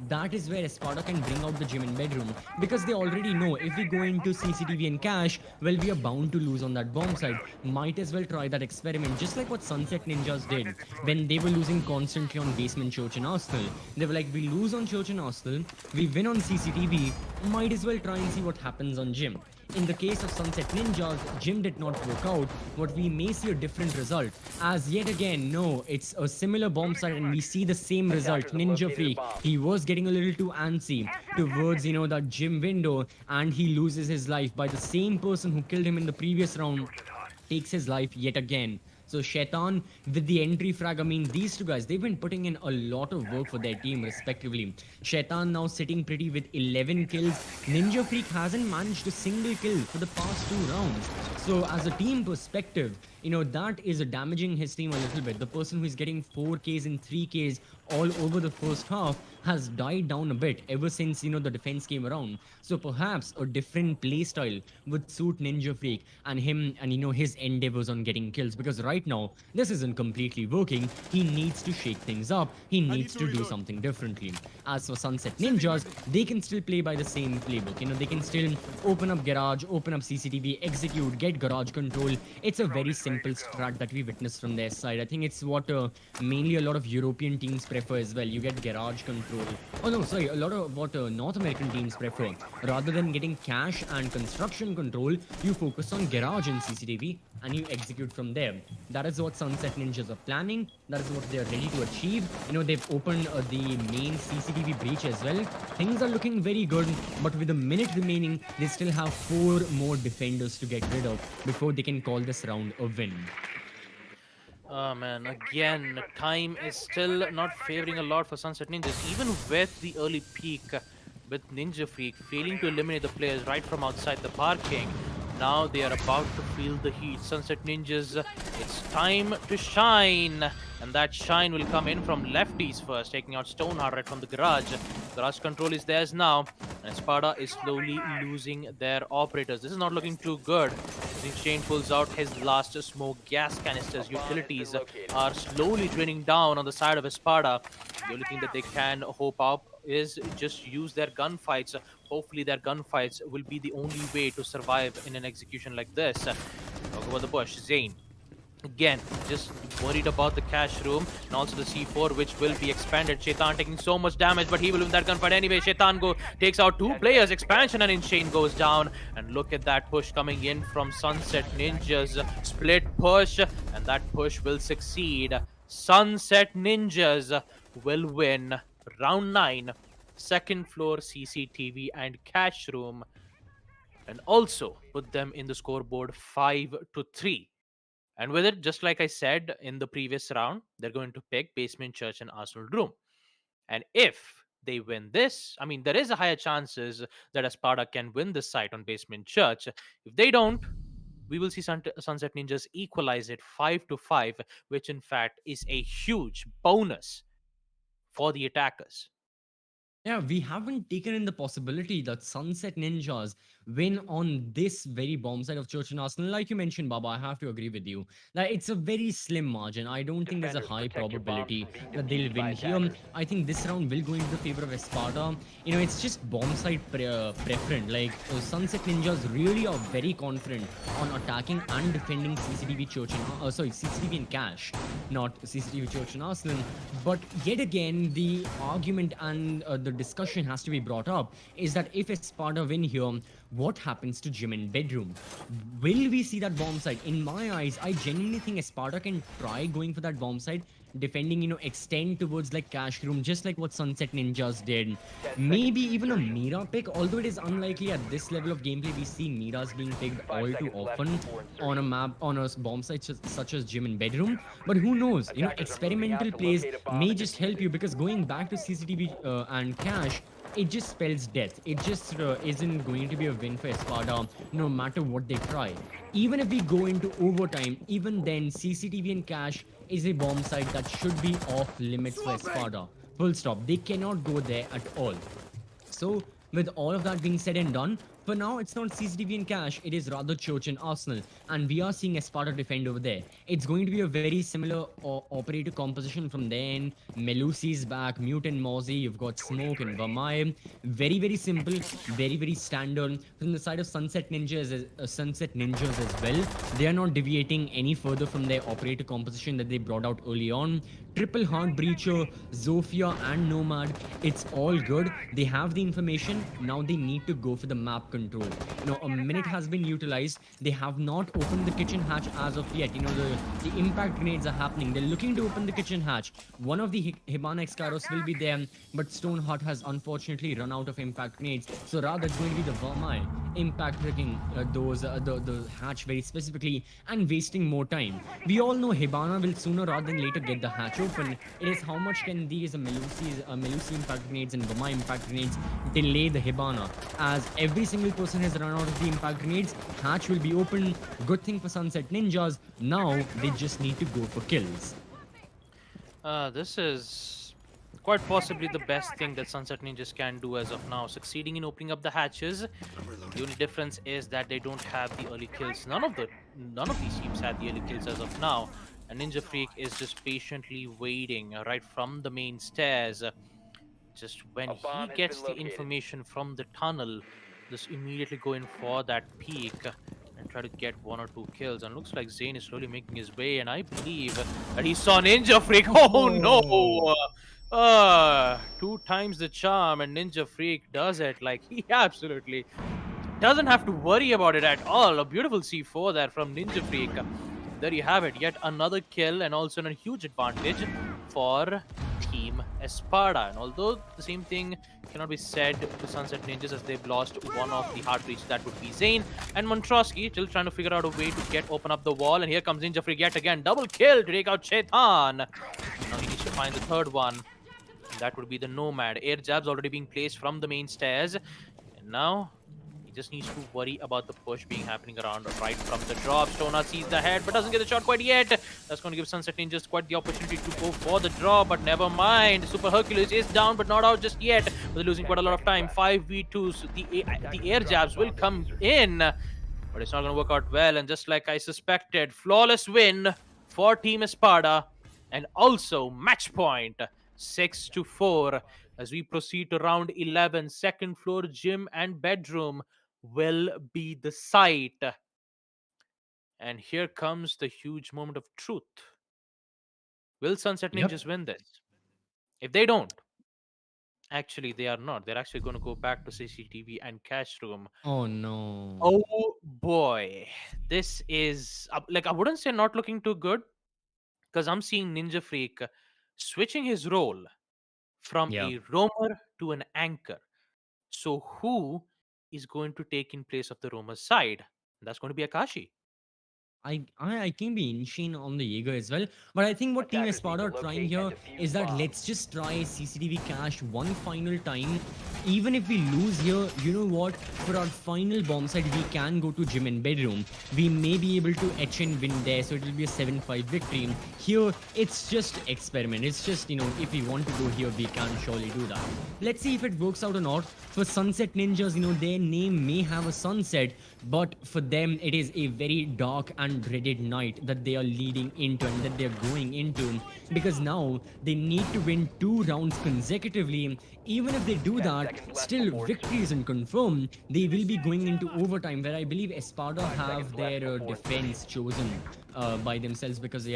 That is where Espada can bring out the gym and bedroom, because they already know if we go into CCTV and cash, well, we are bound to lose on that bomb side. Might as well try that experiment, just like what Sunset Ninjas did when they were losing constantly on Basement Church and Arsenal. They were like, we lose on Church and Arsenal, we win on CCTV, might as well try and see what happens on gym. In the case of Sunset Ninjas, gym did not work out, but we may see a different result. As yet again, no, it's a similar bomb site and we see the same result. Ninja Freak, he was getting a little too antsy towards, that gym window, and he loses his life by the same person who killed him in the previous round, takes his life yet again. So Shaitan with the entry frag, I mean, these two guys, they've been putting in a lot of work for their team respectively. Shaitan now sitting pretty with 11 kills. Ninja Freak hasn't managed a single kill for the past 2 rounds. So as a team perspective, that is damaging his team a little bit. The person who is getting 4 Ks and 3 Ks all over the first half has died down a bit ever since, the defense came around. So perhaps a different playstyle would suit Ninja Freak and him and, his endeavors on getting kills. Because right now, this isn't completely working. He needs to shake things up. He needs to do something differently. As for Sunset Ninjas, they can still play by the same playbook. They can still open up garage, open up CCTV, execute, get garage control. It's a very simple strat that we witnessed from their side. I think it's what mainly a lot of European teams prefer as well. You get garage control. Oh no, sorry, a lot of what North American teams prefer. Rather than getting cache and construction control, you focus on garage and CCTV and you execute from there. That is what Sunset Ninjas are planning. That is what they are ready to achieve. They've opened the main CCTV breach as well. Things are looking very good, but with a minute remaining, they still have 4 more defenders to get rid of before they can call this round a win. Oh man, again, time is still not favoring a lot for Sunset Ninjas, even with the early peak with Ninja Freak failing to eliminate the players right from outside the parking. Now they are about to feel the heat. Sunset Ninjas, it's time to shine. And that shine will come in from lefties first, taking out Stoneheart right from the garage. Garage control is theirs now. And Espada is slowly losing their operators. This is not looking too good. Shane pulls out his last smoke gas canisters. Utilities are slowly draining down on the side of Espada. The only thing that they can hope up is just use their gunfights. Hopefully their gunfights will be the only way to survive in an execution like this. Talk about the bush. Zane. Again, just worried about the cash room and also the C4, which will be expanded. Shaitan taking so much damage, but he will win that gunfight anyway. Shaitan takes out 2 players. Expansion and Insane goes down. And look at that push coming in from Sunset Ninjas. Split push, and that push will succeed. Sunset Ninjas will win round 9, second floor CCTV and cash room, and also put them in the scoreboard 5-3. And with it, just like I said in the previous round, they're going to pick Basement Church and Arsenal Room. And if they win this, I mean, there is a higher chances that Espada can win this site on Basement Church. If they don't, we will see Sunset Ninjas equalize it 5-5, which in fact is a huge bonus for the attackers. Yeah, we haven't taken in the possibility that Sunset Ninjas win on this very bomb side of Church and Arsenal. Like you mentioned, Baba, I have to agree with you that it's a very slim margin. I don't think there's a high probability that they'll win here. I think this round will go into the favor of Espada. It's just bomb side preference. Like Sunset Ninjas really are very confident on attacking and defending CCTV Church and CCTV and Cash, not CCTV Church and Arsenal. But yet again, the argument and the discussion has to be brought up is that if Espada win here, what happens to gym and bedroom? Will we see that bomb site? In my eyes, I genuinely think Espada can try going for that bomb site, defending, extend towards like cash room, just like what Sunset Ninjas did. Maybe even a Mira pick, although it is unlikely at this level of gameplay. We see Miras being picked all too often on a map, on a bomb site such as gym and bedroom. But who knows? Experimental plays may just help you, because going back to CCTV and cash, it just spells death. It just isn't going to be a win for Espada, no matter what they try. Even if we go into overtime, even then, CCTV and cash is a bomb site that should be off limits for Espada. Full stop. They cannot go there at all. So, with all of that being said and done, For now, it's not CCTV and Cash, it is rather Church and Arsenal. And we are seeing Esparta defend over there. It's going to be a very similar operator composition from then. Melusi's back, Mute and Mozzie, you've got Smoke and Vamai. Very, very simple, very, very standard. From the side of Sunset Ninjas as well, they are not deviating any further from their operator composition that they brought out early on. Triple Heart Breacher, Zofia and Nomad, it's all good. They have the information, now they need to go for the map control. A minute has been utilized. They have not opened the kitchen hatch as of yet. The impact grenades are happening. They're looking to open the kitchen hatch. One of the Hibana Excaros will be there, but Stoneheart has unfortunately run out of impact grenades. So rather it's going to be the Vermai impact tricking the hatch very specifically and wasting more time. We all know Hibana will sooner rather than later get the hatch open. It is how much can these Melusi impact grenades and Vamai impact grenades delay the Hibana, as every single person has run out of the impact grenades. Hatch will be open. Good thing for Sunset Ninjas. Now they just need to go for kills. This is quite possibly the best thing that Sunset Ninjas can do as of now, succeeding in opening up the hatches. The only difference is that they don't have the early kills. None of these teams had the early kills as of now, and Ninja Freak is just patiently waiting right from the main stairs. Just when he gets the information from the tunnel, just immediately go in for that peek and try to get 1 or 2 kills. And looks like Zane is slowly making his way, and I believe that he saw Ninja Freak. Oh no! 2 times the charm, and Ninja Freak does it. Like, he absolutely doesn't have to worry about it at all. A beautiful C4 there from Ninja Freak. There you have it, yet another kill, and also a huge advantage for Team Esparta. And although the same thing cannot be said to Sunset Ninjas, as they've lost one of the hard breaches, that would be Zane. And Montrosky still trying to figure out a way to open up the wall, and here comes Ninja Freak yet again. Double kill to take out Chetan. Now he needs to find the third one. That would be the Nomad. Air jabs already being placed from the main stairs, and now he just needs to worry about the push being happening around right from the drop. Stona sees the head but doesn't get the shot quite yet. That's going to give Sunset Ninjas quite the opportunity to go for the drop, but never mind. Super Hercules is down but not out just yet. But they're losing quite a lot of time. 5v2s. The air jabs will come in, but it's not going to work out well. And just like I suspected, flawless win for Team Esparta, and also match point 6-4 as we proceed to round 11. Second floor gym and bedroom will be the site. And here comes the huge moment of truth. Will Sunset Ninjas win this? If they don't, actually they are not. They're actually going to go back to CCTV and cash room. Oh no. Oh boy. This is like, I wouldn't say not looking too good, because I'm seeing Ninja Freak switching his role from a roamer to an anchor. So who is going to take in place of the roamer's side? That's going to be Akashi. I can be inching on the Jaeger as well, but I think what Team Esparta are trying here is that let's just try CCTV cache one final time. Even if we lose here, you know what? For our final bomb site, we can go to gym and bedroom. We may be able to etch and win there, so it will be a 7-5 victory. Here, it's just experiment. It's just, if we want to go here, we can surely do that. Let's see if it works out or not. For Sunset Ninjas, their name may have a sunset, but for them, it is a very dark and dreaded night that they are leading into and that they're going into, because now they need to win 2 rounds consecutively. Even if they do that, still victory isn't confirmed. They will be going into overtime, where I believe Esparta have their defense chosen by themselves, because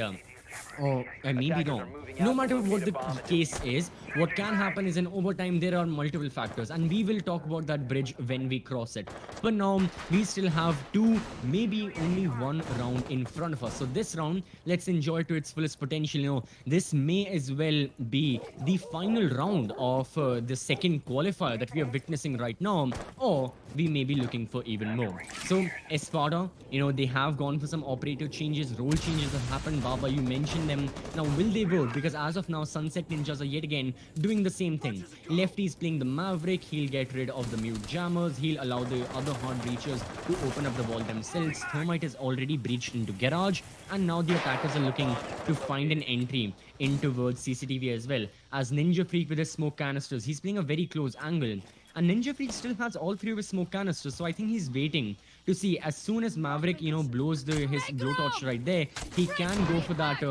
or I may be wrong. No matter what the case is, what can happen is in overtime there are multiple factors, and we will talk about that bridge when we cross it. But now we still have 2, maybe only 1 round in front of us. So this round, let's enjoy to its fullest potential. This may as well be the final round of the second qualifier that we are witnessing right now, or we may be looking for even more. So Esparta, they have gone for some operator changes, role changes have happened. Baba, you mentioned them. Now will they work? Because as of now, Sunset Ninjas are yet again doing the same thing. Lefty is playing the Maverick. He'll get rid of the mute jammers. He'll allow the other hard breachers to open up the wall themselves. Thermite is already breached into garage, and now the attackers are looking to find an entry in towards CCTV as well. As Ninja Freak with his smoke canisters, he's playing a very close angle. And Ninja Freak still has all 3 of his smoke canisters, so I think he's waiting to see as soon as Maverick, blows his blowtorch right there, he can go for that.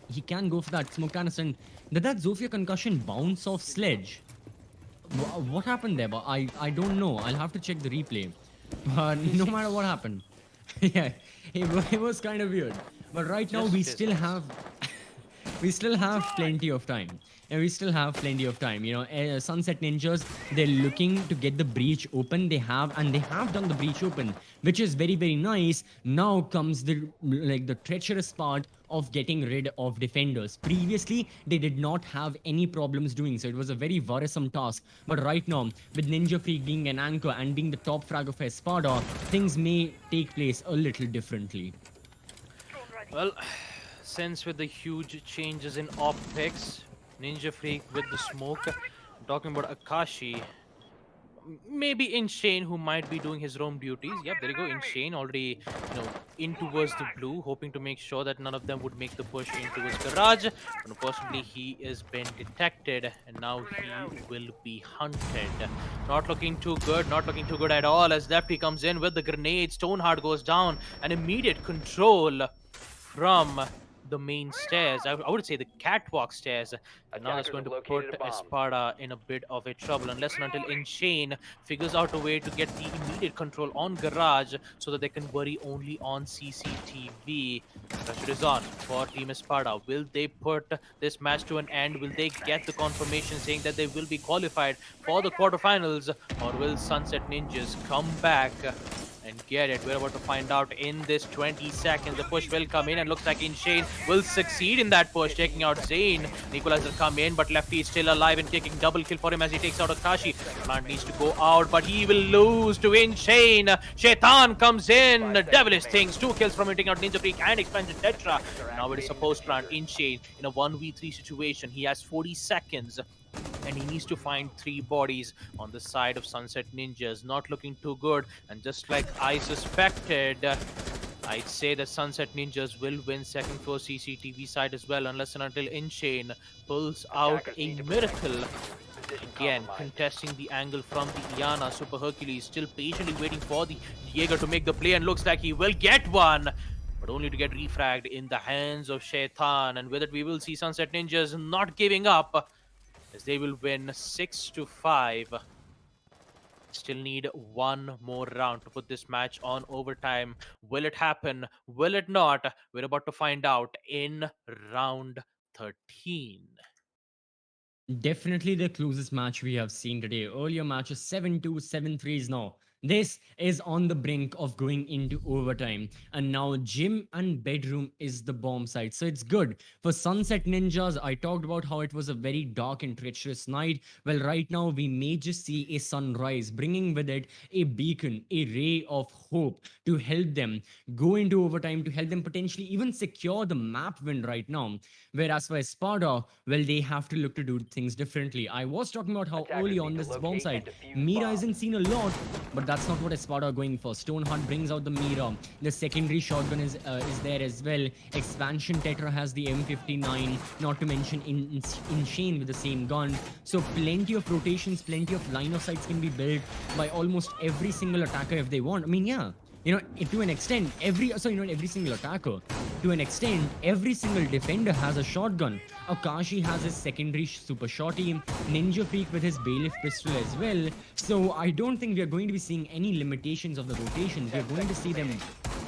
He can go for that smoke canister. And did that Zofia concussion bounce off Sledge? What happened there? But I don't know. I'll have to check the replay. But no matter what happened, yeah, it was kind of weird. But right now we still have plenty of time. And we still have plenty of time. Sunset Ninjas, they're looking to get the breach open. They have done the breach open, which is very, very nice. Now comes the treacherous part of getting rid of defenders. Previously, they did not have any problems doing so. It was a very worrisome task. But right now, with Ninja Freak being an anchor and being the top frag of Espada, things may take place a little differently. Well, since with the huge changes in optics, Ninja Freak with the smoke, talking about Akashi, maybe Insane, who might be doing his roam duties. Yep, there you go. Insane already, in towards the blue, hoping to make sure that none of them would make the push into his garage. But unfortunately, he has been detected, and now he will be hunted. Not looking too good. Not looking too good at all. As Lefty comes in with the grenade, Stoneheart goes down, and immediate control from the main stairs. I would say the catwalk stairs. And now that's going to put Espada in a bit of a trouble unless and until Insane figures out a way to get the immediate control on Garage so that they can worry only on CCTV. Pressure is on for Team Espada. Will they put this match to an end? Will they get the confirmation saying that they will be qualified for the quarterfinals? Or will Sunset Ninjas come back and get it? We're about to find out in this 20 seconds. The push will come in and looks like Insane will succeed in that push, taking out Zayn. Equalizer come in, but Lefty is still alive and taking double kill for him as he takes out Akashi. Plant needs to go out, but he will lose to Insane. Shaitan comes in. Devilish things. 2 kills from him, taking out Ninja Freak and Expansion Tetra. Now it is supposed Plant Insane in a 1v3 situation. He has 40 seconds. And he needs to find 3 bodies on the side of Sunset Ninjas. Not looking too good. And just like I suspected, I'd say that Sunset Ninjas will win second floor CCTV side as well, unless and until Insane pulls out a miracle. Again, contesting the angle from the Iana. Super Hercules still patiently waiting for the Jaeger to make the play, and looks like he will get one, but only to get refragged in the hands of Shaitan. And with it, we will see Sunset Ninjas not giving up, as they will win 6-5. Still need one more round to put this match on overtime. Will it happen? Will it not? We're about to find out in round 13. Definitely the closest match we have seen today. Earlier matches 7-2, 7-3s now. This is on the brink of going into overtime. And now gym and bedroom is the bomb site. So it's good. For Sunset Ninjas, I talked about how it was a very dark and treacherous night. Well, right now we may just see a sunrise, bringing with it a beacon, a ray of hope to help them go into overtime, to help them potentially even secure the map win right now. Whereas for Espada, well, they have to look to do things differently. I was talking about how early on this bomb site, Mira isn't seen a lot, but that's not what Espada are going for. Stoneheart brings out the Mira. The secondary shotgun is there as well. Expansion Tetra has the M59, not to mention Insane with the same gun. So plenty of rotations, plenty of line of sights can be built by almost every single attacker if they want. I mean, yeah. To an extent, every single attacker. To an extent, every single defender has a shotgun. Akashi has his secondary super shorty. Ninja Freak with his bailiff pistol as well. So I don't think we are going to be seeing any limitations of the rotations. We are going to see them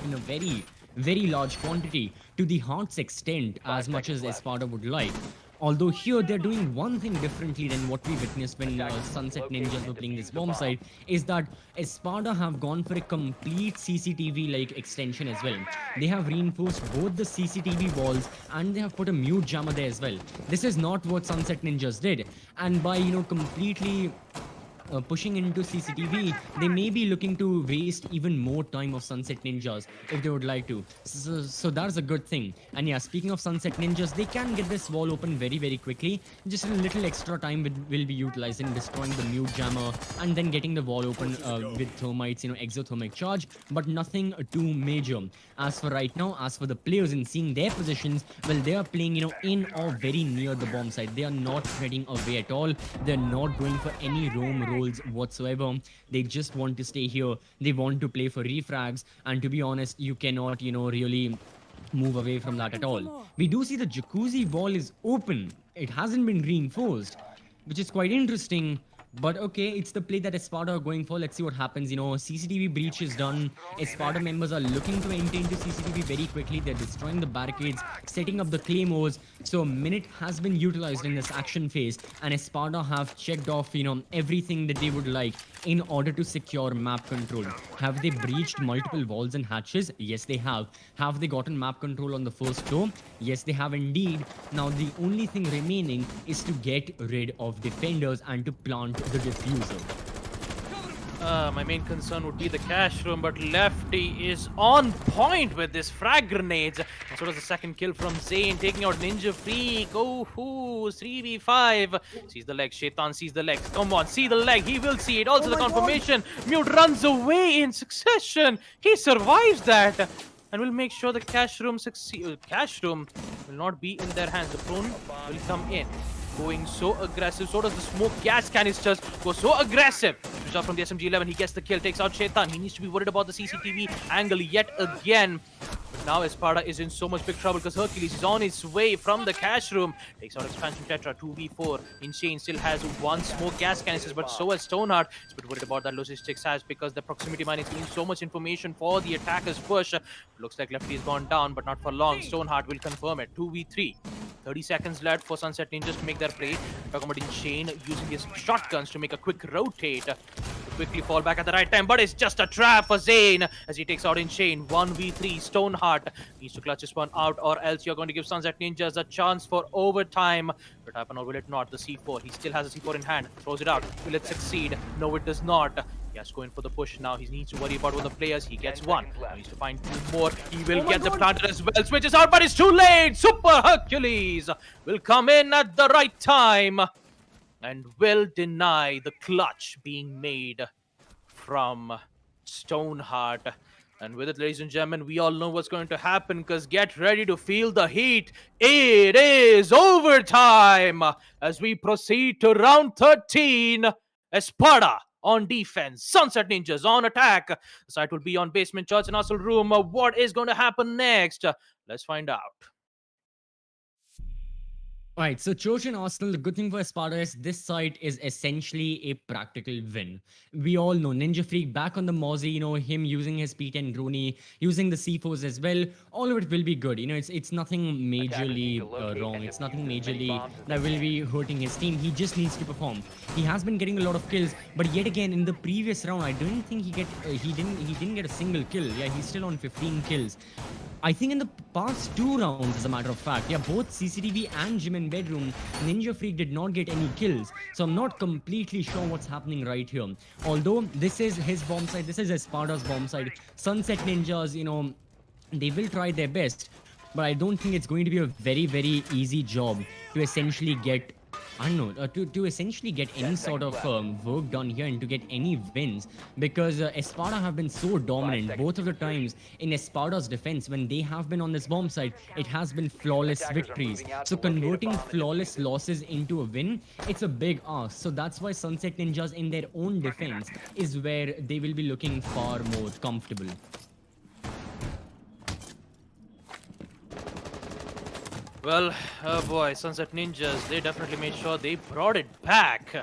in a very, very large quantity, to the heart's extent, as much as Espada would like. Although here they're doing one thing differently than what we witnessed when Sunset Ninjas were playing this bomb site, is that Espada have gone for a complete CCTV-like extension as well. They have reinforced both the CCTV walls and they have put a mute jammer there as well. This is not what Sunset Ninjas did. And by, completely pushing into CCTV, they may be looking to waste even more time of Sunset Ninjas if they would like to. So that's a good thing. And yeah, speaking of Sunset Ninjas, they can get this wall open very, very quickly. Just a little extra time will be utilized in destroying the mute jammer and then getting the wall open with thermites, exothermic charge, but nothing too major. As for right now, as for the players in seeing their positions, well, they are playing, in or very near the bomb site. They are not heading away at all. They're not going for any roam goals whatsoever. They just want to stay here. They want to play for refrags. And to be honest, you cannot, really move away from that at all. We do see the jacuzzi wall is open. It hasn't been reinforced, which is quite interesting. But okay, it's the play that Espada are going for. Let's see what happens. CCTV breach is done. Espada members are looking to enter into CCTV very quickly. They're destroying the barricades, setting up the claymores. So a minute has been utilized in this action phase, and Espada have checked off, everything that they would like in order to secure map control. Have they breached multiple walls and hatches? Yes, they have. Have they gotten map control on the first floor? Yes, they have indeed. Now the only thing remaining is to get rid of defenders and to plant the diffuser. My main concern would be the cash room, but Lefty is on point with this frag grenades. And so does the second kill from Zayn, taking out Ninja Freak. Oh, 3v5. Sees the leg. Shaitan sees the leg. Come on, see the leg. He will see it. Also the confirmation. Mute runs away in succession. He survives that. And will make sure the cash room succeed. Cash room will not be in their hands. The prone will come in. Going so aggressive. So does the smoke gas canisters go so aggressive. Switch out from the SMG-11. He gets the kill. Takes out Shaitan. He needs to be worried about the CCTV angle yet again. But now Espada is in so much big trouble because Hercules is on his way from the cash room. Takes out Expansion Tetra. 2v4. Insane still has one smoke gas canisters, but so has Stoneheart. He's a bit worried about that logistics has because the proximity mine is giving so much information for the attacker's push. Looks like Lefty is gone down, but not for long. Stoneheart will confirm it. 2v3. 30 seconds left for Sunset Ninjas to make their play. Talking about Insane using his shotguns to make a quick rotate. To quickly fall back at the right time, but it's just a trap for Zayn as he takes out Insane. 1v3. Stoneheart needs to clutch this one out, or else you're going to give Sunset Ninjas a chance for overtime. Will it happen or will it not? The C4. He still has a C4 in hand. Throws it out. Will it succeed? No, it does not. He has to go in for the push now. He needs to worry about one of the players. He gets one. He needs to find two more. He will get the planter as well. Switches out, but it's too late. Super Hercules will come in at the right time and will deny the clutch being made from Stoneheart. And with it, ladies and gentlemen, we all know what's going to happen because get ready to feel the heat. It is overtime as we proceed to round 13. Espada on defense, Sunset Ninjas on attack. The site will be on basement church and hustle room. What is going to happen next? Let's find out. Alright, so Church and Arsenal, the good thing for Espada is this site is essentially a practical win. We all know Ninja Freak back on the Mozzie, him using his P10 Rooney, using the C4s as well. All of it will be good. It's nothing majorly wrong. It's nothing majorly that will be hurting his team. He just needs to perform. He has been getting a lot of kills, but yet again in the previous round, I don't think he didn't get a single kill. Yeah, he's still on 15 kills. I think in the past 2 rounds, as a matter of fact, both CCTV and Gym and Bedroom, Ninja Freak did not get any kills. So I'm not completely sure what's happening right here. Although this is his bomb site, this is Espada's bomb site. Sunset Ninjas, they will try their best. But I don't think it's going to be a very, very easy job to essentially get to essentially get any sort of work done here and to get any wins, because Espada have been so dominant both of the times in Espada's defense. When they have been on this bomb site, it has been flawless victories. So converting flawless losses into a win, it's a big ask. So that's why Sunset Ninjas in their own defense is where they will be looking far more comfortable. Well, oh boy, Sunset Ninjas, they definitely made sure they brought it back.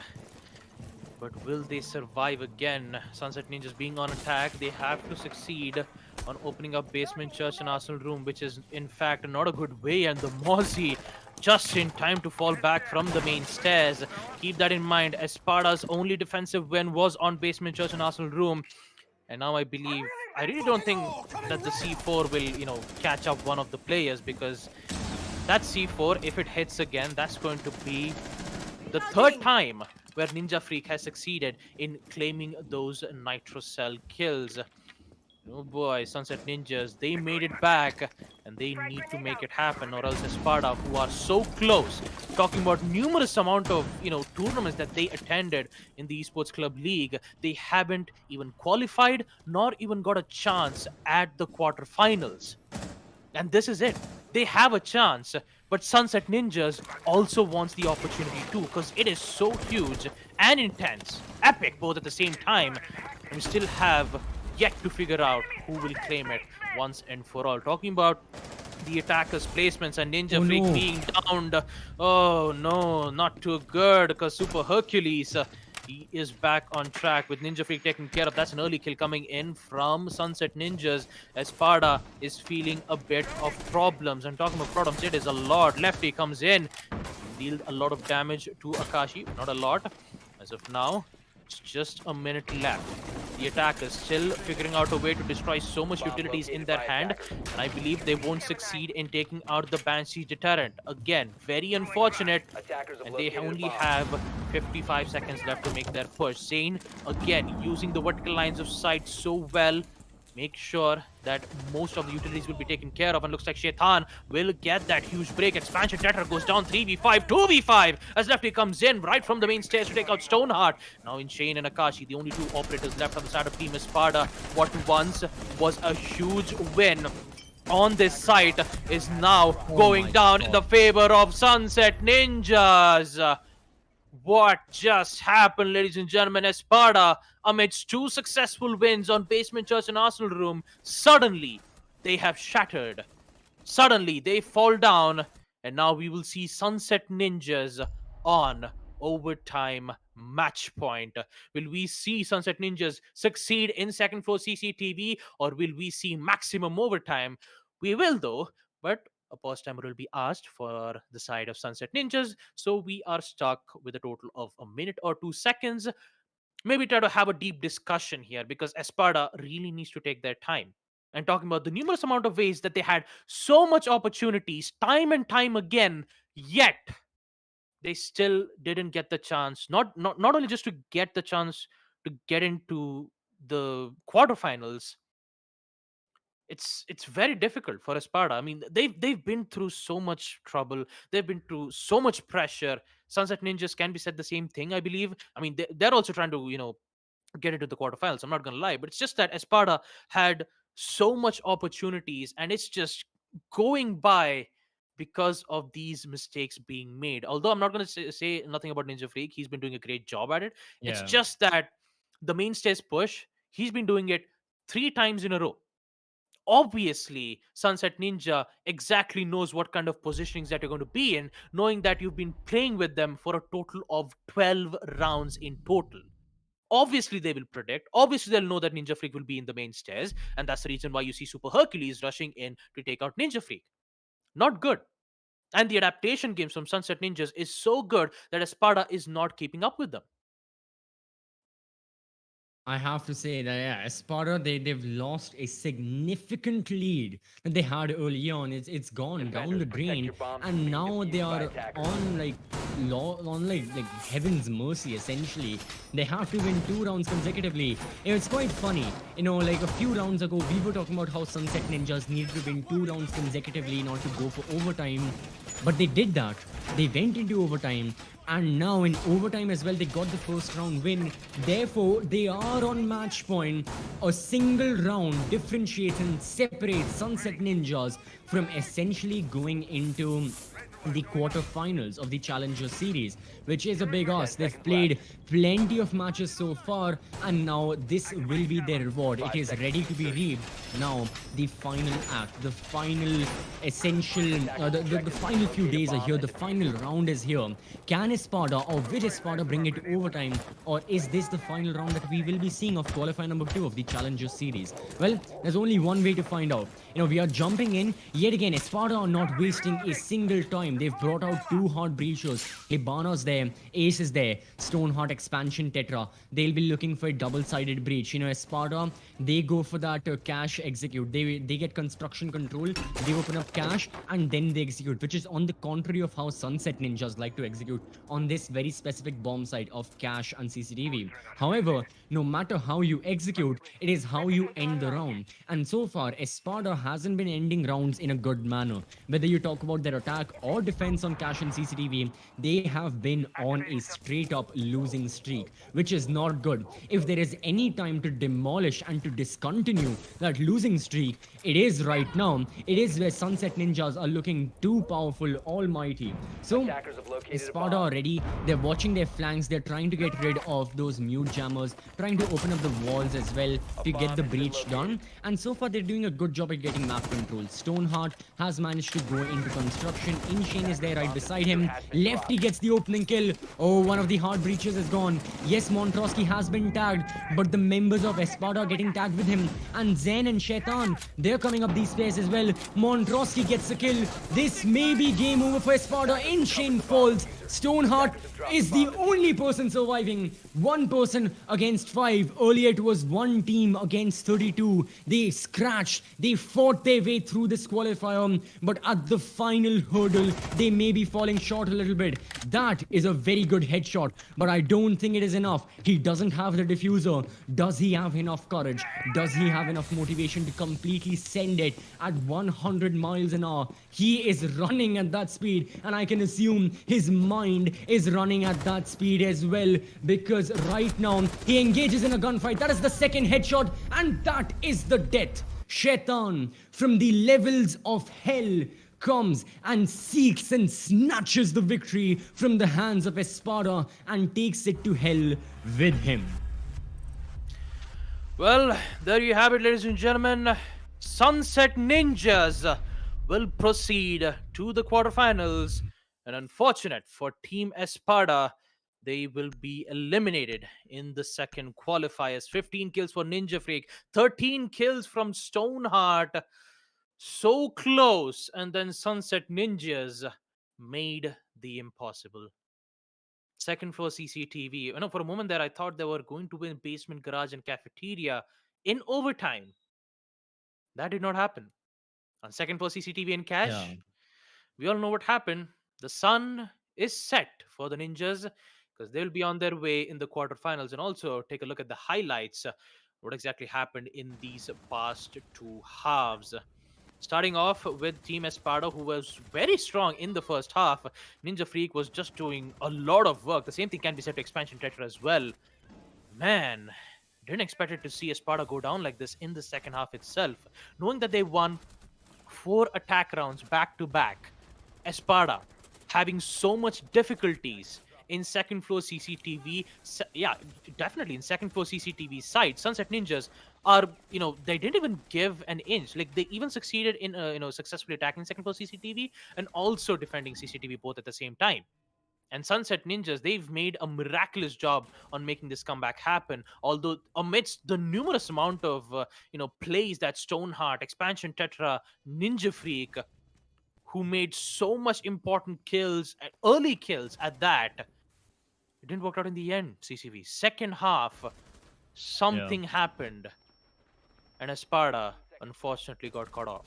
But will they survive again? Sunset Ninjas being on attack, they have to succeed on opening up basement church and Arsenal room, which is in fact not a good way, and the Mozzie just in time to fall back from the main stairs. Keep that in mind. Espada's only defensive win was on basement church and Arsenal room. And now I really don't think that the C4 will, catch up one of the players, because that C4, if it hits again, that's going to be the 3rd time where Ninja Freak has succeeded in claiming those Nitro Cell kills. Oh boy, Sunset Ninjas, they made it back, and they need to make it happen, or else Espada, who are so close, talking about numerous amount of, tournaments that they attended in the Esports Club League, they haven't even qualified, nor even got a chance at the quarterfinals. And this is it. They have a chance But Sunset Ninjas also wants the opportunity too, because it is so huge and intense, epic both at the same time, and we still have yet to figure out who will claim it once and for all. Talking about the attackers' placements and Ninja Oh, Freak no. being downed. Oh no, not too good, because Super Hercules, he is back on track with Ninja Freak taken care of. That's an early kill coming in from Sunset Ninjas. Espada is feeling a bit of problems. And talking about problems, it is a lot. Lefty comes in, dealt a lot of damage to Akashi. Not a lot. As of now, it's just a minute left. The attackers still figuring out a way to destroy so much utilities in their hand, and I believe they won't succeed in taking out the Banshee deterrent. Again, very unfortunate, and they only have 55 seconds left to make their push. Zane, again, using the vertical lines of sight so well, make sure that most of the utilities will be taken care of, and looks like Shaitan will get that huge break. Expansion Tetra goes down 3v5, 2v5 as Lefty comes in right from the main stairs to take out Stoneheart. Now in Shane and Akashi, the only two operators left on the side of Team Espada. What once was a huge win on this site is now going down in the favor of Sunset Ninjas. What just happened, ladies and gentlemen? Espada, amidst two successful wins on Basement Church and Arsenal Room, suddenly they have shattered. Suddenly they fall down, and now we will see Sunset Ninjas on overtime match point. Will we see Sunset Ninjas succeed in second floor CCTV, or will we see maximum overtime? We will, though, but a pause timer will be asked for the side of Sunset Ninjas, so we are stuck with a total of a minute or 2 seconds. Maybe try to have a deep discussion here, because Espada really needs to take their time. And talking about the numerous amount of ways that they had so much opportunities time and time again, yet they still didn't get the chance. Not only just to get the chance to get into the quarterfinals, it's very difficult for Espada. I mean, they've been through so much trouble. They've been through so much pressure. Sunset Ninjas can be said the same thing, I believe. I mean, they're also trying to get into the quarterfinals. I'm not gonna lie, but it's just that Espada had so much opportunities, and it's just going by because of these mistakes being made. Although I'm not gonna say nothing about Ninja Freak, he's been doing a great job at it. It's Yeah. just that the mainstays push, he's been doing it 3 times in a row. Obviously, Sunset Ninja exactly knows what kind of positionings that you're going to be in, knowing that you've been playing with them for a total of 12 rounds in total. Obviously, they will predict. Obviously, they'll know that Ninja Freak will be in the main stairs, and that's the reason why you see Super Hercules rushing in to take out Ninja Freak. Not good. And the adaptation games from Sunset Ninjas is so good that Espada is not keeping up with them. I have to say that yeah, Espada they've lost a significant lead that they had early on. It's gone down the Defenders, protect drain, your bombs from and being now they defused by are attackers. on like heaven's mercy essentially. They have to win 2 rounds consecutively. It's quite funny, like a few rounds ago we were talking about how Sunset Ninjas needed to win 2 rounds consecutively in order to go for overtime, but they did that. They went into overtime. And now in overtime as well, they got the first round win. Therefore, they are on match point. A single round differentiates and separates Sunset Ninjas from essentially going into the quarterfinals of the Challenger Series, which is a big ask. They've played plenty of matches so far, and now this will be their reward. It is ready to be reaped. Now, the final act, the final essential, the final few days are here. The final round is here. Can Espada or will Espada bring it to overtime, or is this the final round that we will be seeing of qualifier number 2 of the Challenger Series? Well, there's only one way to find out. We are jumping in yet again. Espada are not wasting a single time. They've brought out 2 hot breachers. Hibana's there, Ace is there, Stoneheart expansion Tetra. They'll be looking for a double-sided breach. Espada, they go for that cache execute. They get construction control, they open up cache, and then they execute, which is on the contrary of how Sunset Ninjas like to execute on this very specific bomb site of cache and CCTV. However, no matter how you execute, it is how you end the round. And so far, Espada hasn't been ending rounds in a good manner. Whether you talk about their attack or for defense on Cash and CCTV, they have been on a straight up losing streak, which is not good. If there is any time to demolish and to discontinue that losing streak, it is right now. It is where Sunset Ninjas are looking too powerful, almighty. So Attackers have located a Espada bomb. already, they're watching their flanks, they're trying to get rid of those mute jammers, trying to open up the walls as well to get the breach done. And so far they're doing a good job at getting map control. Stoneheart has managed to go into construction. Inshane is there right beside him. Lefty gets the opening kill. Oh, one of the hard breaches is gone. Yes, Montrosky has been tagged, but the members of Espada are getting tagged with him. And Zen and Shaitan, they're coming up these stairs as well. Montrosky gets a kill. This may be game over for Espada. Inshane falls. Stoneheart is the only person surviving. One person against 5. Earlier it was one team against 32. They scratched. They fought their way through this qualifier. But at the final hurdle, they may be falling short a little bit. That is a very good headshot. But I don't think it is enough. He doesn't have the diffuser. Does he have enough courage? Does he have enough motivation to completely send it at 100 miles an hour? He is running at that speed. And I can assume his mind is running at that speed as well, because right now he engages in a gunfight. That is the second headshot, and that is the death. Shaitan from the levels of hell comes and seeks and snatches the victory from the hands of Espada and takes it to hell with him. Well, there you have it, ladies and gentlemen. Sunset Ninjas will proceed to the quarterfinals. And unfortunate for Team Espada, they will be eliminated in the second qualifiers. 15 kills for Ninja Freak, 13 kills from Stoneheart. So close. And then Sunset Ninjas made the impossible. Second floor CCTV. You know, for a moment there, I thought they were going to win basement, garage, and cafeteria in overtime. That did not happen. On second floor CCTV and cash, Yeah. we all know what happened. The sun is set for the Ninjas because they'll be on their way in the quarterfinals. And also take a look at the highlights. What exactly happened in these past two halves. Starting off with Team Espada, who was very strong in the first half. Ninja Freak was just doing a lot of work. The same thing can be said to Expansion Tetra as well. Man, didn't expect it to see Espada go down like this in the second half itself. Knowing that they won 4 attack rounds back to back. Espada having so much difficulties in second floor CCTV. Yeah, definitely in second floor CCTV side. Sunset Ninjas are, they didn't even give an inch. Like, they even succeeded in, successfully attacking second floor CCTV and also defending CCTV both at the same time. And Sunset Ninjas, they've made a miraculous job on making this comeback happen. Although amidst the numerous amount of, plays that Stoneheart, Expansion Tetra, Ninja Freak, who made so much important kills, early kills at that, it didn't work out in the end, CCV. Second half, something happened. And Espada, unfortunately, got caught off.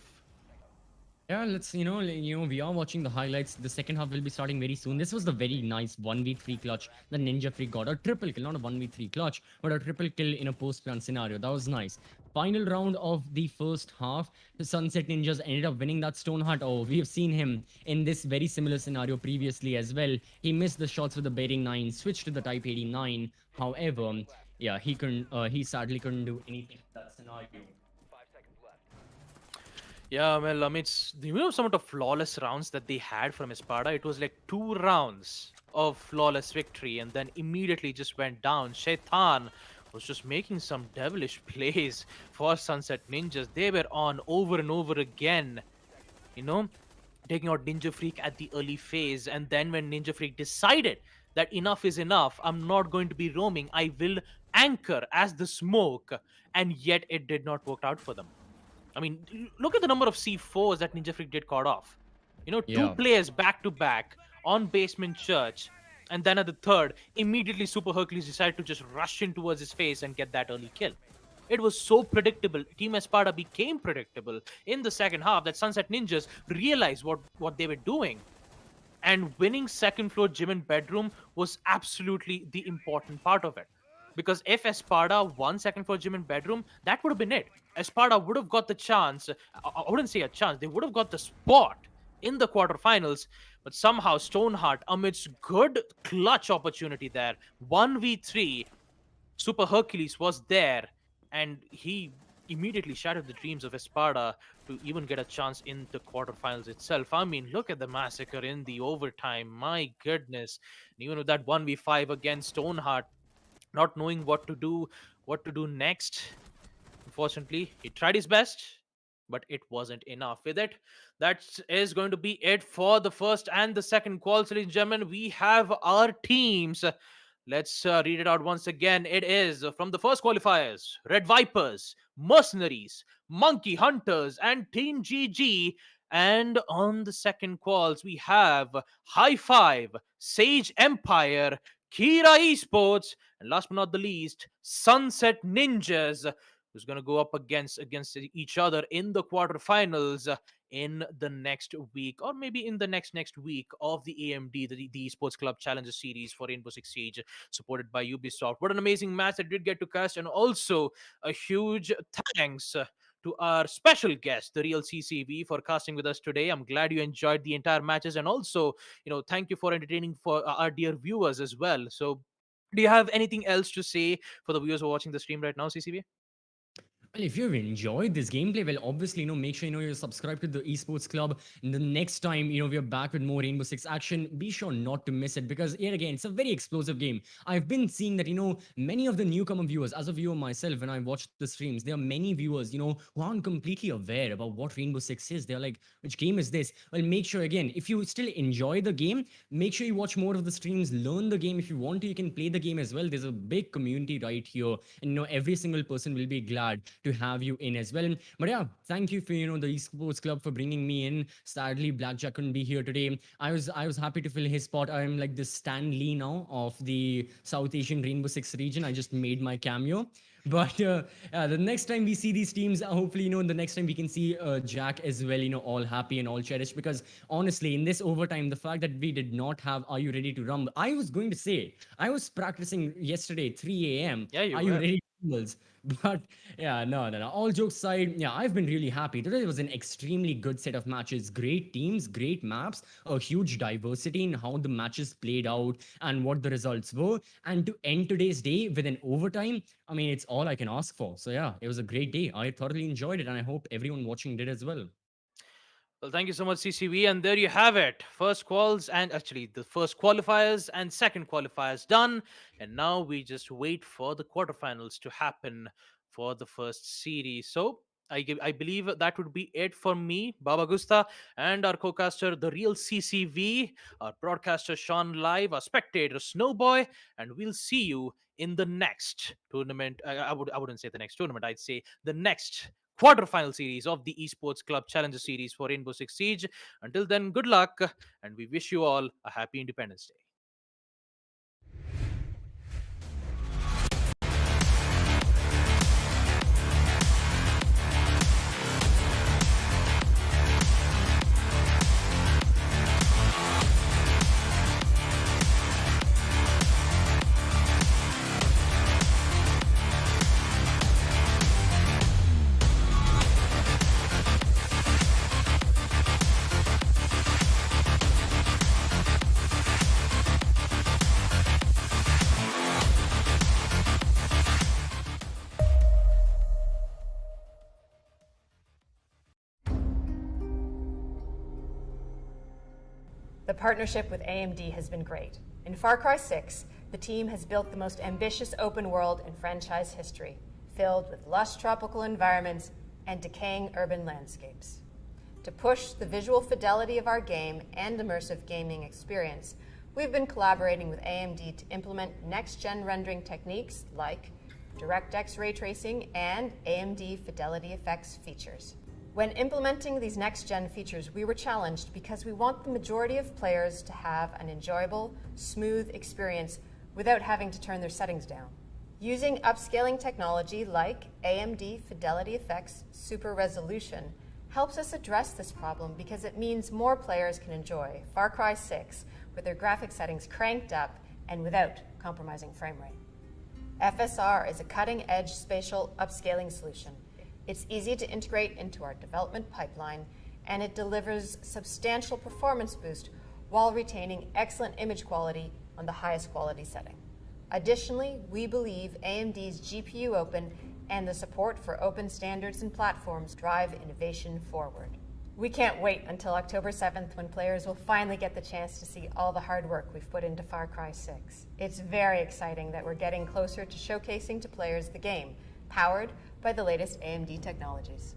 Yeah, let's, we are watching the highlights. The second half will be starting very soon. This was the very nice 1v3 clutch that Ninja Freak got. A triple kill, not a 1v3 clutch, but a triple kill in a post-plan scenario. That was nice. Final round of the first half, the Sunset Ninjas ended up winning that Stoneheart. Oh, we have seen him in this very similar scenario previously as well. He missed the shots with the Bearing 9, switched to the Type 89. However, yeah, he sadly couldn't do anything in that scenario. Yeah, well, amidst some of the flawless rounds that they had from Espada, it was like 2 rounds of flawless victory and then immediately just went down. Shaitan was just making some devilish plays for Sunset Ninjas. They were on over and over again, taking out Ninja Freak at the early phase. And then when Ninja Freak decided that enough is enough, I'm not going to be roaming, I will anchor as the smoke, and yet it did not work out for them. I mean, look at the number of C4s that Ninja Freak did caught off. 2 players back to back on Basement Church, and then at the third, immediately Super Hercules decided to just rush in towards his face and get that early kill. It was so predictable. Team Espada became predictable in the second half that Sunset Ninjas realized what they were doing. And winning second floor gym and bedroom was absolutely the important part of it. Because if Espada won second floor gym and bedroom, that would have been it. Espada would have got the chance. I wouldn't say a chance. They would have got the spot in the quarterfinals, but somehow Stoneheart, amidst good clutch opportunity there, 1v3, Super Hercules was there, and he immediately shattered the dreams of Espada to even get a chance in the quarterfinals itself. I mean, look at the massacre in the overtime. My goodness. And even with that 1v5 against Stoneheart, not knowing what to do next. Unfortunately, he tried his best, but it wasn't enough. With it, that is going to be it for the first and the second quals, ladies and gentlemen. We have our teams. Let's read it out once again. It is from the first qualifiers: Red Vipers, Mercenaries, Monkey Hunters, and Team GG. And on the second quals, we have High Five, Sage Empire, Kira Esports, and last but not the least, Sunset Ninjas, who's going to go up against each other in the quarterfinals in the next week, or maybe in the next week of the AMD, the Esports Club Challenger Series for Rainbow Six Siege, supported by Ubisoft. What an amazing match that did get to cast, and also a huge thanks to our special guest, the real CCV, for casting with us today. I'm glad you enjoyed the entire matches, and also, thank you for entertaining for our dear viewers as well. So, do you have anything else to say for the viewers who are watching the stream right now, CCV? Well, if you've enjoyed this gameplay, well, obviously, make sure, you're subscribed to the Esports Club. And the next time, we're back with more Rainbow Six action, be sure not to miss it because, yet again, it's a very explosive game. I've been seeing that, many of the newcomer viewers, as a viewer myself, when I watch the streams, there are many viewers, who aren't completely aware about what Rainbow Six is. They're like, which game is this? Well, make sure, again, if you still enjoy the game, make sure you watch more of the streams, learn the game. If you want to, you can play the game as well. There's a big community right here. And, every single person will be glad to have you in as well. But yeah, thank you for the Esports Club for bringing me in. Sadly, Blackjack couldn't be here today. I was happy to fill his spot. I'm like the Stan Lee now of the South Asian Rainbow Six region. I just made my cameo. But the next time we see these teams, hopefully, the next time we can see Jack as well, all happy and all cherished. Because honestly, in this overtime, the fact that we did not have Are You Ready to Rumble, I was going to say, I was practicing yesterday, 3 a.m. Yeah, you Are were. You Ready to Rumble? But yeah, no. All jokes aside, yeah, I've been really happy. Today was an extremely good set of matches. Great teams, great maps, a huge diversity in how the matches played out and what the results were. And to end today's day with an overtime, I mean, it's all I can ask for. So yeah, it was a great day. I thoroughly enjoyed it, and I hope everyone watching did as well. Well, thank you so much, CCV. And there you have it. First quals, and actually the first qualifiers and second qualifiers done. And now we just wait for the quarterfinals to happen for the first series. So I believe that would be it for me, Baba Gusta, and our co-caster, the real CCV, our broadcaster Sean Live, our spectator Snowboy, and we'll see you in the next tournament. I wouldn't say the next tournament. I'd say the next quarterfinal series of the Esports Club Challenger Series for Rainbow Six Siege. Until then, good luck, and we wish you all a happy Independence Day. The partnership with AMD has been great. In Far Cry 6, the team has built the most ambitious open world in franchise history, filled with lush tropical environments and decaying urban landscapes. To push the visual fidelity of our game and immersive gaming experience, we've been collaborating with AMD to implement next-gen rendering techniques like DirectX ray tracing and AMD Fidelity Effects features. When implementing these next-gen features, we were challenged because we want the majority of players to have an enjoyable, smooth experience without having to turn their settings down. Using upscaling technology like AMD Fidelity Effects Super Resolution helps us address this problem because it means more players can enjoy Far Cry 6 with their graphic settings cranked up and without compromising frame rate. FSR is a cutting-edge spatial upscaling solution. It's easy to integrate into our development pipeline, and it delivers substantial performance boost while retaining excellent image quality on the highest quality setting. Additionally, we believe AMD's GPU Open and the support for open standards and platforms drive innovation forward. We can't wait until October 7th when players will finally get the chance to see all the hard work we've put into Far Cry 6. It's very exciting that we're getting closer to showcasing to players the game, powered by the latest AMD technologies.